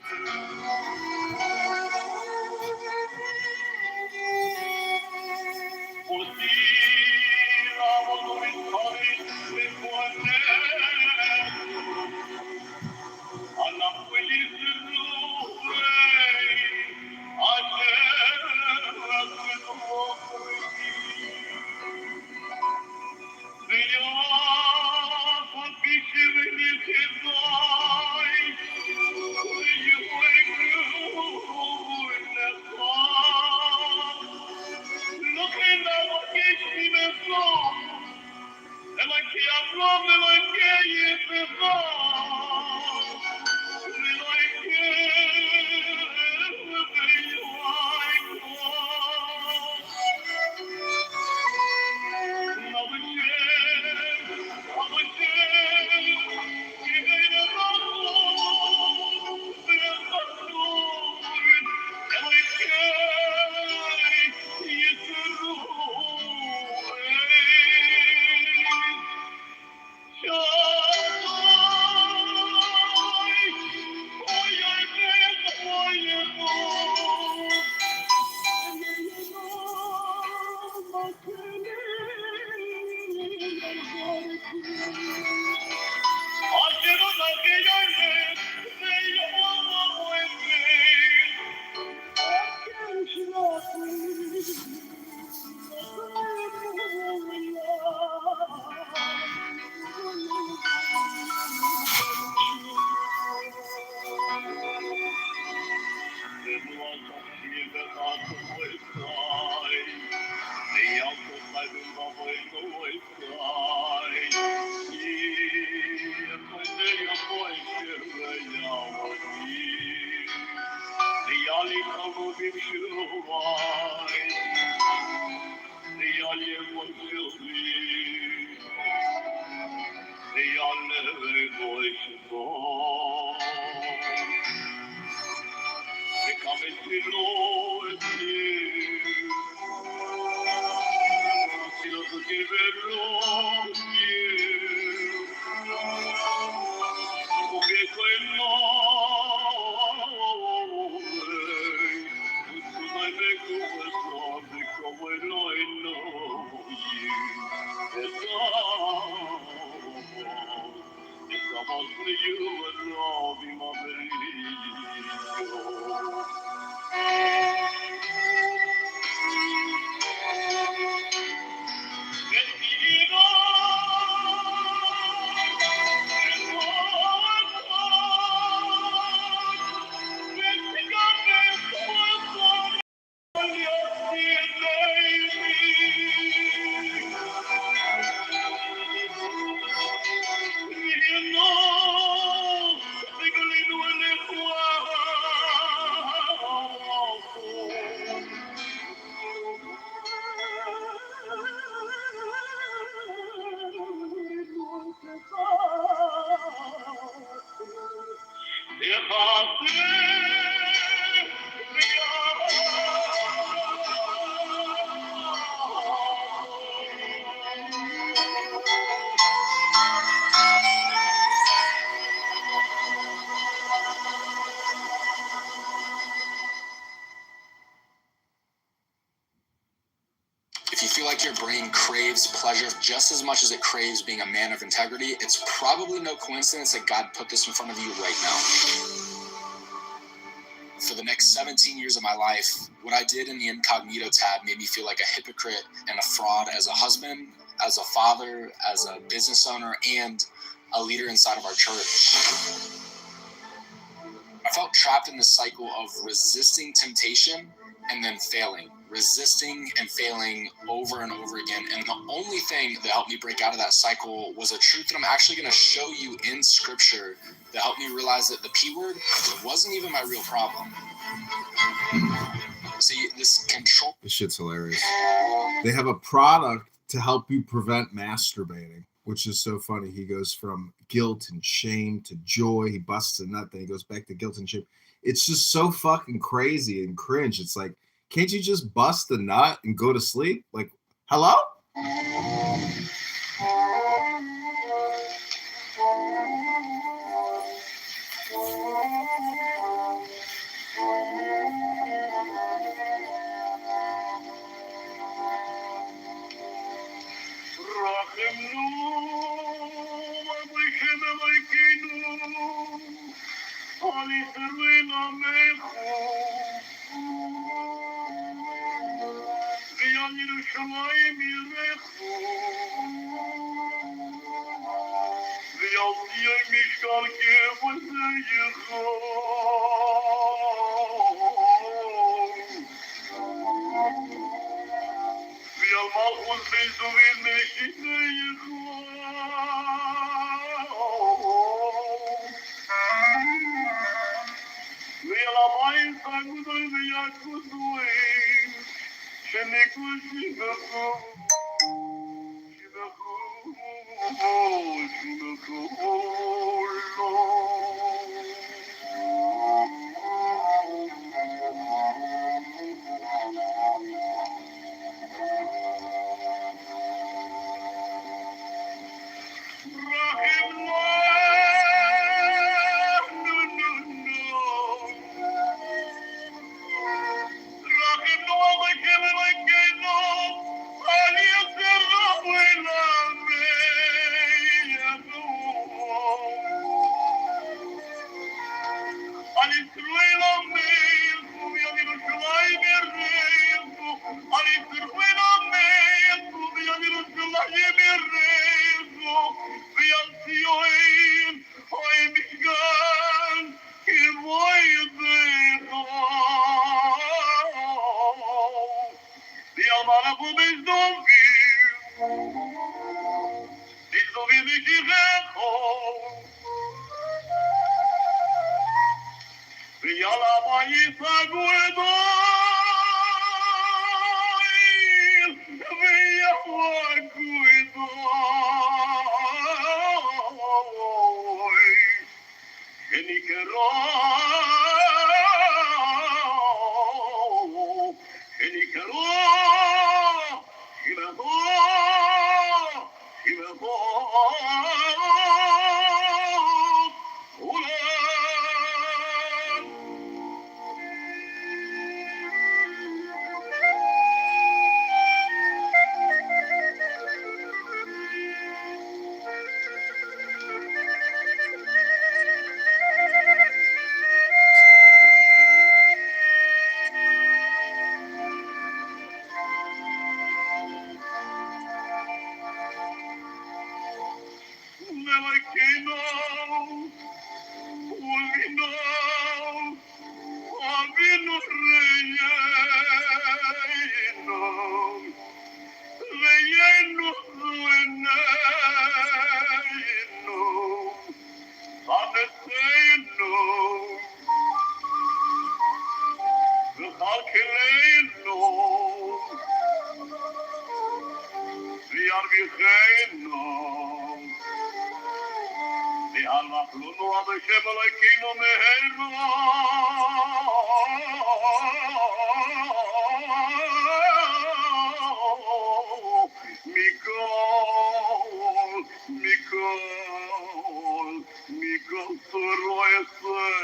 If you feel like your brain craves pleasure just as much as it craves being a man of integrity, it's probably no coincidence that God put this in front of you right now. For the next 17 years of my life, what I did in the incognito tab made me feel like a hypocrite and a fraud as a husband, as a father, as a business owner, and a leader inside of our church. I felt trapped in this cycle of resisting temptation and then failing, resisting and failing over and over again. And the only thing that helped me break out of that cycle was a truth that I'm actually going to show you in scripture that helped me realize that the P word wasn't even my real problem. See, this control. This shit's hilarious. They have a product to help you prevent masturbating, which is so funny. He goes from guilt and shame to joy. He busts a nut, then he goes back to guilt and shame. It's just so fucking crazy and cringe. It's like, can't you just bust a nut and go to sleep? Like, hello? Melekino, Ulino, Avinu Reyeno, Reyeno Rueneno, Aneteno, V'chalkeleno, V'yarvicheno, V'alachluno Aveshem Elokeinu Meheno, Mikol Toroyaseno.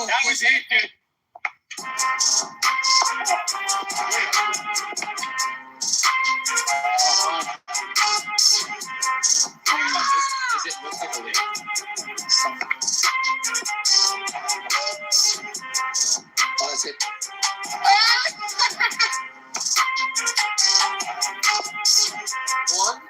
That was it, dude. Is it looks like a lid? Oh, that's it. One.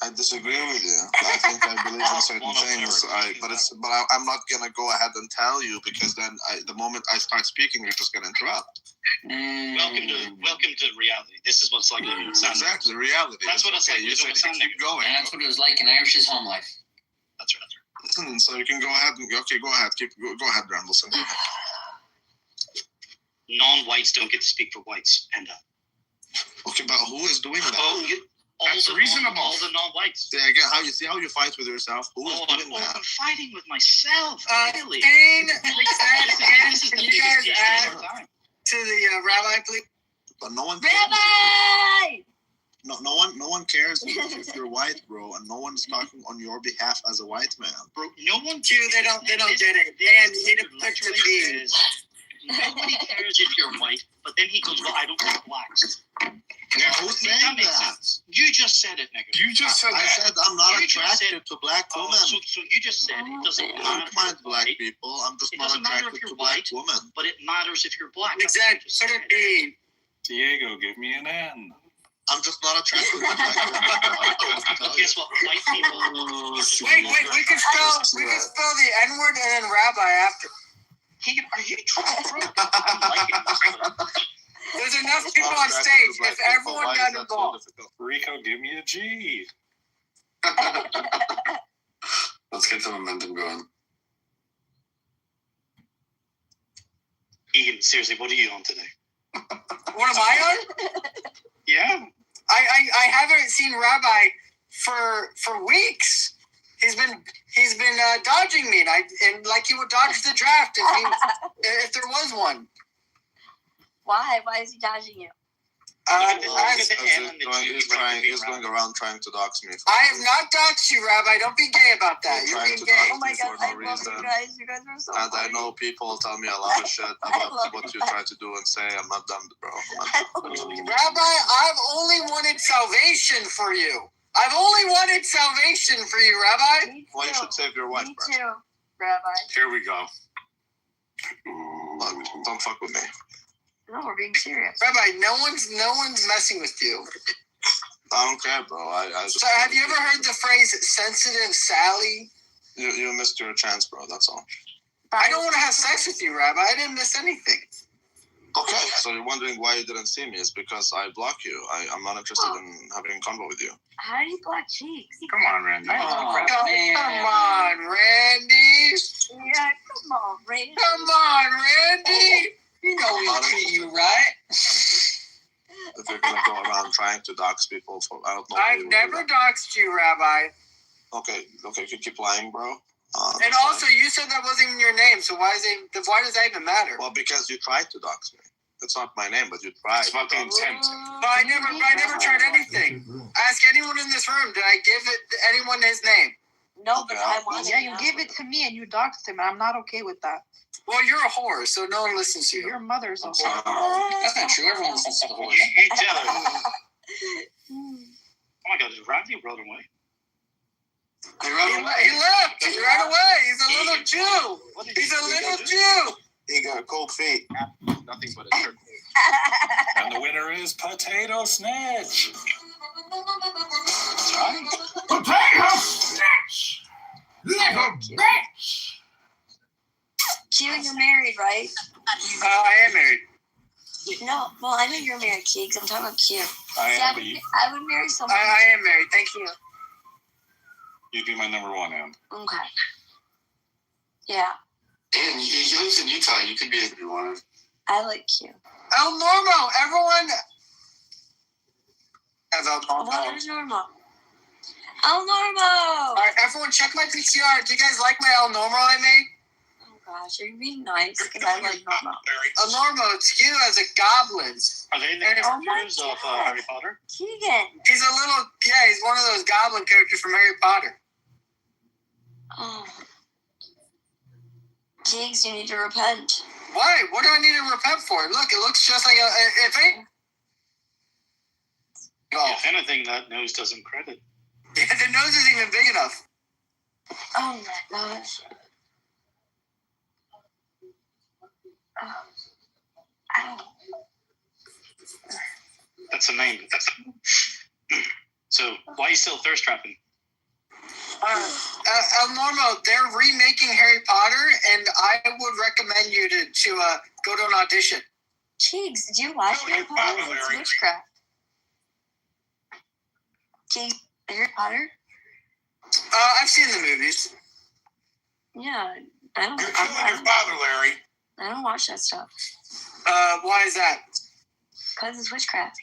I disagree with you. I think I believe in certain things. I'm not gonna go ahead and tell you because then the moment I start speaking, you're just gonna interrupt. Welcome to reality. This is what's like. Exactly, reality. That's what it's like. You said keep going. And that's what it was like in Irish's home life. That's right. Listen, so you can go ahead. Go ahead. Go ahead, Rambleson. Non-whites don't get to speak for whites, and okay, but who is doing that? That's reasonable. All the non-whites. Yeah, again, how you fight with yourself? Who is doing that? I'm fighting with myself. Really? Dane, can you guys add to the rabbi, please? But no one. Rabbi! No one cares if you're white, bro, and no one's talking on your behalf as a white man. Bro, no one. They don't get it. Dan, you need to put the B. Nobody cares if you're white, but then he goes, "Well, I don't like blacks." Yeah, who's saying that? You just said it, nigga. You just said that. I said I'm not attracted to black women. So you just said it doesn't matter. I don't mind black people. I'm just not attracted to black women. But it matters if you're black. Exactly. Put a B. Diego, give me an N. I'm just not attracted to black women. Guess what? White people. Wait. We can spell the N word and then rabbi after. Keegan, are you trying? I'm liking this. There's enough people on stage. If everyone got involved. Rico, give me a G. Let's get the momentum going. Keegan, seriously, what are you on today? What am I on? Yeah. I haven't seen Rabbi for weeks. He's been dodging me, and like he would dodge the draft if there was one. Why? Why is he dodging you? He's going around trying to dox me. I have not doxed you, Rabbi. Don't be gay about that. You're being gay. Oh my God, I love you guys. You guys are so And funny. I know people tell me a lot of shit about what you try to do and say. I'm not done, bro. Rabbi, I've only wanted salvation for you. I've only wanted salvation for you, Rabbi. Well, you should save your wife, Me bro. too, Rabbi. Here we go. Look, don't fuck with me. No, we're being serious. Rabbi, no one's messing with you. I don't care, bro. I just. So, have you ever heard the phrase "sensitive Sally"? You missed your chance, bro. That's all. I don't want to have sex with you, Rabbi. I didn't miss anything. Okay, so you're wondering why you didn't see me? It's because I block you. I'm not interested in having a convo with you. How do you block cheeks? Come on, Randy. Come on, Randy. Yeah, come on, Randy. Come on, Randy. You know we'll treat you right. If you're gonna go around trying to dox people, I don't know. I've never doxed you, Rabbi. Okay, you keep lying, bro. And also, you said that wasn't even your name, so why does that even matter? Well, because you tried to dox me. It's not my name, but you tried. It's not the intent. But I never tried anything. Ask anyone in this room. Did I give anyone his name? No, but I want Yeah, you gave it to me and you doxed him, and I'm not okay with that. Well, you're a whore, so no one listens to you. Your mother's a whore. That's not true. Everyone listens to the horse. You tell her. Oh my God, did Randy run away? He left. He ran away. He's a little Jew. He's a little Jew. He got cold feet. Nothing but a jerk. And the winner is Potato Snitch. That's right. Potato Snitch! Little bitch! Q, you're married, right? I am married. No, well, I know you're married, Keegs. I'm talking about Q. I would marry someone. I am married. Thank you. You'd be my number one, Em. Okay. Yeah, And he lives in Utah. You could be if you wanted. I like Q. El Normo, everyone. As El Normo. What is normal? El Normo! All right, everyone, check my PCR. Do you guys like my El Normo I made? Oh gosh, you're being nice because I like Normo. El Normo, it's you as a goblin. Are they the characters of Harry Potter? Keegan. He's a little, he's one of those goblin characters from Harry Potter. Oh. Keegs, you need to repent. Why? What do I need to repent for? Look, it looks just like if it. If anything, that nose doesn't credit. Yeah, the nose isn't even big enough. Oh my gosh. Oh. Ow. That's a name. So, why are you still thirst trapping? El Normo, they're remaking Harry Potter, and I would recommend you to go to an audition. Keegs, did you watch Harry Potter? It's witchcraft. Keegs, Harry Potter? I've seen the movies. Yeah, I don't. You're killing your father, Larry. I don't watch that stuff. Why is that? Because it's witchcraft.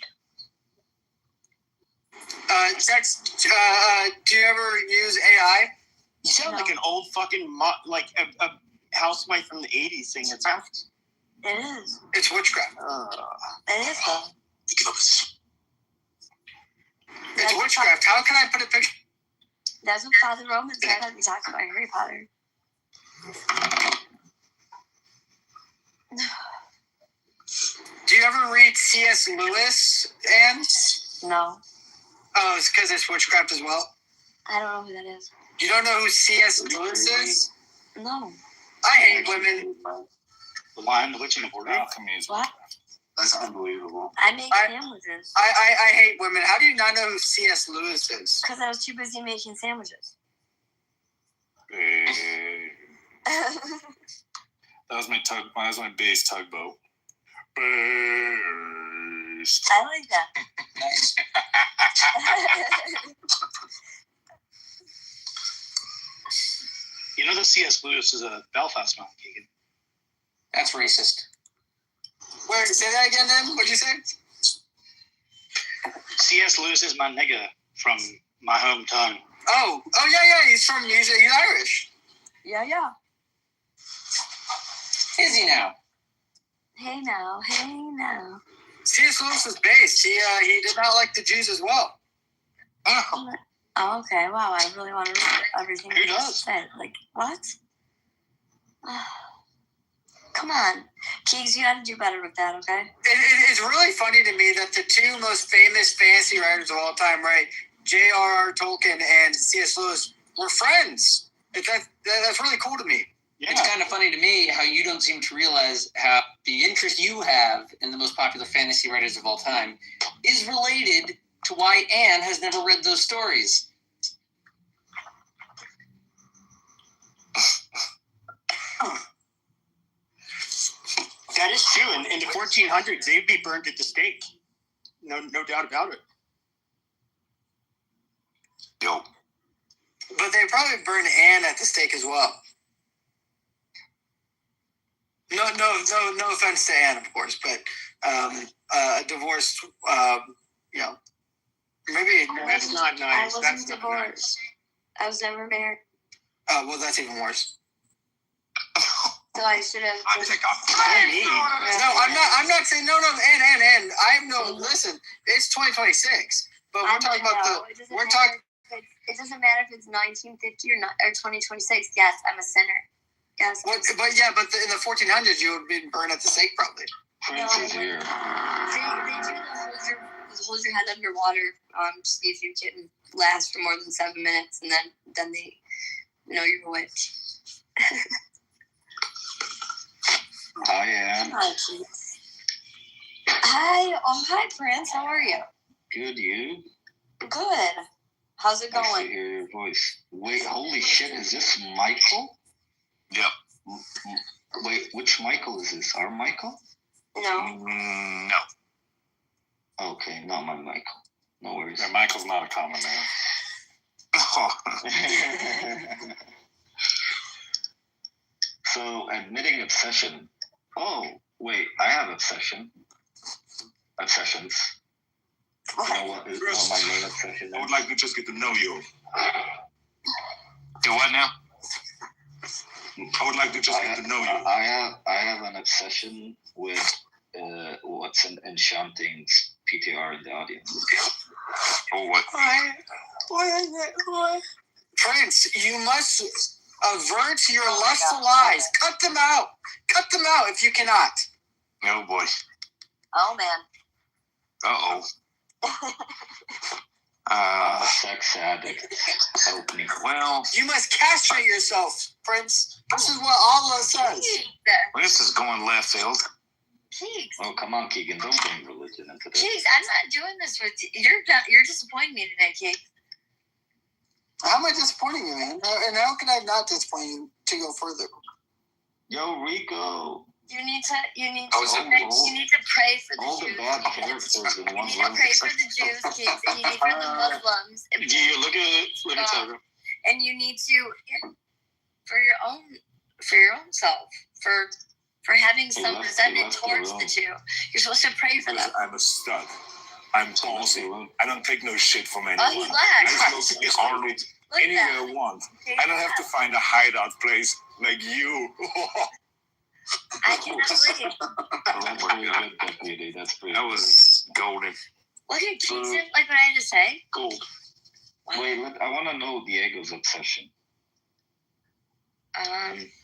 Do you ever use AI? You sound like an old fucking like a housewife from the 80s saying it's witchcraft. It is. It's witchcraft. It is though. It's witchcraft. How can I put a picture? That's what Father Roman said when we talked about Harry Potter. Do you ever read C.S. Lewis, Anne? No. Oh, it's because it's witchcraft as well? I don't know who that is. You don't know who C.S. Lewis is? No. I hate women. The Lion, the Witch, and the Wardrobe. What? That's unbelievable. I make sandwiches. I hate women. How do you not know who C.S. Lewis is? Because I was too busy making sandwiches. That was my bass tugboat. Burst. I like that. Nice. You know that C.S. Lewis is a Belfast man, Keegan. That's racist. Wait, say that again, then? What'd you say? C.S. Lewis is my nigga from my hometown. Oh, yeah. He's Irish. Yeah. Is he now? Hey now. C.S. Lewis was based. He did not like the Jews as well. Oh, okay. Wow, I really want to read everything Who you does? said. Like, what? Come on. Keegs, you gotta do better with that, okay? It's really funny to me that the two most famous fantasy writers of all time, right, J.R.R. Tolkien and C.S. Lewis, were friends. That's really cool to me. Yeah. It's kind of funny to me how you don't seem to realize how the interest you have in the most popular fantasy writers of all time is related to why Anne has never read those stories. That is true. In the 1400s, they'd be burned at the stake. No doubt about it. Yo. But they probably burned Anne at the stake as well. No offense to Anne, of course, but a divorce, maybe that's not nice. I wasn't divorced. I was never married. Oh, well, that's even worse. So I should have. No, I'm not saying no, and I have no. Listen, it's 2026, but we're talking about we're talking. It doesn't matter if it's 1950 or 2026. Yes, I'm a sinner. Yes. But in the 1400s, you would be burned at the stake probably. No, they do the hold your head underwater. See if you can last for more than 7 minutes, and then they know you're a witch. Hi, Anne. Hi, Keith. Hi. Oh, hi, Prince. How are you? Good, you? Good. How's it going? Nice to hear your voice. Wait, holy shit, is this Michael? Yep. Wait, which Michael is this? Our Michael? No. No. Okay, not my Michael. No worries. Yeah, Michael's not a common name. So, admitting obsession. Oh, wait, I have obsessions. You know what my main obsession is? I would like to just get to know you. Do what now? I would like to just get to know you. I have an obsession with what's an enchanting PTR in the audience. Oh, what? What? Prince, you must avert your lustful eyes. Cut them out. Cut them out if you cannot. Oh, boy. Oh, man. Uh-oh. I'm a sex addict. Help me. Well, you must castrate yourself, Prince. This is what Allah says. This is going left field. Keeks. Oh, come on, Keegan. Don't bring religion into this. Keeks, I'm not doing this with you. You're disappointing me today, Keeks. How am I disappointing you, man? And how can I not disappoint you to go further? Yo, Rico. You need to pray for the all Jews. The bad characters in one You need to pray for the Jews, Keeks, and you need for the Muslims. Yeah, look at Tucker. And you need to for your own self, for having some resentment towards the Jew. You're supposed to pray for them. I'm a stud. I'm bossy. I don't take no shit from anyone. Oh, he left. I smoke hardly anywhere I want. I don't have to find a hideout place like you. I cannot believe. That's pretty that was golden. Look at Keeks, like what I had to say. Cool. Wait, I want to know Diego's obsession.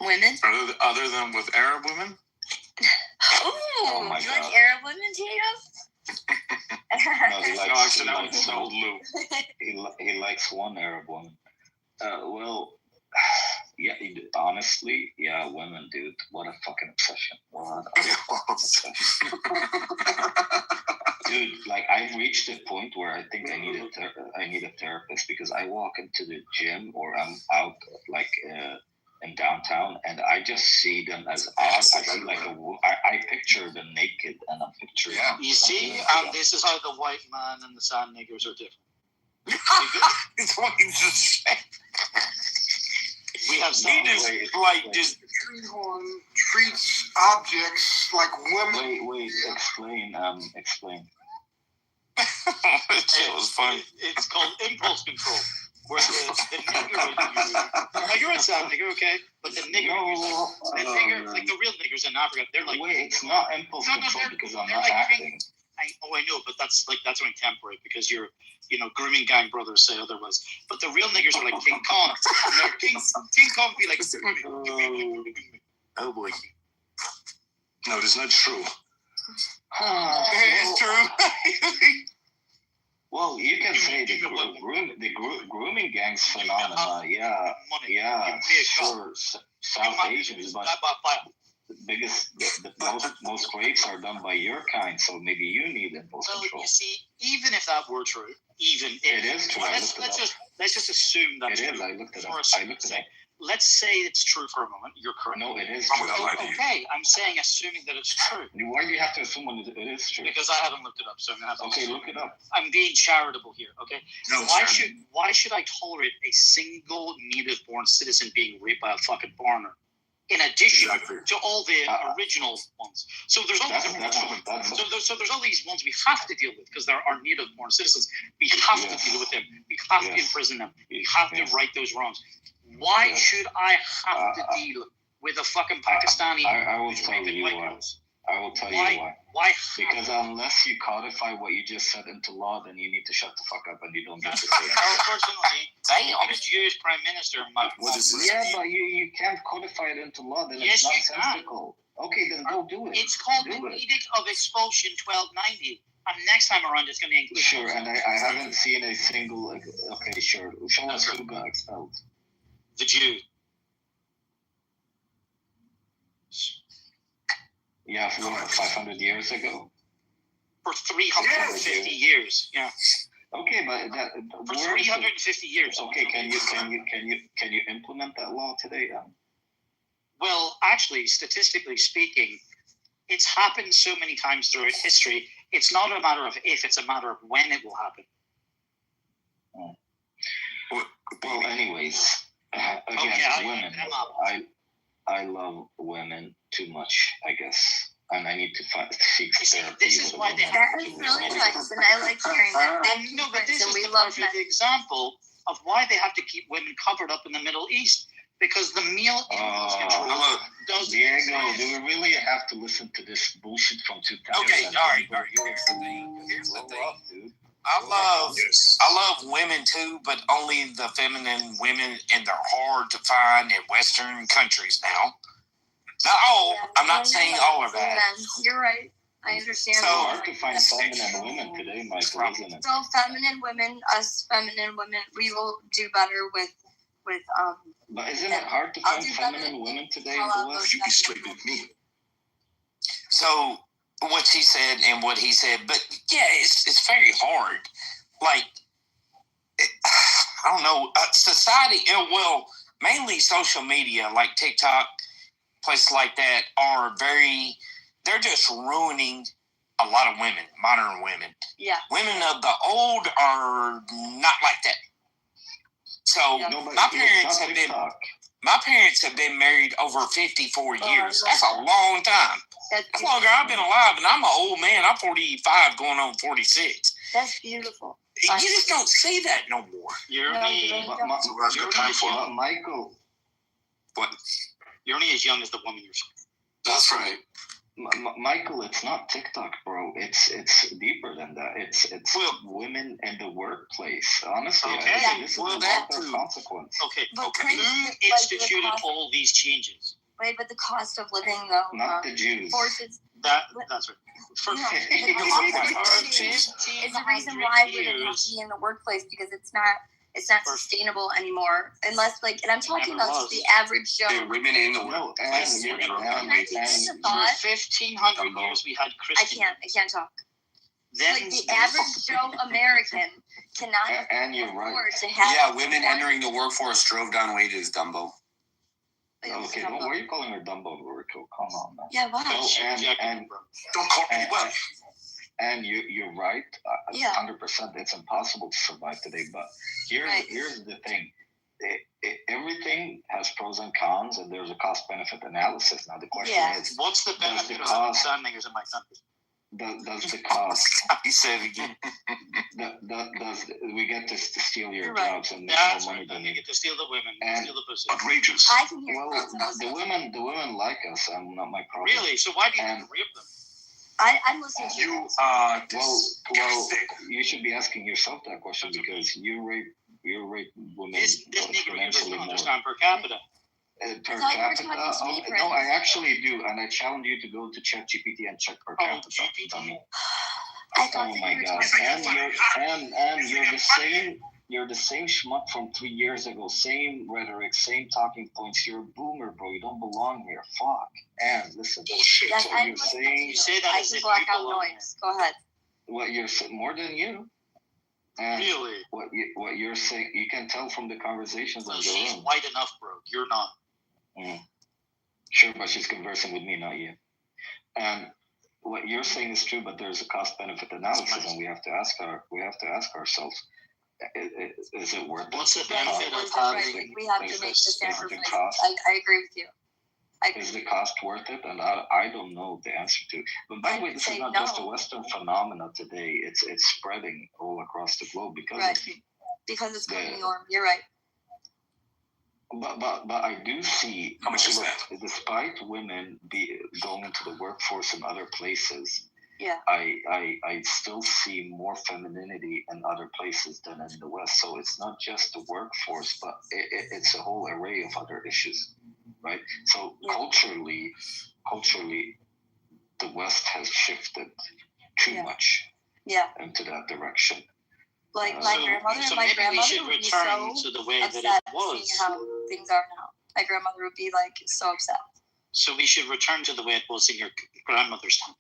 Women. Other than with Arab women? Oh my you God. like Arab women, Diego? No, he likes old Lou. He likes one Arab woman. Well, yeah, honestly, yeah, women, dude. What a fucking obsession. What a obsession. Dude, like, I've reached a point where I think I need a therapist because I walk into the gym or I'm out, like, in downtown, and I just see them as odd. I see I picture them naked, and I'm picturing. Yeah. You see, this is how the white man and the sand niggers are different. It's what you just said. We have some treats objects like women. Wait, explain. It was fun. It's called impulse control. where the nigger you're in South nigger, okay? But the nigger, like the real niggers in Africa, they're like. Wait, it's not impulse control because I'm not acting. I know, but that's only temporary because you're, grooming gang brothers say otherwise. But the real niggers are like King Kong. King Kong be like. Oh boy. No, that's not true. It's true. Well, you can say the grooming gangs phenomena. Yeah, sure. South Asians, but the most rapes are done by your kind, so maybe you need impulse control. Well, you see, even if that were true, it is true. Let's just assume that it is. I looked it up. Let's say it's true for a moment. You're correct. No, it is true. Okay, I'm saying assuming that it's true. Why do you have to assume it is true? Because I haven't looked it up, so I'm gonna have to. Okay, look it up. I'm being charitable here. Okay. No, why should I tolerate a single native-born citizen being raped by a fucking foreigner? In addition to all the original ones, so there's all there's all these ones we have to deal with because there are native-born citizens. We have to deal with them. We have to imprison them. We have to right those wrongs. Why should I have to deal with a fucking Pakistani? I will tell you why. I will tell you why. Why? Because unless you codify what you just said into law, then you need to shut the fuck up and you don't get to say it. Unfortunately, I'm a Jewish prime minister. But you can't codify it into law, then it's nonsensical. Okay, then go do it. It's called the Edict of Expulsion 1290. And next time around, it's going to include. Sure, and I haven't seen a single. Okay, sure. Show us who got expelled. The Jew. Yeah, for 500 years ago. For 350 years, yeah. Okay, but for 350 years. Okay, can you implement that law today? Well, actually, statistically speaking, it's happened so many times throughout history. It's not a matter of if; it's a matter of when it will happen. Well, anyways, women. I love women too much, I guess, and I need to seek therapy. This is why that is really nice, and I like hearing that. Thank you, but this is we the love perfect example of why they have to keep women covered up in the Middle East, because the male impulse control does. Diego, do we really have to listen to this bullshit from 2000? Okay, all right. Here's the thing. Dude. I love women too, but only the feminine women, and they're hard to find in Western countries now. Not all. I'm not saying all of that. You're right. I understand. So hard to find feminine women today, Michael, isn't it? So feminine women, us feminine women, we will do better with. But isn't it hard to find feminine women today in the West? You be straight with me. So what she said and what he said, but yeah, it's very hard. Like, I don't know, society, well, mainly social media, like TikTok, places like that, they're just ruining a lot of women, modern women. Yeah. Women of the old are not like that. So my parents have been married over 54 years. That's a long time. That's longer I've been alive, and I'm an old man. I'm 45 going on 46. That's beautiful. You just don't see that no more. You're Michael. What? You're only as young as the woman you're seeing. That's right. Michael, it's not TikTok, bro. It's deeper than that. It's women in the workplace. Honestly, this is a long-term consequence. Okay. Who instituted all these changes? Right, but the cost of living, though, not the Jews. Forces. That's right. It's the reason why women have to be in the workplace, because it's not sustainable anymore, unless and I'm talking about just the average Joe. Women in the workplace. For 1,500 years we had Christian. I can't talk. Then the average Joe American cannot afford to have. Yeah, women entering the workforce drove down wages, Dumbo. Okay, why are you calling her Dumbo, Rico? Come on, man. Yeah, why? Don't call me what? And you're right. 100%. It's impossible to survive today. But here's the thing. Everything has pros and cons, and there's a cost-benefit analysis. Now the question is, what's the benefit of having sand niggers in my country? Does the cost? He said again. Does we get to steal your You're right. jobs and make That's more money right. than You you? get to steal the women, And steal the pussy. Outrageous. I can hear Well, thoughts and listen. the women like us. I'm not my problem. Really? So why do you And rape them? I'm listening to You guys. well, you should be asking yourself that question because you rape women This Negro here doesn't exponentially more. understand per capita. Per I thought you were capita? talking to me, No, I Prince. actually do, and I challenge you to go to ChatGPT and check per capita. GPT. I thought Oh that my you were God! talking And you're the same schmuck from 3 years ago. Same rhetoric, same talking points. You're a boomer, bro. You don't belong here. Fuck. And listen, Yes, what I'm you're listening saying. to you. You say that I as can if black you out belong. noise. Go ahead. What you're more than you. And Really? what you're saying, you can tell from the conversations in Well, the she's room. white enough, bro. You're not. Sure, but she's conversing with me, not you. And what you're saying is true, but there's a cost-benefit analysis, and we have to ask ourselves: is it worth it? What's the benefit of Right. having? We have to make the sacrifice. I agree with you. Is the cost worth it? And I don't know the answer to. But by the way, this is not just a Western phenomenon today. It's spreading all across the globe because because it's becoming the norm. You're right. But I do see. How much is that? Despite women going into the workforce in other places, Yeah. I still see more femininity in other places than in the West. So it's not just the workforce, but it's a whole array of other issues, right? So culturally, the West has shifted too much into that direction. Like my grandmother so and my maybe we grandmother should would be return so to the way that upset it was. seeing how things are now. My grandmother would be like so upset. So we should return to the way it was in your grandmother's time,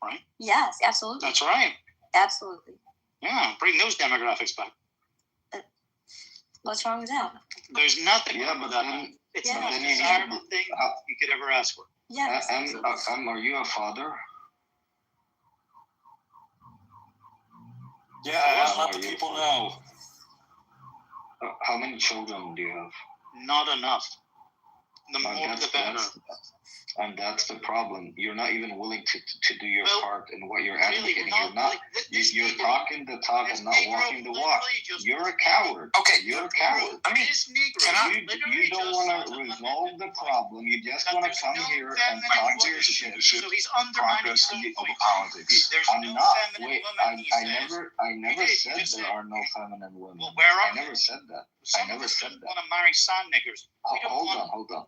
right? Yes, absolutely. That's right. Absolutely. Yeah, bring those demographics back. What's wrong with that? There's nothing wrong with that. Then, It's but the most then you desirable thing you could ever ask for. Yes. Are you a father? Yeah, I let the people know. How many children do you have? Not enough. The more the better. And that's the problem. You're not even willing to do your part in what you're advocating. You're talking the talk and not walking the walk. You're a coward. Okay, you're a coward. I mean, you don't want to resolve the problem. You just want to come here and talk your shit. So he's undermining politics. There's I'm no not. feminine Wait, woman. I never said there are no feminine women. Well, where are I never said that. I never said that. Want to marry sand niggers? Hold on.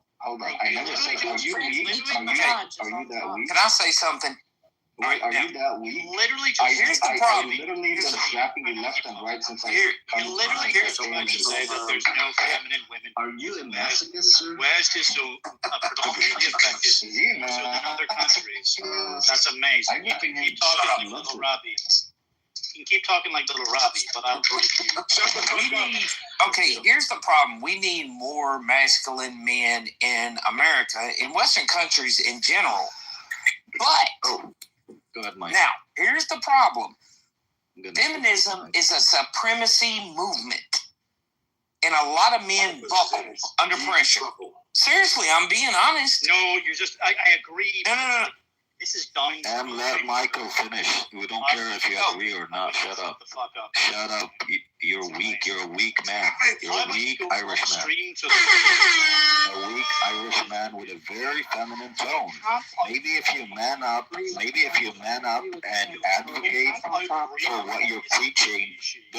I never said. Are you weak? Are you that weak? Can I say something? Wait, are you that weak? Literally, here's the problem. I literally been slapping you left and right since I. Here's so much to say that there's no feminine women. Are you a masochist, sir? Where's this so predominantly effective in other countries? That's amazing. You can keep talking like little Robbie. You can keep talking like little Robbie, but I'll go to you. Okay, here's the problem. We need more masculine men in America, in Western countries in general. But go ahead, Mike. Now, here's the problem. Feminism is a supremacy movement. And a lot of men buckle under pressure. Seriously, I'm being honest. No, you're just, I agree. No. This is dying. Let Michael finish. We don't care if you agree or not. Shut up. Shut up. You're weak. You're a weak man. You're a weak Irish man. A weak Irish man with a very feminine tone. Maybe if you man up and advocate for what you're preaching,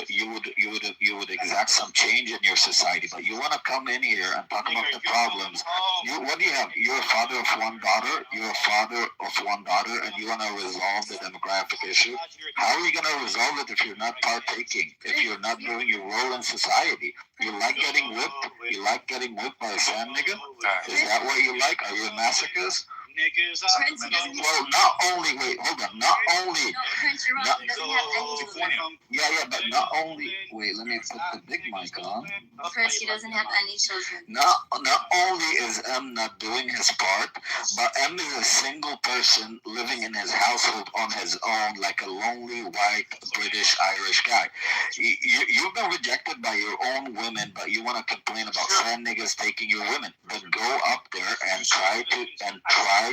you would exact some change in your society. But you want to come in here and talk about the problems. What do you have? You're a father of one daughter. You're a father of one daughter, and you want to resolve the demographic issue. How are you going to resolve it if you're not partaking? If you're not doing your role in society? You like getting whipped? You like getting whipped by a sand nigga? Is that what you like? Are you a masochist? Well, not only. Wait, hold on. Not only. But not only. Wait, let me put the big mic on. Chris, he doesn't have any children. Not only is M not doing his part, but M is a single person living in his household on his own, like a lonely white British Irish guy. You've been rejected by your own women, but you want to complain about sand niggas taking your women. Then go up there and try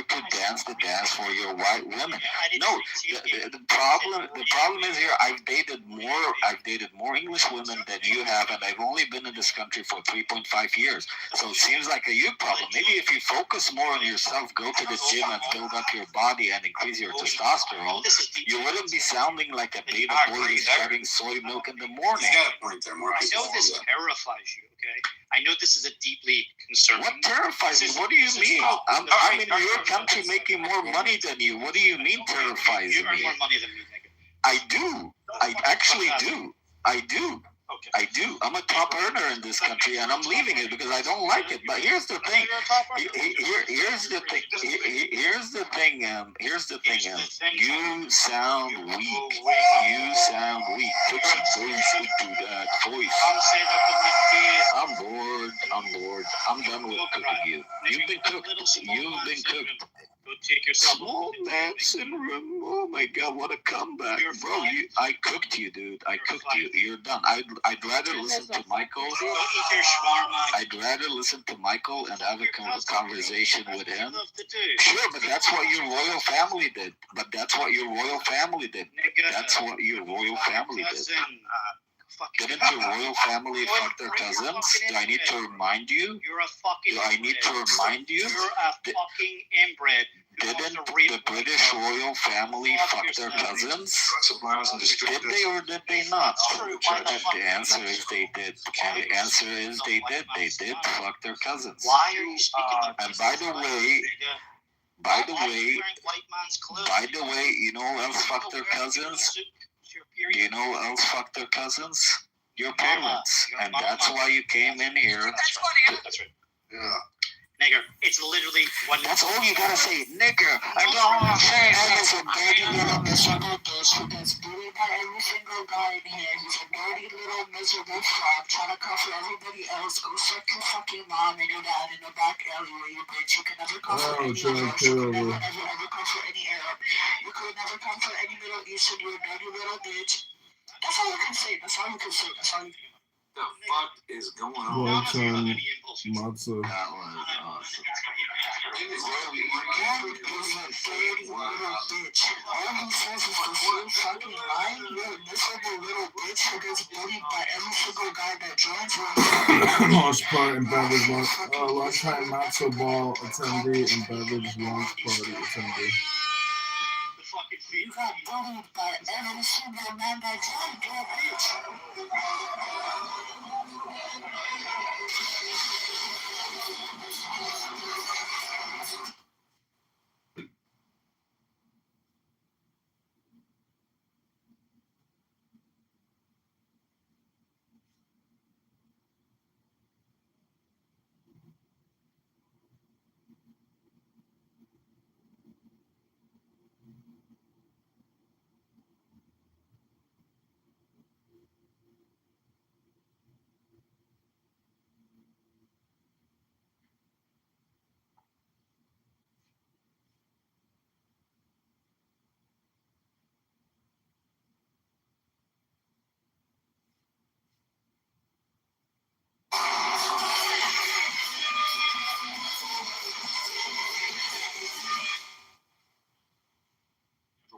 try to dance the dance for your white women. No, the problem is here. I've dated more English women than you have, and I've only been in this country for 3.5 years. So it seems like a you problem. Maybe if you focus more on yourself, go to the gym and build up your body and increase your testosterone, you wouldn't be sounding like a beta boy who's drinking soy milk in the morning. I know this terrifies you, okay? I know this is a deeply concerning. What terrifies you? What do you mean? I'm in your country making more money than you. What do you mean terrifies me? You earn more money than me, nigga. I do. I actually do. I do. Okay. I do. I'm a top earner in this country, and I'm leaving it because I don't like it. But here's the thing. Here's the thing. Here's the thing. You sound weak. You sound weak. Put some voice into that voice. I'm bored. I'm bored. I'm done with cooking you. You've been cooked. You've been cooked. Go take yourself. Small dancing room. Oh my God, what a comeback, bro! I cooked you, dude. I cooked you. You're done. I'd rather listen to Michael. I'd rather listen to Michael and have a conversation with him. Sure, but that's what your royal family did. That's what your royal family did. Didn't your royal family fuck their cousins? Do I need to remind you? You're a fucking. Do I need to remind you? You're a fucking inbred. Didn't the British royal family fuck their cousins? Did they or did they not? The answer is they did. And the answer is they did. They did fuck their cousins. Why are you speaking? And by the way, you know who else fucked their cousins? You know who else fucked their cousins? Your parents. And that's why you came in here. That's right. Yeah. Nigger, it's literally one. That's all you gotta say, nigger. I don't want to say he's a dirty little miserable bitch who gets bullied by every single guy in here. He's a dirty little miserable fuck trying to come for everybody else. Go suck your fucking mom and your dad in the back alleyway, you bitch. You can never come for any Arab. You could never come for any Arab. You could never come for any Middle Eastern. You're a dirty little bitch. That's all you can say. That's all you can say. That's all you can say. The fuck is going on? Well, matzah. That was awesome. This is Dirty little bitch. All he says is the same fucking line. You're a miserable little bitch who gets bullied by every single guy that joins you. Launch part and beverage lunchtime matzo ball attendee and beverage launch party attendee. You got bullied by every single man that joined you, bitch.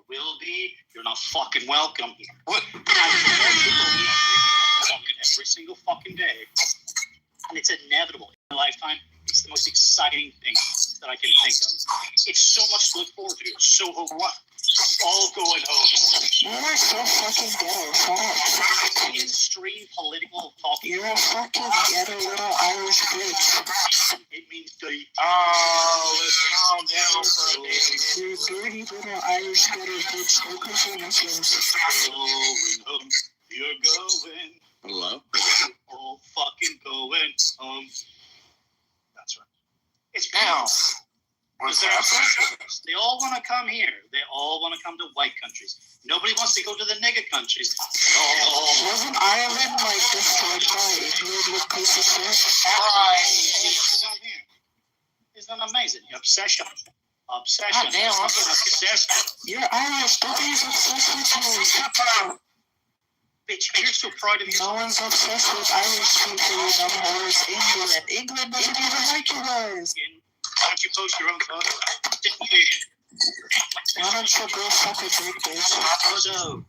Will be, you're not fucking welcome here. What? Every single fucking day. And it's inevitable in my lifetime. It's the most exciting thing that I can think of. It's so much to look forward to. It's so what? All going home. You're so fucking ghetto, fuck. Extreme political talking. You're a fucking ghetto little Irish bitch. It means dirty. Oh, let's calm down for a minute. You're a dirty little Irish ghetto bitch. Don't come for Muslims. Going home. You're going. Hello? All fucking going home. That's right. It's Now. What's that? They all want to come here. They all want to come to white countries. Nobody wants to go to the nigger countries. Wasn't Ireland like destroyed by England with piece of shit? Right. Isn't that amazing? Obsession. Obsession. Damn, obsession. You're Irish. Nobody's obsessed with you. Bitch, you're so proud of you. No one's obsessed with Irish people. No more England. England doesn't even like you guys. don't you post your own photo? Why don't you go suck a dick, bitch? Photo.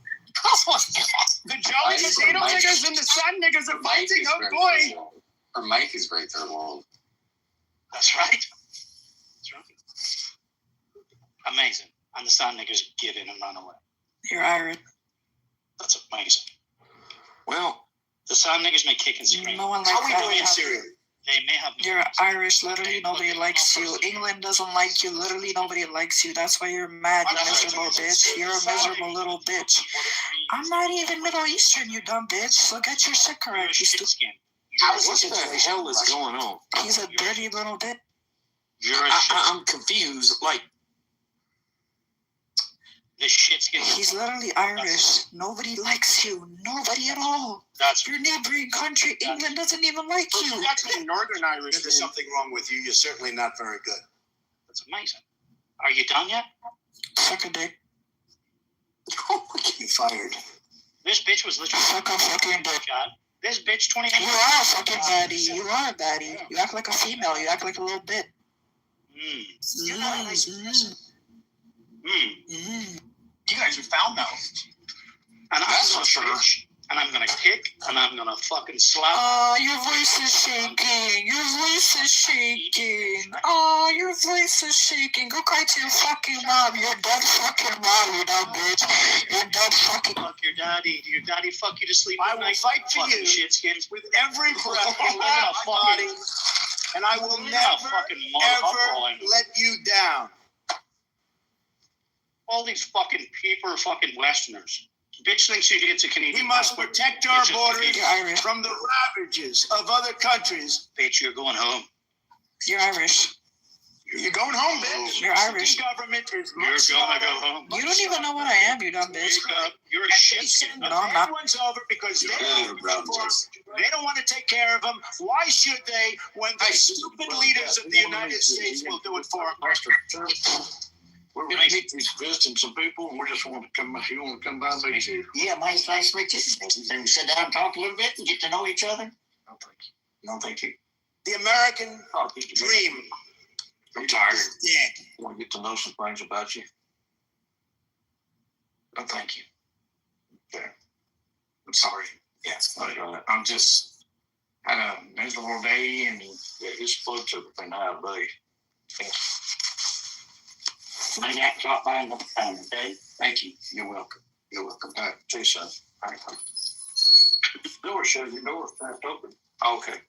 The Jolly potato niggas and the sun niggas are fighting. Oh boy. Her mic is very third world. That's right. That's right. Amazing. And the sun niggas give in and run away. You're Irish. That's amazing. Well, the sun niggas may kick and scream. No one How likes we that. doing in Syria? They may have. You're Irish. Literally nobody likes you. England doesn't like you. Literally nobody likes you. That's why you're mad, you miserable bitch. You're a miserable little bitch. I'm not even Middle Eastern, you dumb bitch. So get your shit correct, you stupid. What the hell is going on? He's a dirty little bitch. I'm confused. Like, this shit's getting. He's literally Irish. Nobody likes you. Nobody at all. That's your neighboring country. England doesn't even like you. If that's in Northern Irish, there's something wrong with you. You're certainly not very good. That's amazing. Are you done yet? Suck a dick. You fired. This bitch was literally. Suck a fucking dick. This bitch 20. You are a fucking baddie. You are a baddie. You act like a female. You act like a little bit. You're not a nice person. You guys are foul mouthed. And I'm gonna search, and I'm gonna kick, and I'm gonna fucking slap. Oh, your voice is shaking. Your voice is shaking. Oh, your voice is shaking. Go cry to your fucking mom. Your dead fucking mom, you dumb bitch. Your dead fucking. Fuck your daddy. Your daddy fuck you to sleep. I will fight for you shitskins with every breath in my body, and I will never, ever let you down. All these fucking people are fucking Westerners. Bitch thinks she gets a Canadian. We must protect our borders from the ravages of other countries. Bitch, you're going home. You're Irish. You're going home, bitch. You're Irish. The government is You're gonna go home. You don't even know what I am, you dumb bitch. You're a shit. No, I'm not. Everyone's over because they don't want to take care of them. Why should they when the stupid leaders of the United States will do it for them? We're going to meet these visiting some people, and we just want to come. You want to come by and meet you? Yeah, nice to meet you. Then we sit down and talk a little bit and get to know each other. No, thank you. No, thank you. The American dream. I'm tired. Yeah. I want to get to know some things about you. No, thank you. Yeah. I'm sorry. Yes, but I'm just had a miserable day, and this floats everything out, buddy. Yeah. I got to drop by another time, okay? Thank you. You're welcome. You're welcome. All right, see you, son. All right, door, shut your door. Cracked open. Okay.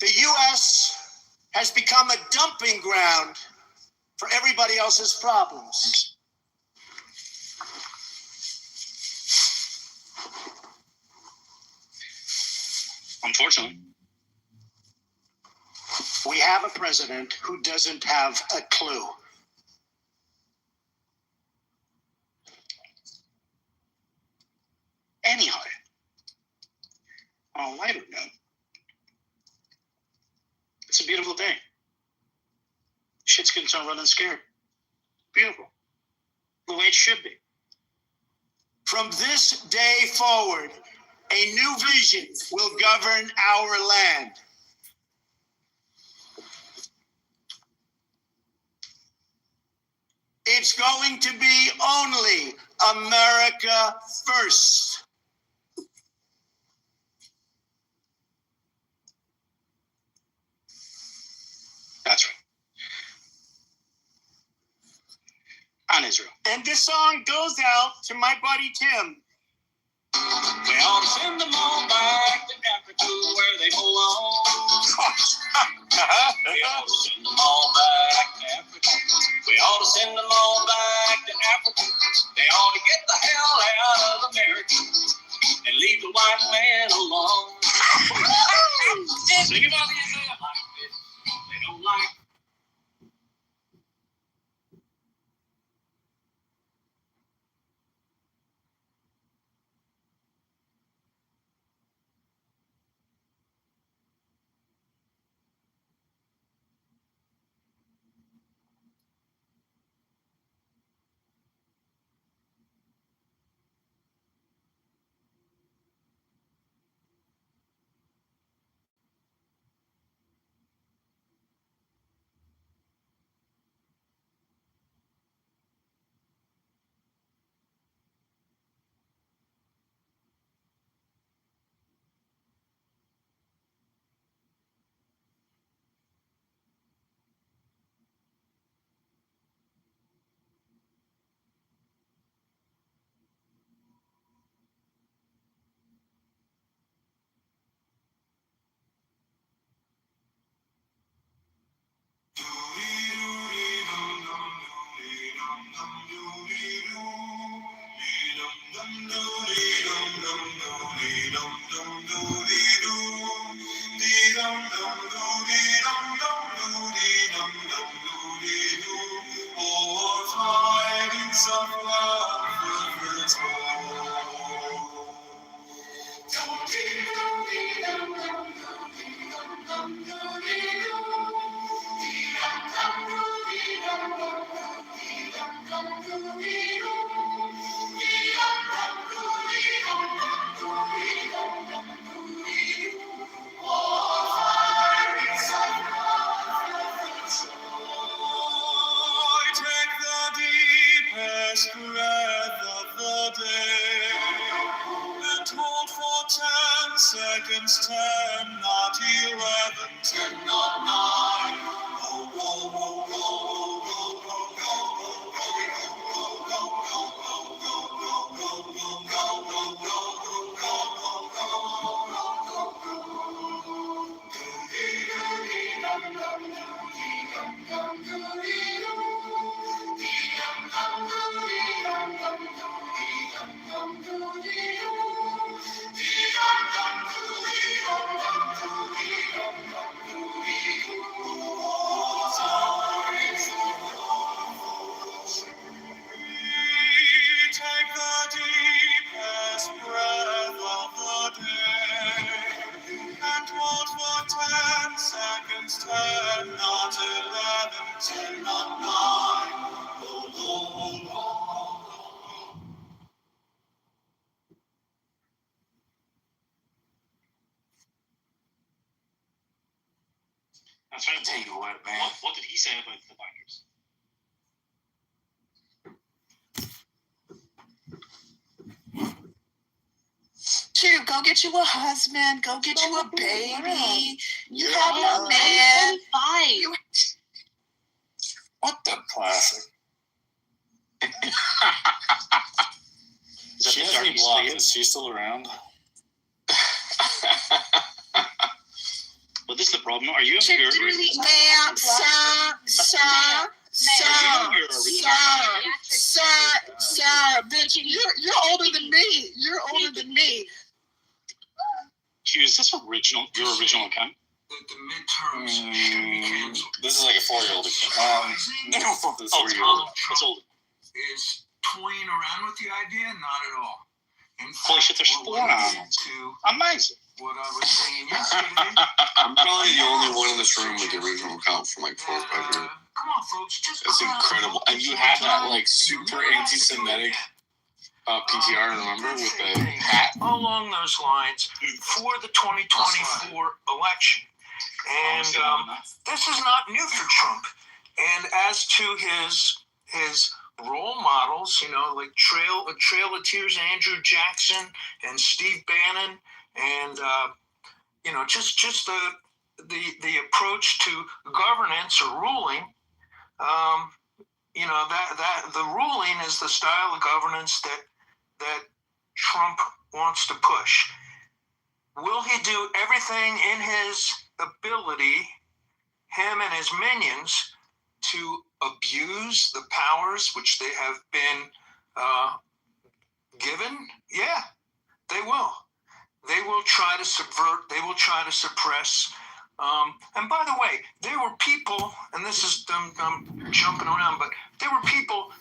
The U.S. has become a dumping ground for everybody else's problems. Unfortunately. We have a president who doesn't have a clue. Anyhow, on a lighter note, it's a beautiful day. Shitskins are running scared. Beautiful. The way it should be. From this day forward, a new vision will govern our land. It's going to be only America first. That's right. On Israel. And this song goes out to my buddy Tim. We ought to send them all back to Africa where they belong. We ought to send them all back to Africa. We ought to send them all back to Africa. They ought to get the hell out of America and leave the white man alone. Sing about Israel like this. They don't like. Take the deepest breath of the day and hold for 10 seconds, 10, not 11, 10, not 9. Oh, oh, oh, oh, take the deepest breath of the day and hold for 10 seconds, 10, not 11, 10, not 9. Oh, oh, oh, oh. I'm trying to Tell you what, man. What did he say about the binders? Shoot, go get you a husband. Go get you a baby. You have no man. You- What the classic? She has me blocked. Is she still around? But this is the problem. Are you in your Ma'am, sir, bitch, you're older than me. You're older than me. Is this original? Your original account? The midterms should be canceled. This is like a 4-year-old account. This It's old. is toying around with the idea? Not at all. In Holy shit, there's fact, 4 we're now. to Amazing. what I was saying yesterday. I'm probably the only one in this room with the original account from like 4 or 5 years. Come on, folks, just It's incredible. And you have that like super anti-Semitic PTR, remember, with the hat? Along those lines for the 2024 election. And this is not new for Trump. And as to his role models, you know, like Trail of Tears, Andrew Jackson and Steve Bannon, and you know, just the approach to governance or ruling. You know, that the ruling is the style of governance that Trump wants to push. Will he do everything in his ability, him and his minions, to abuse the powers which they have been given? Yeah, they will. They will try to subvert. They will try to suppress. And by the way, there were people, and this is I'm jumping around, but there were people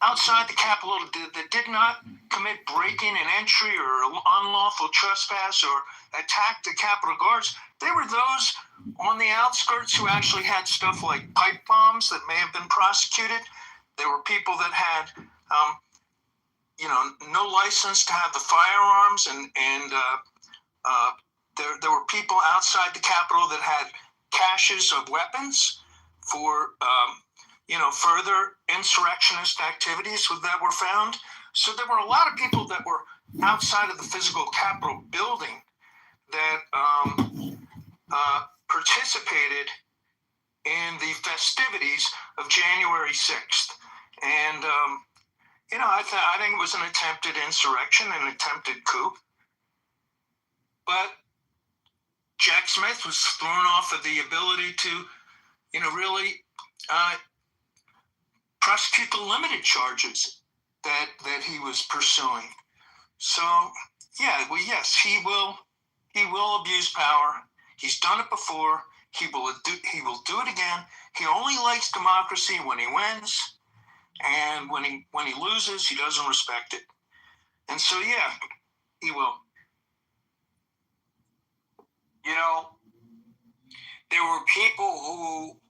outside the Capitol that did not commit breaking and entry or unlawful trespass or attack the Capitol Guards. They were those on the outskirts who actually had stuff like pipe bombs that may have been prosecuted. There were people that had, you know, no license to have the firearms, and there were people outside the Capitol that had caches of weapons for, you know, further insurrectionist activities that were found. So there were a lot of people that were outside of the physical Capitol building that participated in the festivities of January 6th. And, you know, I think it was an attempted insurrection, an attempted coup. But Jack Smith was thrown off of the ability to, you know, really prosecute the limited charges that he was pursuing. So, yeah, well, yes, he will abuse power. He's done it before. He will do it again. He only likes democracy when he wins, and when he loses, he doesn't respect it. And so, yeah, he will. there were people who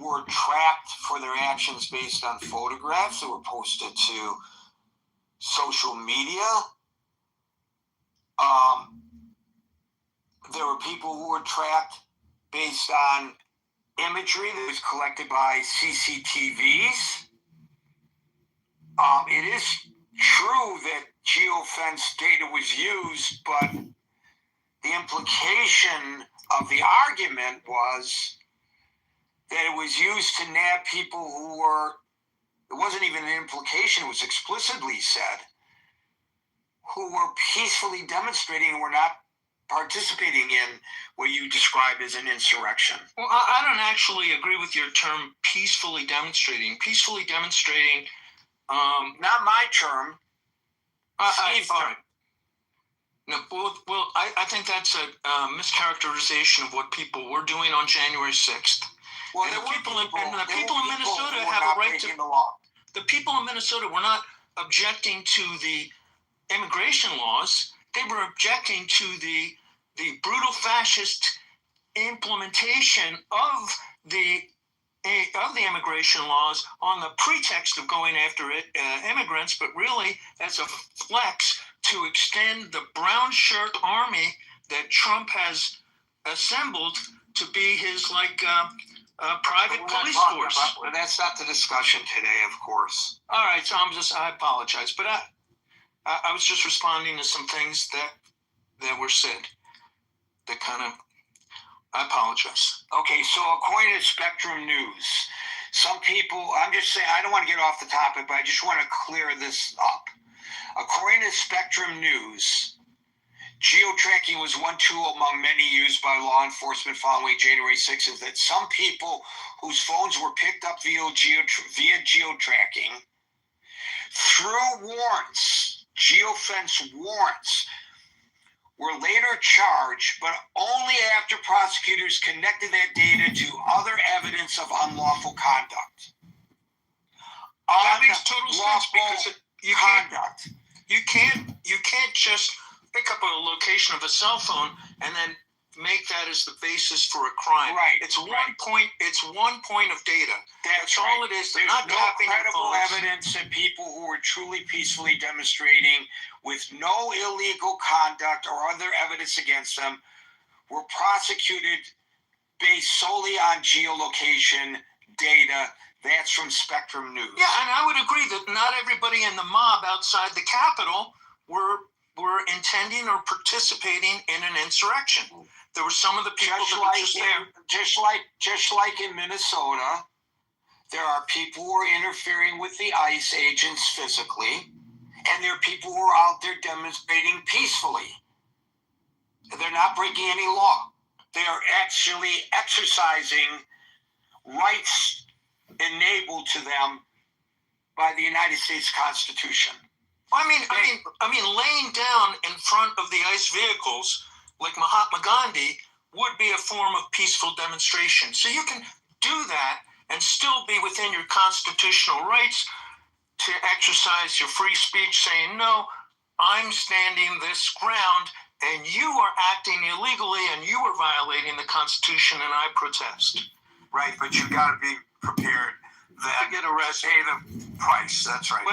were tracked for their actions based on photographs that were posted to social media. There were people who were tracked based on imagery that was collected by CCTVs. It is true that geofence data was used, but the implication of the argument was that it was used to nab people who were, it wasn't even an implication, it was explicitly said, who were peacefully demonstrating and were not participating in what you describe as an insurrection. Well, I don't actually agree with your term peacefully demonstrating. Peacefully demonstrating, not my term, Steve's term. No, well, I think that's a mischaracterization of what people were doing on January 6th. Well, the people in Minnesota have a right to. The law. The people in Minnesota were not objecting to the immigration laws. They were objecting to the brutal fascist implementation of the immigration laws on the pretext of going after immigrants, but really as a flex to extend the brown shirt army that Trump has assembled to be his private police force. That's not the discussion today, of course. All right, so I apologize, but I was just responding to some things that were said. That I apologize. Okay, so according to Spectrum News, some people, I'm just saying, I don't want to get off the topic, but I just want to clear this up. According to Spectrum News, geo-tracking was one tool among many used by law enforcement following January 6th, is that some people whose phones were picked up via geo-tracking through warrants, geofence warrants, were later charged, but only after prosecutors connected that data to other evidence of unlawful conduct. That makes total sense because you can't just pick up a location of a cell phone and then make that as the basis for a crime. Right. It's one point. It's 1 point of data. That's all it is. They're not no credible evidence that people who were truly peacefully demonstrating with no illegal conduct or other evidence against them were prosecuted based solely on geolocation data. That's from Spectrum News. Yeah, and I would agree that not everybody in the mob outside the Capitol were intending or participating in an insurrection. There were some of the people that were just there. Just like in Minnesota, there are people who are interfering with the ICE agents physically, and there are people who are out there demonstrating peacefully. They're not breaking any law. They are actually exercising rights enabled to them by the United States Constitution. I mean, laying down in front of the ICE vehicles like Mahatma Gandhi would be a form of peaceful demonstration. So you can do that and still be within your constitutional rights to exercise your free speech, saying, no, I'm standing this ground and you are acting illegally and you are violating the Constitution and I protest. Right, but you got to be prepared to get arrested. Pay the price, that's right.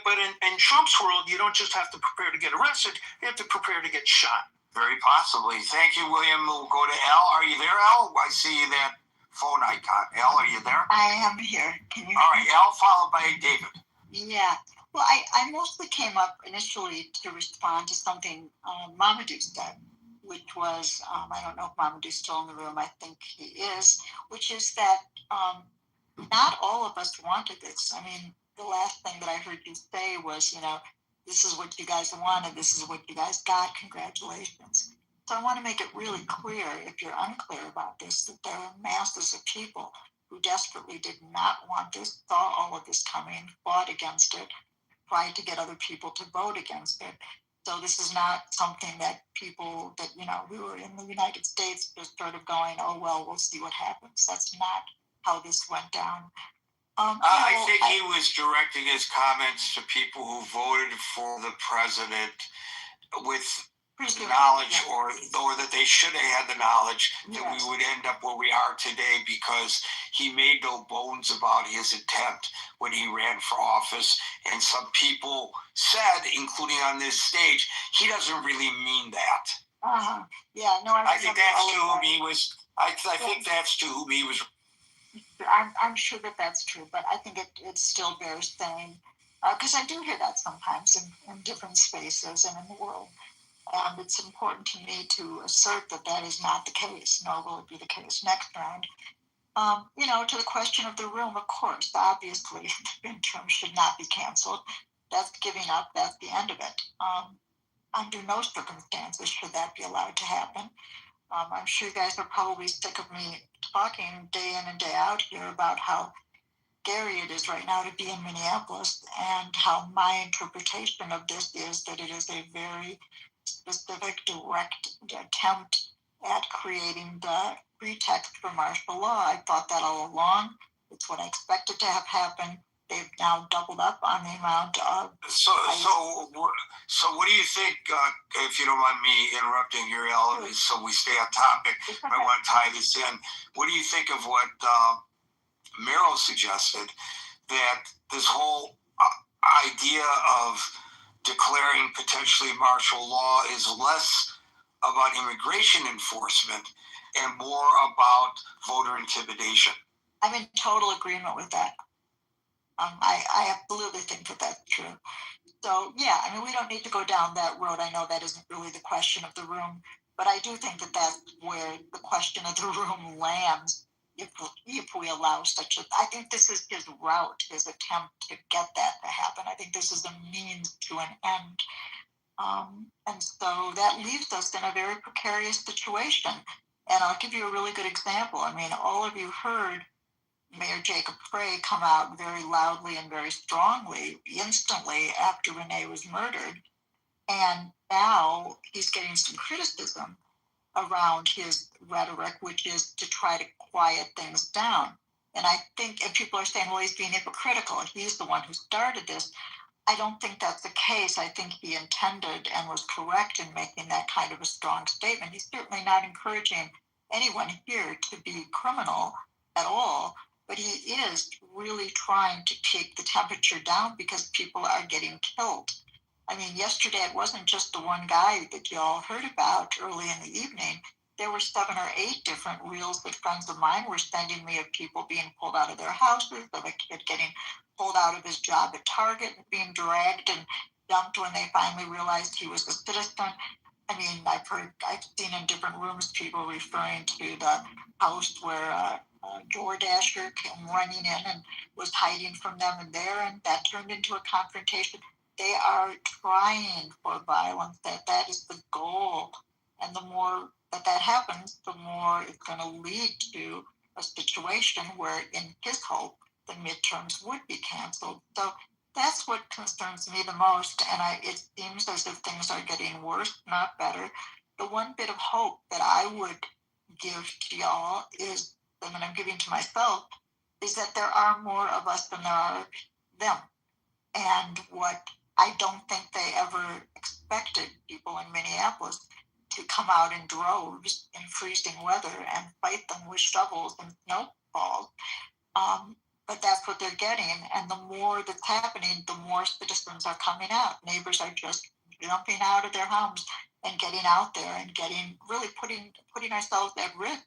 But in Trump's world, you don't just have to prepare to get arrested, you have to prepare to get shot. Very possibly. Thank you, William. We'll go to Al. Are you there, Al? I see that phone icon. Al, are you there? I am here. Can you? All right, Al, followed by David. Yeah. Well, I mostly came up initially to respond to something Mamadou said, which was, I don't know if Mamadou's still in the room. I think he is, which is that not all of us wanted this. I mean, the last thing that I heard you say was, this is what you guys wanted, this is what you guys got, congratulations. So I want to make it really clear, if you're unclear about this, that there are masses of people who desperately did not want this, saw all of this coming, fought against it, tried to get other people to vote against it. So this is not something that people that, we were in the United States just sort of going, oh, well, we'll see what happens. That's not how this went down. I think he was directing his comments to people who voted for the president with knowledge or that they should have had the knowledge that we would end up where we are today, because he made no bones about his intent when he ran for office. And some people said, including on this stage, he doesn't really mean that. Yeah, no, I think that's to whom he was. I think that's to whom he was. I'm sure that's true, but I think it still bears saying, because I do hear that sometimes in different spaces and in the world. And it's important to me to assert that is not the case, nor will it be the case next round. To the question of the room, of course, obviously, the midterm should not be canceled. That's giving up. That's the end of it. Under no circumstances should that be allowed to happen. I'm sure you guys are probably sick of me talking day in and day out here about how scary it is right now to be in Minneapolis, and how my interpretation of this is that it is a very specific, direct attempt at creating the pretext for martial law. I thought that all along. It's what I expected to have happen. They've now doubled up on the amount of. So what do you think? If you don't mind me interrupting here, Ellen, so we stay on topic. I want to tie this in. What do you think of what Merrill suggested, that this whole idea of declaring potentially martial law is less about immigration enforcement and more about voter intimidation? I'm in total agreement with that. I absolutely think that's true. So, yeah, we don't need to go down that road. I know that isn't really the question of the room, but I do think that's where the question of the room lands if we allow such a. I think this is his route, his attempt to get that to happen. I think this is a means to an end. And so that leaves us in a very precarious situation. And I'll give you a really good example. All of you heard Mayor Jacob Frey come out very loudly and very strongly instantly after Renee was murdered. And now he's getting some criticism around his rhetoric, which is to try to quiet things down. And I think, and people are saying, well, he's being hypocritical. He's the one who started this. I don't think that's the case. I think he intended and was correct in making that kind of a strong statement. He's certainly not encouraging anyone here to be criminal at all, but he is really trying to keep the temperature down because people are getting killed. Yesterday it wasn't just the one guy that you all heard about early in the evening. There were 7 or 8 different reels that friends of mine were sending me of people being pulled out of their houses, of a kid getting pulled out of his job at Target and being dragged and dumped when they finally realized he was a citizen. I've seen in different rooms people referring to the house where a DoorDasher came running in and was hiding from them in there, and that turned into a confrontation. They are trying for violence. That is the goal. And the more that happens, the more it's going to lead to a situation where, in his hope, the midterms would be canceled. So that's what concerns me the most. And it seems as if things are getting worse, not better. The one bit of hope that I would give to y'all is, and I'm giving to myself, is that there are more of us than there are them. And what I don't think they ever expected people in Minneapolis to come out in droves in freezing weather and fight them with shovels and snowballs. But that's what they're getting. And the more that's happening, the more citizens are coming out. Neighbors are just jumping out of their homes and getting out there and really putting ourselves at risk.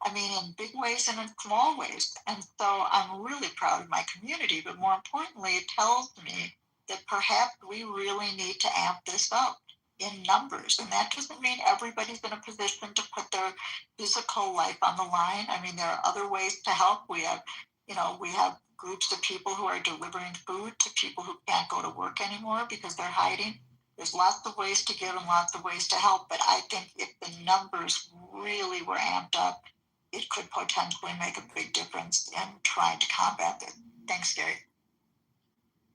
In big ways and in small ways. And so I'm really proud of my community, but more importantly, it tells me that perhaps we really need to amp this up in numbers. And that doesn't mean everybody's in a position to put their physical life on the line. There are other ways to help. We have groups of people who are delivering food to people who can't go to work anymore because they're hiding. There's lots of ways to give and lots of ways to help. But I think if the numbers really were amped up, it could potentially make a big difference in trying to combat it. Thanks, Gary.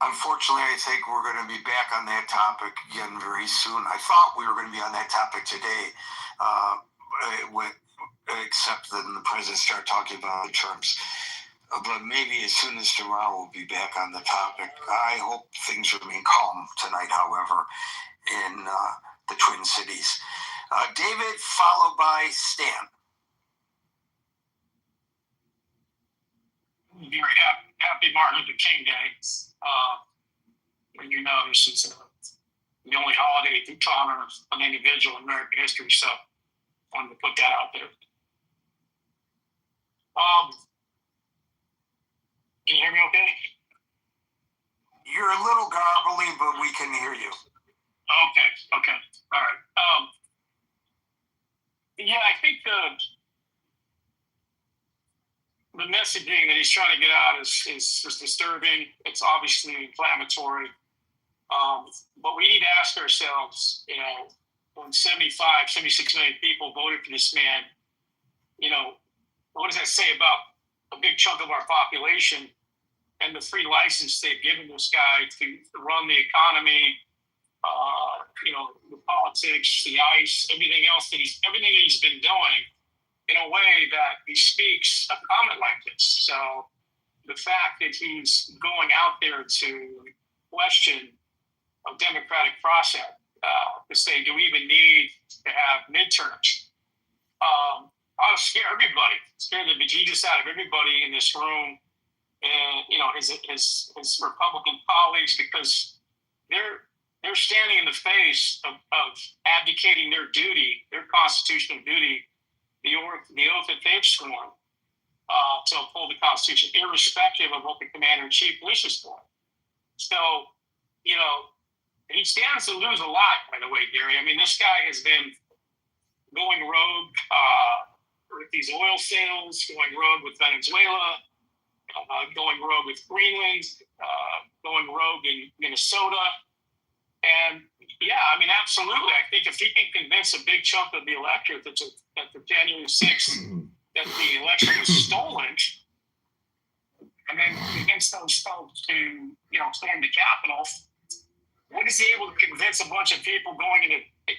Unfortunately, I think we're going to be back on that topic again very soon. I thought we were going to be on that topic today, except that the president started talking about the terms. But maybe as soon as tomorrow, we'll be back on the topic. I hope things remain calm tonight, however, in the Twin Cities. David, followed by Stan. Very happy Martin Luther King Day. You know, this is the only holiday to honor an individual in American history, so I wanted to put that out there. Can you hear me okay? You're a little garbly, but we can hear you. Okay. All right. Yeah, I think the messaging that he's trying to get out is disturbing. It's obviously inflammatory. But we need to ask ourselves, you know, when 76 million people voted for this man, you know, what does that say about a big chunk of our population and the free license they've given this guy to run the economy, you know, the politics, the ICE, everything he's been doing in a way that bespeaks a comment like this. So the fact that he's going out there to question a democratic process, to say, do we even need to have midterms? I'll scare the bejesus out of everybody in this room, and you know his Republican colleagues, because they're standing in the face of abdicating their duty, their constitutional duty, the oath that they've sworn to uphold the Constitution, irrespective of what the commander-in-chief wishes for. So, you know, he stands to lose a lot, by the way, Gary. I mean, this guy has been going rogue with these oil sales, going rogue with Venezuela, going rogue with Greenland, going rogue in Minnesota. And yeah, I mean, absolutely. I think if he can convince a big chunk of the electorate that the January 6th, that the election was stolen, and then convince those folks to, you know, storm the Capitol, what is he able to convince a bunch of people going into the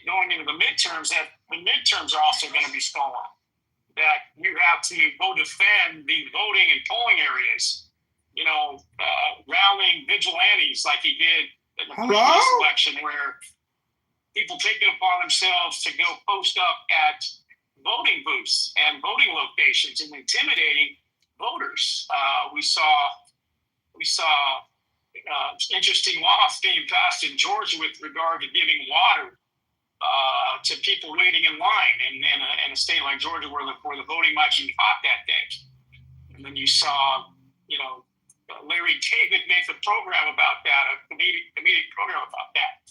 midterms that the midterms are also going to be stolen? That you have to go defend the voting and polling areas, you know, rallying vigilantes like he did in the previous election, where people take it upon themselves to go post up at voting booths and voting locations and intimidating voters. We saw interesting laws being passed in Georgia with regard to giving water to people waiting in line in a state like Georgia where the voting might be hot that day. And then you saw, you know, Larry David make a program about that, a comedic program about that.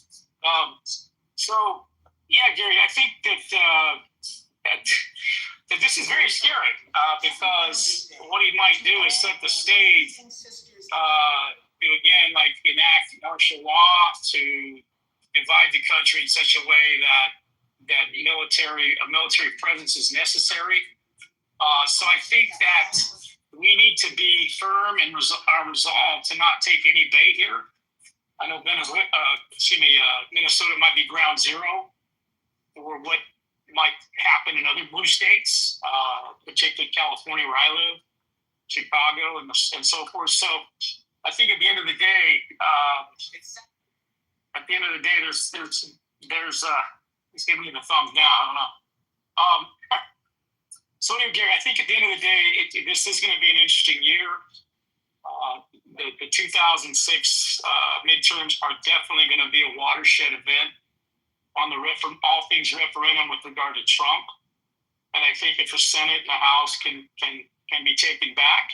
So, yeah, Gary, I think that this is very scary because what he might do is set the stage to, again, like enact martial law to divide the country in such a way that a military presence is necessary. So I think that we need to be firm and resolved to not take any bait here. I know Minnesota might be ground zero for what might happen in other blue states, particularly California, where I live, Chicago, and so forth. So I think at the end of the day, he's giving me the thumbs down. I don't know. So anyway, Gary, I think at the end of the day, this is going to be an interesting year. The 2006 midterms are definitely going to be a watershed event on all things referendum with regard to Trump. And I think if the Senate and the House can be taken back,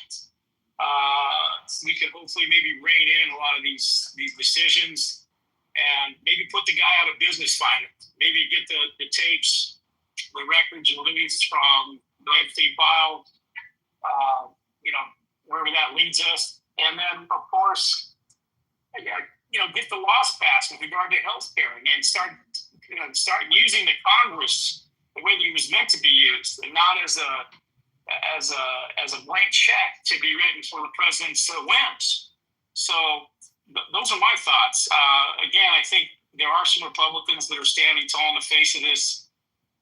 we could hopefully maybe rein in a lot of these decisions and maybe put the guy out of business finally. Maybe get the tapes, the records released from the Epstein file, you know, wherever that leads us. And then, of course, you know, get the laws passed with regard to health care and start using the Congress the way that it was meant to be used, and not as a blank check to be written for the president's whims. So those are my thoughts. Again, I think there are some Republicans that are standing tall in the face of this,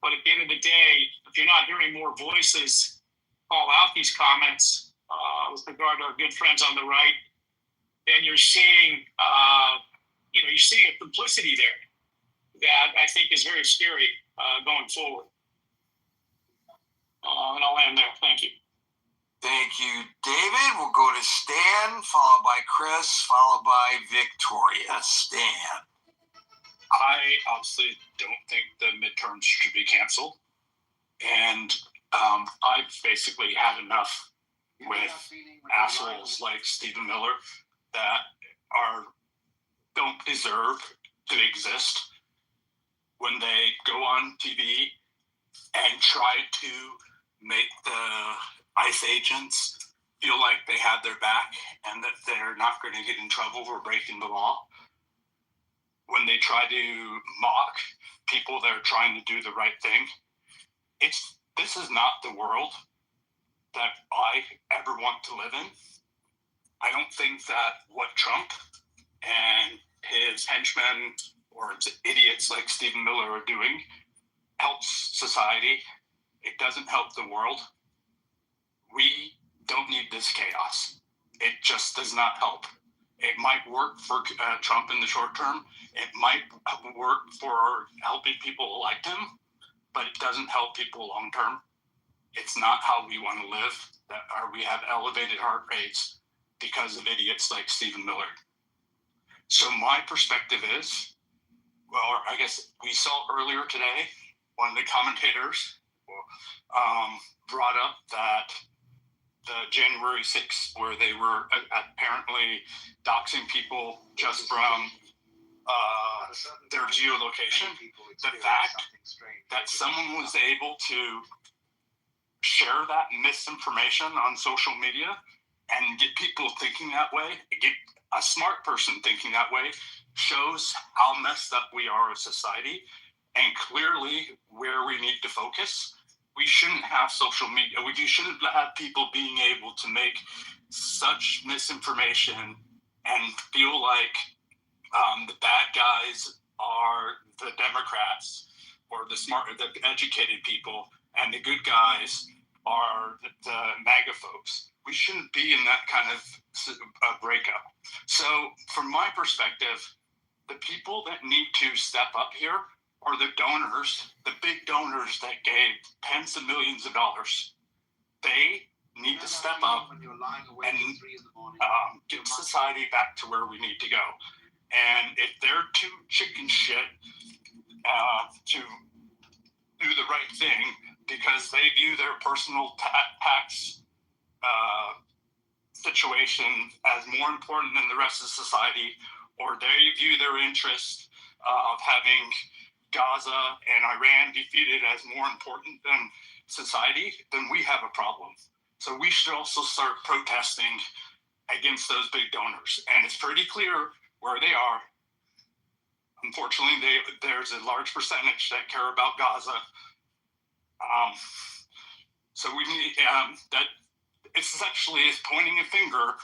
but at the end of the day, if you're not hearing more voices call out these comments with regard to our good friends on the right, then you're seeing, you're seeing a complicity there that I think is very scary going forward. And I'll end there. Thank you. Thank you, David. We'll go to Stan, followed by Chris, followed by Victoria. Stan. I obviously don't think the midterms should be canceled. And I've basically had enough with assholes like Stephen Miller that don't deserve to exist when they go on TV and try to make the ICE agents feel like they have their back and that they're not going to get in trouble for breaking the law. When they try to mock people that are trying to do the right thing, this is not the world that I ever want to live in. I don't think that what Trump and his henchmen or idiots like Stephen Miller are doing helps society. It doesn't help the world. We don't need this chaos. It just does not help. It might work for Trump in the short term. It might work for helping people elect him, but it doesn't help people long term. It's not how we want to live. We have elevated heart rates because of idiots like Stephen Miller. So my perspective is, well, I guess we saw earlier today, one of the commentators brought up that the January 6th, where they were apparently doxing people just from their geolocation, the fact that someone was able to share that misinformation on social media and get people thinking that way, get a smart person thinking that way, shows how messed up we are as a society and clearly where we need to focus. We shouldn't have social media. We shouldn't have people being able to make such misinformation and feel like the bad guys are the Democrats or the smart, the educated people, and the good guys are the MAGA folks. We shouldn't be in that kind of breakup. So from my perspective, the people that need to step up here are the donors, the big donors that gave tens of millions of dollars. They need to step up and get society back to where we need to go. And if they're too chicken shit to do the right thing because they view their personal tax situation as more important than the rest of society, or they view their interest of having Gaza and Iran defeated as more important than society, then we have a problem. So we should also start protesting against those big donors. And it's pretty clear where they are. Unfortunately, there's a large percentage that care about Gaza. So we need that. Essentially is pointing a finger,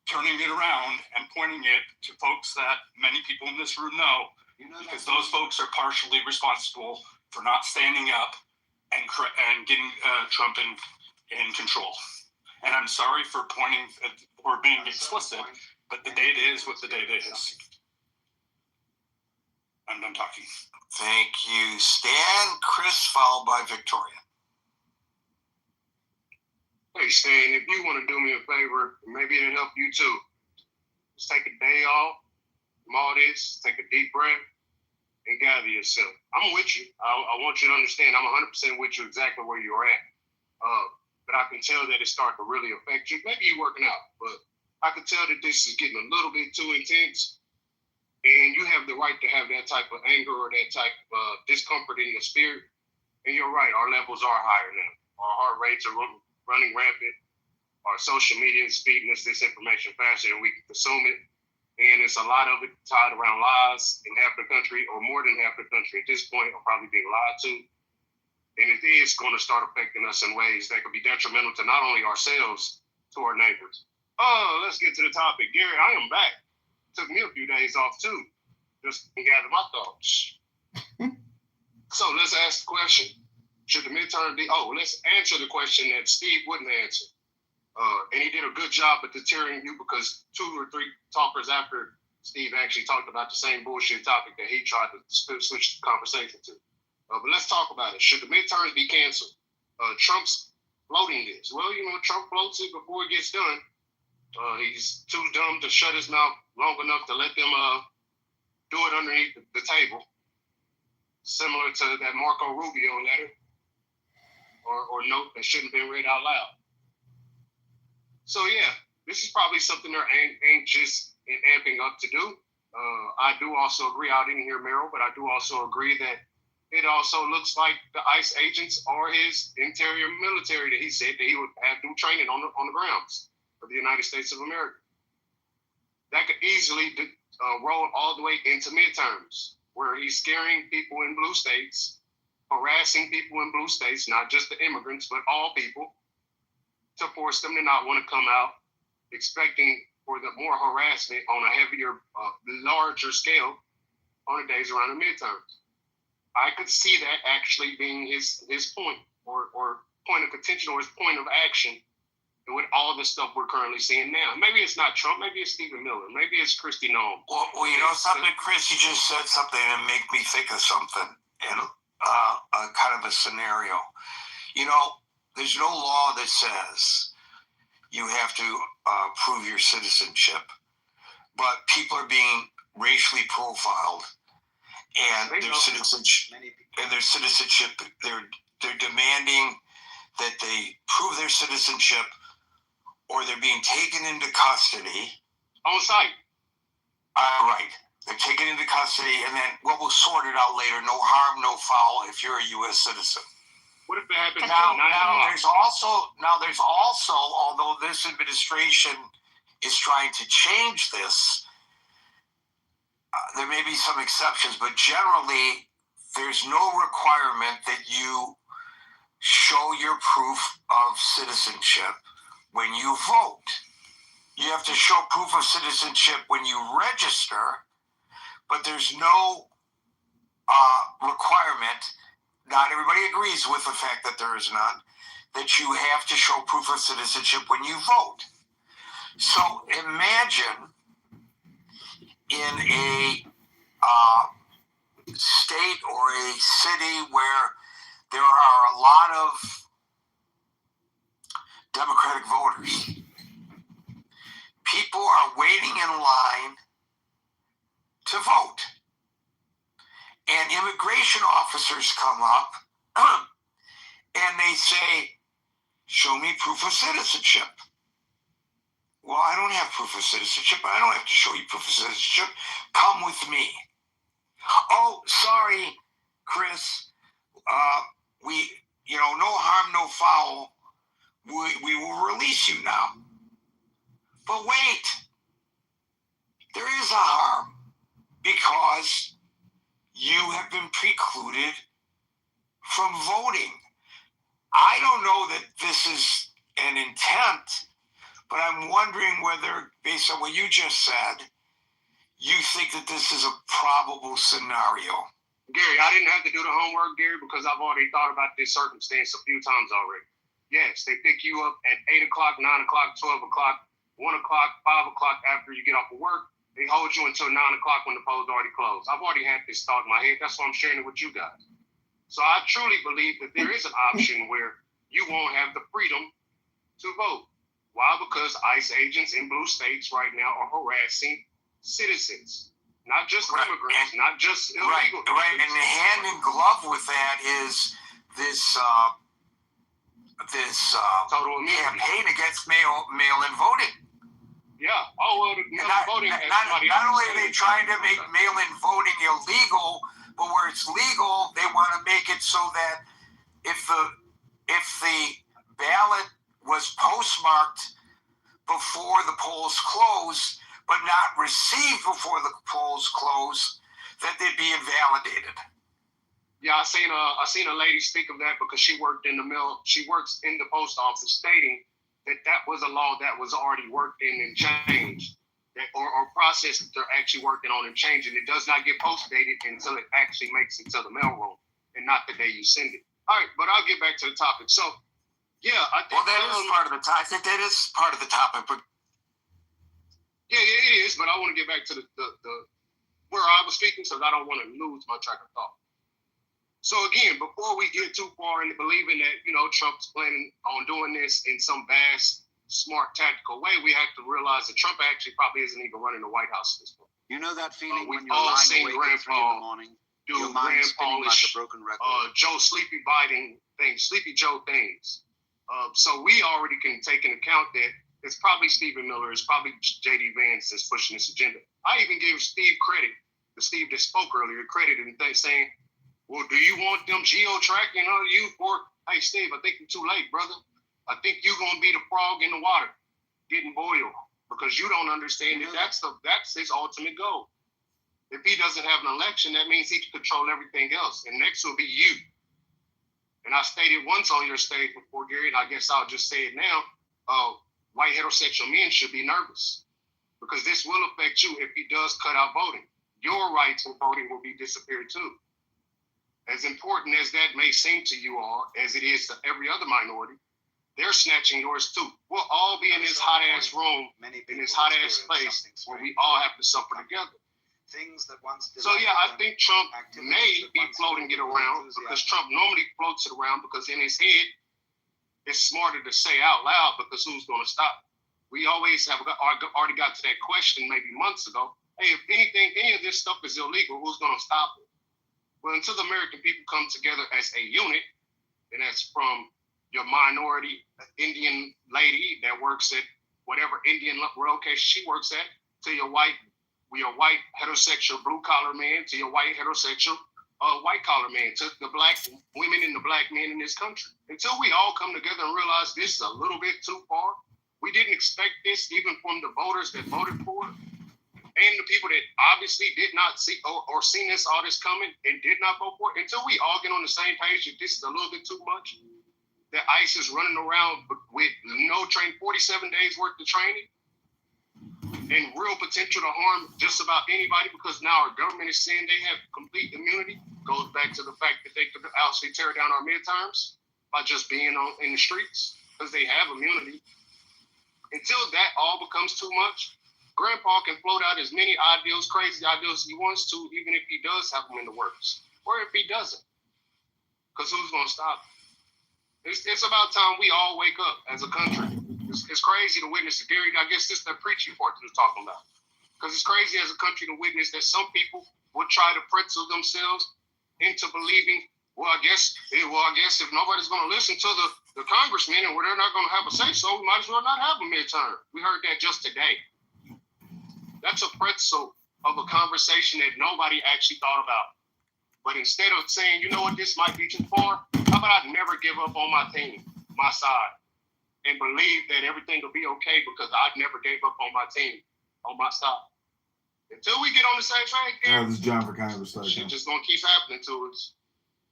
turning it around, and pointing it to folks that many people in this room know, because those folks are partially responsible for not standing up and getting Trump in control. And I'm sorry for being explicit, but the data is what the data is. I'm done talking. Thank you, Stan. Chris, followed by Victoria. Hey, Stan, if you want to do me a favor, maybe it'll help you too. Just take a day off from all this, take a deep breath, and gather yourself. I'm with you. I want you to understand I'm 100% with you exactly where you're at. But I can tell that it's starting to really affect you. Maybe you're working out, but I can tell that this is getting a little bit too intense. And you have the right to have that type of anger or that type of discomfort in your spirit. And you're right, our levels are higher now. Our heart rates are running rampant. Our social media is feeding us this information faster than we can consume it. And it's a lot of it tied around lies in half the country, or more than half the country at this point, are probably being lied to. And it is going to start affecting us in ways that could be detrimental to not only ourselves, to our neighbors. Let's get to the topic. Gary, I am back. Took me a few days off too, just to gather my thoughts. So let's ask the question. Should the midterm be, let's answer the question that Steve wouldn't answer. And he did a good job at deterring you, because 2 or 3 talkers after Steve actually talked about the same bullshit topic that he tried to switch the conversation to. But let's talk about it. Should the midterms be canceled? Trump's floating this. Well, Trump floats it before it gets done. He's too dumb to shut his mouth long enough to let them do it underneath the table. Similar to that Marco Rubio letter or note that shouldn't have been read out loud. So, yeah, this is probably something they're anxious and amping up to do. I do also agree, I didn't hear Merrill, but I do also agree that it also looks like the ICE agents are his interior military that he said that he would have do training on the grounds of the United States of America. That could easily roll all the way into midterms, where he's scaring people in blue states, harassing people in blue states, not just the immigrants, but all people, to force them to not want to come out, expecting for the more harassment on a heavier, larger scale on the days around the midterms. I could see that actually being his point or point of contention or his point of action with all the stuff we're currently seeing now. Maybe it's not Trump. Maybe it's Stephen Miller. Maybe it's Kristi Noem. Well, you know something, Chris? You just said something that made me think of something in a kind of a scenario. There's no law that says you have to prove your citizenship, but people are being racially profiled. And their citizenship, they're demanding that they prove their citizenship, or they're being taken into custody on site. Right, they're taken into custody, and then we'll sort it out later. No harm, no foul. If you're a U.S. citizen. What if that happens now? There's also, although this administration is trying to change this. There may be some exceptions, but generally, there's no requirement that you show your proof of citizenship when you vote. You have to show proof of citizenship when you register, but there's no requirement. Not everybody agrees with the fact that there is none, that you have to show proof of citizenship when you vote. So imagine in a state or a city where there are a lot of Democratic voters. People are waiting in line to vote. And immigration officers come up and they say, show me proof of citizenship. Well, I don't have proof of citizenship. I don't have to show you proof of citizenship. Come with me. Oh, sorry, Chris. No harm, no foul. We will release you now. But wait, there is a harm because you have been precluded from voting. I don't know that this is an intent, but I'm wondering whether, based on what you just said, you think that this is a probable scenario. Gary, I didn't have to do the homework, Gary, because I've already thought about this circumstance a few times already. Yes, they pick you up at 8 o'clock, 9 o'clock, 12 o'clock, 1 o'clock, 5 o'clock after you get off of work. They hold you until 9 o'clock when the polls already closed. I've already had this thought in my head. That's why I'm sharing it with you guys. So I truly believe that there is an option where you won't have the freedom to vote. Why? Because ICE agents in blue states right now are harassing citizens. Not just immigrants, not just illegal. Right, and hand in glove with that is this total campaign against mail-in voting. Yeah. Oh, well, mail-in voting. Not only are they trying to make mail-in voting illegal, but where it's legal, they want to make it so that if the ballot was postmarked before the polls close, but not received before the polls close, that they'd be invalidated. Yeah, I seen a lady speak of that because she worked in the mill. She works in the post office, stating that was a law that was already worked in and changed, or process that they're actually working on and changing. It does not get post-dated until it actually makes it to the mailroom, and not the day you send it. All right, but I'll get back to the topic. So, yeah, I think. Well, that is part of the topic. I think that is part of the topic, but. Yeah, it is. But I want to get back to the where I was speaking, so I don't want to lose my track of thought. So again, before we get too far into believing that, Trump's planning on doing this in some vast, smart, tactical way, we have to realize that Trump actually probably isn't even running the White House at this point. You know that feeling when we've you're all lying seen awake at 3 in the morning? Do Your mind is spinning like a broken record. Joe Sleepy Biden things, Sleepy Joe things. So we already can take into account that it's probably Stephen Miller, it's probably J.D. Vance that's pushing this agenda. I even gave Steve credit, the Steve that spoke earlier, credit and saying, well, do you want them geo-tracking you for? Hey, Steve, I think you're too late, brother. I think you're going to be the frog in the water getting boiled because you don't understand that that's his ultimate goal. If he doesn't have an election, that means he can control everything else. And next will be you. And I stated once on your stage before, Gary, and I guess I'll just say it now, white heterosexual men should be nervous because this will affect you if he does cut out voting. Your rights in voting will be disappeared too. As important as that may seem to you all, as it is to every other minority, they're snatching yours too. We'll all be in this hot-ass room, in this hot-ass place where we all have to suffer together. So yeah, I think Trump may be floating it around because Trump normally floats it around because in his head, it's smarter to say out loud because who's going to stop? We always have already got to that question maybe months ago. Hey, if any of this stuff is illegal, who's going to stop it? Well, until the American people come together as a unit, and that's from your minority Indian lady that works at whatever Indian location she works at, to your white heterosexual blue collar man, to your white heterosexual white collar man, to the black women and the black men in this country. Until we all come together and realize this is a little bit too far, we didn't expect this even from the voters that voted for it. And the people that obviously did not see or seen all this coming and did not vote for it, until we all get on the same page that this is a little bit too much, that ICE is running around with no training, 47 days worth of training, and real potential to harm just about anybody because now our government is saying they have complete immunity, goes back to the fact that they could actually tear down our midterms by just being in the streets because they have immunity. Until that all becomes too much, Grandpa can float out as many ideals, crazy ideals he wants to, even if he does have them in the works, or if he doesn't. Because who's going to stop him? It's about time we all wake up as a country. It's crazy to witness it. Gary, I guess this is the preaching part that we're talking about. Because it's crazy as a country to witness that some people would try to pretzel themselves into believing, well, I guess if nobody's going to listen to the congressman and they're not going to have a say-so, we might as well not have a midterm. We heard that just today. That's a pretzel of a conversation that nobody actually thought about. But instead of saying, you know what, this might be too far, how about I never give up on my team, my side, and believe that everything will be okay because I never gave up on my team, on my side. Until we get on the same train, this is John for Congress. Shit just going to keep happening to us.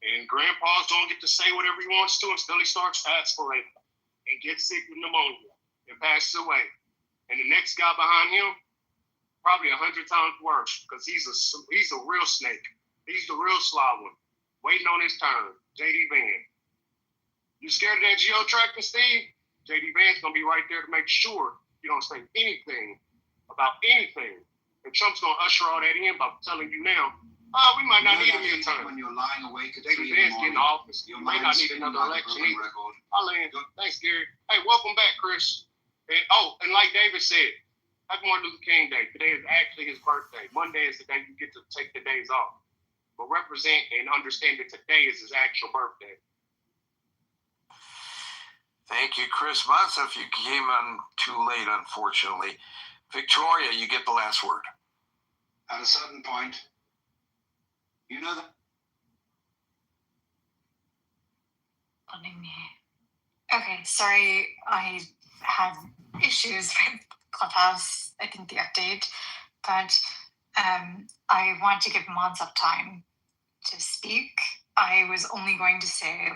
And Grandpa's going to get to say whatever he wants to until he starts aspirating and gets sick with pneumonia and passes away. And the next guy behind him, probably 100 times worse because he's a real snake. He's the real sly one, waiting on his turn. J.D. Vance. You scared of that geo-tracking, Steve? J.D. Vance going to be right there to make sure you don't say anything about anything. And Trump's going to usher all that in by telling you now, we might not need a midterm. When you're lying awake at J.D. Vance getting office. You may not need another election either. I'll land. Thanks, Gary. Hey, welcome back, Chris. And like David said, Happy Martin Luther King Day. Today is actually his birthday. Monday is the day you get to take the days off. But represent and understand that today is his actual birthday. Thank you, Chris Monsef. You came on too late, unfortunately. Victoria, you get the last word. At a certain point, you know that. Okay, sorry, I had issues with Clubhouse. I think the update, but I want to give Monsef time to speak. I was only going to say,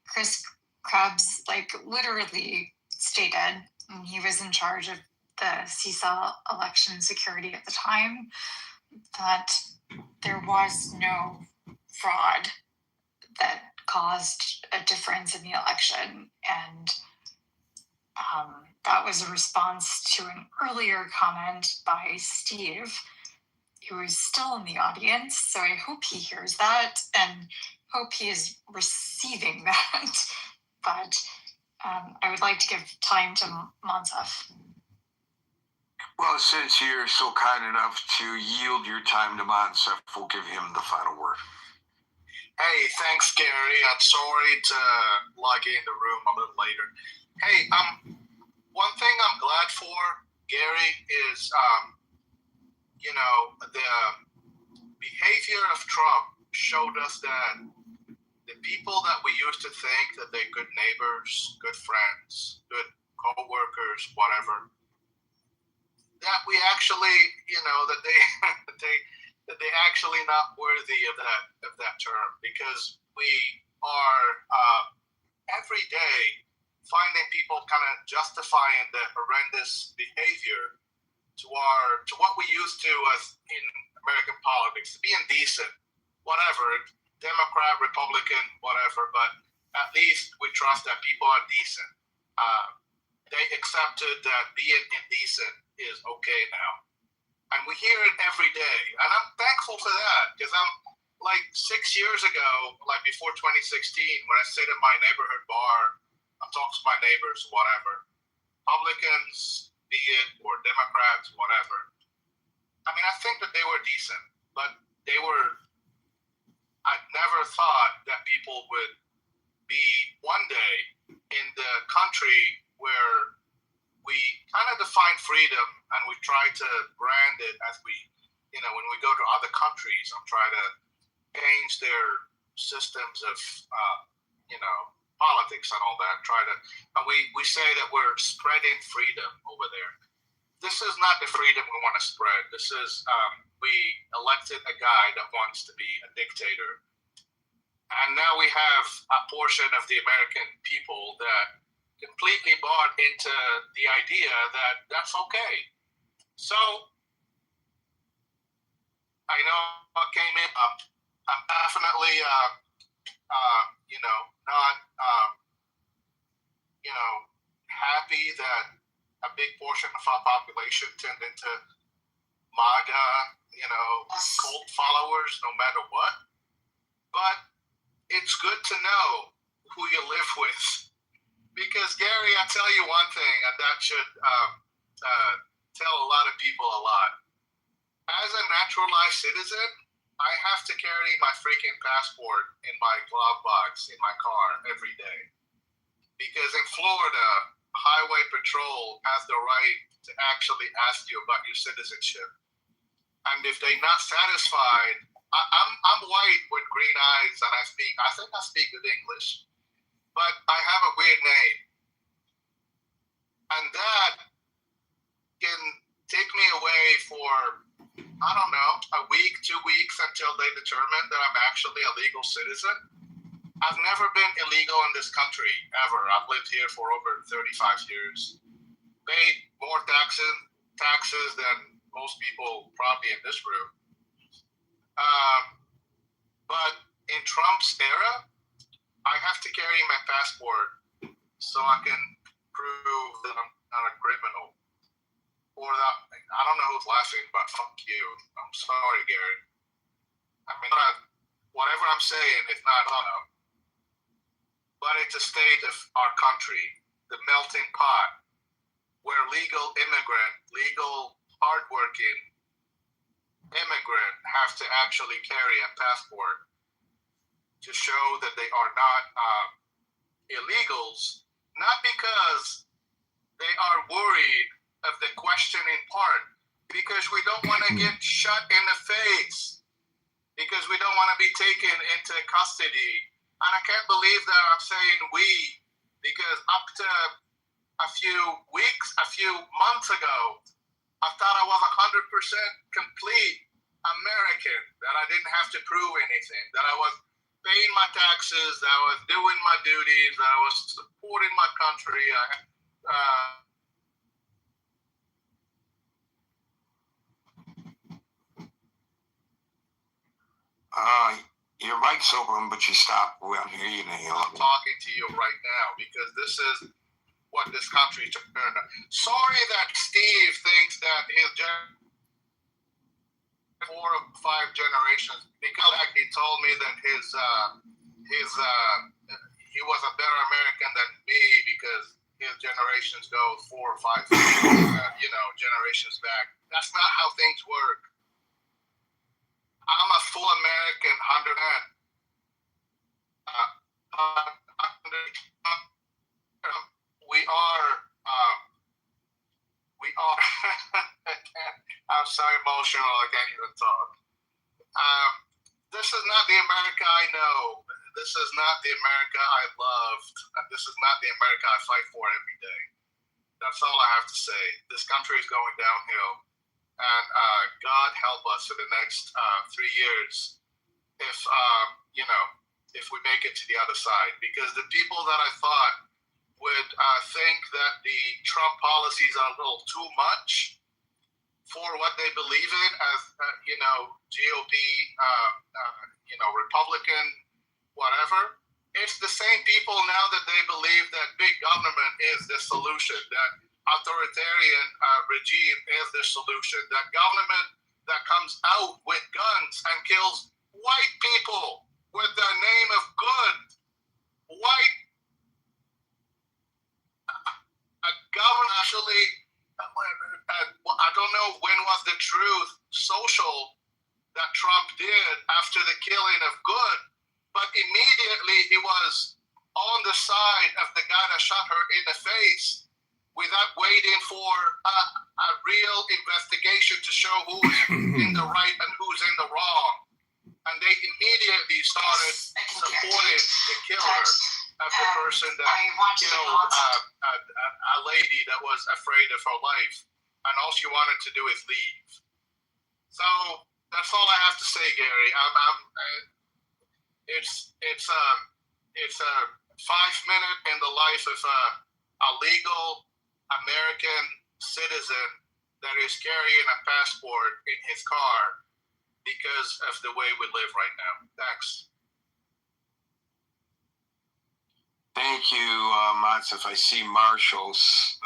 Chris Krebs, literally stated, and he was in charge of the CISA election security at the time, that there was no fraud that caused a difference in the election. And That was a response to an earlier comment by Steve, who is still in the audience. So I hope he hears that and hope he is receiving that. But I would like to give time to Monsef. Well, since you're so kind enough to yield your time to Monsef, we'll give him the final word. Hey, thanks, Gary. I'm sorry to log in the room a little later. Hey, one thing I'm glad for, Gary, is, the behavior of Trump showed us that the people that we used to think that they're good neighbors, good friends, good co-workers, whatever, that we actually, that they actually not worthy of that term, because we are every day finding people kind of justifying the horrendous behavior to what we used to as in American politics, to be indecent, whatever, Democrat, Republican, whatever, but at least we trust that people are decent. They accepted that being indecent is okay now. And we hear it every day. And I'm thankful for that, because I'm like 6 years ago, like before 2016, when I sit in my neighborhood bar, I'm talking to my neighbors, whatever, Republicans, be it, or Democrats, whatever. I mean, I think that they were decent, but I never thought that people would be one day in the country where we kind of define freedom and we try to brand it as we, when we go to other countries and try to change their systems of, politics and all that, we say that we're spreading freedom over there. This is not the freedom we want to spread. This is, we elected a guy that wants to be a dictator. And now we have a portion of the American people that completely bought into the idea that that's okay. So I know I came in, I'm definitely, not, happy that a big portion of our population turned into MAGA, cult followers, no matter what. But it's good to know who you live with. Because, Gary, I tell you one thing, and that should tell a lot of people a lot. As a naturalized citizen, I have to carry my freaking passport in my glove box in my car every day. Because in Florida, Highway Patrol has the right to actually ask you about your citizenship. And if they're not satisfied, I'm white with green eyes, and I think I speak good English. But I have a weird name. And that can take me away for, I don't know, a week, 2 weeks until they determine that I'm actually a legal citizen. I've never been illegal in this country, ever. I've lived here for over 35 years. Paid more taxes than most people probably in this room. But in Trump's era, I have to carry my passport so I can prove that I'm not a criminal. Or that, I don't know who's laughing, but fuck you. I'm sorry, Gary. I mean, whatever I'm saying is not enough. But it's a state of our country, the melting pot, where legal immigrant, legal hardworking immigrant have to actually carry a passport to show that they are not illegals, not because they are worried of the questioning part, because we don't want to get shot in the face, because we don't want to be taken into custody. And I can't believe that I'm saying we, because up to a few months ago, I thought I was 100% complete American, that I didn't have to prove anything, that I was paying my taxes, that I was doing my duties, that I was supporting my country. Your mic's open, but you stopped. We don't hear you now. I'm talking to you right now because this is what this country turned out. Sorry that Steve thinks that his 4 or 5 generations, because he told me that he was a better American than me because his generations go 4 or 5 generations back. That's not how things work. I'm a full American, 100%. We are. I'm so emotional. I can't even talk. This is not the America I know. This is not the America I loved. This is not the America I fight for every day. That's all I have to say. This country is going downhill, and God help us for the next 3 years if we make it to the other side. Because the people that I thought would think that the Trump policies are a little too much for what they believe in as, GOP, Republican, whatever. It's the same people now that they believe that big government is the solution, that authoritarian regime is the solution, that government that comes out with guns and kills white people with the name of good. White government actually, I don't know when was the truth social that Trump did after the killing of good, but immediately he was on the side of the guy that shot her in the face without waiting for a real investigation to show who's in the right and who's in the wrong. And they immediately started supporting the killer of the person that killed a lady that was afraid of her life, and all she wanted to do is leave. So that's all I have to say, Gary. It's a 5-minute in the life of a legal American citizen that is carrying a passport in his car because of the way we live right now. Thanks. Thank you, Matzef. I see Marshall's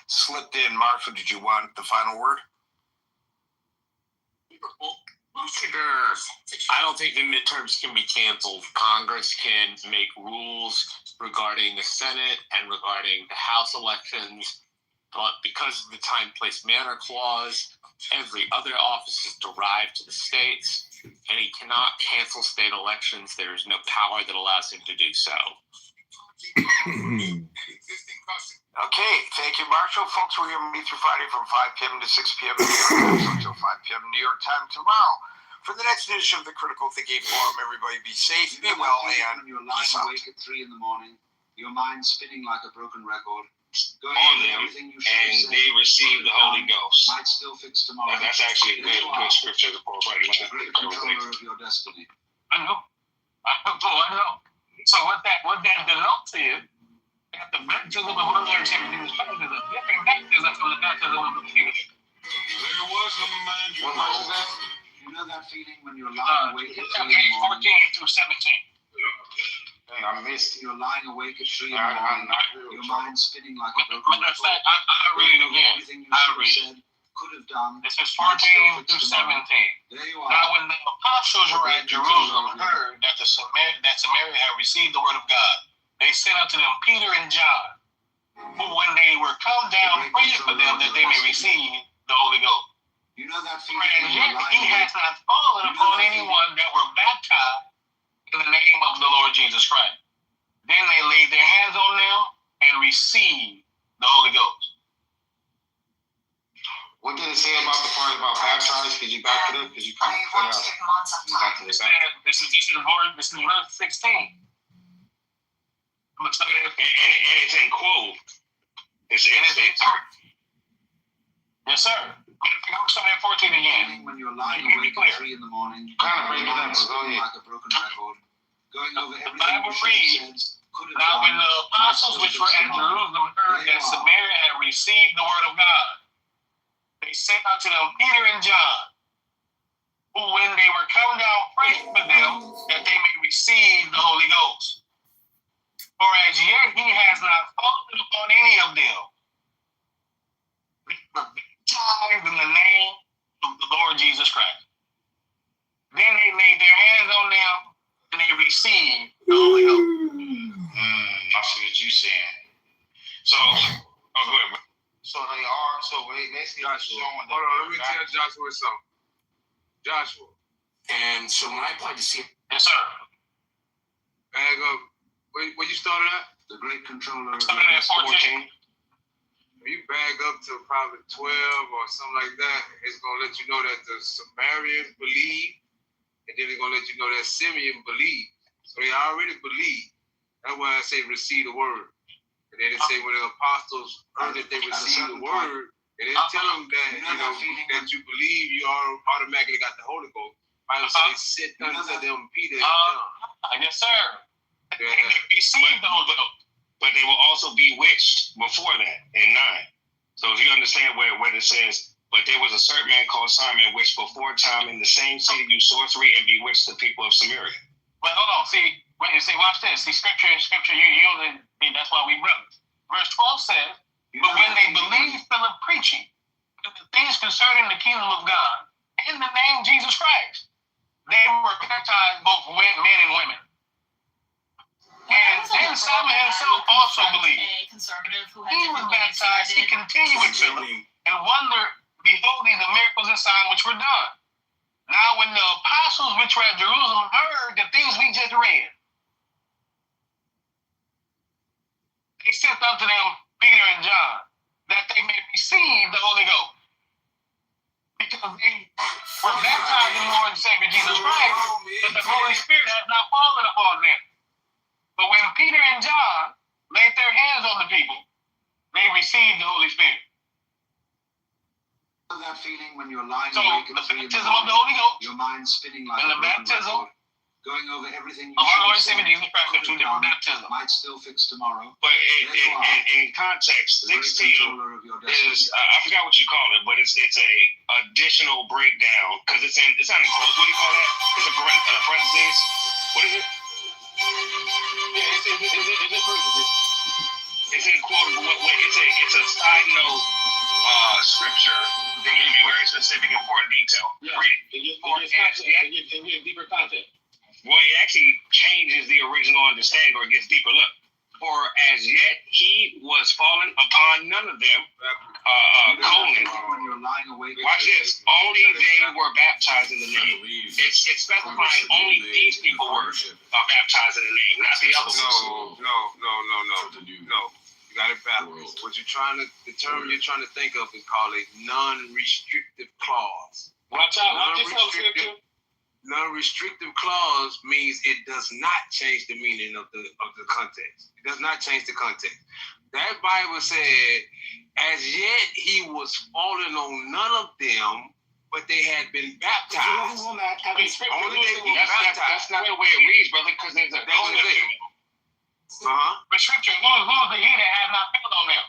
slipped in. Marshall, did you want the final word? I don't think the midterms can be canceled. Congress can make rules regarding the Senate and regarding the House elections, but because of the time, place, manner clause, every other office is derived to the states, and he cannot cancel state elections. There is no power that allows him to do so. Okay, thank you, Marshall. Folks, we're here Monday through Friday from 5 p.m. to 6 p.m. until 5 p.m. New York time tomorrow. For the next edition of the Critical Thinking Forum, everybody be safe, be well, and you're lying awake at 3 in the morning, your mind spinning like a broken record, going on them, and they receive the Holy Ghost. Might still fix tomorrow. That's actually a good scripture for right now. The great controller of your destiny. I know. So what that denotes is that the baptism of Holy Spirit is a different baptism from the baptism of the Spirit. There was a man. What was that? You know that feeling when you're lying awake at 3 in the morning? 14 through 17. Hey, I missed. You're lying awake at 3 in the morning. Your mind spinning like a broken record. I read it again. Everything you said, could have done. This is 14 through 17. There you are. Now, when the apostles were at Jerusalem, heard that Samaria had received the word of God, they sent unto them Peter and John, who, when they were come down, prayed for them that they may receive the Holy Ghost. You know that feeling and yet he has not fallen upon anyone that were baptized in the name of the Lord Jesus Christ. Then they laid their hands on them and received the Holy Ghost. What did it say about the part about baptized? Could you back it up? Because you kind of cut out. This is verse 16. I'm gonna tell you, and it's in quote. It's yes, sir. I'm starting at 14 again. When you're lying awake at 3 in the morning, kind of bring it up, but go ahead. Like a broken record, going over everything Bible reads, now when the apostles which were at Jerusalem heard that Samaria had received the word of God, they sent unto them Peter and John, who when they were come down prayed for them that they may receive the Holy Ghost. For as yet he has not fallen upon any The Holy Ghost. I see what you saying. So, go ahead. So they are. So basically, are showing. Hold on, let me tell Joshua something. Joshua. And so when I applied to see, Yes, sir. Bag up. Where you started at? The great controller. Started at 14. If you bag up to probably 12 or something like that, it's gonna let you know that the Sumerians believe, and then it's gonna let you know that Simeon believe. So they already believe. That's why I say receive the word. And then they say when the apostles heard that they received the word, and they tell them that that you believe, you automatically got the Holy Ghost. Bible says they sent unto them Peter and John. Yes, sir. They received the Holy Ghost, but they will also be bewitched before that in 9. So if you understand where it says, but there was a certain man called Simon, which before time in the same city used sorcery and bewitched the people of Samaria. But hold on, see, watch this. See, scripture, you that's why we brothers. Verse 12 says, but when they believed Philip preaching the things concerning the kingdom of God in the name Jesus Christ, they were baptized both men and women. And then Simon himself also believed. He was baptized, he continued with Philip, and wondered, beholding the miracles and signs which were done. Now when the apostles which were at Jerusalem heard the things we just read, they sent unto them Peter and John, that they may receive the Holy Ghost. Because they were baptized in the Lord and Savior Jesus Christ, but the Holy Spirit has not fallen upon them. But when Peter and John laid their hands on the people, they received the Holy Spirit. That feeling when you're lying so awake the baptism of the Holy Ghost, your mind spinning like and the baptism going over everything of our Lord and Savior Jesus Christ are 2 different baptisms. Might still fix tomorrow. But in context, 16 is I forgot what you call it, but it's a additional breakdown because it's not in quotes. What do you call that? It's a parentheses. What is it? Yeah, it's in parentheses. It's in quotes, but it's a side note scripture. They give you very specific, important detail. Yeah. Read it. It gives deeper context. Well, it actually changes the original understanding, or it gets deeper. Look, for as yet he was fallen upon none of them. Colon. Watch this. Only they were baptized in the name. It's specifying only these people were baptized in the name, not the others. No. You got it backwards. What you're trying to, the term you're trying to think of is called a non-restrictive clause. Watch out. Non-restrictive clause means it does not change the meaning of the context. It does not change the context. That Bible said, as yet he was fallen on none of them, but they had been baptized. Only they were baptized. That's not the way it reads, brother, because there's a But scripture, who is the he that has not fell on them?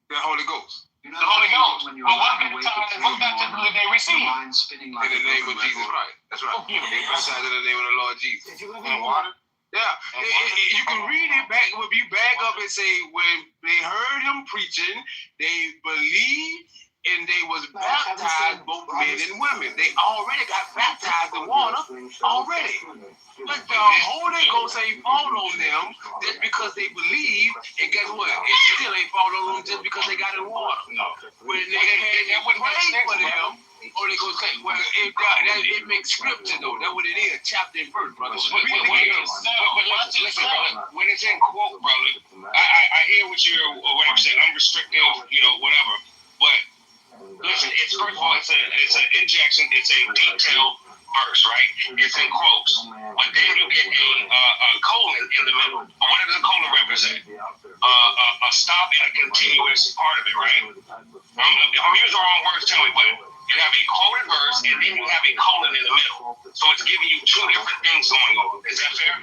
The Holy Ghost. The Holy Ghost. But what baptism did they receive? In the name of Jesus Christ. That's right. They baptized in the name of the Lord Jesus. Did you live in water? Yeah. You can read it back. If you back up and say, when they heard him preaching, they believed and they was baptized, both men and women. They already got baptized in water already. But the Holy Ghost ain't fall on them just because they believe, and guess what? It still ain't fall on them just because they got in water. When they had prayed for them, Holy Ghost came. Well, it makes scripture though. That's what it is, chapter and verse, brother. When it's in quote, brother, I hear what you're saying, unrestricted, whatever. But listen, it's first of all, it's an injection, it's a detailed verse, right? It's in quotes, but then you get a colon in the middle. What does a colon represent? A stop and a continuous part of it, right? I'm using the wrong words, tell me, but you have a quoted verse and then you have a colon in the middle. So it's giving you 2 different things going on. Is that fair?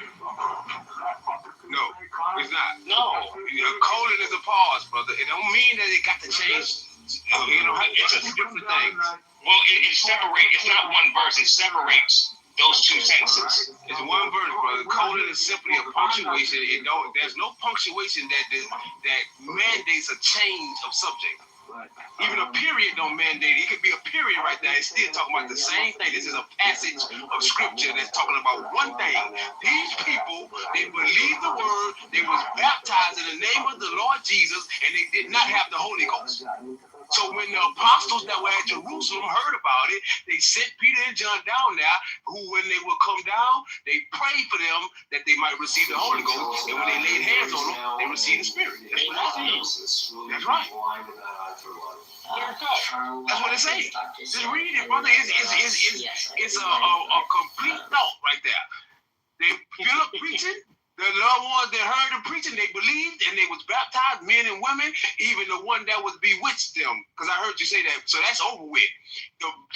No, it's not. No. A colon is a pause, brother. It don't mean that it got to change. It's a different thing. Well, it separates. It's not one verse. It separates those 2 sentences. It's one verse, brother. Colon is simply a punctuation. There's no punctuation that mandates a change of subject. Even a period don't mandate it. It could be a period right there. It's still talking about the same thing. This is a passage of scripture that's talking about one thing. These people, they believed the word, they was baptized in the name of the Lord Jesus, and they did not have the Holy Ghost. So when the apostles that were at Jerusalem heard about it, they sent Peter and John down there, who when they would come down, they prayed for them that they might receive the Holy Ghost. And when they laid hands on them, they received the Spirit. That's right. That's what it says. Just read it, brother. It's a complete thought right there. They Philip preaching. The little ones that heard him preaching, they believed and they was baptized, men and women, even the one that was bewitched them. Because I heard you say that, so that's over with.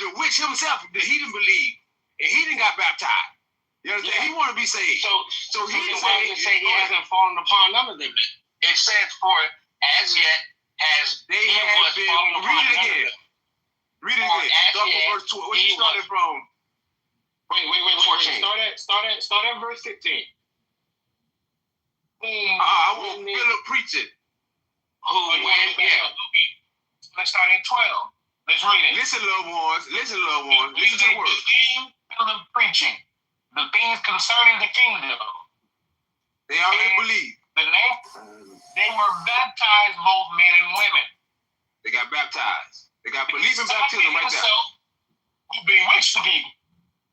The witch himself, he didn't believe, and he didn't got baptized. You understand? He wanted to be saved. So he didn't say he hasn't fallen upon none of them. It says, for as yet has they have been. Read it again. Read it again. Start from verse 12. Where you started from? Wait. 14. Start at verse 15. I want Philip preaching. Let's start at 12. Let's read it. Listen, little ones. Listen to the word. Philip preaching the things concerning the kingdom. They already believe. They were baptized, both men and women. They got baptized. They got believing baptism right there. Who bewitched the people.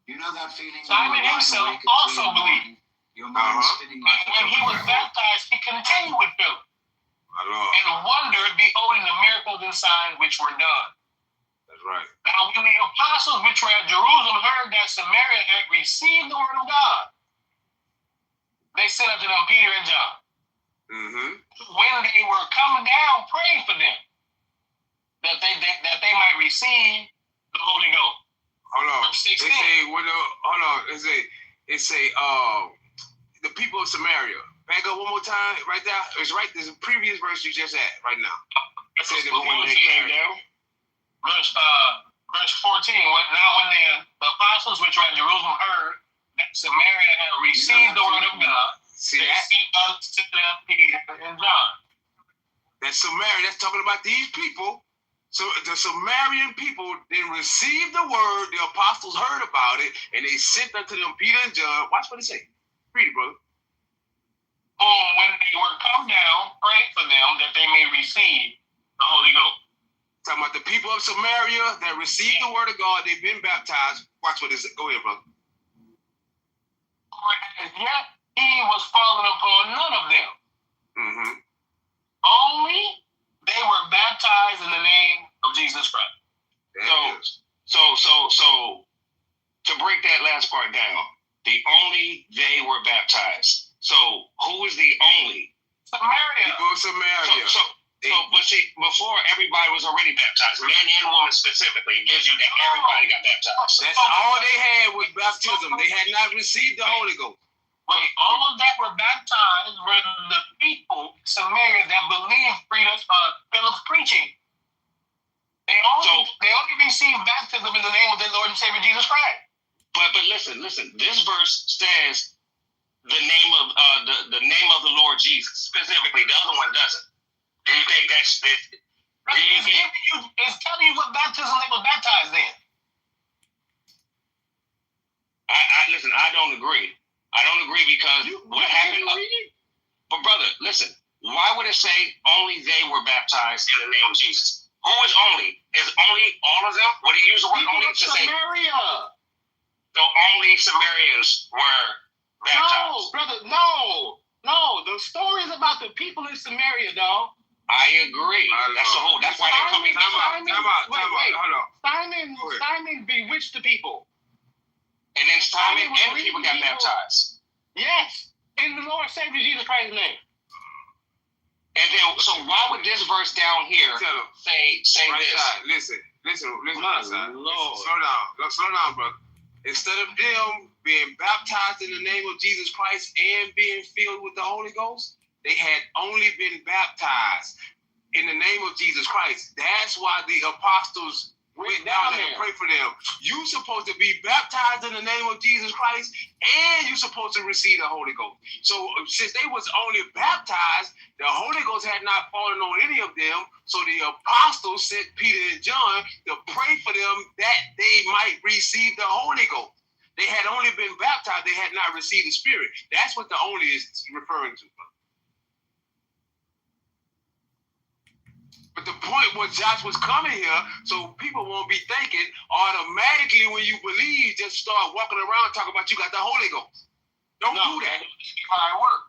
You know that feeling? Simon himself also believed. Your mind spinning like when he was baptized, he continued with Philip. And wondered, beholding the miracles and signs which were done. That's right. Now, when the apostles which were at Jerusalem heard that Samaria had received the word of God, they sent unto them Peter and John. When they were coming down, praying for them, that they might receive the Holy Ghost. Hold on. It say, the people of Samaria. Back up one more time, right there. It's right. There's a previous verse you just had right now. It says the people they came down. Verse 14. Now when the apostles which were at Jerusalem heard that Samaria had received the word of God, see they that? sent unto them Peter and John. That Samaria. That's talking about these people. So the Samaritan people didn't receive the word. The apostles heard about it, and they sent unto them Peter and John. Watch what it say. Read it, brother. When they were come down, pray for them that they may receive the Holy Ghost. Talking about the people of Samaria that received the word of God, they've been baptized. Watch what it says. Go ahead, brother. For as yet he was fallen upon none of them. Only they were baptized in the name of Jesus Christ. So to break that last part down, the only they were baptized. So who is the only? Samaria. People of Samaria. But see, before everybody was already baptized, men and women specifically. It gives you that everybody got baptized. That's all they had was baptism. They had not received the Holy Ghost. Wait, all of that were baptized were the people, Samaria, that believed Philip's preaching. They only received baptism in the name of the Lord and Savior Jesus Christ. But listen. This verse says the name of the name of the Lord Jesus specifically. The other one doesn't. Do you think that's it? It's telling you what baptism they were baptized in. Listen, I don't agree. I don't agree because what happened. But brother, listen. Why would it say only they were baptized in the name of Jesus? Who is only? Is only all of them? Would he use the word only to say? Samaria. So only Samaritans were baptized. No, brother, no. The story is about the people in Samaria, dog. I agree. That's the whole. That's why they're coming. Time out. Hold on. Simon bewitched the people. And then Simon and the people got baptized. Yes, in the Lord Savior Jesus Christ's name. And then, so why would this verse down here say right this? Side. Listen, my Lord. Slow down, brother. Instead of them being baptized in the name of Jesus Christ and being filled with the Holy Ghost, they had only been baptized in the name of Jesus Christ. That's why the apostles went down there and prayed for them. You supposed to be baptized in the name of Jesus Christ, and you supposed to receive the Holy Ghost. So since they was only baptized, the Holy Ghost had not fallen on any of them. So the apostles sent Peter and John to pray for them that they might receive the Holy Ghost. They had only been baptized; they had not received the Spirit. That's what the only is referring to. But the point was Josh was coming here, so people won't be thinking automatically when you believe, just start walking around talking about you got the Holy Ghost. Don't do that. That's how it works.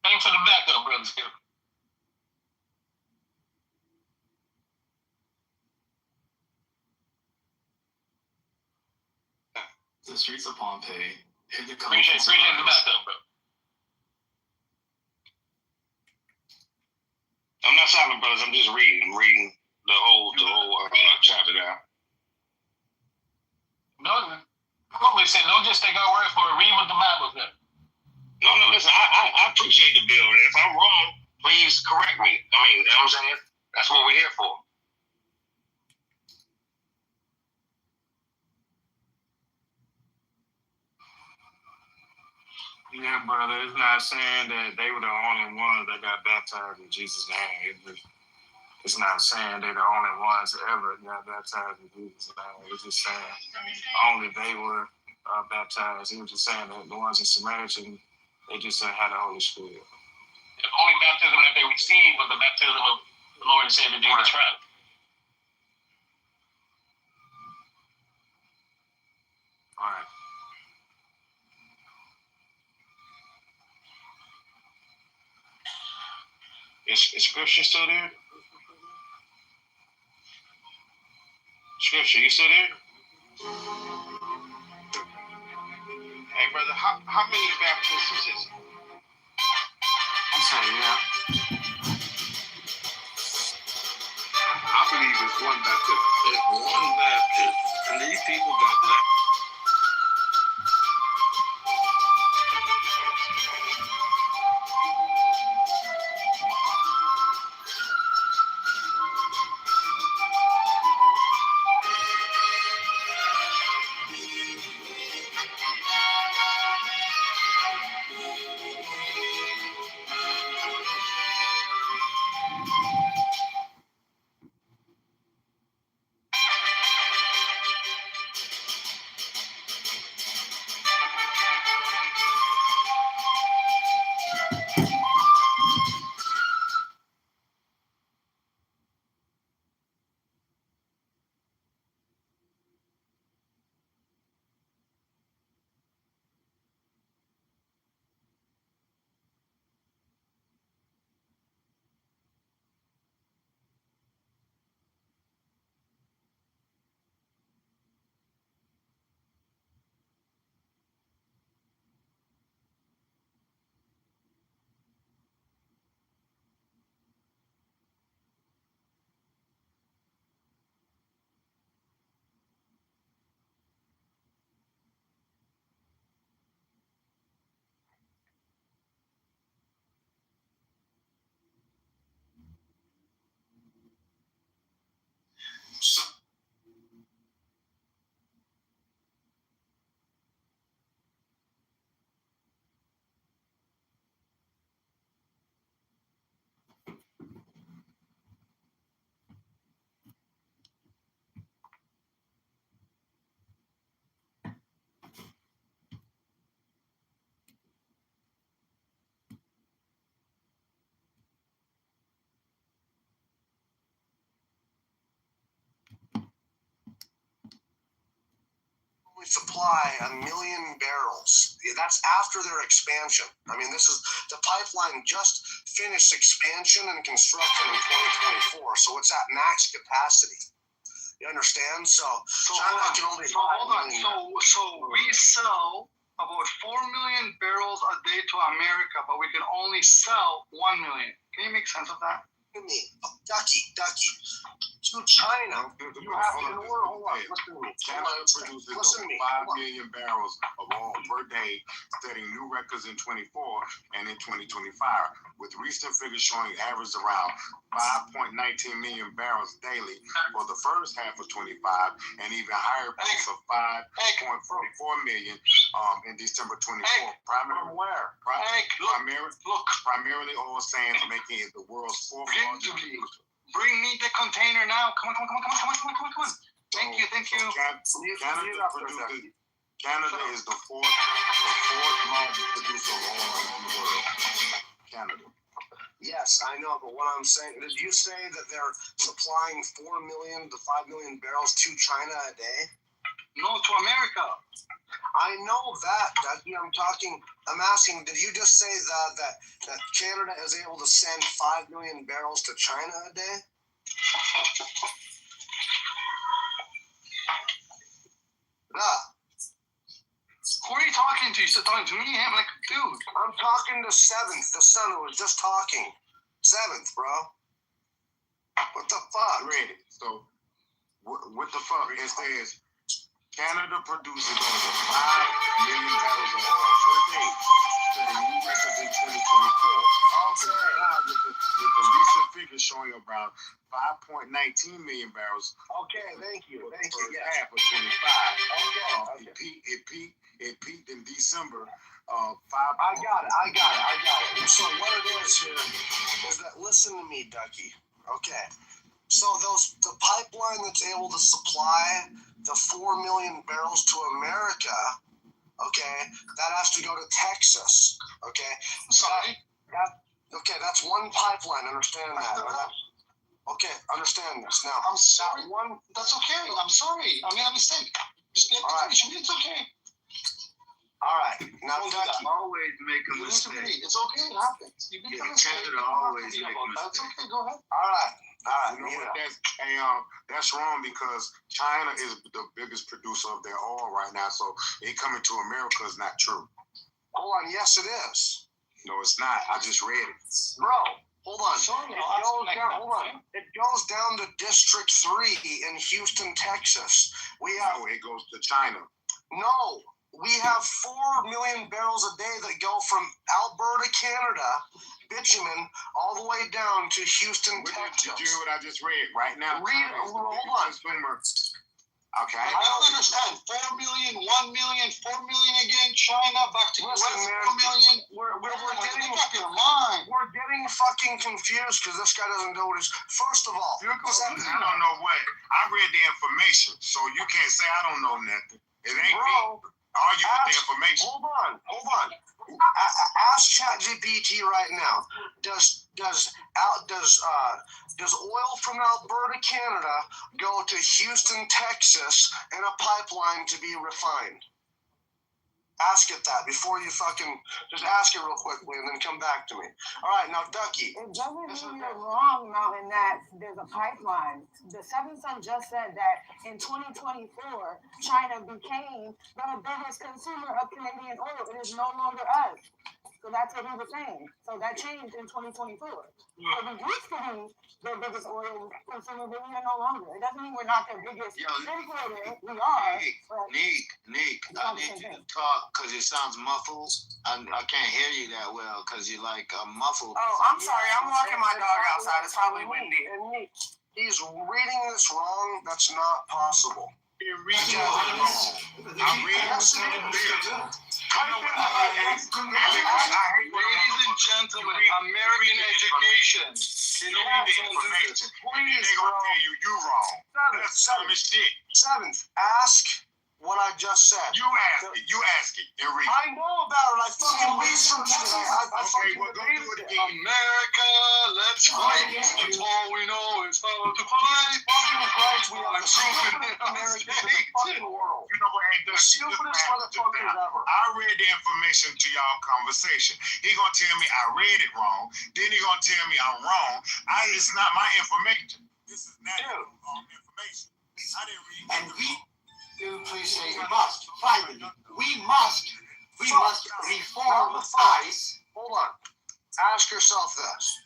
Thanks for the backup, brother Skip. The streets of Pompeii. Appreciate the backup, bro. I'm not silent, brothers. I'm just reading. I'm reading the whole chapter down. No, we said don't just take our word for it. Read what the Bible says. No, listen. I appreciate the bill. And if I'm wrong, please correct me. I mean, you know what I'm saying? That's what we're here for. Yeah, brother. It's not saying that they were the only ones that got baptized in Jesus' name. It's not saying they're the only ones that ever got baptized in Jesus' name. It's just saying only they were baptized. It was just saying that the ones in Samaritan, they just had the Holy Spirit. The only baptism that they received was the baptism of the Lord and Savior Jesus Christ. All right. Is Scripture still there? Scripture, you still there? Hey, brother, how many baptisms is it? I'm saying, yeah. I believe it's one baptism. It's one baptism. And these people got that. Supply 1 million barrels. That's after their expansion. I mean, this is the pipeline just finished expansion and construction in 2024, so it's at max capacity. You understand? So China can only buy. So we sell about 4 million barrels a day to America, but we can only sell 1 million. Can you make sense of that? Ducky. to China. You have to, in order, hold on, listen to me. Canada produces over 5 million barrels of oil per day, setting new records in 24 and in 2025, with recent figures showing average around 5.19 million barrels daily for the first half of 25, and even higher pace of 5.44 million in December 24. Primarily oil sands, making it the world's fourth largest producer. Bring me the container now. Come on. Thank you. Canada is the fourth largest producer of oil in the world. Canada. Yes, I know, but what I'm saying, did you say that they're supplying 4 million to 5 million barrels to China a day? No, to America. I know that, Dougie. I'm asking, did you just say that Canada is able to send 5 million barrels to China a day? Who are you talking to? You still talking to me? I'm like, dude. I'm talking to Seventh, the son who was just talking. Seventh, bro. What the fuck? Ready. So, what the fuck? It says Canada produces over 5 million barrels of oil per day, setting new records in 2024. With the recent figures showing around 5.19 million barrels. Okay, thank you. Half of 25. Okay. It peaked in December. I got it. So what it is here is that, listen to me, Ducky. Okay. So the pipeline that's able to supply the 4 million barrels to America, okay, that has to go to Texas. Okay. Sorry. That's one pipeline. Understand that? Okay, understand this now. I'm sorry. That's okay. I'm sorry. I made a mistake. Just get It's okay. All right. Now, Ducky, always make a mistake. It's okay. It happens. You Canada always make a mistake. That's okay. Go ahead. All right. You know what, that's wrong, because China is the biggest producer of their oil right now. So it coming to America is not true. Hold on. Yes, it is. No, it's not. I just read it. Bro, hold on. It goes down to District 3 in Houston, Texas. It goes to China. No. We have 4 million barrels a day that go from Alberta, Canada, bitumen, all the way down to Houston, Texas. Did you hear what I just read? Right now, hold on. Okay. I don't understand. 4 million, 1 million, 4 million again. China, back to US, 4 million. We're getting fucking confused because this guy doesn't know what he's. First of all, I don't know what. I read the information, so you can't say I don't know nothing. It ain't me. Argue with the information. Hold on. Ask ChatGPT right now. Does oil from Alberta, Canada, go to Houston, Texas, in a pipeline to be refined? Ask it that before you fucking just ask it real quickly and then come back to me. All right, now Ducky. It doesn't mean you're wrong, now, in that there's a pipeline. The Seventh Son just said that in 2024, China became the biggest consumer of Canadian oil. It is no longer us. So that's what he was saying. So that changed in 2024. So we used to be the biggest oil consumer, but we are no longer. It doesn't mean we're not the biggest importer. We are. Nick, I need you to talk because it sounds muffled. I can't hear you that well because you're like muffled. Oh, I'm sorry. I'm walking my dog outside. It's probably windy. He's reading this wrong. That's not possible. Ladies and gentlemen, American education. They're gonna tell you wrong. Seventh, ask what I just said. You ask it and read. I know about it. I fucking researched it. Okay, well, go do it again. America, let's fight. That's all we know is how to fight. We are the stupidest Americans in the fucking world. You know what? The stupidest motherfuckers ever. I read the information to y'all conversation. He gonna tell me I read it wrong. Then he gonna tell me I'm wrong. It's not my information. This is not information. I didn't read it. And please say we must. Finally, we must reform ICE. Hold on. Ask yourself this.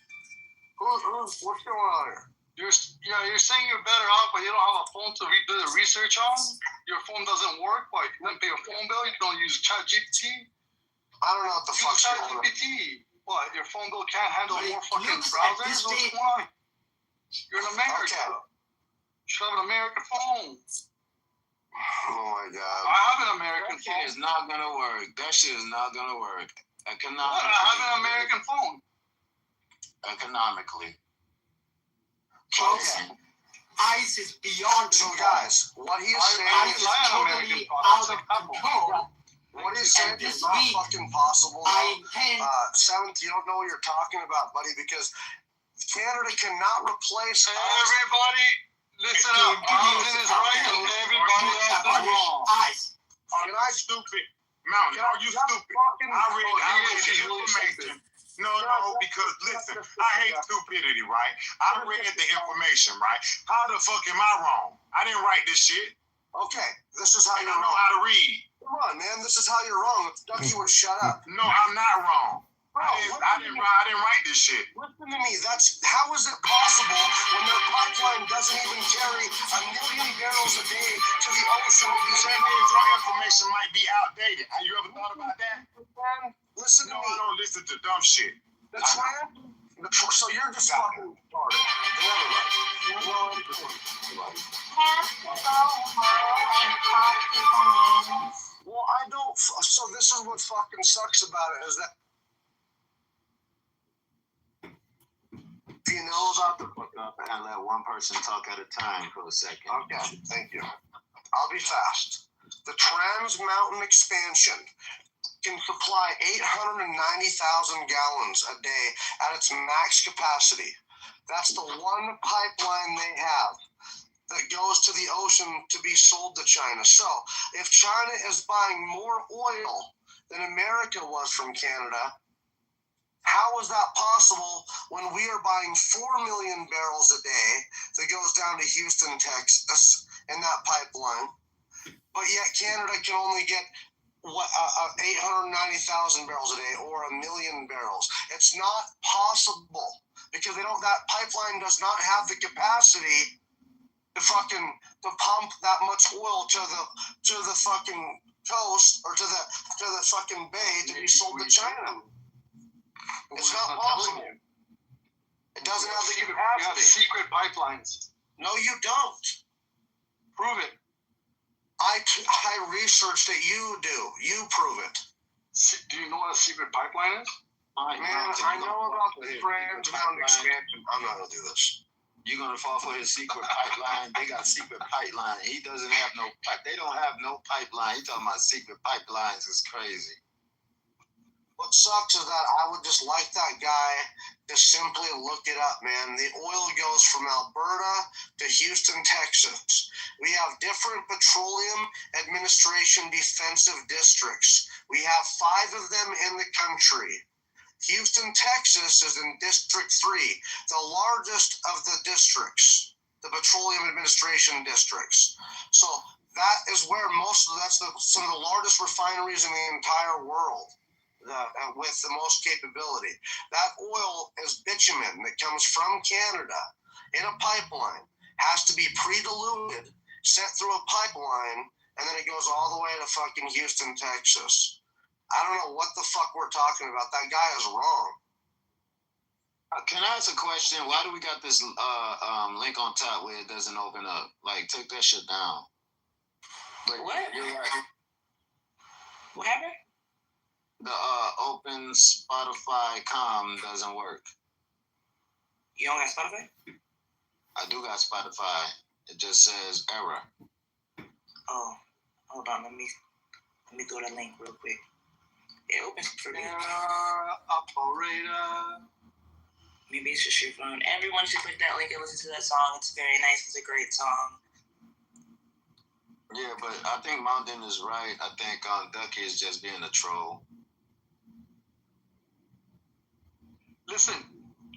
What's going on here? You're saying you're better off, but you don't have a phone to do the research on. Your phone doesn't work. Why? You don't pay a phone bill. You don't use ChatGPT. I don't know what the fuck's going on. ChatGPT. What? Your phone bill can't handle more fucking browsers? What's going on? You're in America. Okay. You should have an American phone. Oh my god. I have an American phone. That shit is not gonna work. That shit is not gonna work. Economically. I have an American phone. Economically. Okay. ICE is beyond So guys, what he is saying is totally out of control. What he's saying is not fucking possible. Seventh, you don't know what you're talking about, buddy, because Canada cannot replace everybody. Listen up. Mountain is right and everybody else is wrong. Are you stupid? Mountain, are you stupid? I read the information. No, because listen, I hate stupidity, right? I read the information, right? How the fuck am I wrong? I didn't write this shit. Okay, this is how I you're don't know wrong. how to read. Come on, man, this is how you're wrong. If Ducky would shut up. No, I'm not wrong. Bro, I didn't write this shit. Listen to me. How is it possible when their pipeline doesn't even carry 1 million barrels a day to the ocean? Your information might be outdated. Have you ever thought about that? Listen to me. I don't listen to dumb shit. So you're just fucking retarded. Well, I don't. So this is what fucking sucks about it is that. Do you know about the fuck up and let one person talk at a time for a second? Okay, thank you. I'll be fast. The Trans Mountain expansion can supply 890,000 gallons a day at its max capacity. That's the one pipeline they have that goes to the ocean to be sold to China. So if China is buying more oil than America was from Canada, how is that possible when we are buying 4 million barrels a day that goes down to Houston, Texas in that pipeline, but yet Canada can only get 890,000 barrels a day or 1 million barrels? It's not possible because that pipeline does not have the capacity to pump that much oil to the fucking coast or to the fucking bay to be sold to China. It's not possible. It doesn't have the capacity. You have secret pipelines. No, you don't. Prove it. I researched it. You do. You prove it. Do you know what a secret pipeline is? Man, I know about the Trans Mountain expansion. I'm not going to do this. You're going to fall for his secret pipeline. They got secret pipeline. He doesn't have no pipe. They don't have no pipeline. He talking about secret pipelines. It's crazy. What sucks is that I would just like that guy to simply look it up, man. The oil goes from Alberta to Houston, Texas. We have different Petroleum Administration defensive districts. We have 5 of them in the country. Houston, Texas is in District 3, the largest of the districts, the Petroleum Administration districts. So that is where some of the largest refineries in the entire world. With the most capability. That oil is bitumen that comes from Canada in a pipeline, has to be pre-diluted, sent through a pipeline, and then it goes all the way to fucking Houston, Texas. I don't know what the fuck we're talking about. That guy is wrong. Can I ask a question? Why do we got this link on top where it doesn't open up? Like, take that shit down. What? You're right. What happened? The open Spotify doesn't work. You don't got Spotify? I do got Spotify. It just says error. Oh, hold on. Let me throw the link real quick. It opens for me. Operator. Maybe it's just your phone. Everyone should click that link and listen to that song. It's very nice. It's a great song. Yeah, but I think Mountain is right. I think Ducky is just being a troll. Listen,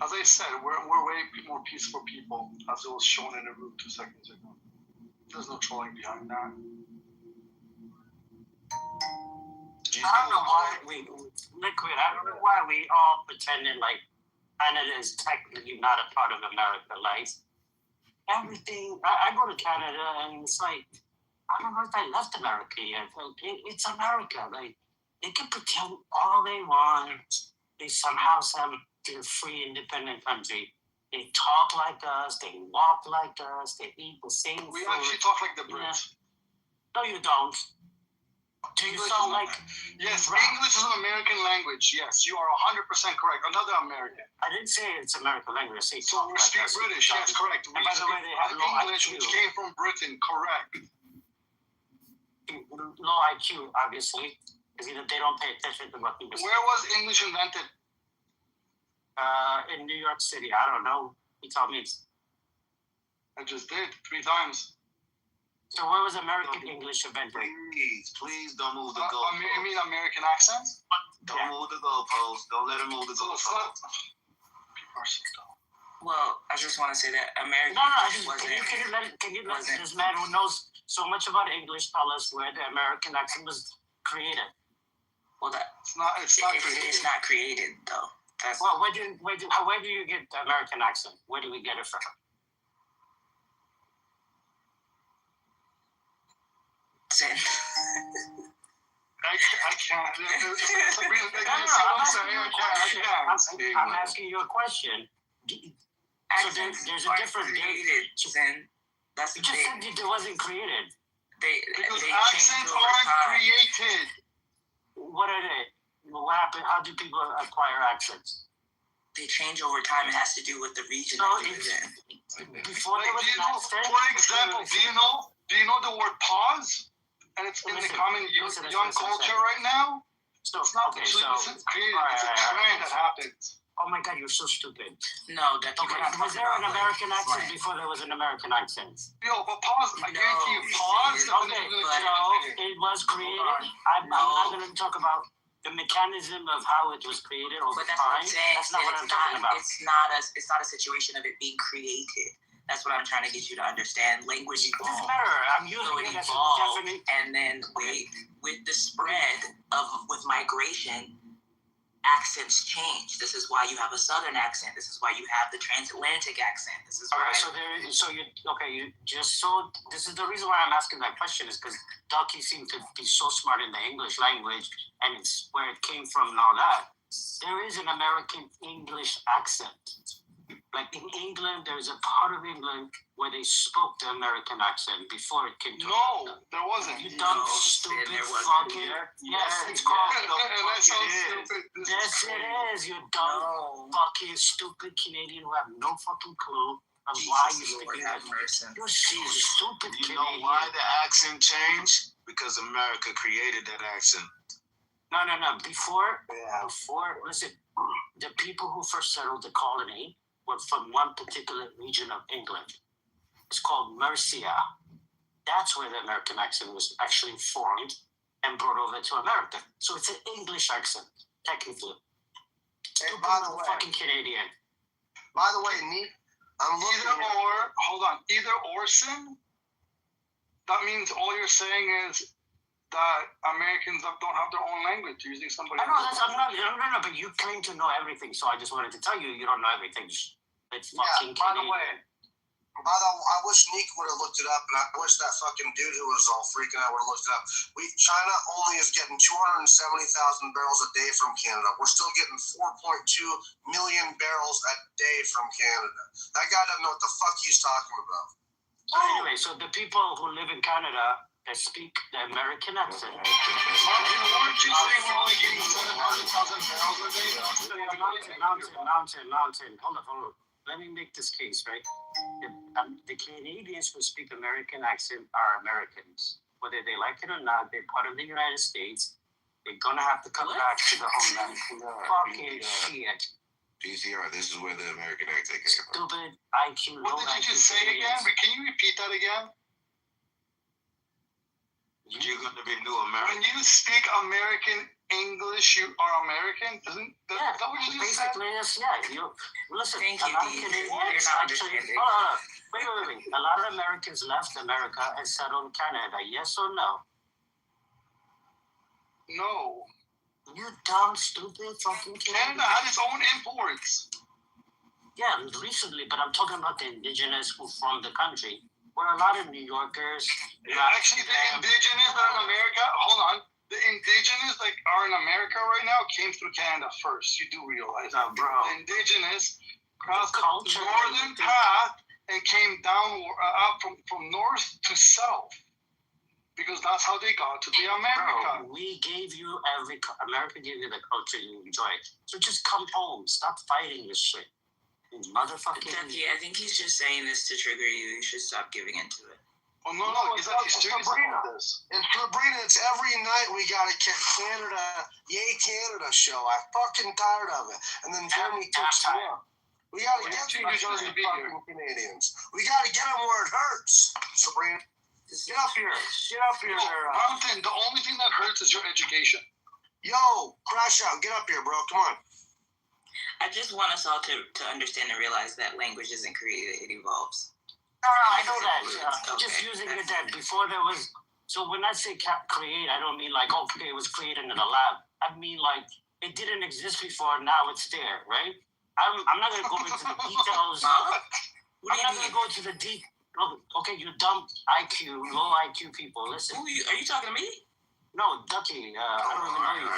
as I said, we're way more peaceful people, as it was shown in the room 2 seconds ago. There's no trolling behind that. I don't know why Liquid, I don't know why we all pretending like Canada is technically not a part of America. Like, everything. I go to Canada and it's like, I don't know if I left America yet. Like, it's America. Like, they can pretend all they want. They somehow have their free, independent country. They talk like us. They walk like us. They eat the same food. We actually talk like the Brits. No, you don't. Do you sound like... Yes, English is an American language. Yes, you are 100% correct. Another American. I didn't say it's American language. I say so we speak British. Yes, correct. And by the way, they have low English, IQ. which came from Britain. Correct. Low IQ, obviously, because they don't pay attention to what people say. Where was English invented? In New York City. I don't know. You tell me. I just did 3 times. So where was American English invented? Please don't move the goalpost. You mean American accents? Don't move the goalpost. Don't let him move the goalpost. Well, I just want to say that American Can you let this man who knows so much about English tell us where the American accent was created? Well, it's not created. It's not created though. Well, where do you get the American accent? Where do we get it from? Sin. I can't. I'm asking you a question. So there's a different created. Sin. That's the thing. You just said it wasn't created. Because accents aren't created. What are they? What happened? How do people acquire accents? They change over time. It has to do with the region that you live in. Before there was an accent. For example, do you know the word pause? And it's in the common young culture right now. So, it's not okay, created. It's a trend that happens. Oh my God, you're so stupid. No, that was there an American accent before there was an American accent? Yo, but pause. I guarantee you, pause. Okay, so it was created. I'm not going to talk about the mechanism of how it was created over time. That's not what I'm talking about. It's not a situation of it being created. That's what I'm trying to get you to understand. Language evolved. I'm using it as a definite. And then with the spread with migration, accents change. This is why you have a Southern accent. This is why you have the transatlantic accent. This is why. This is the reason why I'm asking that question is because Ducky seemed to be so smart in the English language and it's where it came from and all that. There is an American English accent. Like in England, there's a part of England where they spoke the American accent before it came to No, there wasn't. You dumb, stupid fucking... Yes, it's called... Yes, it is, you dumb, fucking, stupid Canadian who have no fucking clue of why you're speaking that person. You're so stupid, You Canadian. know why the accent changed? Because America created that accent. No. Before, listen, the people who first settled the colony were from one particular region of England. It's called Mercia. That's where the American accent was actually formed and brought over to America. So it's an English accent, technically. By the way, fucking Canadian. By the way, Neat, I'm looking either or sin. That means all you're saying is that Americans don't have their own language. You're using somebody else's. No, but you claim to know everything, so I just wanted to tell you don't know everything. It's fucking Canadian. By the way, I wish Nick would have looked it up, and I wish that fucking dude who was all freaking out would have looked it up. China only is getting 270,000 barrels a day from Canada. We're still getting 4.2 million barrels a day from Canada. That guy doesn't know what the fuck he's talking about. So anyway, so the people who live in Canada that speak the American accent. Weren't you saying we're only getting 700,000 barrels a day? Mountain. Hold on. Let me make this case, right? The Canadians who speak American accent are Americans. Whether they like it or not, they're part of the United States. They're gonna have to come back to the homeland. Fucking shit. PCR, this is where the American accent came from. Stupid IQ. What did you just say again? Can you repeat that again? You're going to be new American. When you speak American English, you are American? Is that what you just said? Basically, yes, yeah. Listen, Thank a you, lot of Dean. Canadians You're not actually... understanding. Wait. A lot of Americans left America and settled in Canada. Yes or no? No. You dumb, stupid fucking Canada had its own imports. Yeah, recently, but I'm talking about the indigenous who from the country. Where a lot of New Yorkers. Actually, the indigenous that are in America, hold on. The indigenous that are in America right now came through Canada first. You do realize that, bro. The indigenous crossed the northern path and came down up from north to south. Because that's how they got to the America. Bro, we gave you America gave you the culture you enjoy. So just come home. Stop fighting this shit. Motherfucking. Ducky, I think he's just saying this to trigger you. You should stop giving into it. Oh, no, he's serious about this. And Sabrina, it's every night we got a Canada, Yay Canada show. I'm fucking tired of it. And then Jeremy takes me up. We got to get these fucking Canadians. We got to get them where it hurts. Sabrina, get up here. Get up here. Mountain, the only thing that hurts is your education. Yo, crash out. Get up here, bro. Come on. I just want us all to understand and realize that language isn't created, it evolves. I know that. Just using it that before there was. So when I say create, I don't mean like, okay, it was created in a lab. I mean like, it didn't exist before, now it's there, right? I'm not going to go into the details. I'm not going to go into the deep. Okay, you dumb IQ, low IQ people, listen. Are you talking to me? No, Ducky. I don't even know you.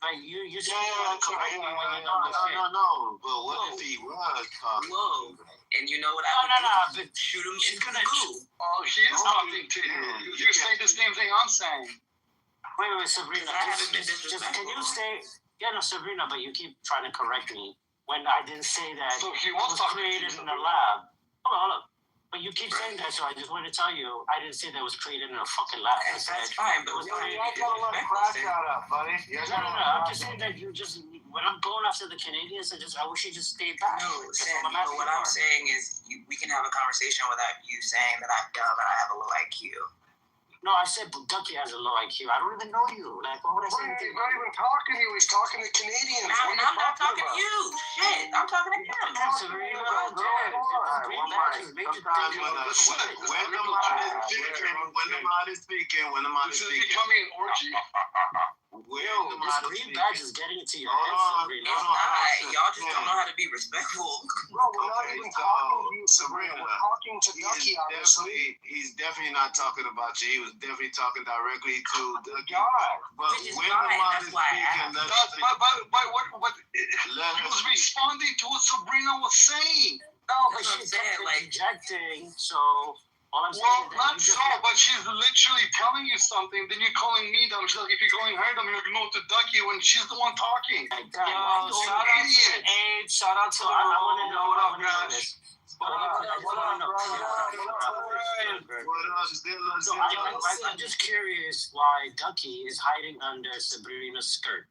But you say you want to correct me when you know shit. No. But what if he was talking? Whoa. And you know what I would do? But shoot him she's into gonna the goo. Oh, she is talking to you. You're saying the same thing I'm saying. Wait, Sabrina. Just can you stay? Yeah, no, Sabrina, but you keep trying to correct me when I didn't say that so it was created in a lab. Hold on. But you keep saying that, so I just want to tell you, I didn't say that was created in a fucking lab. That's fine, but you gotta let crash out up, buddy. No. I'm just saying that you just, when I'm going after the Canadians, I wish you just stayed back. No, Sam, but what I'm saying is we can have a conversation without you saying that I'm dumb and I have a low IQ. No, I said Ducky has a low IQ. I don't even know you. Like, what would I say? He's not even talking to you. He's talking to Canadians. I'm not talking to you. Shit, I'm talking to him. When the mod is speaking. This is becoming an orgy. This green badge is getting into your head, Sabrina. Y'all just don't know how to be respectful. Bro, we're not even talking to you, Sabrina. We're talking to Ducky, obviously. He's definitely not talking about you. He was definitely talking directly to Ducky. God. But when the mod is speaking, But he was responding to what Sabrina was saying. No, but she's projecting, so... Well, not so, but she's literally telling you something, then you're calling me dumb. She's like, if you're calling her dumb, you're going to Ducky when she's the one talking. Yo, shout out to Abe, shout out to I want to know what up, guys. I'm just curious why Ducky is hiding under Sabrina's skirt.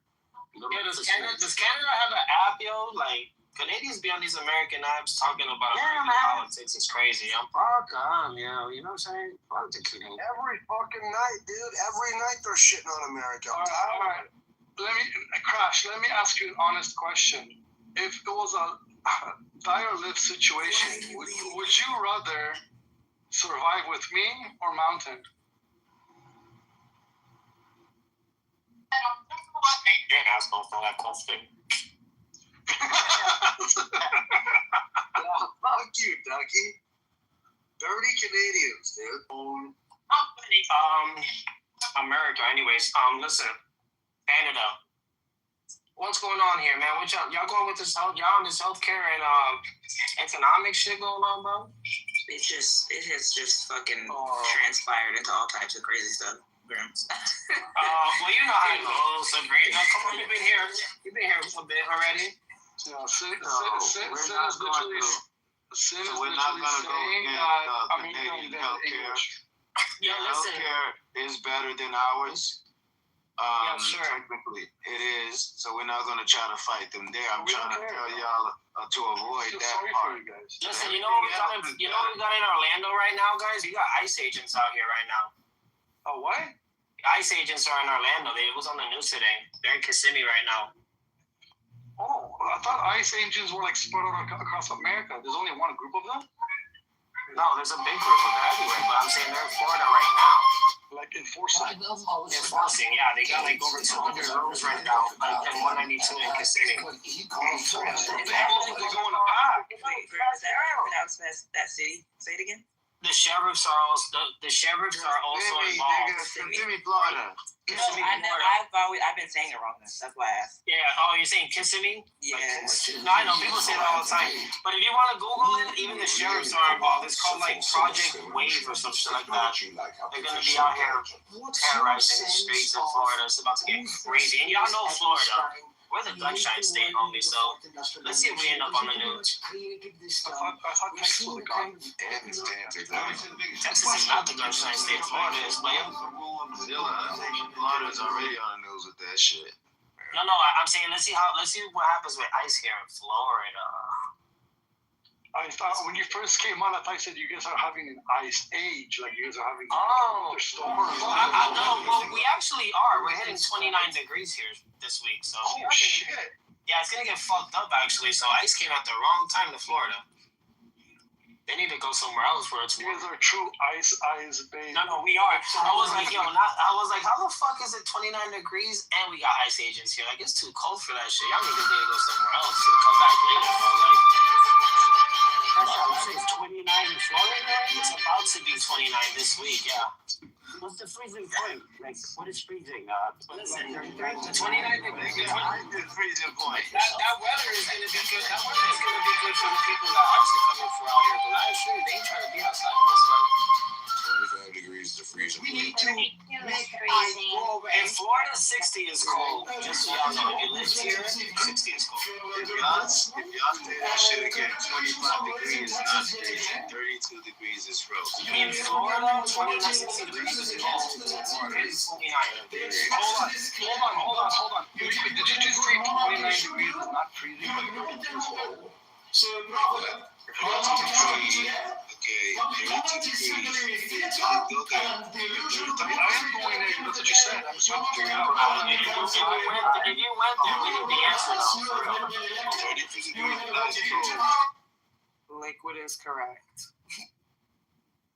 Yeah, does Canada have an app, yo? Like, Canadians be on these American apps talking about American politics. It's crazy. Fuck them, yo. You know what I'm saying? Fuck the Canadians. Every fucking night, dude. Every night they're shitting on America. All right. Let me ask you an honest question. If it was a dire live situation, would you rather survive with me or Mountain? You're an asshole for that question. Fuck you, Ducky. Dirty Canadians, dude. America. Anyways, listen, Canada. What's going on here, man? What y'all going with this y'all on this healthcare and economic shit going on, bro? It has just fucking transpired into all types of crazy stuff. Well, you know how it goes, Sabrina. Come on, you've been here for a bit already. Sin is literally saying that Canadian healthcare. Yeah, listen. Healthcare is better than ours. Yeah, sure. Technically, it is. So we're not going to try to fight them there. I'm trying to tell y'all to avoid that part. Listen, you know what we got in Orlando right now, guys? We got ICE agents out here right now. Oh, what? ICE agents are in Orlando. It was on the news today. They're in Kissimmee right now. Oh, I thought ICE agents were like spread out across America. There's only one group of them? No, there's a big group of them everywhere, but I'm saying they're in Florida right now. Like enforcing Enforcing, yeah, they got like over 200 rooms right now, and 192 in Kissimmee. Wait, is that how you pronounce that city? Say it again. The sheriffs are also involved. Kissimmee, Florida. I've been saying it wrong. That's why I asked. Yeah. Oh, you're saying Kissimmee? Yeah. No, I know people say that all the time. But if you want to Google it, even the sheriffs are involved. It's called like Project Wave or some shit like that. They're gonna be out here terrorizing the streets in Florida. It's about to get crazy. And y'all know Florida. We're the gunshine state, homie. So let's see if we end up on the news. I thought Texas was a gun. Texas is not the gunshine state. Florida is, but Florida's already on the news with that shit. No, I'm saying let's see what happens with ICE here in Florida. I thought when you first came on, I thought you said you guys are having an ice age, like you guys are having storms. Well, we actually are. We're hitting 29 degrees here this week, so. Oh shit! Yeah, it's gonna get fucked up actually. So ICE came at the wrong time to Florida. They need to go somewhere else where it's. You guys are true ice baby. No, we are. I was like, how the fuck is it 29 degrees and we got ICE agents here? Like, it's too cold for that shit. Y'all niggas need to go somewhere else and come back later, bro. Like, it's 29 in Florida. It's about to be 29 this week. Yeah. What's the freezing point? Like, what is freezing? Listen, the 29 degrees. The freezing point. That weather is gonna be good. That weather is gonna be good for the people that are actually coming for out here. Because I assure you, they ain't trying to be outside in this weather. 25 degrees is the freezing point. We need to make ice go. In Florida, 60 is cold. Just so y'all know, if you live here, 60 is cold. If y'all say that shit again, 25 degrees is not freezing. 32 degrees is frozen. In Florida, 60 degrees is cold. It's 29. Hold on. Did you just say 29 degrees is not freezing? Okay, 32 degrees. I'll go there. I am going there. That's what you said. I'm trying to figure it out. If you went there, we need the answer now. 32 degrees. Liquid is correct.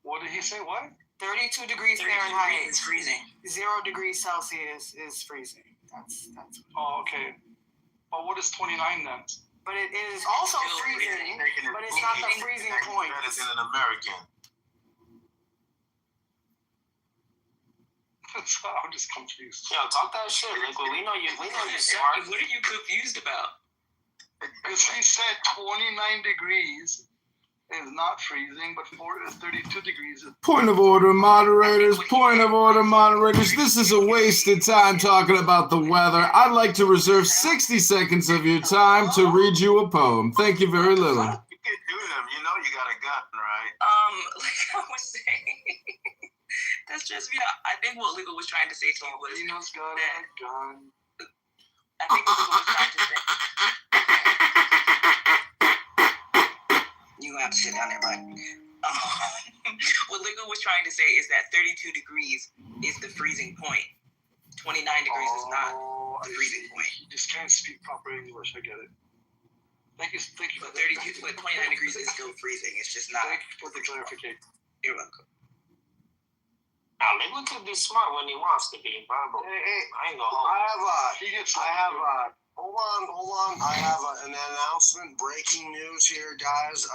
What did he say? What? 32 degrees Fahrenheit is freezing. 0 degrees Celsius is freezing. That's. Oh, okay. But what is 29 then? But it is also freezing, but it's not the freezing point. That is an American. I'm just confused. Yo, talk that shit. Like, we know you're smart. What are you confused about? Because he said 29 degrees is not freezing, but 32 degrees is. Point of order, moderators. Point of order, moderators. This is a wasted time talking about the weather. I'd like to reserve 60 seconds of your time to read you a poem. Thank you very little. You can do them. You know you got a gun, right? Like I was saying, that's just I think what Legal was trying to say to you was Dino's got a gun. I think what Legal was trying to say. You have to sit down there, bud. What Ligo was trying to say is that 32 degrees is the freezing point. 29 degrees is not the freezing point. You just can't speak proper English. I get it. Thank you. But 32, but 29 degrees is still freezing. It's just not. Thank you for the clarification. You're welcome. Now, Ligo could be smart when he wants to be, bro. Hey, I ain't gonna hold. Hold on. I have an announcement, breaking news here, guys.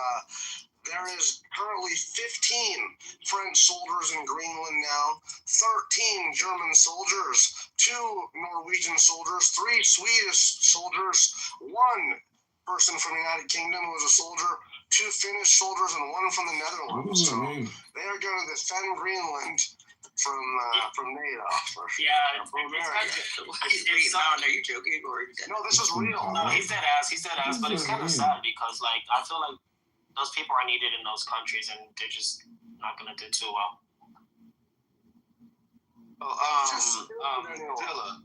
There is currently 15 French soldiers in Greenland now, 13 German soldiers, 2 Norwegian soldiers, 3 Swedish soldiers, 1 person from the United Kingdom who was a soldier, 2 Finnish soldiers, and 1 from the Netherlands. So they are going to defend Greenland from NATO. Yeah, are you joking or? No, this is real. No, he's dead ass, but it's kind of sad because, like, I feel like those people are needed in those countries and they're just not gonna do too well.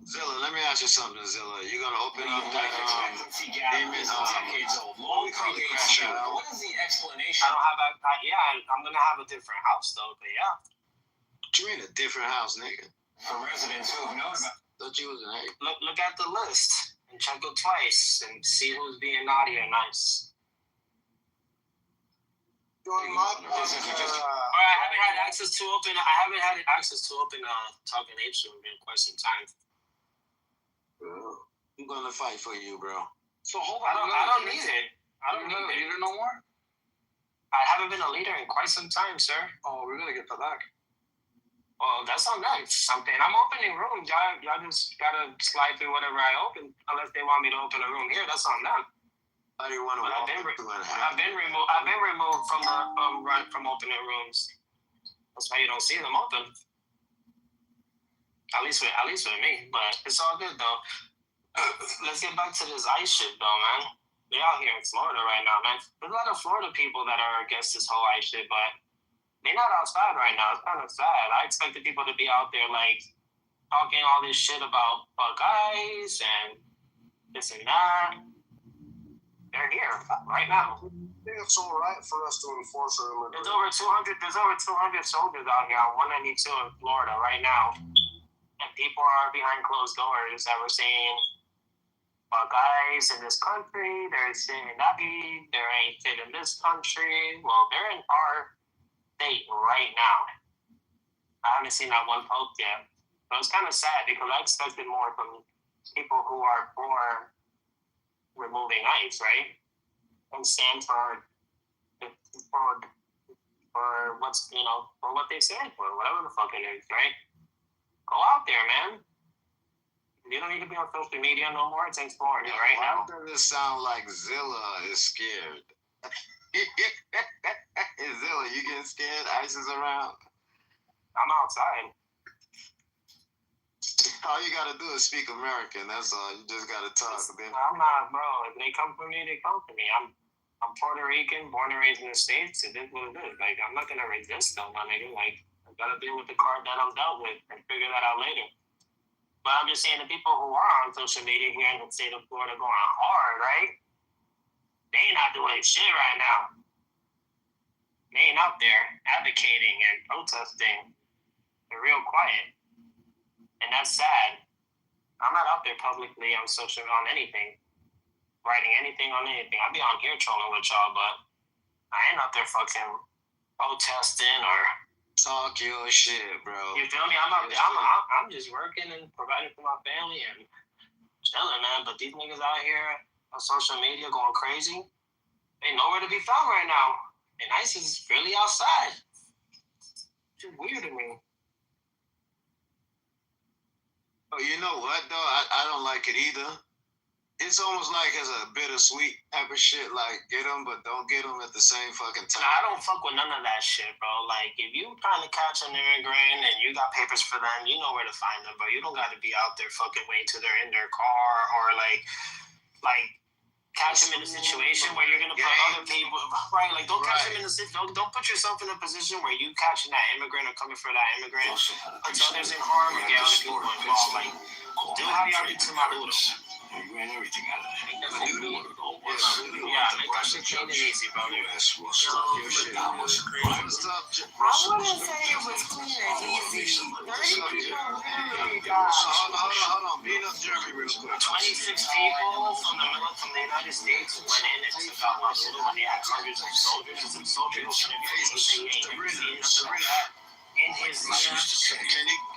Zilla, let me ask you something, Zilla. You're gonna open up that what we call the crash out. What is the explanation? I'm gonna have a different house though, but yeah. What you mean a different house, nigga? For residents who have known about. Thought you was an egg. Look at the list and check it twice and see who's being naughty or nice. Join my Or I haven't had access to open. Talking Apes room in quite some time. I'm gonna fight for you, bro. So hold I on. don't need it. I don't You're not a need it. leader no more? I haven't been a leader in quite some time, sir. Oh, we're gonna get that back. Well, that's on them. Something. I'm opening rooms. Y'all just gotta slide through whatever I open, unless they want me to open a room here. That's on them. How do you want to But I've been removed from the run from opening rooms. That's why you don't see them open. At least with me. But it's all good though. Let's get back to this ICE shit though, man. They're out here in Florida right now, man. There's a lot of Florida people that are against this whole ICE shit, but they're not outside right now. It's kind of sad. I expected people to be out there like talking all this shit about ICE and this and that. They're here right now. I think it's all right for us to enforce our immigration. There's over 200 soldiers out here on 192 in Florida right now, and people are behind closed doors that were saying, guys in this country, they're saying that there ain't shit in this country. Well, they're in our state right now. I haven't seen that one post yet. But it's kind of sad because I expected more from people who are for removing ICE, right? And stand for what's, for what they stand for, whatever the fuck it is, right? Go out there, man. You don't need to be on social media no more. It's in Florida right now. Why does it sound like Zilla is scared? Zilla, you getting scared? ICE is around? I'm outside. All you gotta do is speak American. That's all. You just gotta talk. I'm not, bro. If they come for me, they come for me. I'm Puerto Rican, born and raised in the States. It is what it is. Like, I'm not gonna resist them, my nigga. Like, I gotta deal with the card that I'm dealt with and figure that out later. But I'm just saying the people who are on social media here in the state of Florida going hard, right? They ain't not doing shit right now. They ain't out there advocating and protesting. They're real quiet. And that's sad. I'm not out there publicly on anything, writing anything on anything. I'll be on here trolling with y'all, but I ain't out there fucking protesting or talk your shit, bro. You feel me? I'm just working and providing for my family and chilling, man. But these niggas out here on social media going crazy, they nowhere to be found right now. And ICE is really outside. It's just weird to me. Oh, you know what though? I don't like it either. It's almost like it's a bittersweet type of shit. Like, get them, but don't get them at the same fucking time. I don't fuck with none of that shit, bro. Like, if you trying to catch an immigrant and you got papers for them, you know where to find them, but you don't got to be out there fucking waiting till they're in their car or like catch them in a situation where you're gonna put other people right. Like, don't catch them in a don't put yourself in a position where you catching that immigrant or coming for that immigrant until there's in harm and get other people involved. Like, do how y'all do to my noodle. You ran everything out of there. Yeah, make that shit clean and easy, bro. US will stop your shit. I wouldn't say it was clean and easy. 30 people literally died. Hold on. Beat up Jeremy real quick. 26 people from the United States went in and took out my little when they had hundreds of soldiers. And some soldiers were in his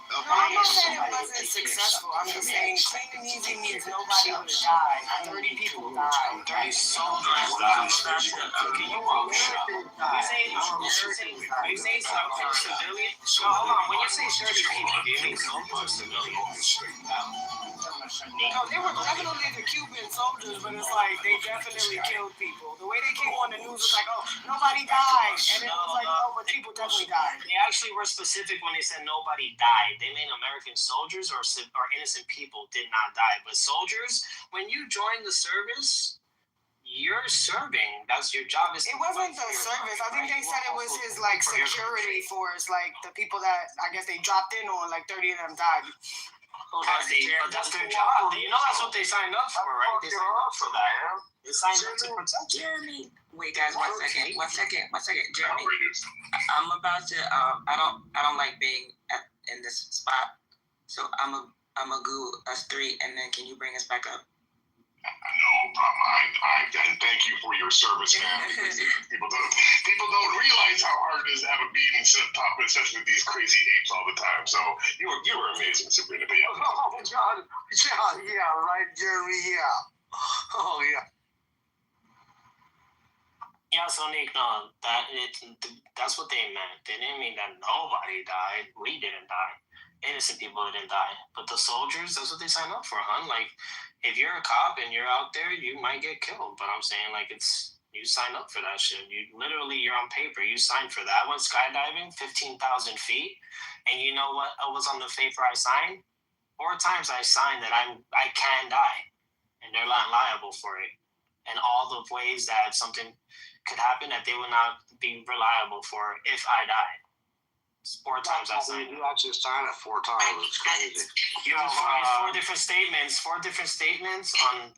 No, I'm not saying it wasn't successful. I'm just saying clean and easy means nobody would have died. 30 people died. 30 soldiers died. Can you say something civilian? No, hold on. When you say 30 people, do you mean soldiers or civilians? No, they were definitely the Cuban soldiers, but it's like they definitely killed people. The way they came on the news was like, oh, nobody died. And it was like, no, but people definitely died. They actually were specific when they said nobody died. They mean American soldiers or innocent people did not die. But soldiers, when you join the service, you're serving. That's your job. It wasn't the service. I think they said it was his like security force, like the people that I guess they dropped in on. Like 30 of them died. That's their job. You know that's what they signed up for, right? They signed up for that. They signed up to protect Jeremy. Wait, guys, one second. Jeremy, I'm about to. I don't like being in this spot, so I'm a go us three, and then can you bring us back up? No problem. I thank you for your service, man. Because people don't realize how hard it is to have a beat and sit up top, especially with these crazy apes all the time. So you were amazing, Sabrina. But yeah. Oh God! Yeah, right, Jeremy. Yeah. Oh yeah. Yeah, so Nick, no, that's what they meant. They didn't mean that nobody died. We didn't die. Innocent people didn't die. But the soldiers, that's what they signed up for, huh? Like, if you're a cop and you're out there, you might get killed. But I'm saying, like, you signed up for that shit. You're on paper. You signed for that. I went skydiving, 15,000 feet. And you know what was on the paper I signed? 4 times I signed that I can die. And they're not liable for it. And all the ways that something could happen that they will not be reliable for if I die. 4 times I signed. You actually signed it 4 times. It's crazy. You know, 4 different statements. 4 different statements on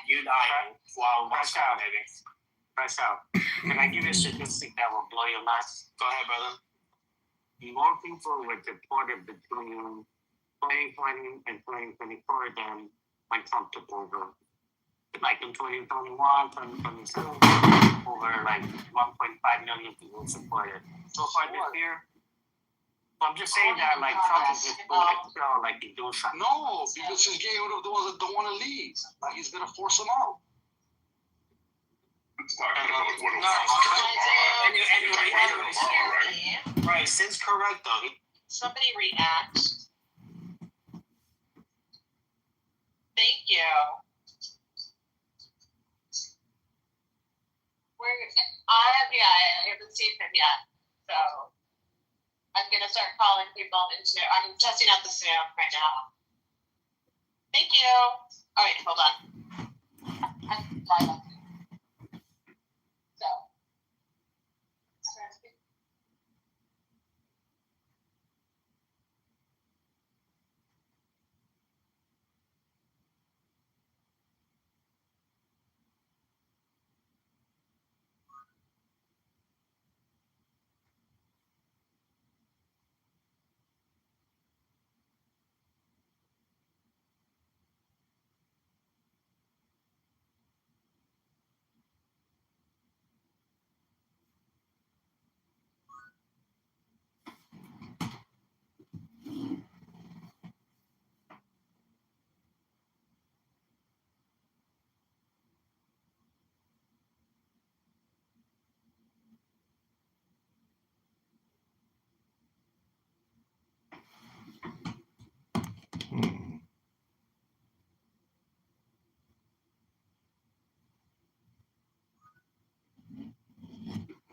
you dying while skydiving. Press out. Can I give you a statistic that will blow your mind? Go ahead, brother. More people were deported between 2020 and 2024 than when Trump took over. Like in 2021, 2022, over like 1.5 million people supported. So far this year, so I'm just saying that like Trump is just doing a show, like he's doing something. No, because he's getting rid of the ones that don't want to leave. Like he's gonna force them out. Right, Sid's correct though. Somebody react. Thank you. I haven't seen him yet. So I'm gonna start calling people into. I'm testing out the Zoom right now. Thank you. All right, hold on. So.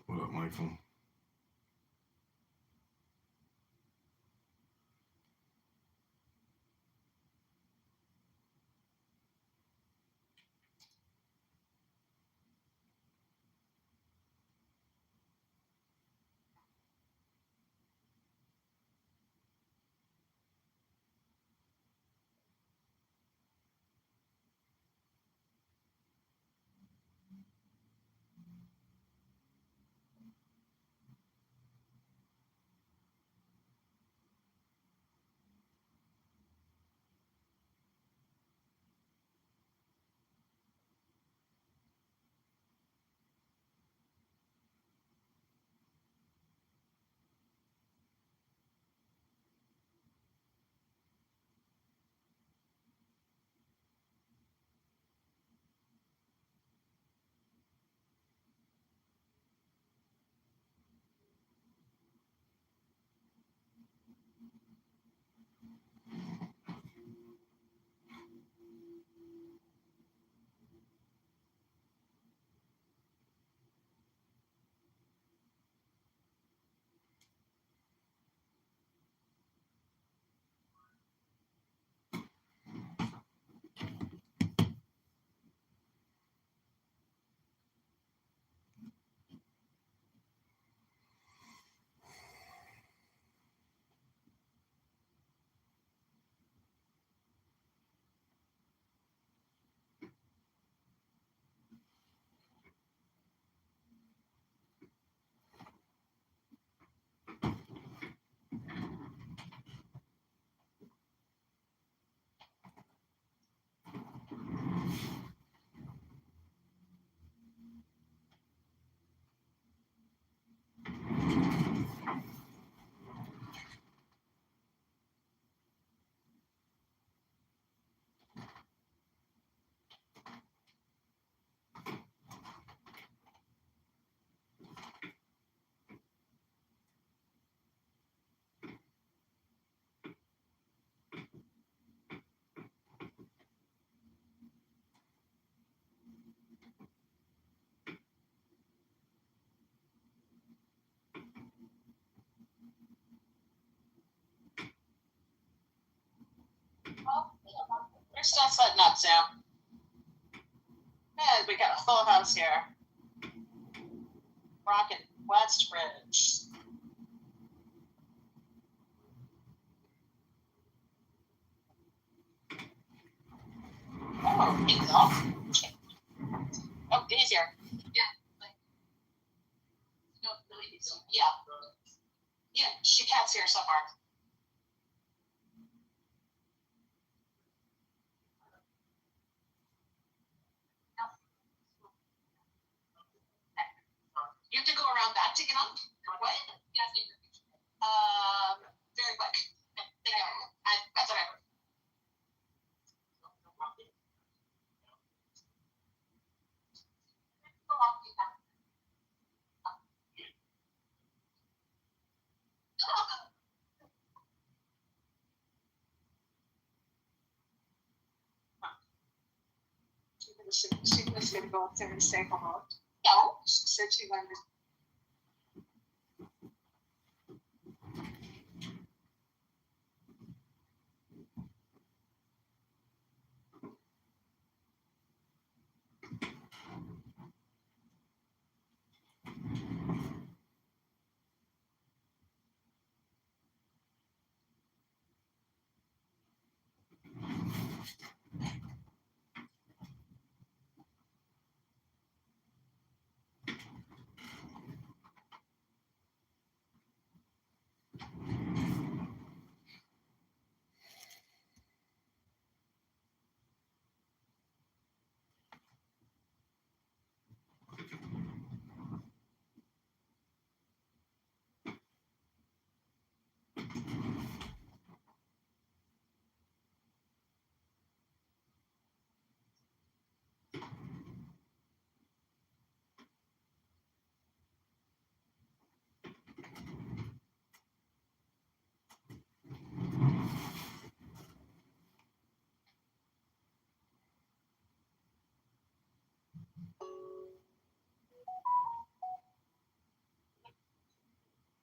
What up, Michael? We're still setting up, Sam. Yeah, we got a full house here. Rocket Westbridge. Oh, he's off. Oh, he's here. Yeah. No, yeah. Yeah, she cat's here somewhere. You have to go around that to get up? What? Very quick. Thank you. That's all right. She was going to go up there and say hello. No. She said she wanted to.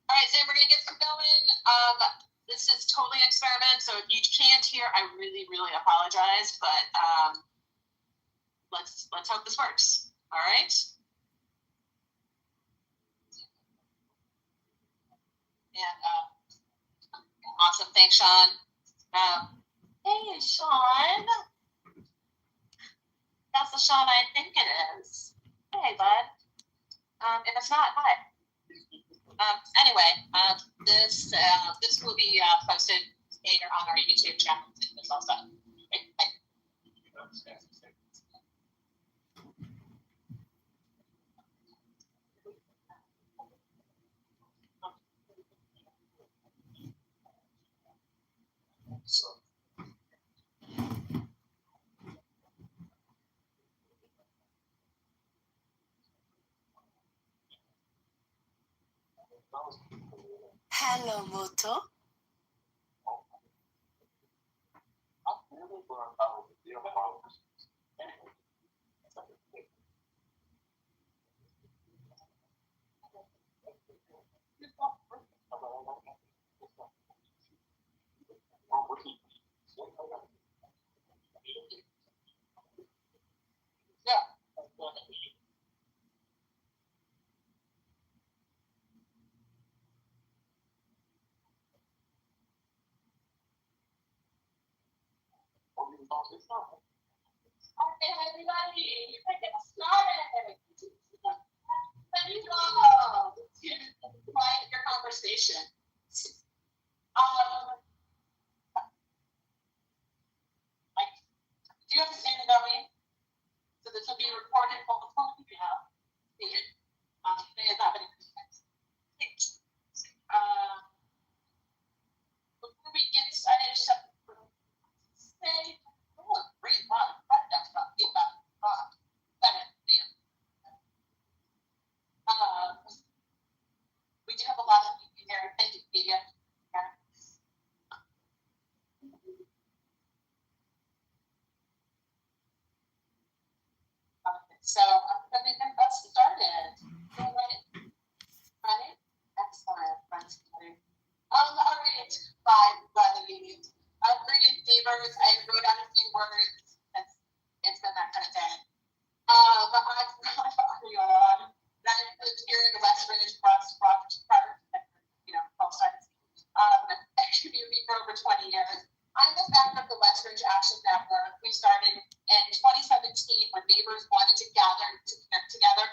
All right, Sam, we're gonna get some going. This is totally an experiment, so if you can't hear, I really, really apologize. But let's hope this works. All right. And awesome, thanks, Sean. Hey, Sean. That's the Sean I think it is. Hey, bud. If it's not, hi. Anyway, this will be posted later on our YouTube channel. It's all done. Hello, Moto. Okay, everybody, you can get started. There you go. Quiet your conversation. Do you understand it, Ellie? So this will be recorded for the phone, you know. Today is happening. Before we get started, say, oh, great, wow, that's about it. We do have a lot of people here. Thank you, Media. So I'm going to get us started. Ready? Excellent. All right, bye, buddy. I'm reading favors. I wrote out a few words. It's been that kind of day. But I lived here in the West Ridge, Rockford, both sides. Community for over 20 years. I'm the founder of the West Ridge Action Network. We started in 2017 when neighbors wanted to gather to connect together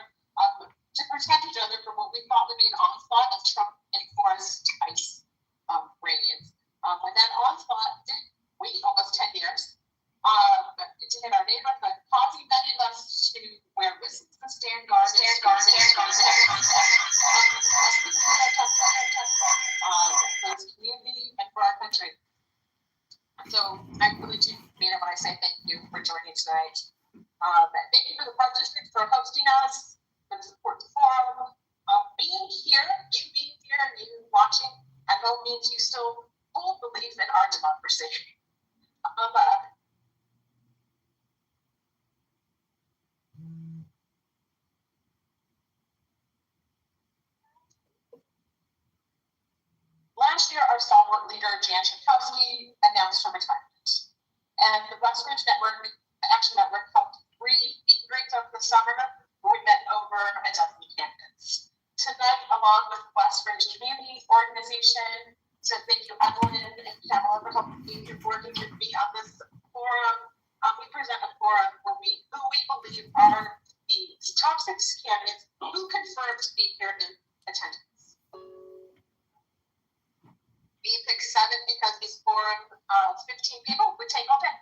to protect each other from what we thought would be an onslaught of Trump-enforced ICE raids. When that onslaught did wait almost 10 years to hit our neighborhood, causing many of us to wear whistles and stand guard for this community and for our country. So I really do mean it when I say thank you for joining tonight. Thank you for the Park District for hosting us, for the support to forum. Being here, you being here and you watching at home means you still hold belief in our democracy. Last year, our stalwart leader, Jan Schakowsky, announced her retirement. And the West Ridge Action Network held 3 meet and greets over the summer where we met over a dozen candidates. Tonight, along with West Ridge Community Organization, so thank you, Evelyn and Pamela, for helping me working with me on this forum. We present a forum who we believe are the top 6 candidates who confirmed to be here in attendance. We picked 7 because this forum of 15 people would take all day.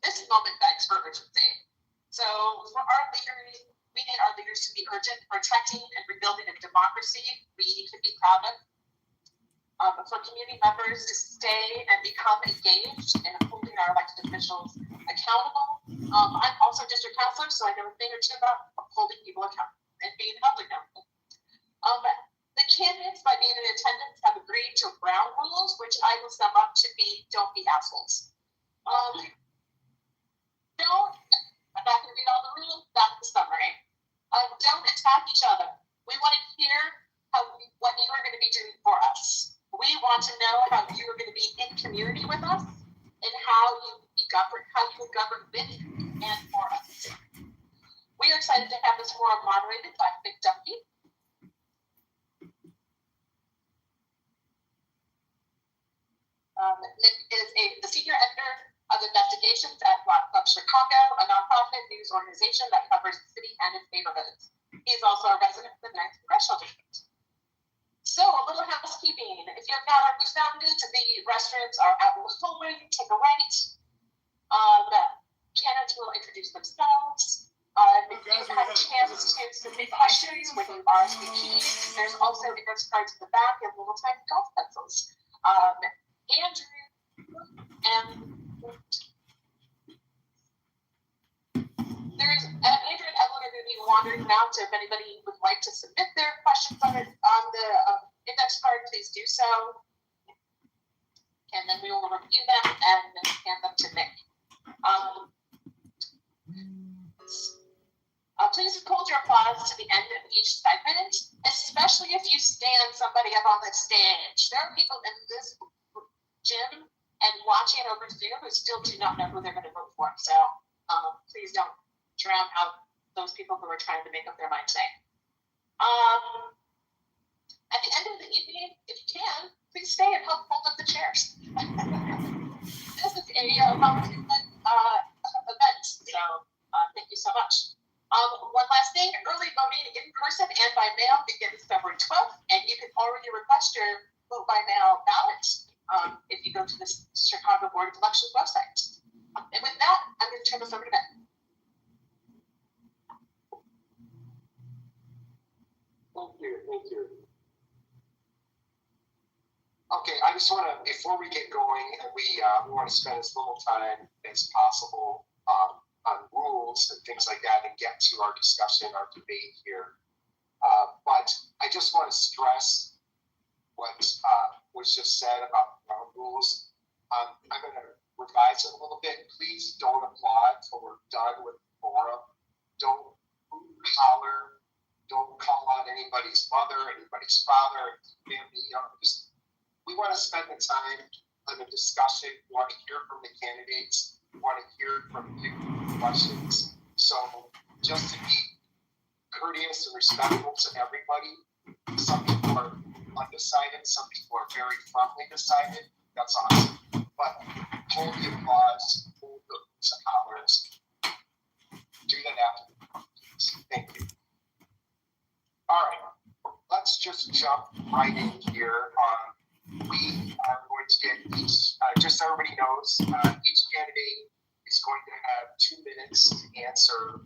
This moment begs for urgency. So for our leaders, we need our leaders to be urgent, protecting and rebuilding a democracy we can be proud of. For community members to stay and become engaged in holding our elected officials accountable. I'm also district counselor, so I know a thing or two about holding people accountable and being held accountable. The candidates, by being in attendance, have agreed to ground rules, which I will sum up to be: don't be assholes. I'm not going to read all the rules. That's the summary. Don't attack each other. We want to hear what you are going to be doing for us. We want to know how you are going to be in community with us and how you will govern with and for us. We are excited to have this forum moderated by Vic Duffy. Nick is the senior editor of investigations at Rock Club Chicago, a nonprofit news organization that covers the city and its neighborhoods. He is also a resident of the 9th Congressional District. So, a little housekeeping. If you're not already found it, the restrooms are out in the hallway. Take a right. Candidates will introduce themselves. If you have a chance to submit questions with an RSVP, there's also address cards in the back and little tiny golf pencils. Andrew and Andrew and Evelyn are going to be wandering out. So if anybody would like to submit their questions on the index card, please do so. And then we will review them and then hand them to Nick. Please hold your applause to the end of each segment, especially if you stand somebody up on the stage. There are people in this gym and watching over Zoom who still do not know who they're going to vote for. So please don't drown out those people who are trying to make up their mind today. At the end of the evening, if you can, please stay and help hold up the chairs. This is a volunteer event, so thank you so much. One last thing, early voting in person and by mail begins February 12th, and you can already request your vote by mail ballot if you go to the Chicago Board of Elections website. And with that, I'm going to turn this over to Ben. Thank you. Okay, I just want to, before we get going, we want to spend as little time as possible on rules and things like that and get to our discussion, our debate here. But I just want to stress what was just said about ground rules. I'm going to revise it a little bit. Please don't applaud till we're done with the forum. Don't holler. Don't call out anybody's mother, anybody's father, family. Just we want to spend the time on the discussion. We want to hear from the candidates. We want to hear from you questions. So just to be courteous and respectful to everybody, some people are undecided, some people are very firmly decided. That's awesome. But hold the applause, hold the hollers. Do that after the please. Thank you. All right, let's just jump right in here. We are going to get each, just so everybody knows, each candidate is going to have 2 minutes to answer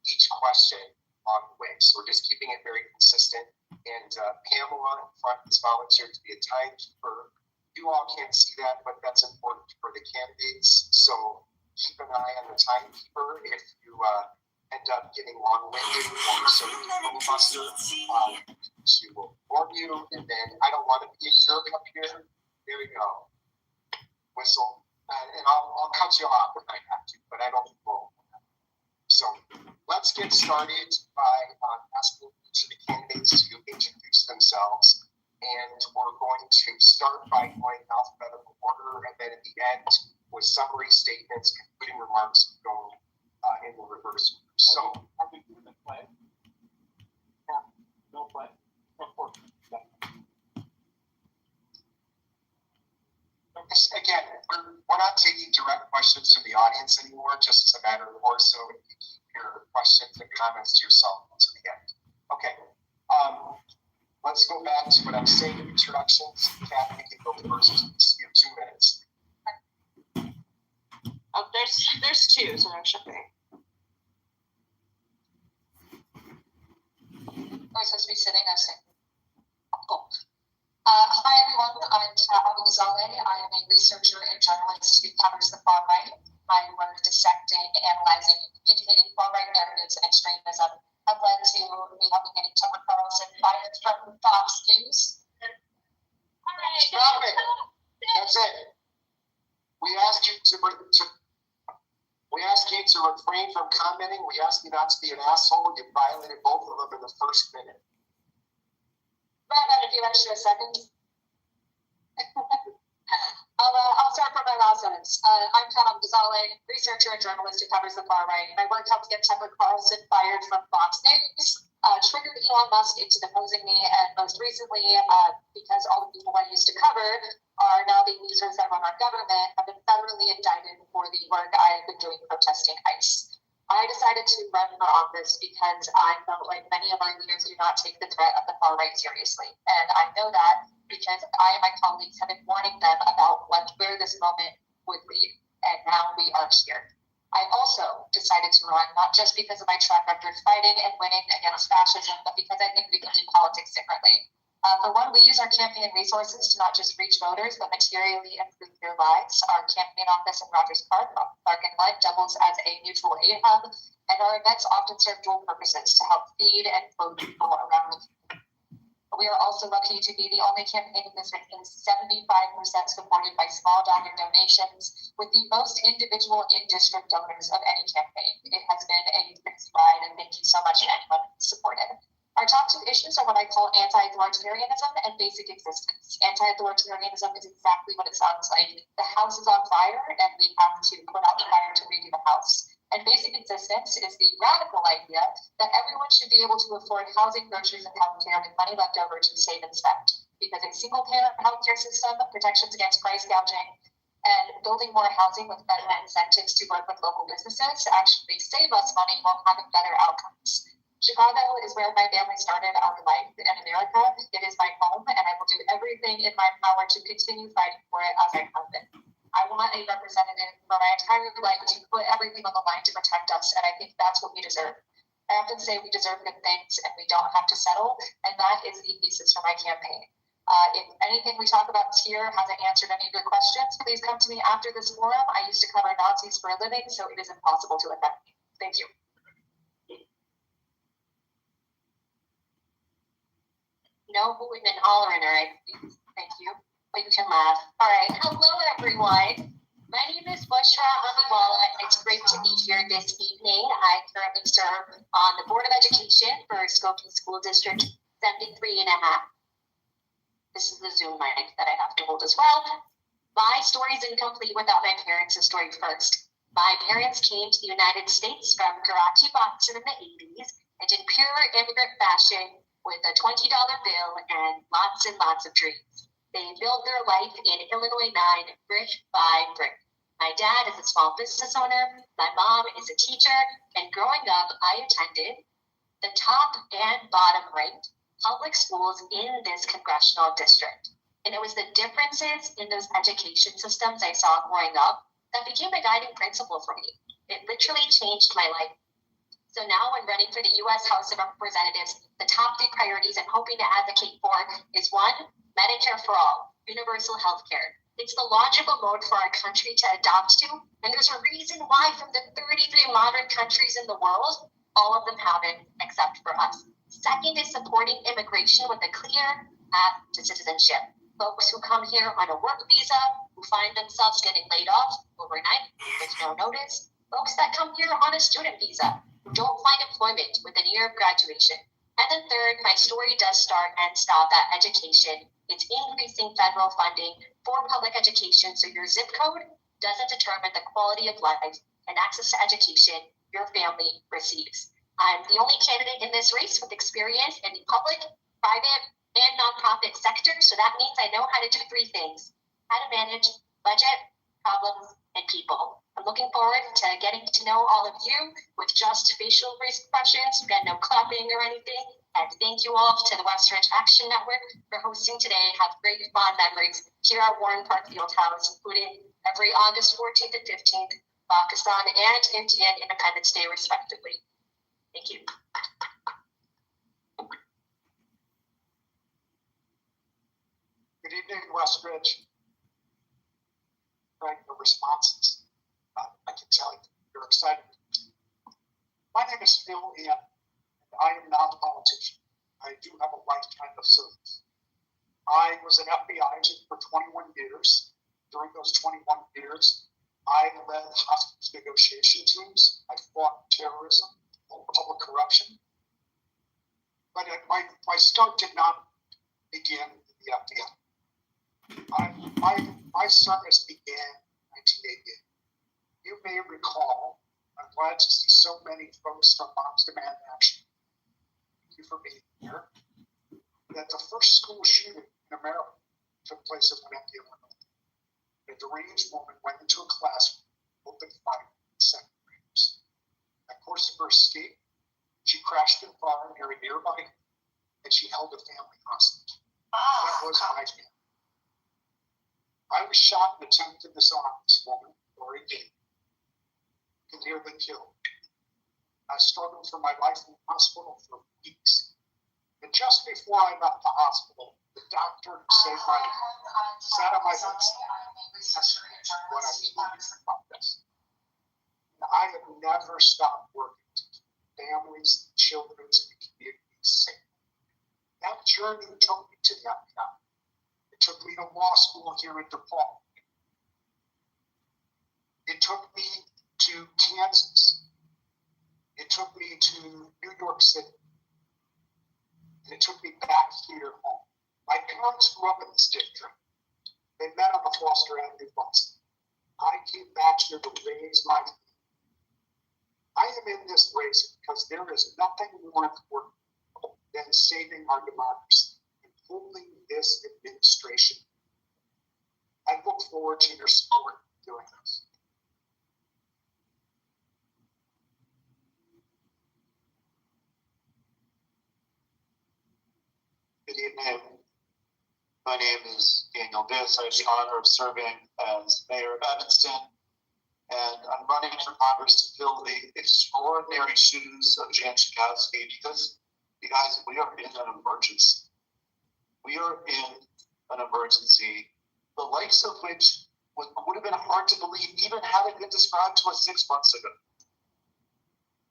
each question on the way. So we're just keeping it very consistent. And Pamela in front has volunteered to be a timekeeper. You all can't see that, but that's important for the candidates. So keep an eye on the timekeeper. If you end up getting long-winded or sort of filibuster, she will warn you. And then I don't want to be a jerk up here. There we go. Whistle. And I'll cut you off if I have to, but I don't think we'll. So let's get started by asking each of the candidates to introduce themselves. And we're going to start by going alphabetical order, and then at the end with summary statements, concluding remarks, going in the reverse. So, are we doing the play? No play? Again, we're not taking direct questions from the audience anymore, just as a matter of course, so you keep your questions and comments to yourself until the end. Okay. Let's go back to what I'm saying in introductions. Kathy can go first. You have 2 minutes. There's 2, so I'm shipping. Am I supposed to be sitting? I was saying. Cool. Hi everyone, I'm Kitover. I am a researcher and journalist who covers the far right. My work dissecting, analyzing, and communicating far right narratives and extremism have led to me helping getting Tucker Carlson fired from Fox News. All right. Stop it. That's it. We asked you to refrain from commenting. We asked you not to be an asshole. You violated both of them in the first minute. About a few extra seconds. I'll start from my last sentence. I'm Kitover, researcher and journalist who covers the far right. My work helped get Tucker Carlson fired from Fox News, triggered Elon Musk into deposing me, and most recently, because all the people I used to cover are now the users that run our government, have been federally indicted for the work I have been doing protesting ICE. I decided to run for office because I felt like many of our leaders do not take the threat of the far right seriously. And I know that because I and my colleagues have been warning them about where this moment would lead. And now we are here. I also decided to run not just because of my track record fighting and winning against fascism, but because I think we can do politics differently. For one, we use our campaign resources to not just reach voters, but materially improve their lives. Our campaign office in Rogers Park and Mud, doubles as a mutual aid hub, and our events often serve dual purposes to help feed and clothe people around the community. We are also lucky to be the only campaign that's been 75% supported by small dollar donations, with the most individual in-district donors of any campaign. It has been a crazy ride, and thank you so much to anyone who supported. Our top 2 issues are what I call anti-authoritarianism and basic existence. Anti-authoritarianism is exactly what it sounds like. The house is on fire, and we have to put out the fire to redo the house. And basic existence is the radical idea that everyone should be able to afford housing, groceries, and healthcare with money left over to save and spend. Because a single-payer healthcare system, protections against price gouging, and building more housing with better incentives to work with local businesses actually save us money while having better outcomes. Chicago is where my family started our life in America. It is my home, and I will do everything in my power to continue fighting for it as I have been. I want a representative for my entire life to put everything on the line to protect us, and I think that's what we deserve. I often say we deserve good things, and we don't have to settle, and that is the thesis for my campaign. If anything we talk about here hasn't answered any of your questions, please come to me after this forum. I used to cover Nazis for a living, so it is impossible to offend me. Thank you. No hooting and hollering, all right? Thank you. But you can laugh. All right. Hello, everyone. My name is Bushra Amiwala. It's great to be here this evening. I currently serve on the Board of Education for Skokie School District 73.5. This is the Zoom mic that I have to hold as well. My story is incomplete without my parents' story first. My parents came to the United States from Karachi, Boston in the 80s, and in pure immigrant fashion with a $20 bill and lots of dreams. They built their life in Illinois 9, brick by brick. My dad is a small business owner, my mom is a teacher, and growing up, I attended the top and bottom ranked public schools in this congressional district. And it was the differences in those education systems I saw growing up that became a guiding principle for me. It literally changed my life. So now when running for the U.S. House of Representatives, the top 3 priorities I'm hoping to advocate for is 1, Medicare for all, universal health care. It's the logical mode for our country to adopt to, and there's a reason why from the 33 modern countries in the world, all of them have it except for us. Second is supporting immigration with a clear path to citizenship. Folks who come here on a work visa, who find themselves getting laid off overnight with no notice. Folks that come here on a student visa, who don't find employment within a year of graduation. And then third, my story does start and stop at education. It's increasing federal funding for public education so your zip code doesn't determine the quality of life and access to education your family receives. I'm the only candidate in this race with experience in the public, private, and nonprofit sector, so that means I know how to do 3 things: how to manage budget, problems, and people. I'm looking forward to getting to know all of you with just facial expressions, no clapping or anything. And thank you all to the West Ridge Action Network for hosting today. Have great fond memories here at Warren Park Fieldhouse, including every August 14th and 15th, Pakistan and Indian Independence Day, respectively. Thank you. Good evening, West Ridge. Right, no responses. I can tell you're excited. My name is Phil Ian, and I am not a politician. I do have a lifetime of service. I was an FBI agent for 21 years. During those 21 years, I led hostage negotiation teams. I fought terrorism, public corruption. But my start did not begin in the FBI. My service began in 1988. You may recall, I'm glad to see so many folks from Moms Demand Action. Thank you for being here. That the first school shooting in America took place at Winnipeg, Illinois. A deranged woman went into a classroom, opened fire, and 7 graders. Of course, of her escape, she crashed in a bar near a nearby, and she held a family hostage. That was my family. I was shot and attempted to disarm this woman, Lori Gate, and nearly killed. I struggled for my life in the hospital for weeks. And just before I left the hospital, the doctor who saved my life sat on my bedside and asked me what I was doing about this. And I have never stopped working to keep families, children, and communities safe. That journey took me to the FBI. It took me to law school here in DePaul. It took me to Kansas. It took me to New York City. And it took me back here home. My parents grew up in this district. They met on the Foster Avenue bus. I came back here to raise my family. I am in this race because there is nothing more important than saving our democracy and holding this administration. I look forward to your support in doing this. Good evening. My name is Daniel Biss. I have the honor of serving as mayor of Evanston, and I'm running for Congress to fill the extraordinary shoes of Jan Schakowsky because, you guys, we are in an emergency. We are in an emergency, the likes of which would have been hard to believe, even having been described to us 6 months ago.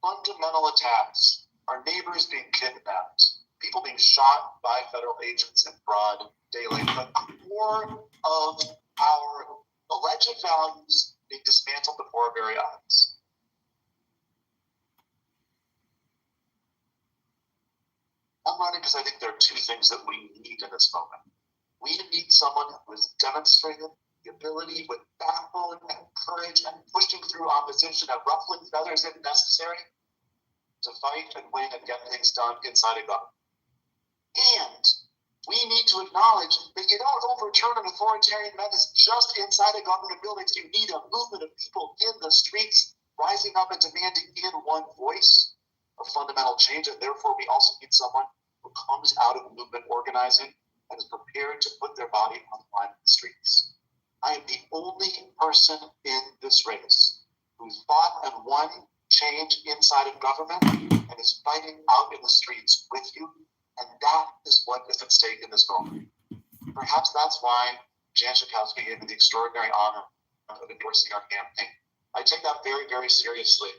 Fundamental attacks, our neighbors being kidnapped, people being shot by federal agents in broad daylight, the core of our alleged values being dismantled before our very eyes. I'm running because I think there are 2 things that we need in this moment. We need someone who has demonstrated the ability with backbone and courage and pushing through opposition and ruffling feathers if necessary to fight and win and get things done inside a government. And we need to acknowledge that you don't overturn an authoritarian menace just inside a government buildings. You need a movement of people in the streets rising up and demanding in one voice a fundamental change. And therefore, we also need someone who comes out of movement organizing and is prepared to put their body on the line in the streets. I am the only person in this race who's fought and won change inside of government and is fighting out in the streets with you. And that is what is at stake in this moment. Perhaps that's why Jan Schakowsky gave me the extraordinary honor of endorsing our campaign. I take that very, very seriously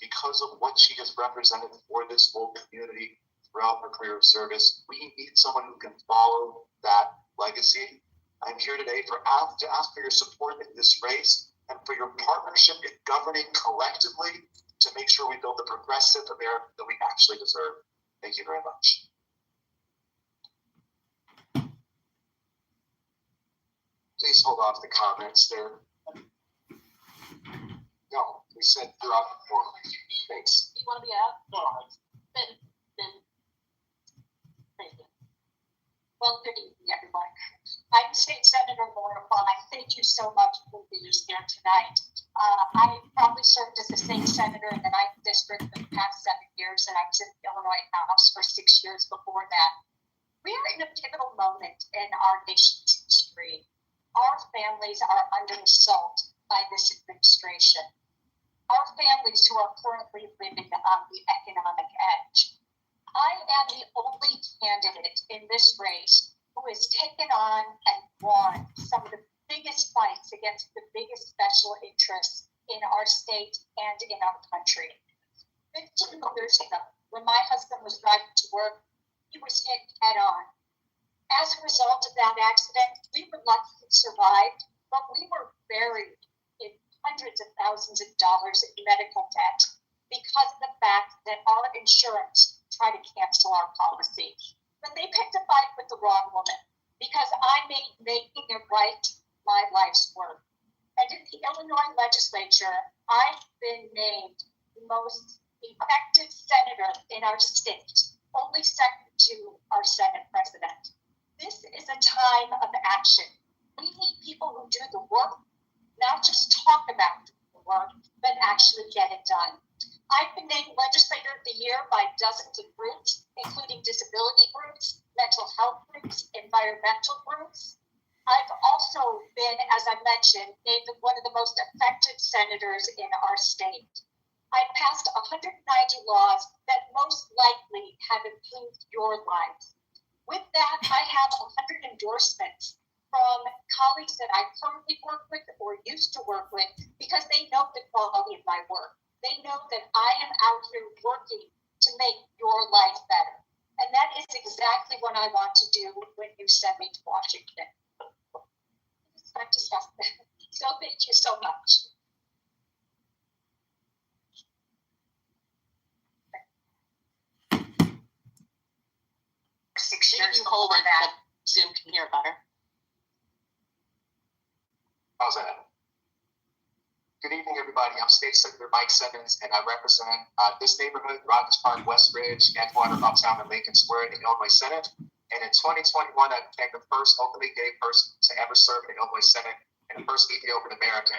because of what she has represented for this whole community throughout her career of service. We need someone who can follow that legacy. I'm here today to ask for your support in this race and for your partnership in governing collectively to make sure we build the progressive America that we actually deserve. Thank you very much. Please hold off the comments there. No, we said throughout the forum. Thanks. You want to be out? No. Then, thank you. Well, good evening, everyone. I'm State Senator Laura Fawn. I thank you so much for being here tonight. I probably served as a state senator in the 9th District for the past 7 years, and I was in the Illinois House for 6 years before that. We are in a pivotal moment in our nation's history. Our families are under assault by this administration. Our families who are currently living on the economic edge. I am the only candidate in this race who has taken on and won some of the biggest fights against the biggest special interests in our state and in our country. 15 years ago, when my husband was driving to work, he was hit head on. As a result of that accident, we were lucky he survived, but we were buried in hundreds of thousands of dollars in medical debt because of the fact that our insurance tried to cancel our policy. But they picked a fight with the wrong woman because I made making it right my life's work. And in the Illinois legislature, I've been named the most effective senator in our state, only second to our Senate president. This is a time of action. We need people who do the work, not just talk about the work, but actually get it done. I've been named Legislator of the Year by dozens of groups, including disability groups, mental health groups, environmental groups. I've also been, as I mentioned, named one of the most effective senators in our state. I passed 190 laws that most likely have improved your lives. With that, I have 100 endorsements from colleagues that I currently work with or used to work with because they know the quality of my work. They know that I am out here working to make your life better. And that is exactly what I want to do when you send me to Washington. I'm disgusted. So thank you so much. Maybe you hold it that Zoom can hear better. How's that? Good evening, everybody. I'm State Senator Mike Simmons, and I represent this neighborhood, Rogers Park, Westridge, Edgewater, Uptown, and Lincoln Square in the Illinois Senate. And in 2021, I became the first openly gay person to ever serve in the Illinois Senate and the first Ethiopian American.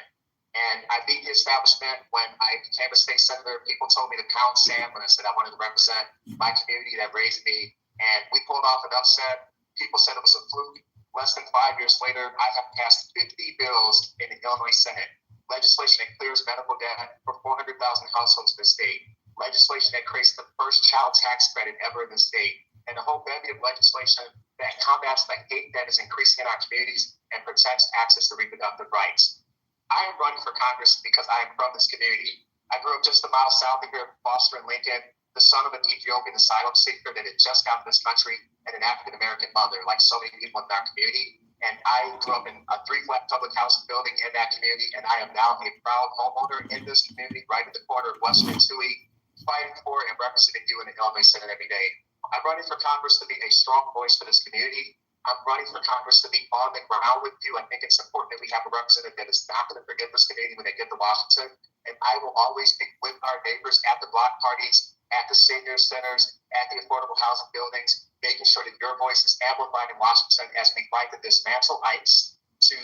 And I beat the establishment when I became a state senator. People told me to pound sand when I said I wanted to represent my community that raised me. And we pulled off an upset. People said it was a fluke. Less than 5 years later, I have passed 50 bills in the Illinois Senate. Legislation that clears medical debt for 400,000 households in the state. Legislation that creates the first child tax credit ever in the state. And a whole bevy of legislation that combats the hate that is increasing in our communities and protects access to reproductive rights. I am running for Congress because I am from this community. I grew up just a mile south of here, Foster and Lincoln, the son of an Ethiopian asylum seeker that had just gotten to this country and an African-American mother, like so many people in our community. And I grew up in a 3-flat public housing building in that community, and I am now a proud homeowner in this community right at the corner of West and Tui, fighting for and representing you in the Illinois Senate every day. I'm running for Congress to be a strong voice for this community. I'm running for Congress to be on the ground with you. I think it's important that we have a representative that is not going to forget this community when they get to Washington. And I will always be with our neighbors at the block parties, at the senior centers, at the affordable housing buildings, making sure that your voice is amplified in Washington as we fight to dismantle ICE, to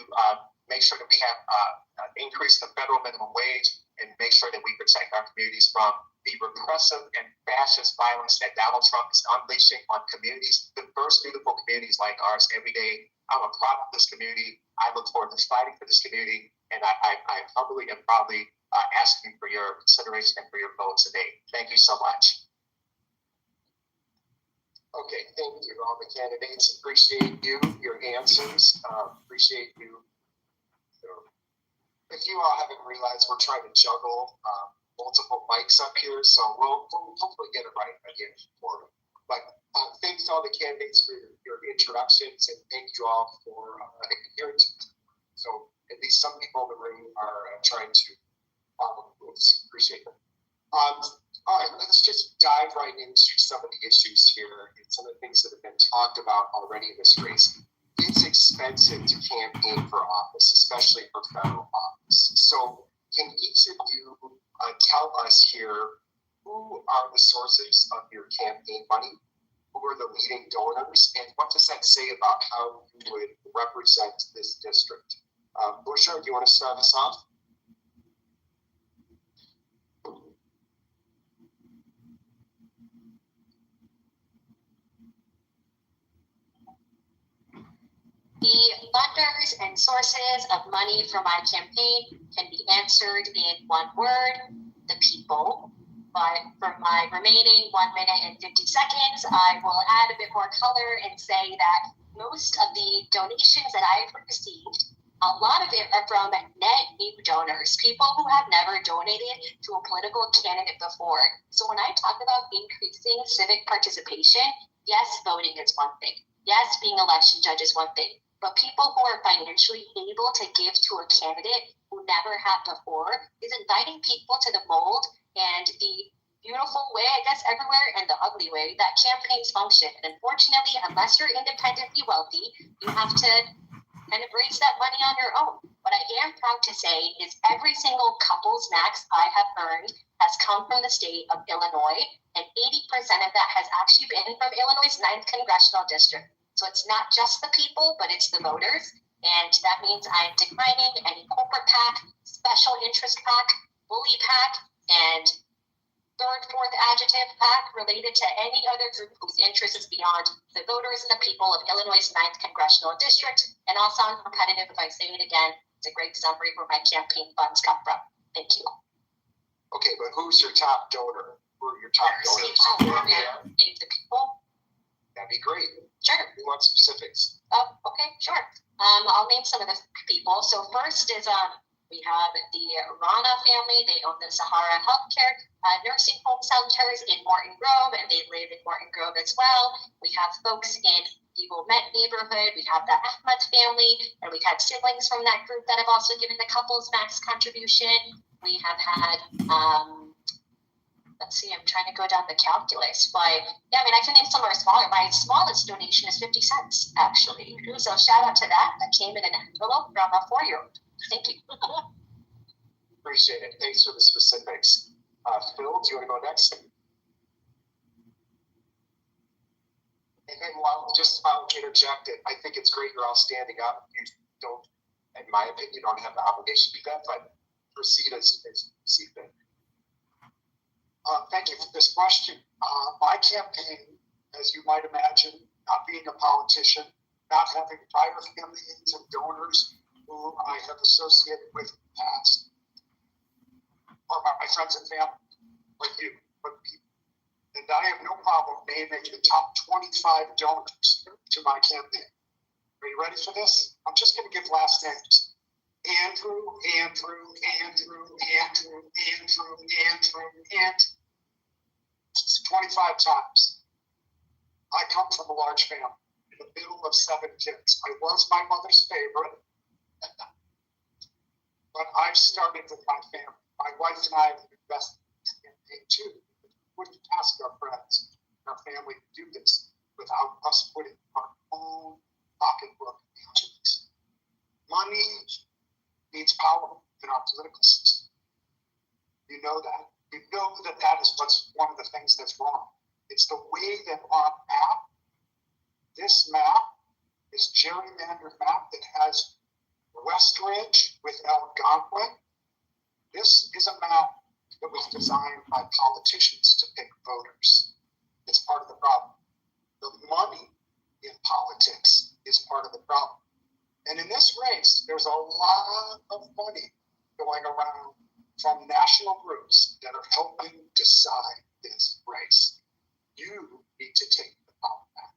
make sure that we have increase the federal minimum wage, and make sure that we protect our communities from the repressive and fascist violence that Donald Trump is unleashing on communities, the first beautiful communities like ours every day. I'm a product of this community. I look forward to fighting for this community, and I humbly and proudly asking for your consideration and for your vote today. Thank you so much. Okay, thank you, all the candidates. Appreciate you, your answers. Appreciate you. If you all haven't realized, we're trying to juggle multiple mics up here, so we'll hopefully get it right again for you. But thanks to all the candidates for your introductions, and thank you all for adhering to it. So at least some people in the room are trying to follow the rules. Appreciate it. All right, let's just dive right into some of the issues here and some of the things that have been talked about already in this race. It's expensive to campaign for office, especially for federal office. So can each of you tell us here who are the sources of your campaign money? Who are the leading donors? And what does that say about how you would represent this district? Busher, do you want to start us off? The funders and sources of money for my campaign can be answered in one word: the people. But for my remaining 1 minute and 50 seconds, I will add a bit more color and say that most of the donations that I've received, a lot of it are from net new donors, people who have never donated to a political candidate before. So when I talk about increasing civic participation, yes, voting is one thing. Yes, being election judge is one thing. But people who are financially able to give to a candidate who never have before is inviting people to the mold and the beautiful way, I guess, everywhere, and the ugly way that campaigns function. And unfortunately, unless you're independently wealthy, you have to kind of raise that money on your own. What I am proud to say is every single couple's max I have earned has come from the state of Illinois, and 80% of that has actually been from Illinois' 9th Congressional District. So it's not just the people, but it's the voters. And that means I'm declining any corporate PAC, special interest PAC, bully PAC, and third, fourth adjective PAC related to any other group whose interest is beyond the voters and the people of Illinois' 9th Congressional District. And I'll sound repetitive if I say it again. It's a great summary where my campaign funds come from. Thank you. Okay, but who's your top donor? Who are your top donors? Name the people. That'd be great. Sure. We want specifics. Oh, okay, sure. I'll name some of the people. So first is we have the Rana family. They own the Sahara Healthcare nursing home centers in Morton Grove, and they live in Morton Grove as well. We have folks in the Wilmette neighborhood. We have the Ahmed family, and we've had siblings from that group that have also given the couple's max contribution. We have had, let's see, I'm trying to go down the calculus, but yeah, I mean, I can name some are smaller. My smallest donation is 50 cents, actually. So shout out to that. That came in an envelope from a 4-year-old. Thank you. Appreciate it. Thanks for the specifics. Phil, do you want to go next? And then I'll interject it. I think it's great you're all standing up. You don't, in my opinion, you don't have the obligation to do that, but proceed as you see fit. Thank you for this question. My campaign, as you might imagine, not being a politician, not having prior affiliates and donors who I have associated with in the past, or my friends and family, like you, but people. And I have no problem naming the top 25 donors to my campaign. Are you ready for this? I'm just going to give last names. Andrew, 25 times. I come from a large family in the middle of 7 kids. I was my mother's favorite, but I've started with my family. My wife and I have invested in this campaign too. We wouldn't ask our friends and our family to do this without us putting our own pocketbook activities. Money needs power in our political system. You know that. You know that that is what's one of the things that's wrong. It's the way that our map, this map, this gerrymandered map that has Westridge with Algonquin, this is a map that was designed by politicians to pick voters. It's part of the problem. The money in politics is part of the problem. And in this race, there's a lot of money going around from national groups that are helping decide this race. You need to take the power back.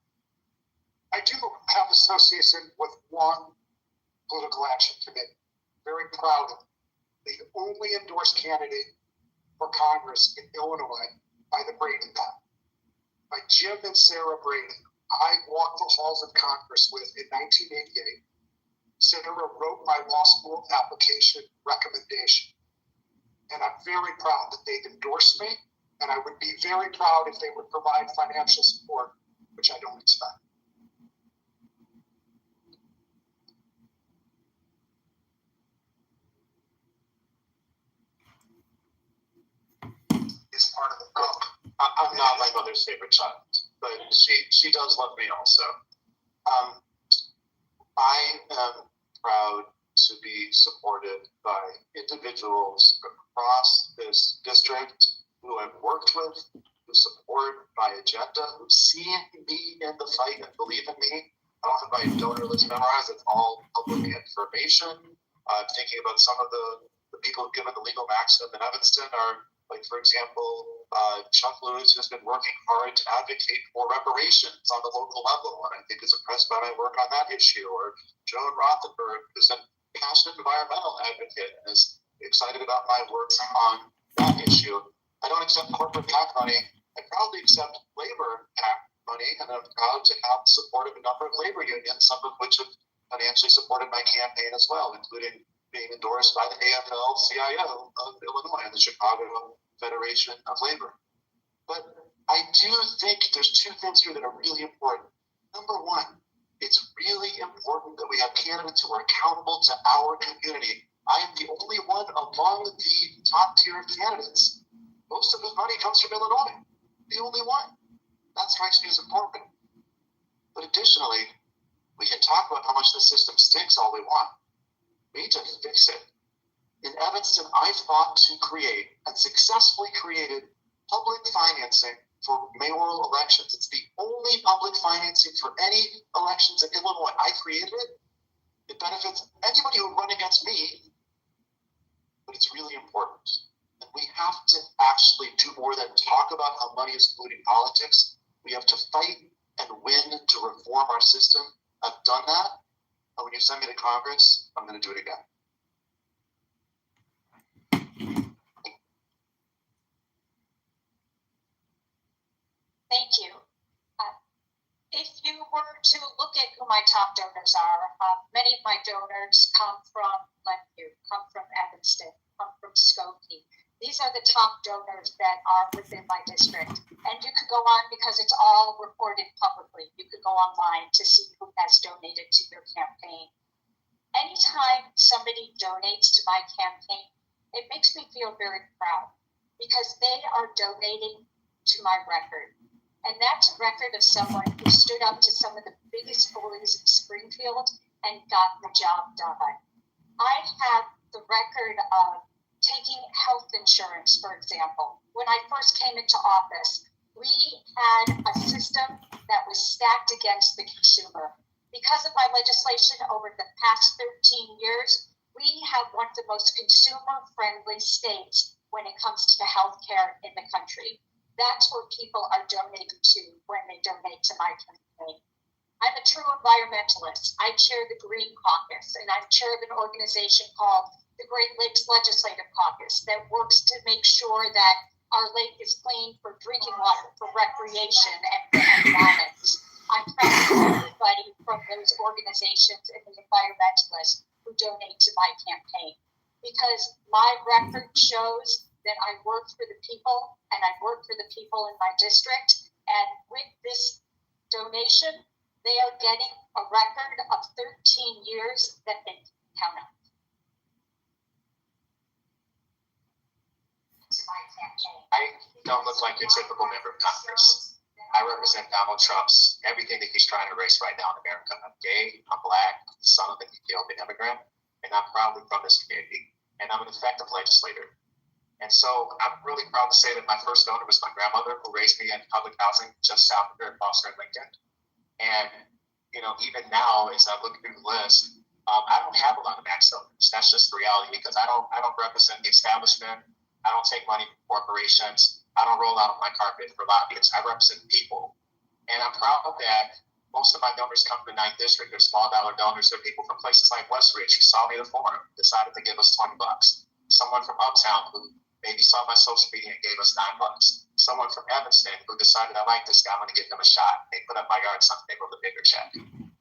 I do have association with one political action committee. Very proud of it. The only endorsed candidate for Congress in Illinois by the Brady path, by Jim and Sarah Brady. I walked the halls of Congress with in 1988. Sarah wrote my law school application recommendation. And I'm very proud that they've endorsed me. And I would be very proud if they would provide financial support, which I don't expect. Is part of the problem. I'm not my mother's favorite child, but she does love me also. I am proud to be supported by individuals across this district who I've worked with, who support my agenda, who see me in the fight and believe in me. I don't have my donor list memorized. It's all public information. I'm thinking about some of the people who've given the legal maximum in Evanston are, like, for example, Chuck Lewis has been working hard to advocate for reparations on the local level, and I think is impressed by my work on that issue. Or Joan Rothenberg, who's a passionate environmental advocate and is excited about my work on that issue. I don't accept corporate PAC money. I proudly accept labor PAC money, and I'm proud to have the support of a number of labor unions, some of which have financially supported my campaign as well, including being endorsed by the AFL-CIO of Illinois and the Chicago Federation of Labor. But I do think there's two things here that are really important. Number one, it's really important that we have candidates who are accountable to our community. I am the only one among the top tier of candidates, most of whose money comes from Illinois. The only one. That strikes me as important. But additionally, we can talk about how much the system stinks all we want. We need to fix it. In Evanston, I fought to create and successfully created public financing for mayoral elections. It's the only public financing for any elections in Illinois. I created it. It benefits anybody who would run against me, but it's really important. And we have to actually do more than talk about how money is polluting politics. We have to fight and win to reform our system. I've done that. And when you send me to Congress, I'm going to do it again. Thank you. If you were to look at who my top donors are, many of my donors come from Glenview, come from Evanston, come from Skokie. These are the top donors that are within my district. And you could go on because it's all reported publicly. You could go online to see who has donated to your campaign. Anytime somebody donates to my campaign, it makes me feel very proud because they are donating to my record. And that's a record of someone who stood up to some of the biggest bullies in Springfield and got the job done. I have the record of taking health insurance, for example. When I first came into office, we had a system that was stacked against the consumer. Because of my legislation over the past 13 years, we have one of the most consumer-friendly states when it comes to health care in the country. That's where people are donating to when they donate to my campaign. I'm a true environmentalist. I chair the Green Caucus, and I'm chair of an organization called the Great Lakes Legislative Caucus that works to make sure that our lake is clean for drinking water, for recreation, and for economics. I'm proud of everybody from those organizations and the environmentalists who donate to my campaign because my record shows that I work for the people and I work for the people in my district. And with this donation, They are getting a record of 13 years that they count up. I don't look like your typical member of Congress. I represent Donald Trump's everything that he's trying to erase right now in America. I'm gay, I'm black, son of an Ethiopian immigrant, and I'm proudly from this community. And I'm an effective legislator. And so I'm really proud to say that my first donor was my grandmother, who raised me in public housing just south of here in Foster and Lincoln. And, you know, even now, as I look through the list, I don't have a lot of max donors. That's just the reality, because I don't represent the establishment. I don't take money from corporations. I don't roll out my carpet for lobbyists. I represent people. And I'm proud that most of my donors come from the 9th District. They're small dollar donors. They're people from places like Westridge who saw me at the forum, decided to give us $20. Someone from Uptown who maybe saw my social media and gave us $9. Someone from Evanston who decided, I like this guy, I'm going to give them a shot. They put up my yard sign, they wrote a bigger check.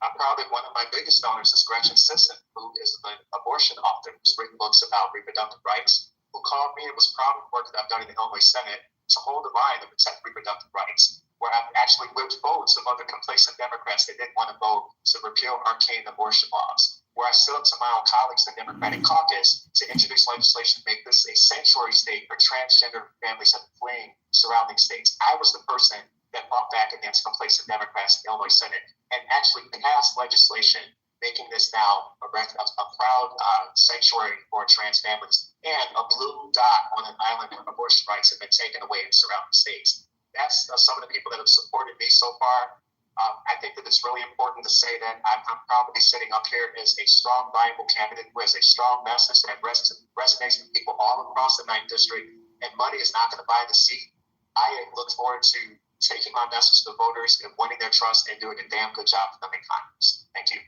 I'm proud that one of my biggest donors is Gretchen Sisson, who is an abortion author who's written books about reproductive rights, who called me and was proud of the work that I've done in the Illinois Senate to hold the line to protect reproductive rights, where I've actually whipped votes of other complacent Democrats that didn't want to vote to repeal arcane abortion laws, where I stood up to my own colleagues in the Democratic caucus to introduce legislation to make this a sanctuary state for transgender families that are fleeing surrounding states. I was the person that fought back against complacent Democrats in the Illinois Senate and actually passed legislation making this now a proud sanctuary for trans families, and a blue dot on an island where abortion rights have been taken away in surrounding states. That's some of the people that have supported me so far. I think that it's really important to say that I'm proud to be sitting up here as a strong, viable candidate who has a strong message that resonates with people all across the 9th District, and money is not going to buy the seat. I look forward to taking my message to the voters and winning their trust and doing a damn good job for them in Congress. Thank you.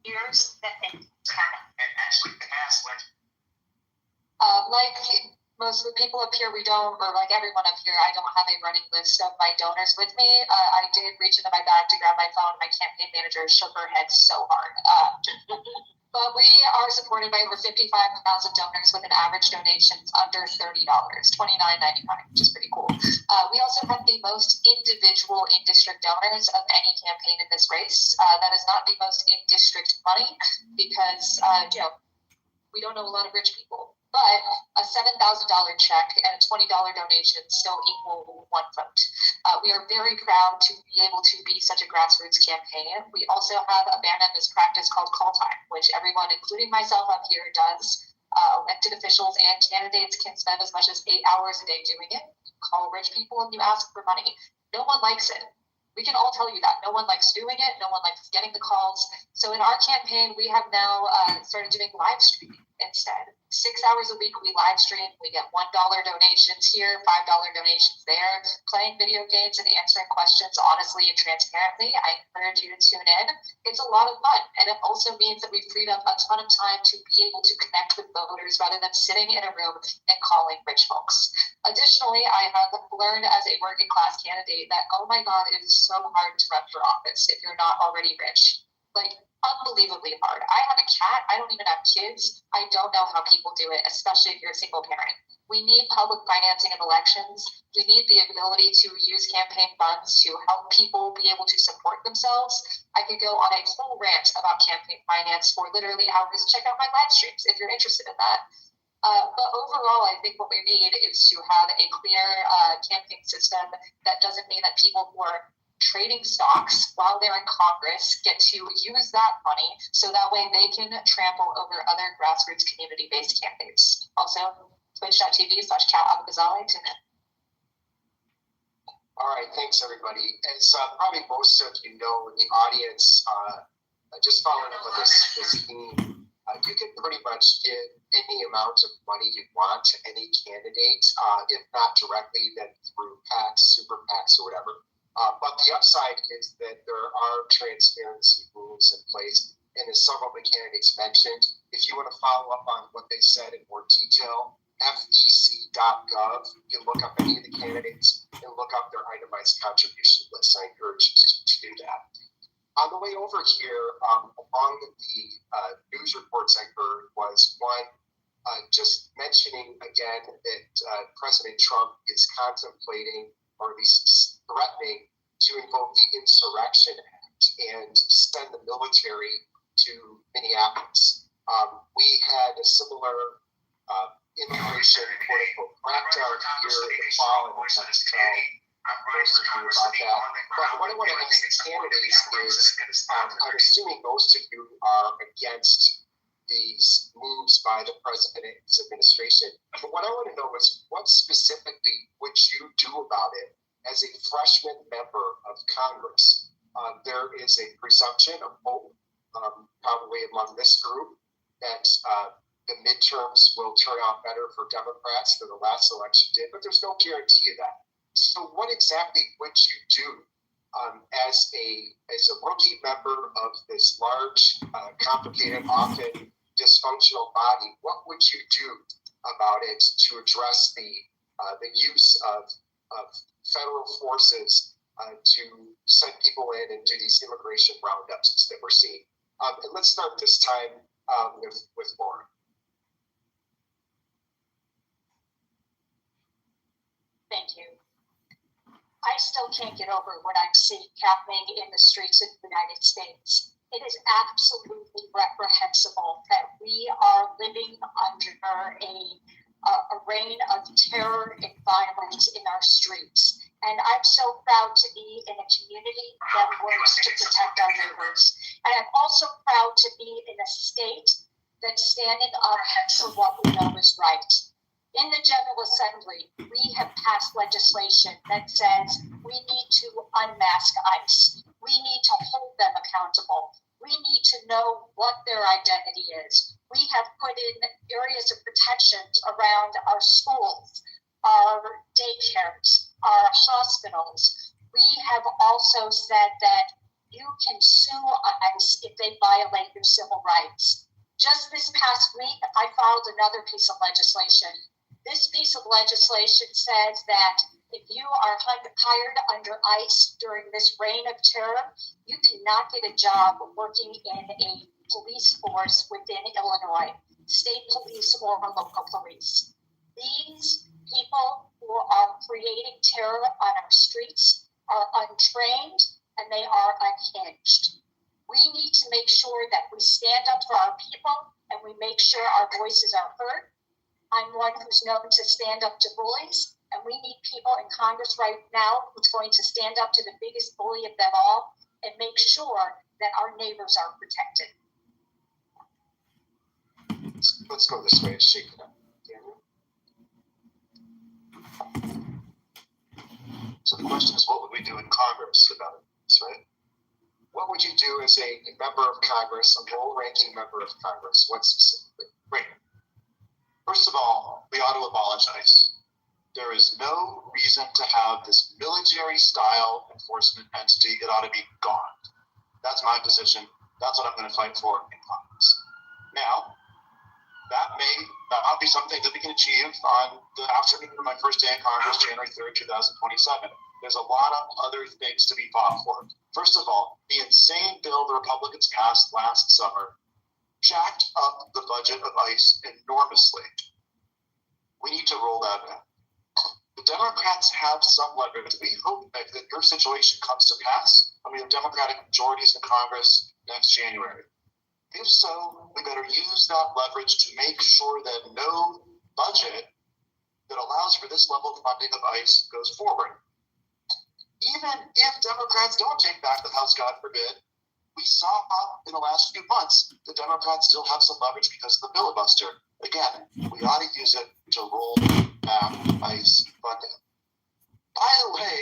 Years that they count up. And actually passed like most of the people up here, we don't, or like everyone up here, I don't have a running list of my donors with me. I did reach into my bag to grab my phone. My campaign manager shook her head so hard. But we are supported by over 55,000 donors with an average donation under $30, $29.95, which is pretty cool. We also have the most individual in-district donors of any campaign in this race. That is not the most in-district money because, we don't know a lot of rich people. But a $7,000 check and a $20 donation still equal one vote. We are very proud to be able to be such a grassroots campaign. We also have abandoned this practice called call time, which everyone, including myself up here, does. Elected officials and candidates can spend as much as 8 hours a day doing it. Call rich people and you ask for money. No one likes it. We can all tell you that. No one likes doing it. No one likes getting the calls. So in our campaign, we have now started doing live streaming instead. 6 hours a week we live stream. We get $1 donations here, $5 donations there, playing video games and answering questions honestly and transparently. I encourage you to tune in. It's a lot of fun. And it also means that we've freed up a ton of time to be able to connect with voters rather than sitting in a room and calling rich folks. Additionally, I have learned as a working class candidate that, oh my God, it is so hard to run for office if you're not already rich. Like, unbelievably hard. I have a cat. I don't even have kids. I don't know how people do it, especially if you're a single parent. We need public financing of elections. We need the ability to use campaign funds to help people be able to support themselves. I could go on a whole rant about campaign finance for literally hours. Check out my live streams if you're interested in that. But overall, I think what we need is to have a clear campaign system that doesn't mean that people who are trading stocks while they're in Congress get to use that money so that way they can trample over other grassroots community-based campaigns. Also, twitch.tv/CatAbagazali. Tune in. All right, thanks everybody. As probably most of you know in the audience, just following up on this theme, you can pretty much give any amount of money you want to any candidate, if not directly, then through PACs, super PACs, or whatever. But the upside is that there are transparency rules in place. And as several of the candidates mentioned, if you want to follow up on what they said in more detail, fec.gov, you can look up any of the candidates and look up their itemized contribution lists. I encourage you to do that. On the way over here, among the news reports I heard was one just mentioning again that President Trump is contemplating, or at least threatening to invoke the Insurrection Act and send the military to Minneapolis. We had a similar immigration quote-unquote crackdown here in the fall, and I'm most of you about that. But what I want to ask the candidates is, I'm assuming most of you are against these moves by the president's administration. But what I want to know is, what specifically would you do about it as a freshman member of Congress? There is a presumption of hope, probably among this group, that the midterms will turn out better for Democrats than the last election did, but there's no guarantee of that. So what exactly would you do as a rookie member of this large, complicated, often dysfunctional body? What would you do about it to address the use of federal forces to send people in and do these immigration roundups that we're seeing? And let's start this time with Laura. Thank you. I still can't get over what I'm seeing happening in the streets of the United States. It is absolutely reprehensible that we are living under a reign of terror and violence in our streets. And I'm so proud to be in a community that works to protect our neighbors. And I'm also proud to be in a state that's standing up for what we know is right. In the General Assembly, we have passed legislation that says we need to unmask ICE. We need to hold them accountable. We need to know what their identity is. We have put in areas of protections around our schools, our daycares, our hospitals. We have also said that you can sue ICE if they violate your civil rights. Just this past week, I filed another piece of legislation. This piece of legislation says that if you are hired under ICE during this reign of terror, you cannot get a job working in a police force within Illinois, state police or local police. These people who are creating terror on our streets are untrained and they are unhinged. We need to make sure that we stand up for our people and we make sure our voices are heard. I'm one who's known to stand up to bullies, and we need people in Congress right now who's going to stand up to the biggest bully of them all and make sure that our neighbors are protected. Let's go this way and shake it up. So the question is, what would we do in Congress about this, right? What would you do as a member of Congress, a low-ranking member of Congress? What specifically? Great. First of all, we ought to abolish ICE. There is no reason to have this military-style enforcement entity. It ought to be gone. That's my position. That's what I'm going to fight for in Congress. Now, that may not be something that we can achieve on the afternoon of my first day in Congress, January 3rd, 2027. There's a lot of other things to be fought for. First of all, the insane bill the Republicans passed last summer jacked up the budget of ICE enormously. We need to roll that back. The Democrats have some leverage. We hope that your situation comes to pass, and we have Democratic majorities in Congress next January. If so, we better use that leverage to make sure that no budget that allows for this level of funding of ICE goes forward. Even if Democrats don't take back the House, God forbid, we saw in the last few months the Democrats still have some leverage because of the filibuster. Again, we ought to use it to roll back ICE funding. By the way,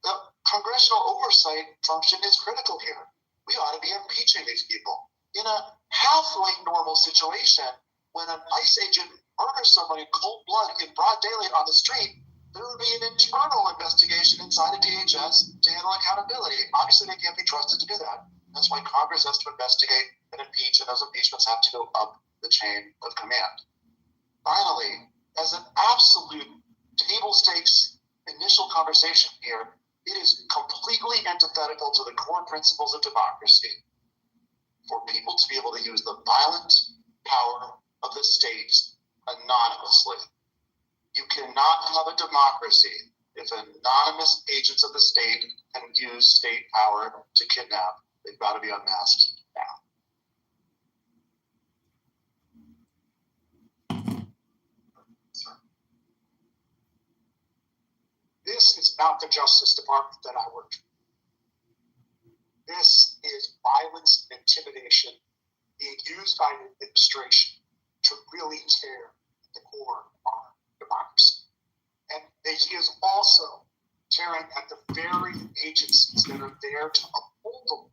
the congressional oversight function is critical here. We ought to be impeaching these people. In a halfway normal situation, when an ICE agent murders someone in cold blood in broad daylight on the street, there would be an internal investigation inside of DHS to handle accountability. Obviously, they can't be trusted to do that. That's why Congress has to investigate and impeach, and those impeachments have to go up the chain of command. Finally, as an absolute table stakes initial conversation here, it is completely antithetical to the core principles of democracy for people to be able to use the violent power of the state anonymously. You cannot have a democracy If anonymous agents of the state can use state power to kidnap, they've got to be unmasked now. This is not the Justice Department that I work for. This is violence and intimidation being used by the administration to really tear at the core of our democracy. And he is also tearing at the very agencies that are there to uphold the law,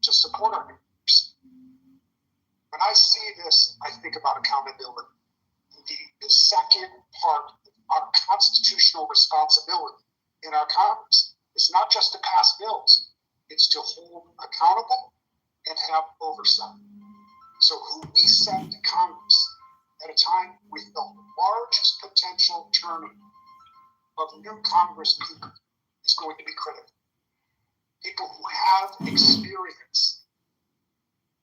to support our democracy. When I see this, I think about accountability. The second part of our constitutional responsibility in our Congress is not just to pass bills, it's to hold accountable and have oversight. So who we send to Congress at a time with the largest potential turnover of new Congress people is going to be critical. People who have experience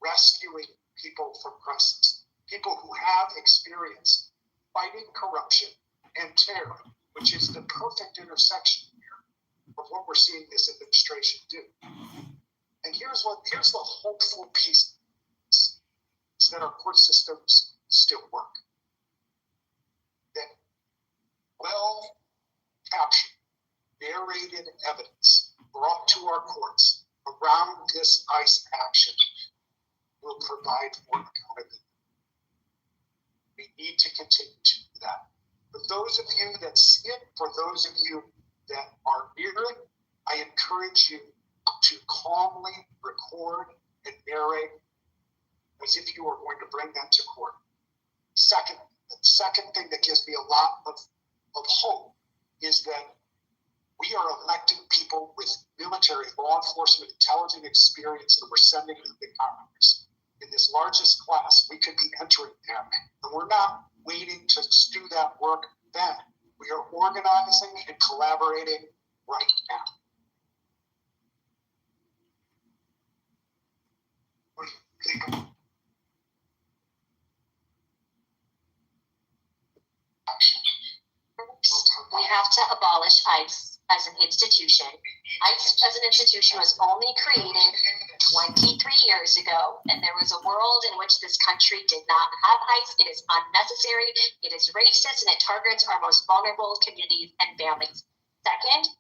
rescuing people from crisis, people who have experience fighting corruption and terror, which is the perfect intersection here of what we're seeing this administration do. And here's the hopeful piece, is that our court systems still work. That well-captured, narrated evidence brought to our courts around this ICE action will provide more accountability. We need to continue to do that. For those of you that see it, for those of you that are near it, I encourage you to calmly record and narrate as if you are going to bring that to court. The second thing that gives me a lot of hope is that we are electing people with military, law enforcement, intelligence experience that we're sending to the Congress. In this largest class, we could be entering there. And we're not waiting to do that work then. We are organizing and collaborating right now. We have to abolish ICE as an institution. ICE as an institution was only created 23 years ago, and there was a world in which this country did not have ICE. It is unnecessary, it is racist, and it targets our most vulnerable communities and families. Second,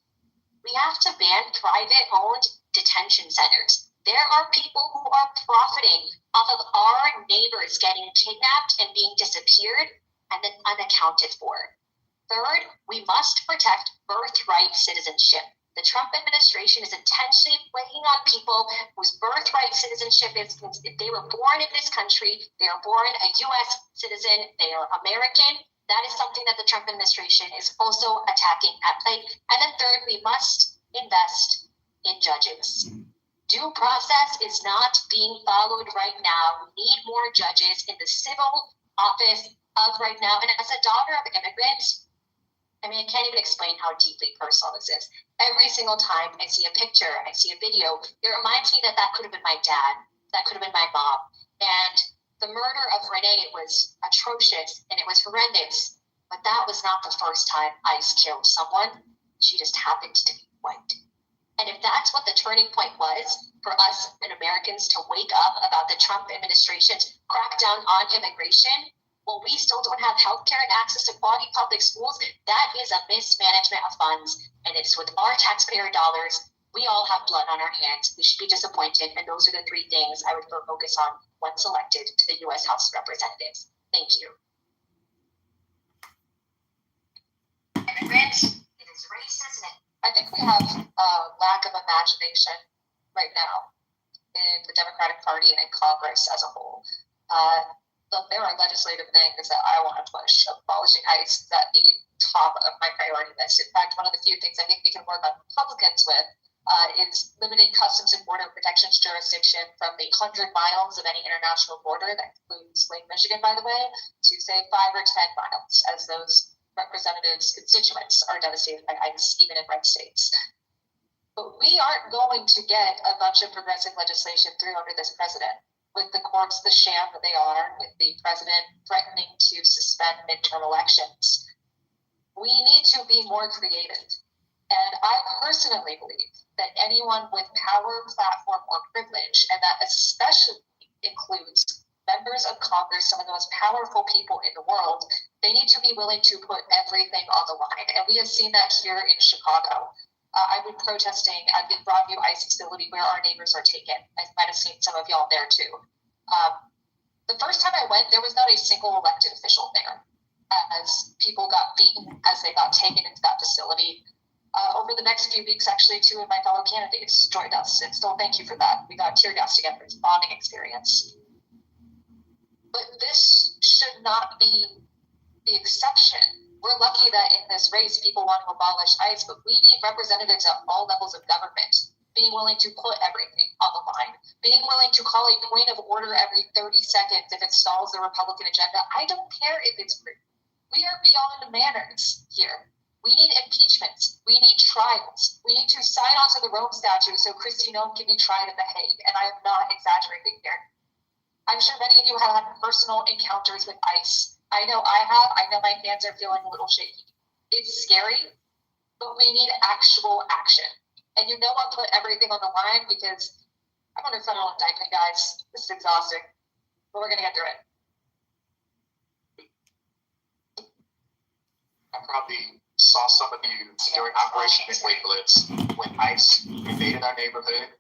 we have to ban private-owned detention centers. There are people who are profiting off of our neighbors getting kidnapped and being disappeared and then unaccounted for. Third, we must protect birthright citizenship. The Trump administration is intentionally playing on people whose birthright citizenship is, if they were born in this country, they are born a U.S. citizen, they are American. That is something that the Trump administration is also attacking at play. And then third, we must invest in judges. Due process is not being followed right now. We need more judges in the civil office of right now. And as a daughter of immigrants, I mean, I can't even explain how deeply personal this is. Every single time I see a picture, I see a video, it reminds me that could have been my dad, that could have been my mom. And the murder of Renee was atrocious and it was horrendous, but that was not the first time ICE killed someone. She just happened to be white. And if that's what the turning point was for us and Americans to wake up about the Trump administration's crackdown on immigration, well, we still don't have healthcare and access to quality public schools. That is a mismanagement of funds, and it's with our taxpayer dollars. We all have blood on our hands. We should be disappointed, and those are the three things I would focus on once elected to the U.S. House of Representatives. Thank you. Immigrants, it is racist. I think we have a lack of imagination right now in the Democratic Party and in Congress as a whole. There are legislative things that I want to push. Abolishing ICE is at the top of my priority list. In fact, one of the few things I think we can work on Republicans with is limiting Customs and Border Protection's jurisdiction from the 100 miles of any international border, that includes Lake Michigan, by the way, to say 5 or 10 miles, as those representatives' constituents are devastated by ICE, even in red states. But we aren't going to get a bunch of progressive legislation through under this president. With the courts the sham that they are, with the president threatening to suspend midterm elections. We need to be more creative. And I personally believe that anyone with power, platform, or privilege, and that especially includes members of Congress, some of the most powerful people in the world, they need to be willing to put everything on the line. And we have seen that here in Chicago. I've been protesting at the Broadview ICE facility where our neighbors are taken. I might have seen some of y'all there too. The first time I went, there was not a single elected official there as people got beaten as they got taken into that facility. Over the next few weeks, actually, two of my fellow candidates joined us, and still thank you for that. We got tear gas together. It's a bonding experience. But this should not be the exception. We're lucky that in this race, people want to abolish ICE, but we need representatives at all levels of government being willing to put everything on the line, being willing to call a point of order every 30 seconds if it stalls the Republican agenda. I don't care if it's rude. We are beyond manners here. We need impeachments. We need trials. We need to sign onto the Rome Statute so Kristi Noem can be tried at The Hague. And I am not exaggerating here. I'm sure many of you have had personal encounters with ICE. I know I have. I know my hands are feeling a little shaky. It's scary, but we need actual action. And you know I'll put everything on the line because I'm under federal indictment, guys. This is exhausting, but we're going to get through it. I probably saw some of you during Operation Midway Blitz when ICE invaded our neighborhood,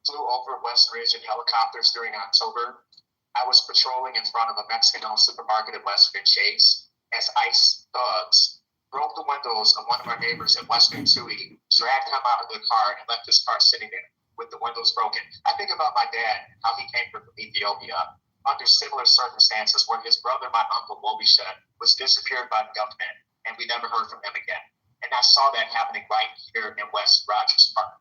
flew over West Ridge in helicopters during October. I was patrolling in front of a Mexican-owned supermarket at Western Chase as ICE thugs broke the windows of one of our neighbors at Western Tui, dragged him out of the car, and left his car sitting there with the windows broken. I think about my dad, how he came from Ethiopia under similar circumstances where his brother, my uncle Mobishet, was disappeared by the government, and we never heard from him again. And I saw that happening right here in West Rogers Park.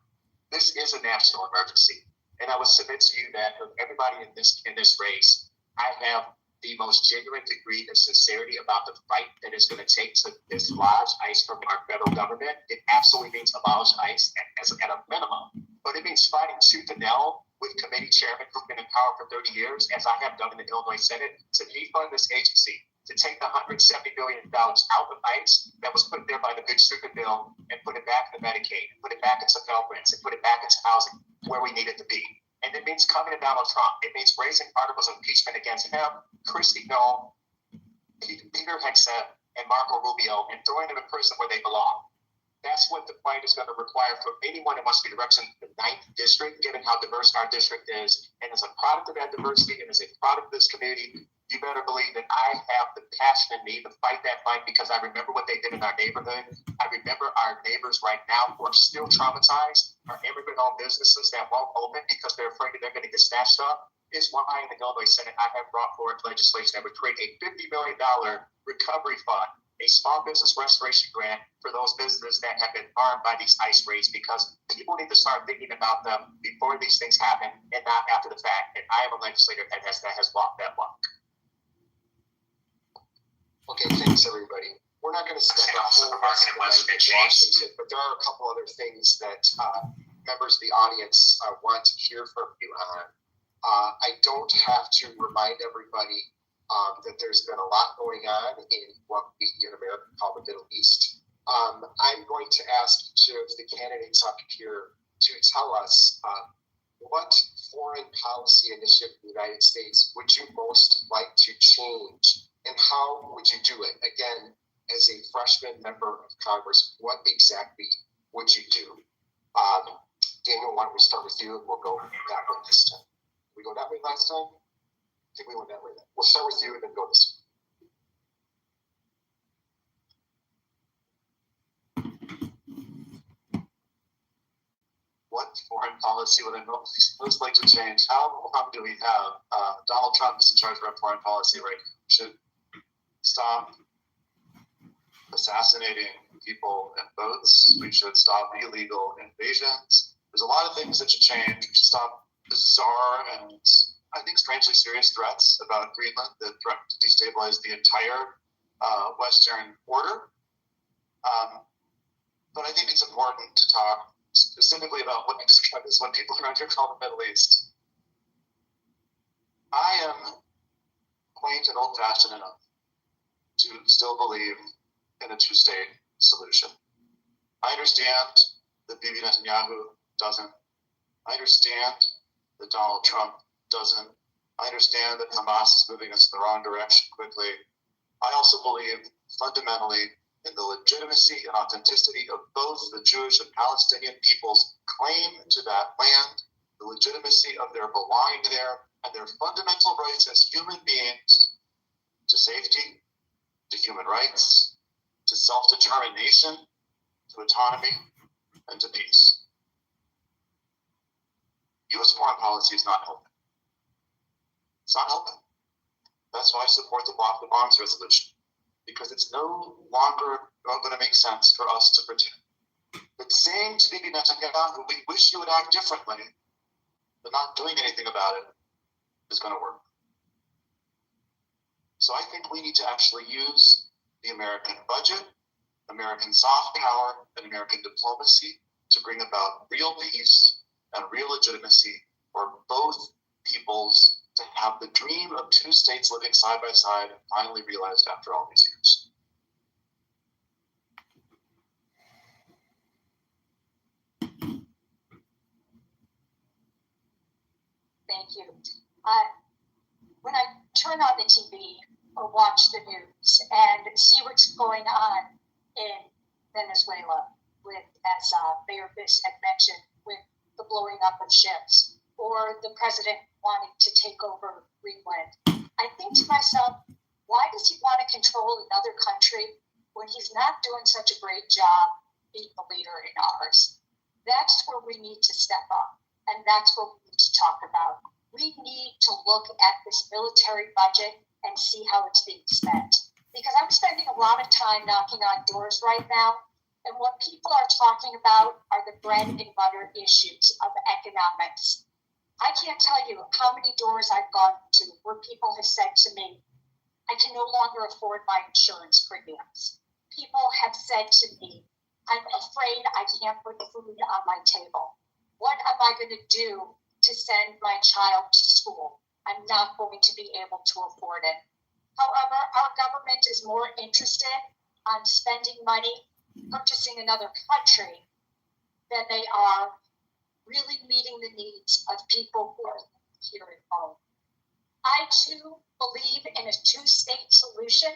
This is a national emergency. And I would submit to you that of everybody in this race, I have the most genuine degree of sincerity about the fight that it's going to take to dislodge ICE from our federal government. It absolutely means abolish ICE at a minimum. But it means fighting tooth and nail with committee chairmen who've been in power for 30 years, as I have done in the Illinois Senate, to defund this agency, to take the $170 billion out of ICE that was put there by the big stupid bill and put it back into Medicaid, put it back into Pell Grants, and put it back into housing where we need it to be. And it means coming to Donald Trump. It means raising articles of impeachment against him, Kristi Noem, Peter Hegseth, and Marco Rubio, and throwing them in prison where they belong. That's what the fight is going to require from anyone that wants to be represented in the 9th district, given how diverse our district is. And as a product of that diversity and as a product of this community, you better believe that I have the passion in me to fight that fight because I remember what they did in our neighborhood. I remember our neighbors right now who are still traumatized, our immigrant-owned businesses that won't open because they're afraid that they're going to get snatched up. Is why in the Illinois Senate I have brought forward legislation that would create a $50 million recovery fund, a small business restoration grant for those businesses that have been harmed by these ICE raids, because people need to start thinking about them before these things happen and not after the fact. And I am a legislator that has walked that walk. Okay, thanks everybody. We're not going to spend a whole rest of the night in Washington, but there are a couple other things that members of the audience want to hear from you on. I don't have to remind everybody that there's been a lot going on in what we in America call the Middle East. I'm going to ask each of the candidates up here to tell us what foreign policy initiative in the United States would you most like to change, and how would you do it? Again, as a freshman member of Congress, what exactly would you do? Daniel, why don't we start with you, and we'll go that way this time. Did we go that way last time? I think we went that way. We'll start with you and then go this way. What foreign policy would I most like to change? How do we have Donald Trump is in charge of our foreign policy right now? We should stop assassinating people in boats. We should stop illegal invasions. There's a lot of things that should change. We should stop bizarre and I think strangely serious threats about Greenland that threaten to destabilize the entire Western order. But I think it's important to talk specifically about what we describe as what people around here call the Middle East. I am quaint and old-fashioned enough to still believe in a two-state solution. I understand that Bibi Netanyahu doesn't. I understand that Donald Trump doesn't. I understand that Hamas is moving us in the wrong direction quickly. I also believe fundamentally in the legitimacy and authenticity of both the Jewish and Palestinian people's claim to that land, the legitimacy of their belonging there, and their fundamental rights as human beings to safety, to human rights, to self-determination, to autonomy, and to peace. U.S. foreign policy is not helping. It's not helping. That's why I support the Block the Bombs resolution, because it's no longer going to make sense for us to pretend. But saying to Bibi Netanyahu, we wish you would act differently, but not doing anything about it is going to work. So I think we need to actually use the American budget, American soft power, and American diplomacy to bring about real peace and real legitimacy for both peoples to have the dream of two states living side by side finally realized after all these years. Thank you. When I turn on the TV or watch the news and see what's going on in Venezuela, with, as Mayor Biss had mentioned, with the blowing up of ships, or the president wanting to take over Greenland, I think to myself, why does he want to control another country when he's not doing such a great job being the leader in ours? That's where we need to step up, and that's what we need to talk about. We need to look at this military budget and see how it's being spent. Because I'm spending a lot of time knocking on doors right now, and what people are talking about are the bread and butter issues of economics. I can't tell you how many doors I've gone to where people have said to me, I can no longer afford my insurance premiums. People have said to me, I'm afraid I can't put food on my table. What am I going to do to send my child to school? I'm not going to be able to afford it. However, our government is more interested on spending money, purchasing another country, than they are really meeting the needs of people who are here at home. I too believe in a two-state solution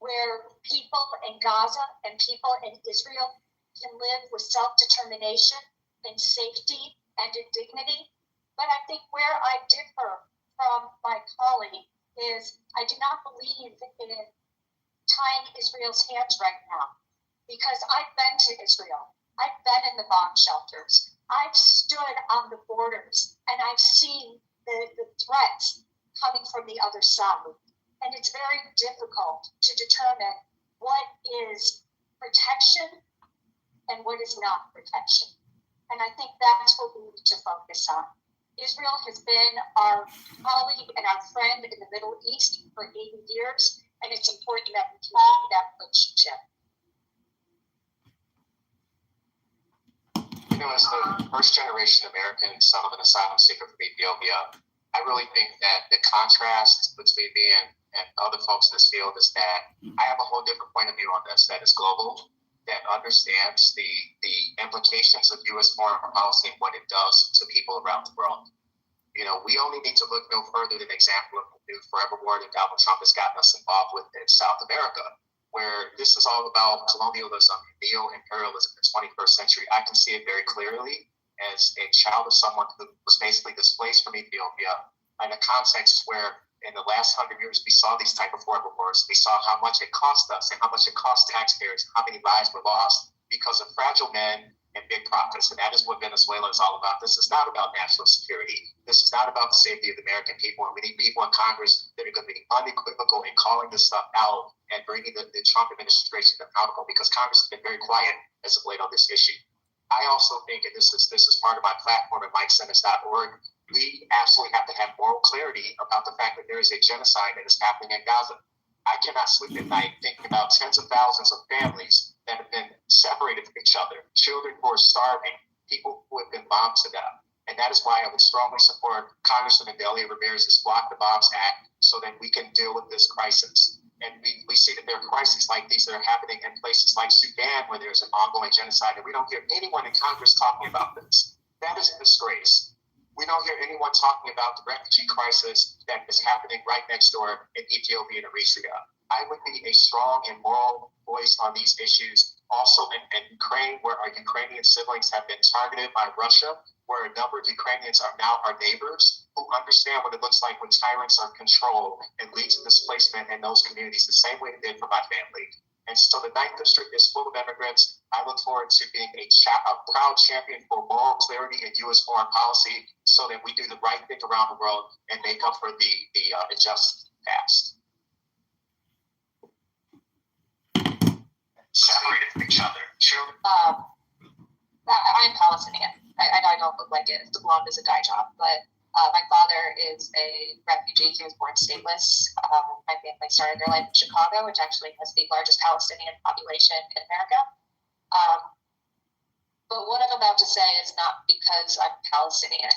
where people in Gaza and people in Israel can live with self-determination in safety and in dignity. But I think where I differ from my colleague is I do not believe in tying Israel's hands right now, because I've been to Israel. I've been in the bomb shelters. I've stood on the borders, and I've seen the threats coming from the other side. And it's very difficult to determine what is protection and what is not protection. And I think that's what we need to focus on. Israel has been our colleague and our friend in the Middle East for 80 years, and it's important that we continue that relationship. You know, as the first generation American son of an asylum seeker from Ethiopia, I really think that the contrast between me and other folks in this field is that I have a whole different point of view on this that is global, that understands the implications of U.S. foreign policy and what it does to people around the world. You know, we only need to look no further than the example of the new forever war that Donald Trump has gotten us involved with in South America, where this is all about colonialism, neo-imperialism in the 21st century. I can see it very clearly as a child of someone who was basically displaced from Ethiopia in a context where in the last 100 years, we saw these type of horrible wars. We saw how much it cost us and how much it cost taxpayers, how many lives were lost because of fragile men and big profits. And that is what Venezuela is all about. This is not about national security. This is not about the safety of the American people. And we need people in Congress that are going to be unequivocal in calling this stuff out and bringing the Trump administration accountable, because Congress has been very quiet as of late on this issue. I also think, and this is part of my platform at MikeSenders.org, we absolutely have to have moral clarity about the fact that there is a genocide that is happening in Gaza. I cannot sleep at night thinking about tens of thousands of families that have been separated from each other, children who are starving, people who have been bombed to death. And that is why I would strongly support Congresswoman Delia Ramirez's Block the Bombs Act so that we can deal with this crisis. And we see that there are crises like these that are happening in places like Sudan, where there's an ongoing genocide, and we don't hear anyone in Congress talking about this. That is a disgrace. We don't hear anyone talking about the refugee crisis that is happening right next door in Ethiopia and Eritrea. I would be a strong and moral voice on these issues. Also in Ukraine, where our Ukrainian siblings have been targeted by Russia, where a number of Ukrainians are now our neighbors who understand what it looks like when tyrants are controlled and lead to displacement in those communities the same way it did for my family. And so the 9th District is full of immigrants. I look forward to being a proud champion for moral clarity in U.S. foreign policy so that we do the right thing around the world and make up for the unjust past. Separated from each other. Sure. I'm Palestinian. I know I don't look like it. The blonde is a dye job, but my father is a refugee. He was born stateless. My family started their life in Chicago, which actually has the largest Palestinian population in America. But what I'm about to say is not because I'm Palestinian.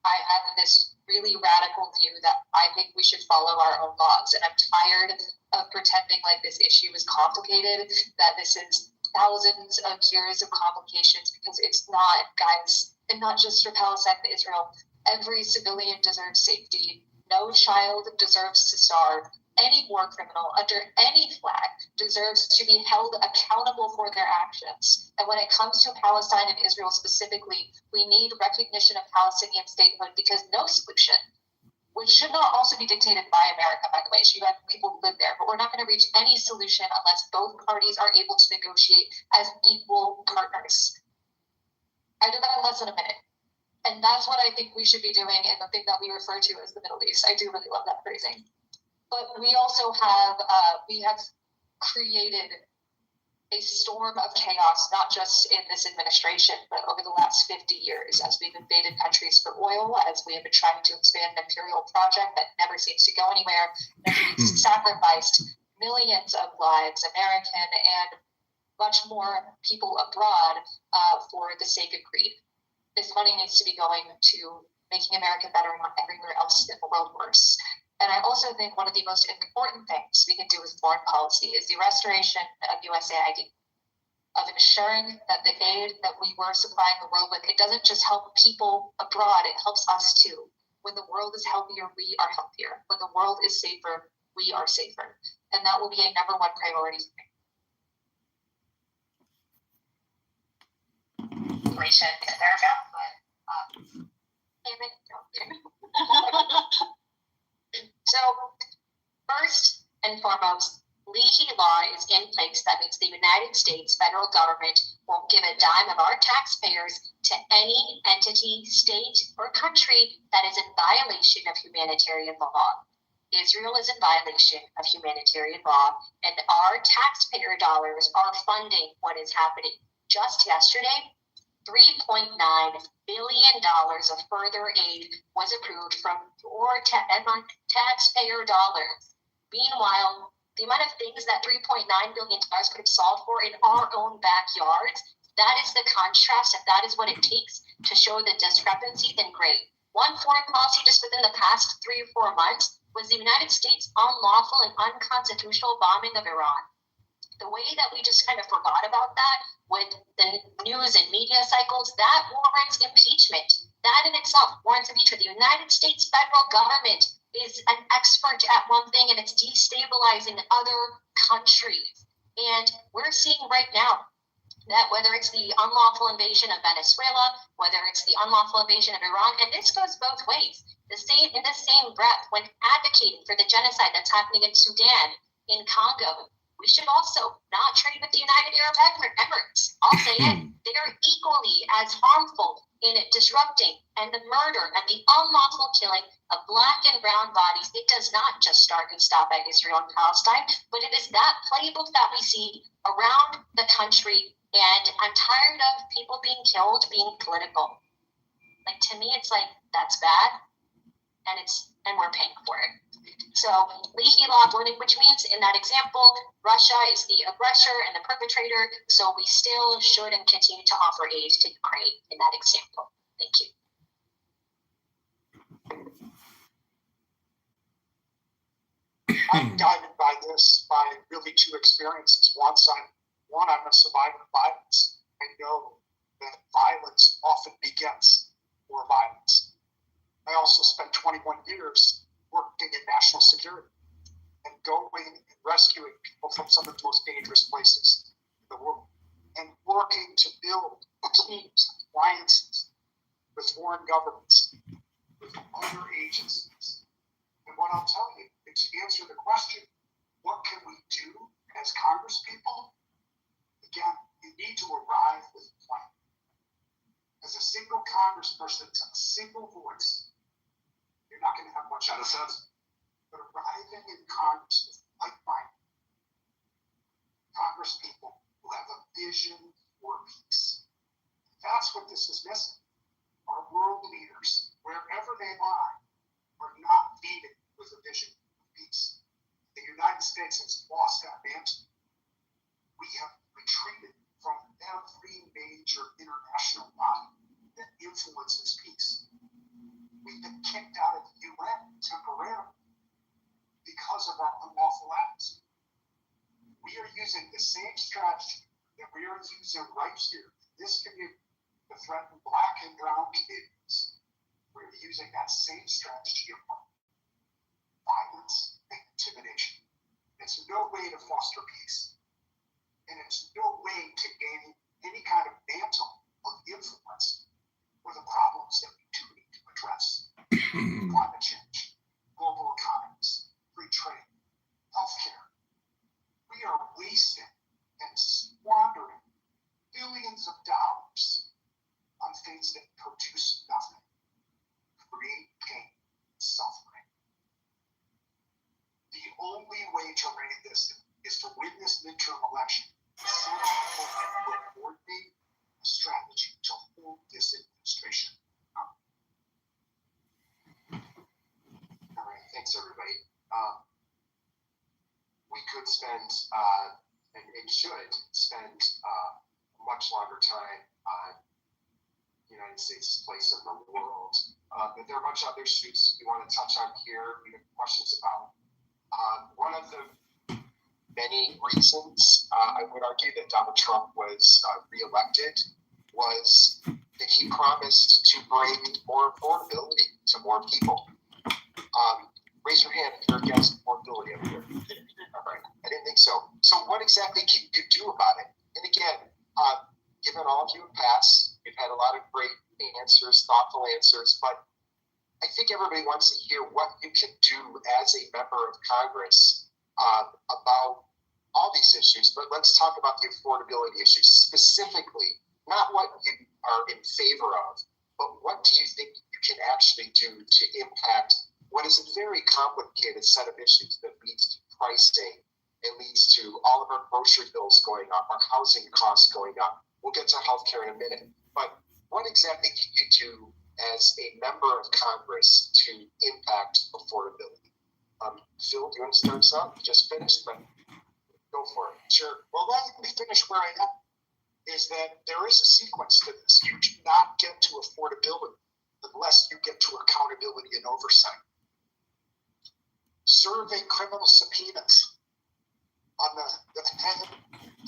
I have this really radical view that I think we should follow our own laws, and I'm tired of pretending like this issue is complicated, that this is thousands of years of complications, because it's not, guys, and not just for Palestine and Israel. Every civilian deserves safety. No child deserves to starve. Any war criminal under any flag deserves to be held accountable for their actions. And when it comes to Palestine and Israel specifically, we need recognition of Palestinian statehood, because no solution, which should not also be dictated by America, by the way. So you have people who live there, but we're not going to reach any solution unless both parties are able to negotiate as equal partners. I did that in less than a minute. And that's what I think we should be doing in the thing that we refer to as the Middle East. I do really love that phrasing. But we also have, created a storm of chaos, not just in this administration, but over the last 50 years, as we've invaded countries for oil, as we have been trying to expand an imperial project that never seems to go anywhere, as we've sacrificed millions of lives, American and much more people abroad, for the sake of greed. This money needs to be going to making America better and not everywhere else in the world worse. And I also think one of the most important things we can do with foreign policy is the restoration of USAID, of ensuring that the aid that we were supplying the world with, it doesn't just help people abroad, it helps us too. When the world is healthier, we are healthier. When the world is safer, we are safer. And that will be a number one priority for me. Inflation in America, but so, first and foremost, legal law is in place that means the United States federal government won't give a dime of our taxpayers to any entity, state, or country that is in violation of humanitarian law. Israel is in violation of humanitarian law, and our taxpayer dollars are funding what is happening. Just yesterday, $3.9 billion of further aid was approved from your taxpayer dollars. Meanwhile, the amount of things that $3.9 billion could have solved for in our own backyards, that is the contrast, and that is what it takes to show the discrepancy, then great. One foreign policy just within the past 3 or 4 months was the United States' unlawful and unconstitutional bombing of Iran. The way that we just kind of forgot about that with the news and media cycles, that warrants impeachment. That in itself warrants impeachment. The United States federal government is an expert at one thing, and it's destabilizing other countries. And we're seeing right now that whether it's the unlawful invasion of Venezuela, whether it's the unlawful invasion of Iran, and this goes both ways. In the same breath, when advocating for the genocide that's happening in Sudan, in Congo, we should also not trade with the United Arab Emirates. I'll say it. They are equally as harmful in disrupting and the murder and the unlawful killing of Black and brown bodies. It does not just start and stop at Israel and Palestine, but it is that playbook that we see around the country. And I'm tired of people being killed, being political. Like, to me, it's like, that's bad, and we're paying for it. So, legal law, which means in that example, Russia is the aggressor and the perpetrator, so we still should and continue to offer aid to Ukraine in that example. Thank you. I'm guided by this, by really two experiences. One, I'm a survivor of violence. I know that violence often begets more violence. I also spent 21 years working in national security and going and rescuing people from some of the most dangerous places in the world and working to build teams, alliances with foreign governments, with other agencies. And what I'll tell you, to answer the question, what can we do as Congresspeople? Again, you need to arrive with a plan. As a single Congressperson, a single voice, you're not going to have much out of sense. But arriving in Congress with like-minded Congresspeople who have a vision for peace. That's what this is missing. Our world leaders, wherever they lie, are not leading with a vision of peace. The United States has lost that mantle. We have retreated from every major international body that influences peace. We've been kicked out of the UN temporarily because of our unlawful acts. We are using the same strategy that we are using right here in this community to threaten black and brown communities. We're using that same strategy of violence and intimidation. It's no way to foster peace. And it's no way to gain any kind of mantle of influence for the problems that we do need to address. Climate change, global economies, free trade, healthcare. We are wasting and squandering billions of dollars on things that produce nothing, create pain and suffering. The only way to rein this is to win this midterm election. Some people will coordinate a strategy to hold this administration up. All right, thanks everybody. We could spend and should spend much longer time on the United States' place in the world. But there are a bunch of other issues we want to touch on here. We have questions about. One of the many reasons I would argue that Donald Trump was reelected was that he promised to bring more affordability to more people. Raise your hand if you're against affordability up here. All right, I didn't think so. So what exactly can you do about it? And again, given all of you have passed, you've had a lot of great answers, thoughtful answers, but I think everybody wants to hear what you can do as a member of Congress about all these issues. But let's talk about the affordability issues specifically, not what you are in favor of, but what do you think you can actually do to impact what is a very complicated set of issues that leads to pricing and leads to all of our grocery bills going up, our housing costs going up. We'll get to healthcare in a minute. But what exactly can you do as a member of Congress to impact affordability? Phil, do you want to start us off? You just finished, but go for it. Sure. Well, let me finish where I am. Is that there is a sequence to this. You do not get to affordability unless you get to accountability and oversight. Serving criminal subpoenas on the head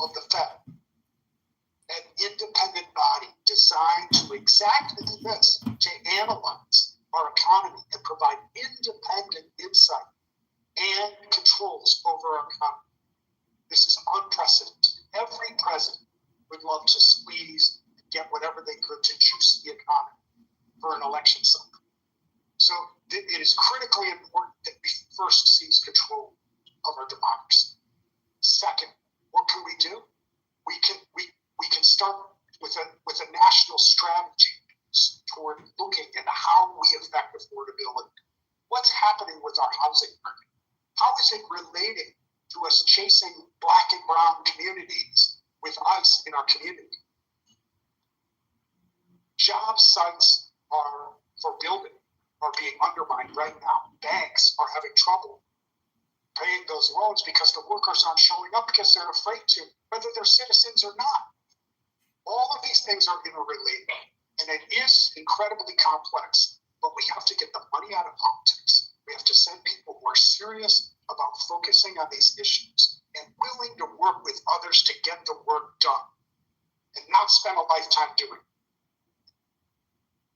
of the Fed, an independent body designed to exactly this, to analyze our economy and provide independent insight and controls over our economy. This is unprecedented. Every president would love to squeeze and get whatever they could to juice the economy for an election cycle. So it is critically important that we first seize control of our democracy. Second, what can we do? We can start with a national strategy toward looking at how we affect affordability. What's happening with our housing market? How is it relating to us chasing black and brown communities with ICE in our community? Job sites for building are being undermined right now. Banks are having trouble paying those loans because the workers aren't showing up because they're afraid to, whether they're citizens or not. All of these things are interrelated, and it is incredibly complex, but we have to get the money out of politics. We have to send people who are serious about focusing on these issues and willing to work with others to get the work done and not spend a lifetime doing it.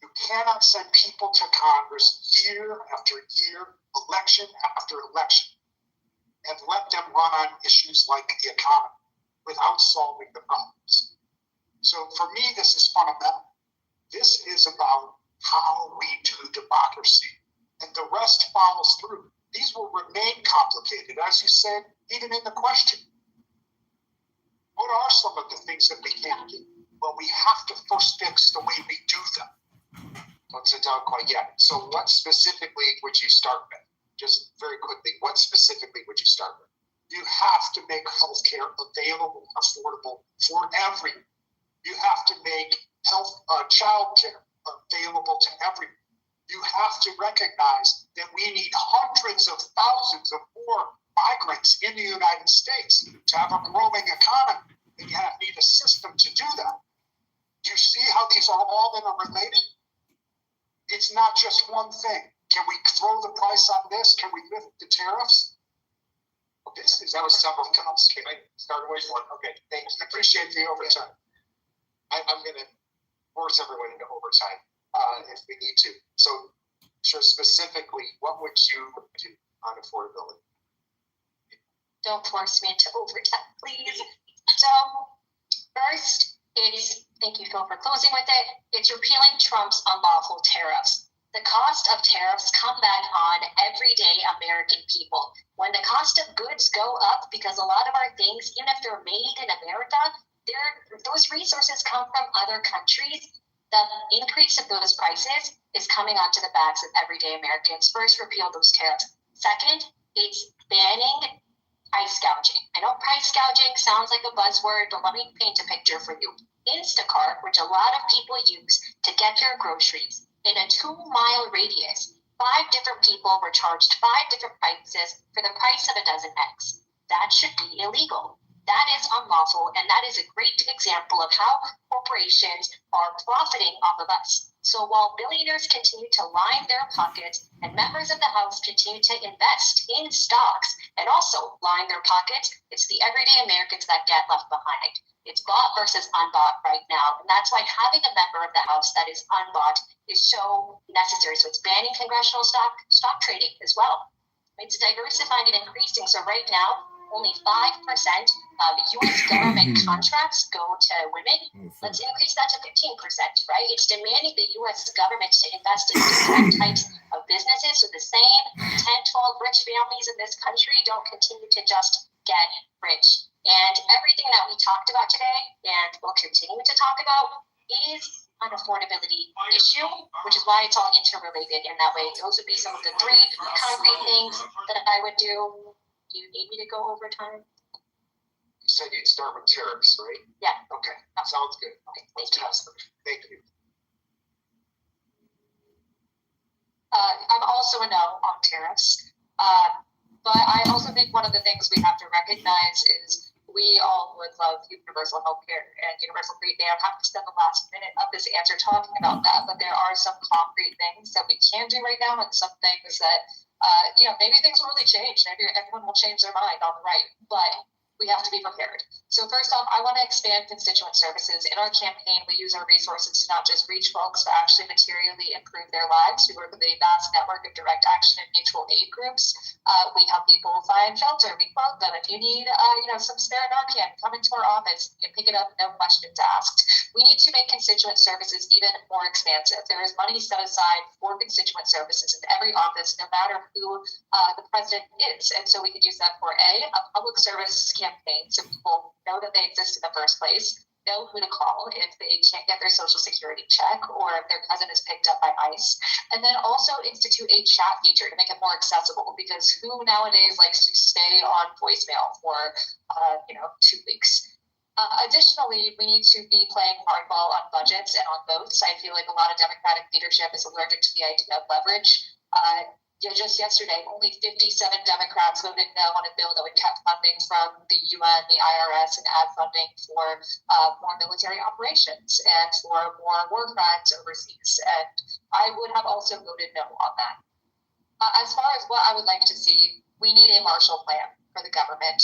You cannot send people to Congress year after year, election after election, and let them run on issues like the economy without solving the problems. So for me, this is fundamental. This is about how we do democracy, and the rest follows through. These will remain complicated, as you said, even in the question. What are some of the things that we can't do? Well, we have to first fix the way we do them. Don't sit down quite yet. So what specifically would you start with? Just very quickly, what specifically would you start with? You have to make healthcare available, affordable for everyone. You have to make child care available to everyone. You have to recognize that we need hundreds of thousands of more migrants in the United States to have a growing economy, and you need a system to do that. Do you see how these are all interrelated? It's not just one thing. Can we throw the price on this? Can we lift the tariffs? That was several counts. Can I start away from one? Okay, thank you. I appreciate the overtime. I'm going to force everyone into overtime if we need to. So specifically, what would you do on affordability? Don't force me into overtime, please. So first is, thank you, Phil, for closing with it. It's repealing Trump's unlawful tariffs. The cost of tariffs come back on everyday American people. When the cost of goods go up, because a lot of our things, even if they're made in America, those resources come from other countries. The increase of those prices is coming onto the backs of everyday Americans. First, repeal those tariffs. Second, it's banning price gouging. I know price gouging sounds like a buzzword, but let me paint a picture for you. Instacart, which a lot of people use to get their groceries, in a 2-mile radius, 5 different people were charged 5 different prices for the price of a dozen eggs. That should be illegal. That is unlawful, and that is a great example of how corporations are profiting off of us. So while billionaires continue to line their pockets and members of the House continue to invest in stocks and also line their pockets, it's the everyday Americans that get left behind. It's bought versus unbought right now, and that's why having a member of the House that is unbought is so necessary. So it's banning congressional stock trading as well. It's diversifying and increasing. So right now, only 5% of U.S. government contracts go to women. Let's increase that to 15%, right? It's demanding the U.S. government to invest in different types of businesses so the same 10, 12 rich families in this country don't continue to just get rich. And everything that we talked about today and will continue to talk about is an affordability issue, which is why it's all interrelated in that way. Those would be some of the 3 concrete things that I would do. Do you need me to go over time? You said you'd start with tariffs, right? Yeah. Okay, that sounds good. Okay, let's pass them. Thank you. I'm also a no on tariffs. But I also think one of the things we have to recognize is we all would love universal health care and universal free day. I'm happy to spend the last minute of this answer talking about that, but there are some concrete things that we can do right now and some things that, maybe things will really change. Maybe everyone will change their mind on the right, but we have to be prepared. So first off, I want to expand constituent services. In our campaign, we use our resources to not just reach folks, but actually materially improve their lives. We work with a vast network of direct action and mutual aid groups. We help people find shelter. We quote them. If you need, some spare Narcan, come into our office. You can pick it up, no questions asked. We need to make constituent services even more expansive. There is money set aside for constituent services in every office, no matter who the president is. And so we could use that for a public service campaign, so people know that they exist in the first place, know who to call if they can't get their Social Security check or if their cousin is picked up by ICE. And then also institute a chat feature to make it more accessible, because who nowadays likes to stay on voicemail for 2 weeks? Additionally, we need to be playing hardball on budgets and on votes. I feel like a lot of Democratic leadership is allergic to the idea of leverage. Just yesterday, only 57 Democrats voted no on a bill that would cut funding from the UN, the IRS, and add funding for more military operations and for more war crimes overseas. And I would have also voted no on that. As far as what I would like to see, we need a Marshall Plan for the government.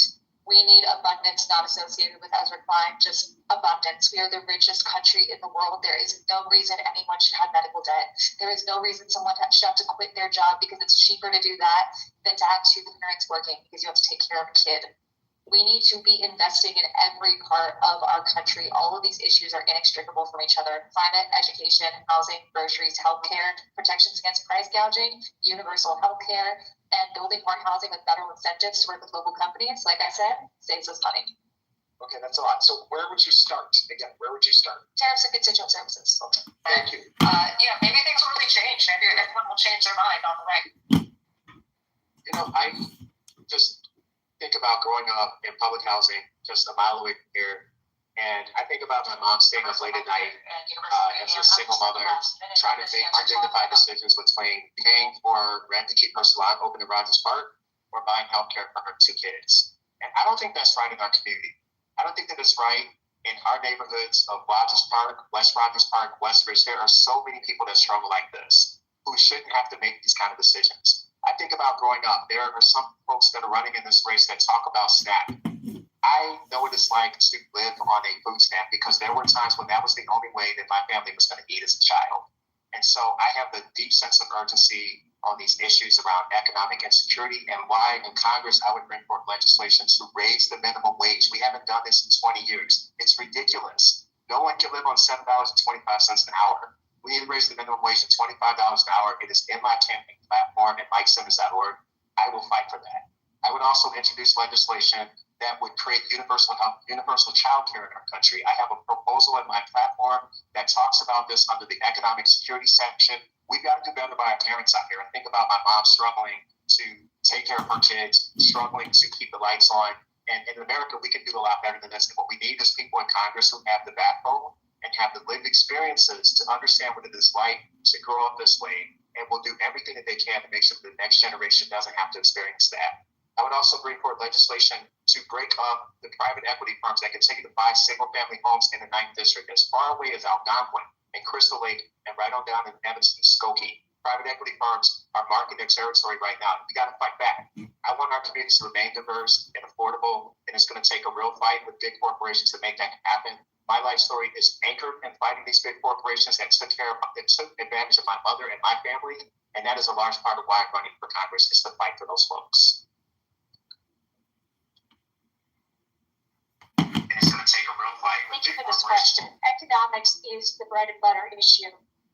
We need abundance not associated with Ezra Klein, just abundance. We are the richest country in the world. There is no reason anyone should have medical debt. There is no reason someone should have to quit their job because it's cheaper to do that than to have two parents working because you have to take care of a kid. We need to be investing in every part of our country. All of these issues are inextricable from each other. Climate, education, housing, groceries, healthcare, protections against price gouging, universal healthcare, and building more housing with federal incentives to work with local companies, like I said, saves us money. Okay, that's a lot. So where would you start? Again, where would you start? Tariffs and constituent services. Okay, thank you. Yeah, maybe things will really change. Maybe everyone will change their mind on the way. You know, I just think about growing up in public housing just a mile away from here. And I think about my mom staying up late at night as a single mother, trying to make undignified decisions between paying for rent to keep her salon open in Rogers Park or buying healthcare for her two kids. And I don't think that's right in our community. I don't think that it's right in our neighborhoods of Rogers Park, West Rogers Park, Westridge. There are so many people that struggle like this who shouldn't have to make these kind of decisions. I think about growing up. There are some folks that are running in this race that talk about SNAP. I know what it's like to live on a food stamp because there were times when that was the only way that my family was going to eat as a child. And so I have a deep sense of urgency on these issues around economic insecurity and why in Congress I would bring forth legislation to raise the minimum wage. We haven't done this in 20 years. It's ridiculous. No one can live on $7.25 an hour. We need to raise the minimum wage to $25 an hour. It is in my campaign platform at MikeSimmons.org. I will fight for that. I would also introduce legislation that would create universal child care in our country. I have a proposal in my platform that talks about this under the economic security section. We've got to do better by our parents out here. I think about my mom struggling to take care of her kids, struggling to keep the lights on. And in America, we can do a lot better than this. And what we need is people in Congress who have the backbone and have the lived experiences to understand what it is like to grow up this way, and will do everything that they can to make sure the next generation doesn't have to experience that. I would also bring forward legislation to break up the private equity firms that continue to buy single-family homes in the 9th District, as far away as Algonquin and Crystal Lake, and right on down in Evanston, Skokie. Private equity firms are marking their territory right now. We got to fight back. I want our communities to remain diverse and affordable, and it's going to take a real fight with big corporations to make that happen. My life story is anchored in fighting these big corporations that took advantage of my mother and my family, and that is a large part of why I'm running for Congress, is to fight for those folks. And it's going to take a real fight. Thank you for this question. Economics is the bread and butter issue.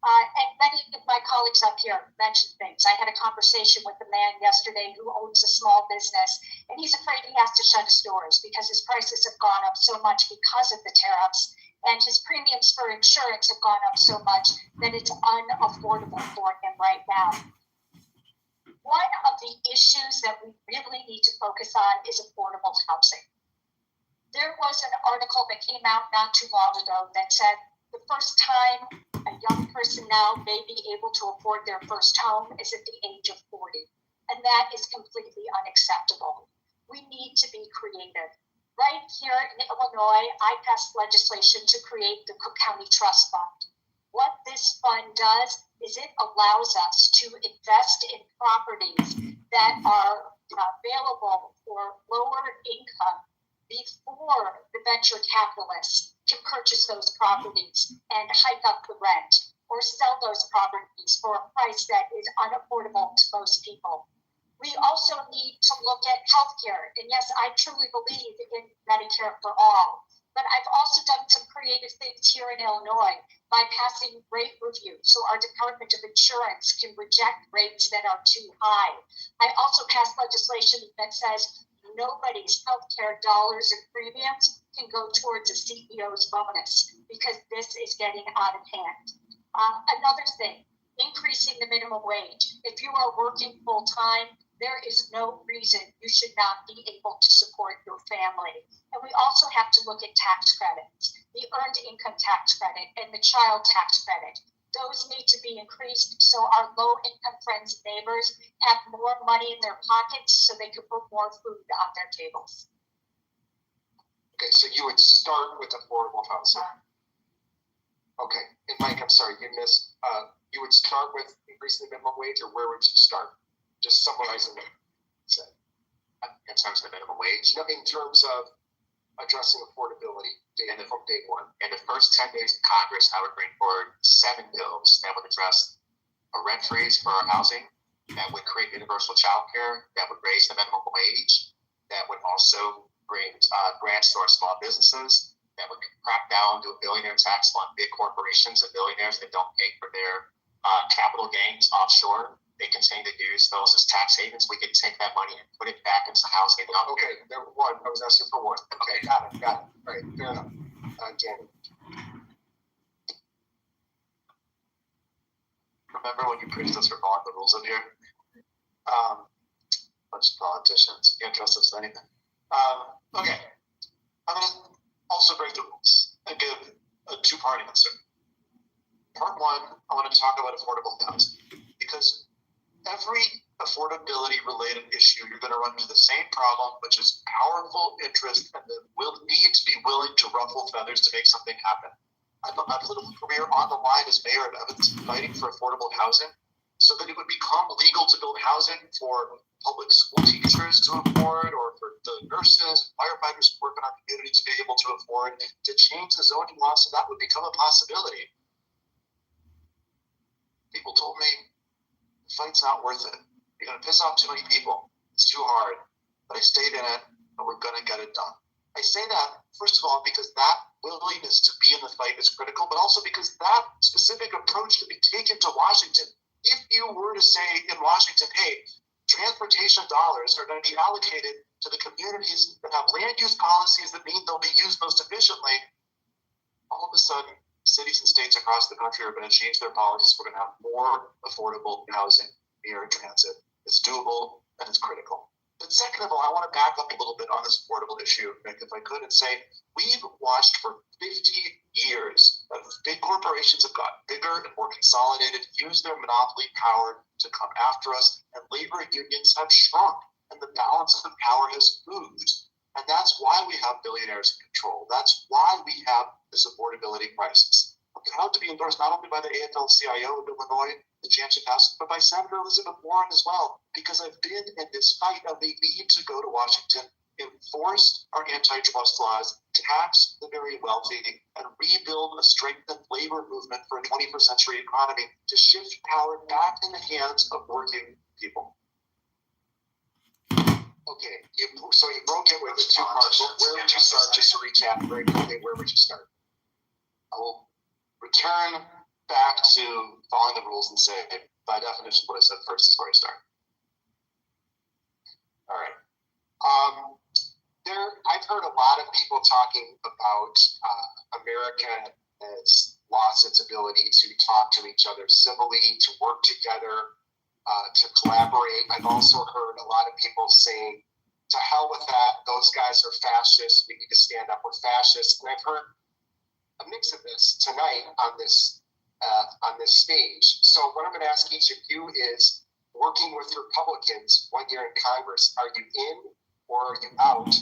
And many of my colleagues up here mentioned things. I had a conversation with a man yesterday who owns a small business, and he's afraid he has to shut his doors because his prices have gone up so much because of the tariffs, and his premiums for insurance have gone up so much that it's unaffordable for him right now. One of the issues that we really need to focus on is affordable housing. There was an article that came out not too long ago that said the first time a young person now may be able to afford their first home is at the age of 40. And that is completely unacceptable. We need to be creative. Right here in Illinois, I passed legislation to create the Cook County Trust Fund. What this fund does is it allows us to invest in properties that are available for lower income before the venture capitalists can purchase those properties and hike up the rent or sell those properties for a price that is unaffordable to most people. We also need to look at healthcare. And yes, I truly believe in Medicare for all. But I've also done some creative things here in Illinois by passing rate review so our Department of Insurance can reject rates that are too high. I also passed legislation that says nobody's healthcare dollars and premiums can go towards a CEO's bonus because this is getting out of hand. Another thing, increasing the minimum wage. If you are working full time, there is no reason you should not be able to support your family. And we also have to look at tax credits, the earned income tax credit and the child tax credit. Those need to be increased so our low-income friends and neighbors have more money in their pockets so they can put more food on their tables. Okay, so you would start with affordable housing. Okay, and Mike, I'm sorry, you missed. You would start with increasing the minimum wage, or where would you start? just summarizing what you said in terms of the minimum wage, in terms of addressing affordability from day one. In the first 10 days of Congress, I would bring forward 7 bills that would address a rent freeze for our housing, that would create universal child care, that would raise the minimum wage, that would also bring grants to our small businesses, that would crack down to a billionaire tax on big corporations and billionaires that don't pay for their capital gains offshore. They continue to use those as tax havens. We can take that money and put it back into housing. Okay, there one. I was asking for one. Okay, got it. All right, fair enough. Again. Remember when you praised us for following the rules of here? Bunch of politicians. You can't trust us with anything. Okay. I'm going to also break the rules and give a two-part answer. Part one, I want to talk about affordable housing because every affordability-related issue, you're going to run into the same problem, which is powerful interest and the need to be willing to ruffle feathers to make something happen. I put my political career on the line as mayor of Evanston, fighting for affordable housing so that it would become legal to build housing for public school teachers to afford, or for the nurses and firefighters who work in our community to be able to afford, to change the zoning law so that would become a possibility. People told me, the fight's not worth it. You're going to piss off too many people. It's too hard. But I stayed in it, and we're going to get it done. I say that, first of all, because that willingness to be in the fight is critical, but also because that specific approach can be taken to Washington. If you were to say in Washington, hey, transportation dollars are going to be allocated to the communities that have land use policies that mean they'll be used most efficiently, all of a sudden, cities and states across the country are going to change their policies. We're going to have more affordable housing near transit. It's doable and it's critical. But second of all, I want to back up a little bit on this affordable issue, Nick, if I could, and say we've watched for 50 years as big corporations have gotten bigger and more consolidated, use their monopoly power to come after us, and labor unions have shrunk, and the balance of power has moved. And that's why we have billionaires in control. That's why we have this affordability crisis. I'm proud to be endorsed not only by the AFL-CIO of Illinois, the Jansen House, but by Senator Elizabeth Warren as well, because I've been in this fight and we need to go to Washington, enforce our antitrust laws, tax the very wealthy, and rebuild a strengthened labor movement for a 21st century economy to shift power back in the hands of working people. Okay, so you broke it with the two parts. Where would you start? Just to recap very quickly, where would you start? I will return back to following the rules and say, by definition, what I said first is where I start. All right. I've heard a lot of people talking about America has lost its ability to talk to each other civilly, to work together, to collaborate. I've also heard a lot of people saying, to hell with that, those guys are fascists, we need to stand up with fascists. And I've heard a mix of this tonight on this stage. So what I'm going to ask each of you is, working with Republicans 1 year in Congress, are you in or are you out?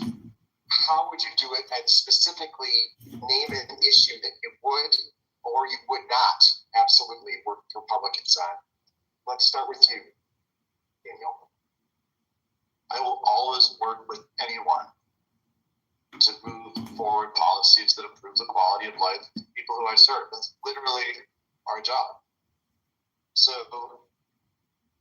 How would you do it? And specifically name an issue that you would or you would not absolutely work with Republicans on. Let's start with you, Daniel. I will always work with anyone to move forward policies that improve the quality of life of people who I serve. That's literally our job. So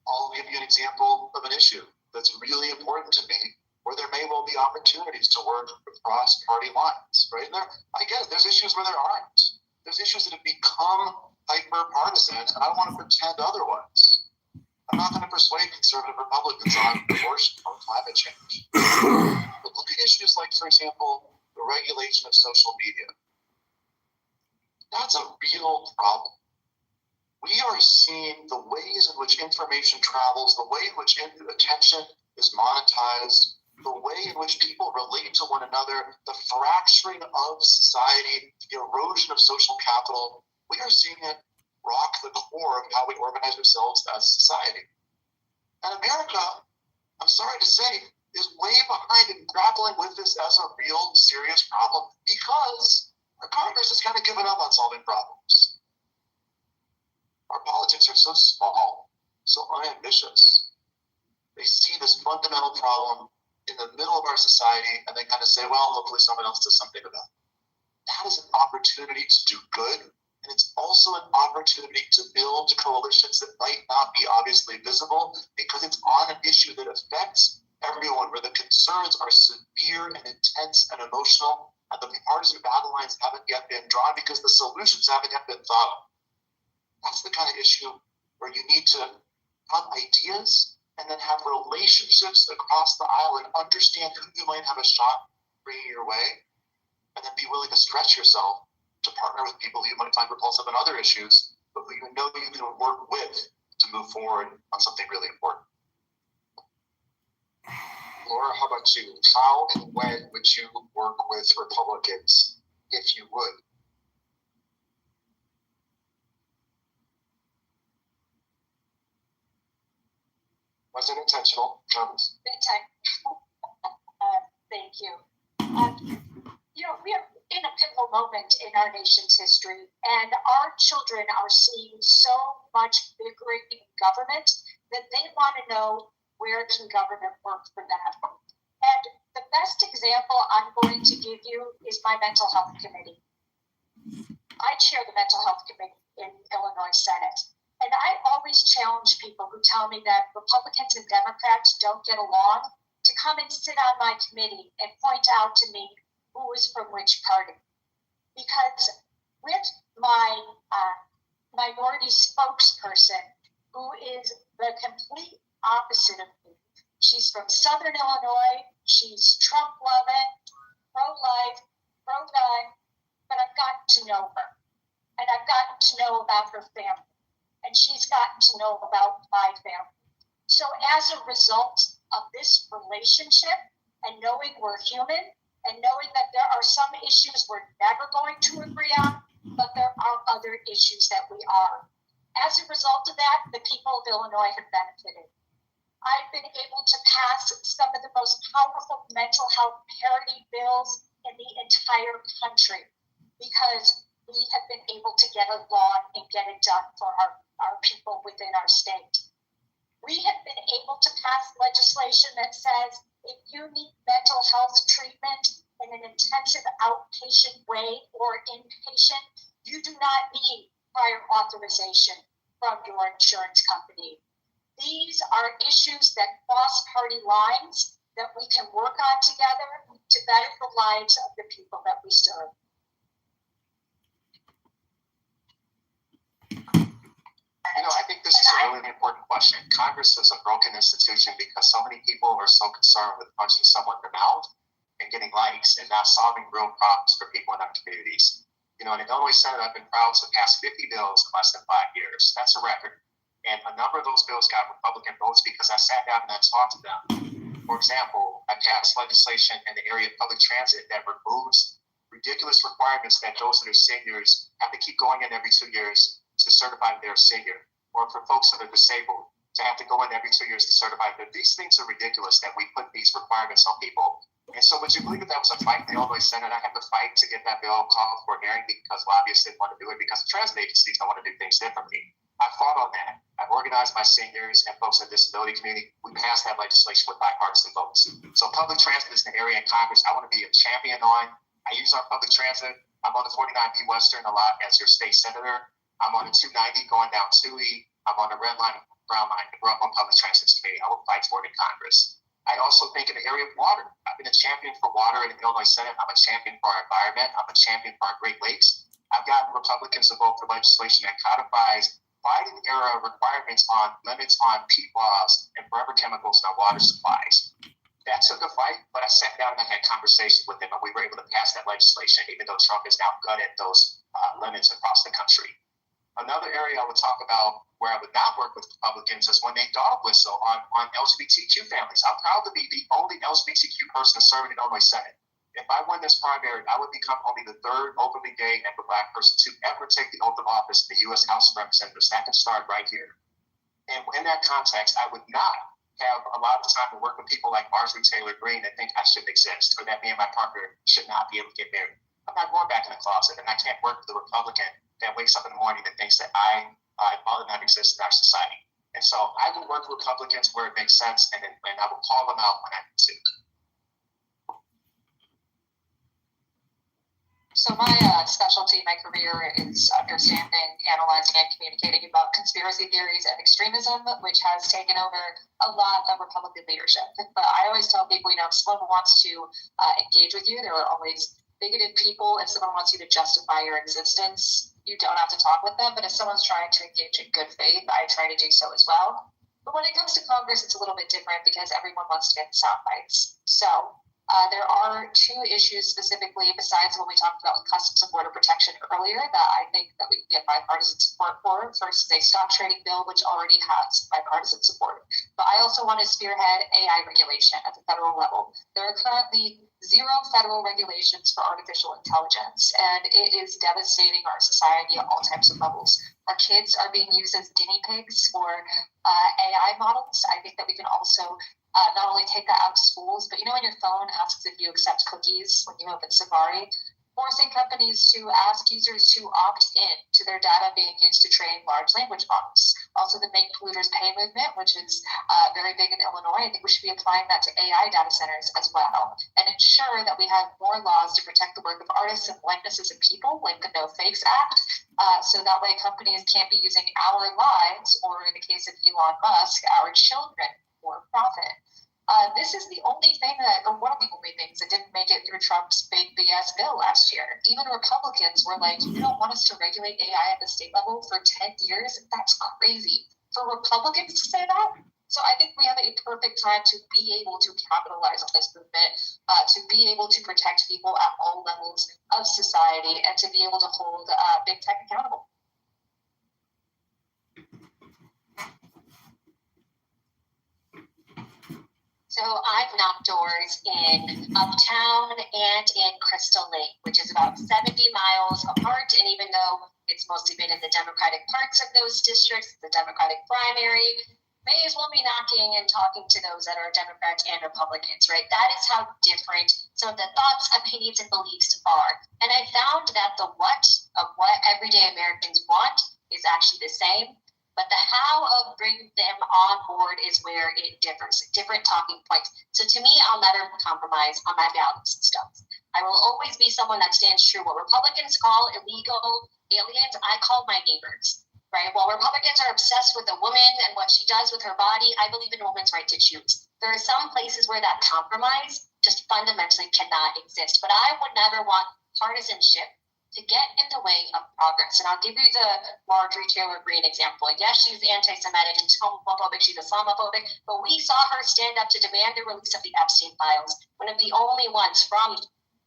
I'll give you an example of an issue that's really important to me, where there may well be opportunities to work across party lines, right? And I get it, there's issues where there aren't. There's issues that have become hyper-partisan, and I don't want to pretend otherwise. I'm not going to persuade conservative Republicans on abortion or climate change. But look at issues like, for example, the regulation of social media. That's a real problem. We are seeing the ways in which information travels, the way in which attention is monetized, the way in which people relate to one another, the fracturing of society, the erosion of social capital. We are seeing it rock the core of how we organize ourselves as a society. And America, I'm sorry to say, is way behind in grappling with this as a real serious problem because our Congress has kind of given up on solving problems. Our politics are so small, so unambitious. They see this fundamental problem in the middle of our society, and they kind of say, well, hopefully someone else does something about it. That is an opportunity to do good, and it's also an opportunity to build coalitions that might not be obviously visible because it's on an issue that affects everyone, where the concerns are severe and intense and emotional, and the partisan battle lines haven't yet been drawn because the solutions haven't yet been thought of. That's the kind of issue where you need to have ideas and then have relationships across the aisle and understand who you might have a shot bringing your way, and then be willing to stretch yourself to partner with people you might find repulsive in other issues, but who you know you can work with to move forward on something really important. Laura, how about you? How and when would you work with Republicans, if you would? Wasn't intentional, Thomas. Big time. Thank you. We are in a pivotal moment in our nation's history, and our children are seeing so much bickering in government that they want to know where can government work for them. And the best example I'm going to give you is my mental health committee. I chair the mental health committee in Illinois Senate. And I always challenge people who tell me that Republicans and Democrats don't get along to come and sit on my committee and point out to me who is from which party. Because with my minority spokesperson, who is the complete opposite of me, she's from Southern Illinois, she's Trump-loving, pro-life, pro-gun, but I've gotten to know her. And I've gotten to know about her family. And she's gotten to know about my family. So as a result of this relationship and knowing we're human and knowing that there are some issues we're never going to agree on, but there are other issues that we are. As a result of that, the people of Illinois have benefited. I've been able to pass some of the most powerful mental health parity bills in the entire country because we have been able to get along and get it done for our people within our state. We have been able to pass legislation that says if you need mental health treatment in an intensive outpatient way or inpatient, you do not need prior authorization from your insurance company. These are issues that cross party lines that we can work on together to better the lives of the people that we serve. I think this is a really important question. Congress is a broken institution because so many people are so concerned with punching someone in the mouth and getting likes and not solving real problems for people in our communities. In the Illinois Senate, I've been proud to pass 50 bills in less than 5 years. That's a record. And a number of those bills got Republican votes because I sat down and I talked to them. For example, I passed legislation in the area of public transit that removes ridiculous requirements that those that are seniors have to keep going in every 2 years to certify they're a senior, or for folks that are disabled to have to go in every 2 years to certify that. These things are ridiculous that we put these requirements on people. And so would you believe that was a fight in the Illinois Senate? I had to fight to get that bill called for a hearing because lobbyists didn't want to do it because the transit agencies don't want to do things differently. I fought on that. I organized my seniors and folks in the disability community. We passed that legislation with bipartisan votes. So public transit is an area in Congress I want to be a champion on. I use our public transit. I'm on the 49B Western a lot as your state senator. I'm on the 290 going down Toohey. I'm on the red line, brown line. I grew up on public transit committee. I will fight for it in Congress. I also think in the area of water. I've been a champion for water in the Illinois Senate. I'm a champion for our environment. I'm a champion for our Great Lakes. I've gotten Republicans to vote for legislation that codifies Biden-era requirements on limits on PFAS and forever chemicals in our water supplies. That took a fight, but I sat down and I had conversations with them, and we were able to pass that legislation, even though Trump has now gutted those limits across the country. Another area I would talk about where I would not work with Republicans is when they dog whistle on LGBTQ families. I'm proud to be the only LGBTQ person serving in the Illinois Senate. If I win this primary, I would become only the third openly gay and Black person to ever take the oath of office in the U.S. House of Representatives. That can start right here. And in that context, I would not have a lot of time to work with people like Marjorie Taylor Greene that think I shouldn't exist or that me and my partner should not be able to get married. I'm not going back in the closet, and I can't work with a Republican that wakes up in the morning that thinks that I ought not exist in our society. And so I will work with Republicans where it makes sense, and I will call them out when I need to. So my specialty in my career is understanding, analyzing, and communicating about conspiracy theories and extremism, which has taken over a lot of Republican leadership. But I always tell people, if someone wants to engage with you, there are always bigoted people. If someone wants you to justify your existence, you don't have to talk with them. But if someone's trying to engage in good faith, I try to do so as well. But when it comes to Congress, it's a little bit different because everyone wants to get the sound bites. So there are two issues specifically, besides what we talked about with Customs and Border Protection earlier, that I think that we can get bipartisan support for. First is a stock trading bill, which already has bipartisan support. But I also want to spearhead AI regulation at the federal level. There are currently 0 federal regulations for artificial intelligence, and it is devastating our society at all types of levels. Our kids are being used as guinea pigs for AI models. I think that we can also not only take that out of schools, but when your phone asks if you accept cookies when you open Safari, forcing companies to ask users to opt in to their data being used to train large language models. Also, the Make Polluters Pay movement, which is very big in Illinois. I think we should be applying that to AI data centers as well, and ensure that we have more laws to protect the work of artists and likenesses of people, like the No Fakes Act, so that way companies can't be using our lives, or in the case of Elon Musk, our children, for profit. This is the only thing or one of the only things that didn't make it through Trump's big BS bill last year. Even Republicans were like, you don't want us to regulate AI at the state level for 10 years? That's crazy. For Republicans to say that? So I think we have a perfect time to be able to capitalize on this movement, to be able to protect people at all levels of society, and to be able to hold big tech accountable. So I've knocked doors in Uptown and in Crystal Lake, which is about 70 miles apart. And even though it's mostly been in the Democratic parts of those districts, the Democratic primary, may as well be knocking and talking to those that are Democrats and Republicans, right? That is how different some of the thoughts, opinions, and beliefs are. And I found that the what of what everyday Americans want is actually the same. But the how of bringing them on board is where it differs, different talking points. So to me, I'll never compromise on my values and stuff. I will always be someone that stands true. What Republicans call illegal aliens, I call my neighbors, right? While Republicans are obsessed with a woman and what she does with her body, I believe in a woman's right to choose. There are some places where that compromise just fundamentally cannot exist. But I would never want partisanship to get in the way of progress. And I'll give you the Marjorie Taylor Greene example. Yes, she's anti-Semitic and homophobic, she's Islamophobic, but we saw her stand up to demand the release of the Epstein files, one of the only ones from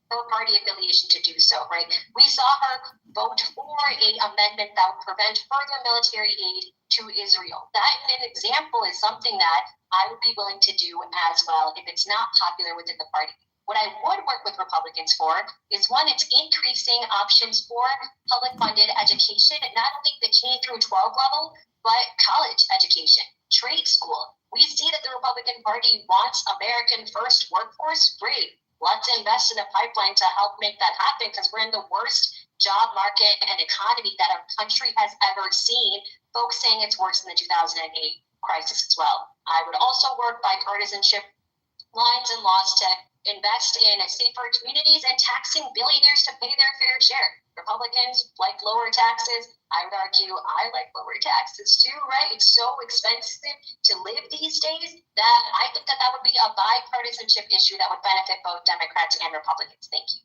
her party affiliation to do so, right? We saw her vote for an amendment that would prevent further military aid to Israel. That, in an example, is something that I would be willing to do as well if it's not popular within the party. What I would work with Republicans for is, one, it's increasing options for public funded education, not only the K through 12 level, but college education, trade school. We see that the Republican Party wants American first workforce. Great. Let's invest in a pipeline to help make that happen, because we're in the worst job market and economy that our country has ever seen. Folks saying it's worse than the 2008 crisis as well. I would also work bipartisanship lines and laws to invest in safer communities and taxing billionaires to pay their fair share. Republicans like lower taxes. I would argue I like lower taxes too, right? It's so expensive to live these days that I think that would be a bipartisanship issue that would benefit both Democrats and Republicans. Thank you.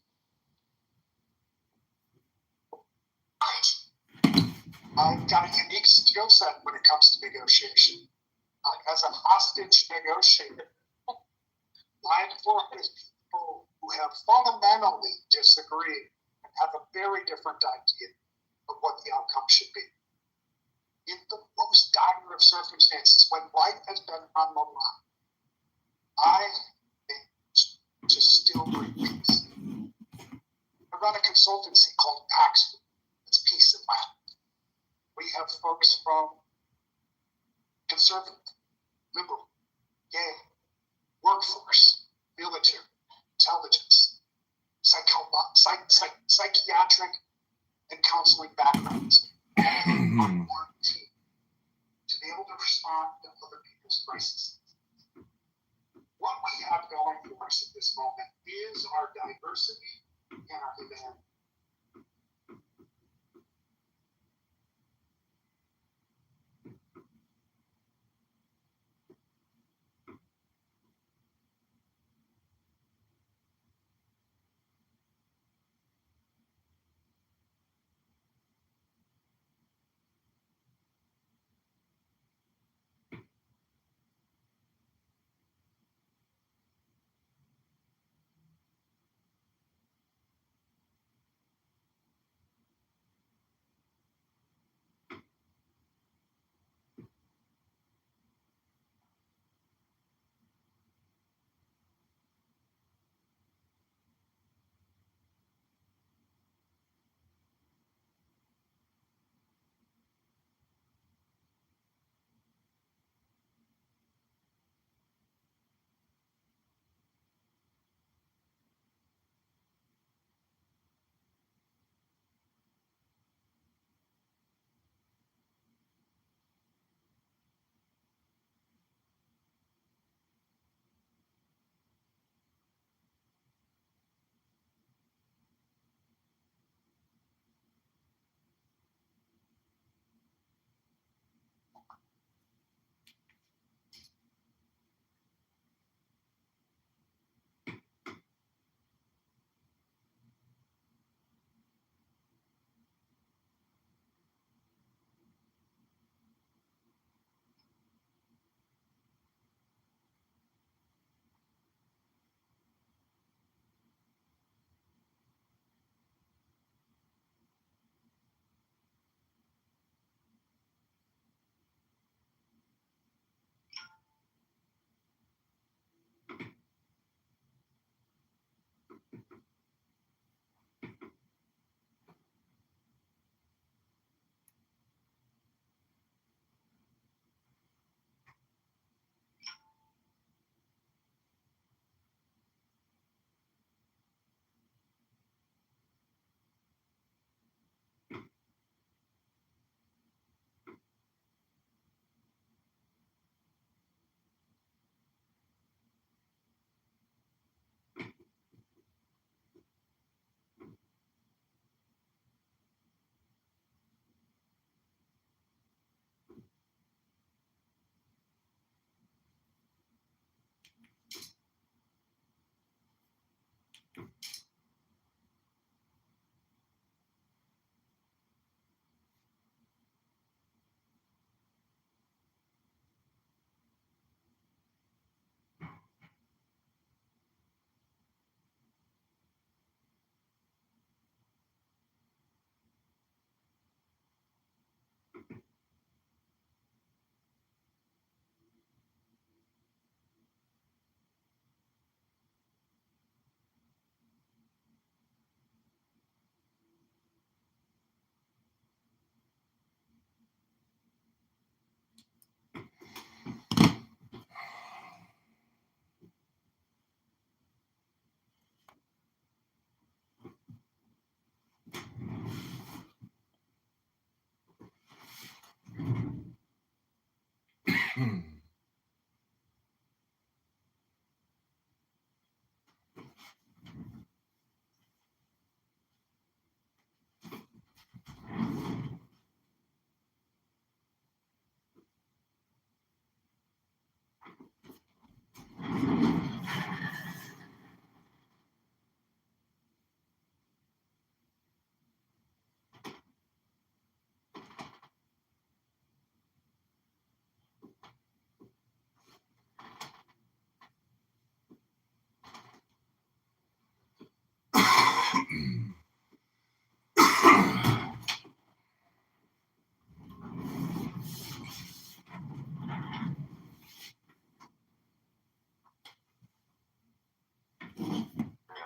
I've got a unique skill set when it comes to negotiation. As a hostage negotiator, I've worked with people who have fundamentally disagreed and have a very different idea of what the outcome should be. In the most dire of circumstances, when life has been on the line, I managed to still bring peace. I run a consultancy called Pax. It's Peace in my life. We have folks from conservative, liberal, gay, workforce, military, intelligence, psychiatric, and counseling backgrounds on one team to be able to respond to other people's crises. What we have going for us at this moment is our diversity and our humanity.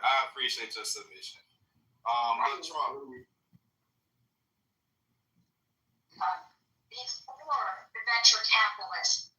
I appreciate your submission. Before the venture capitalists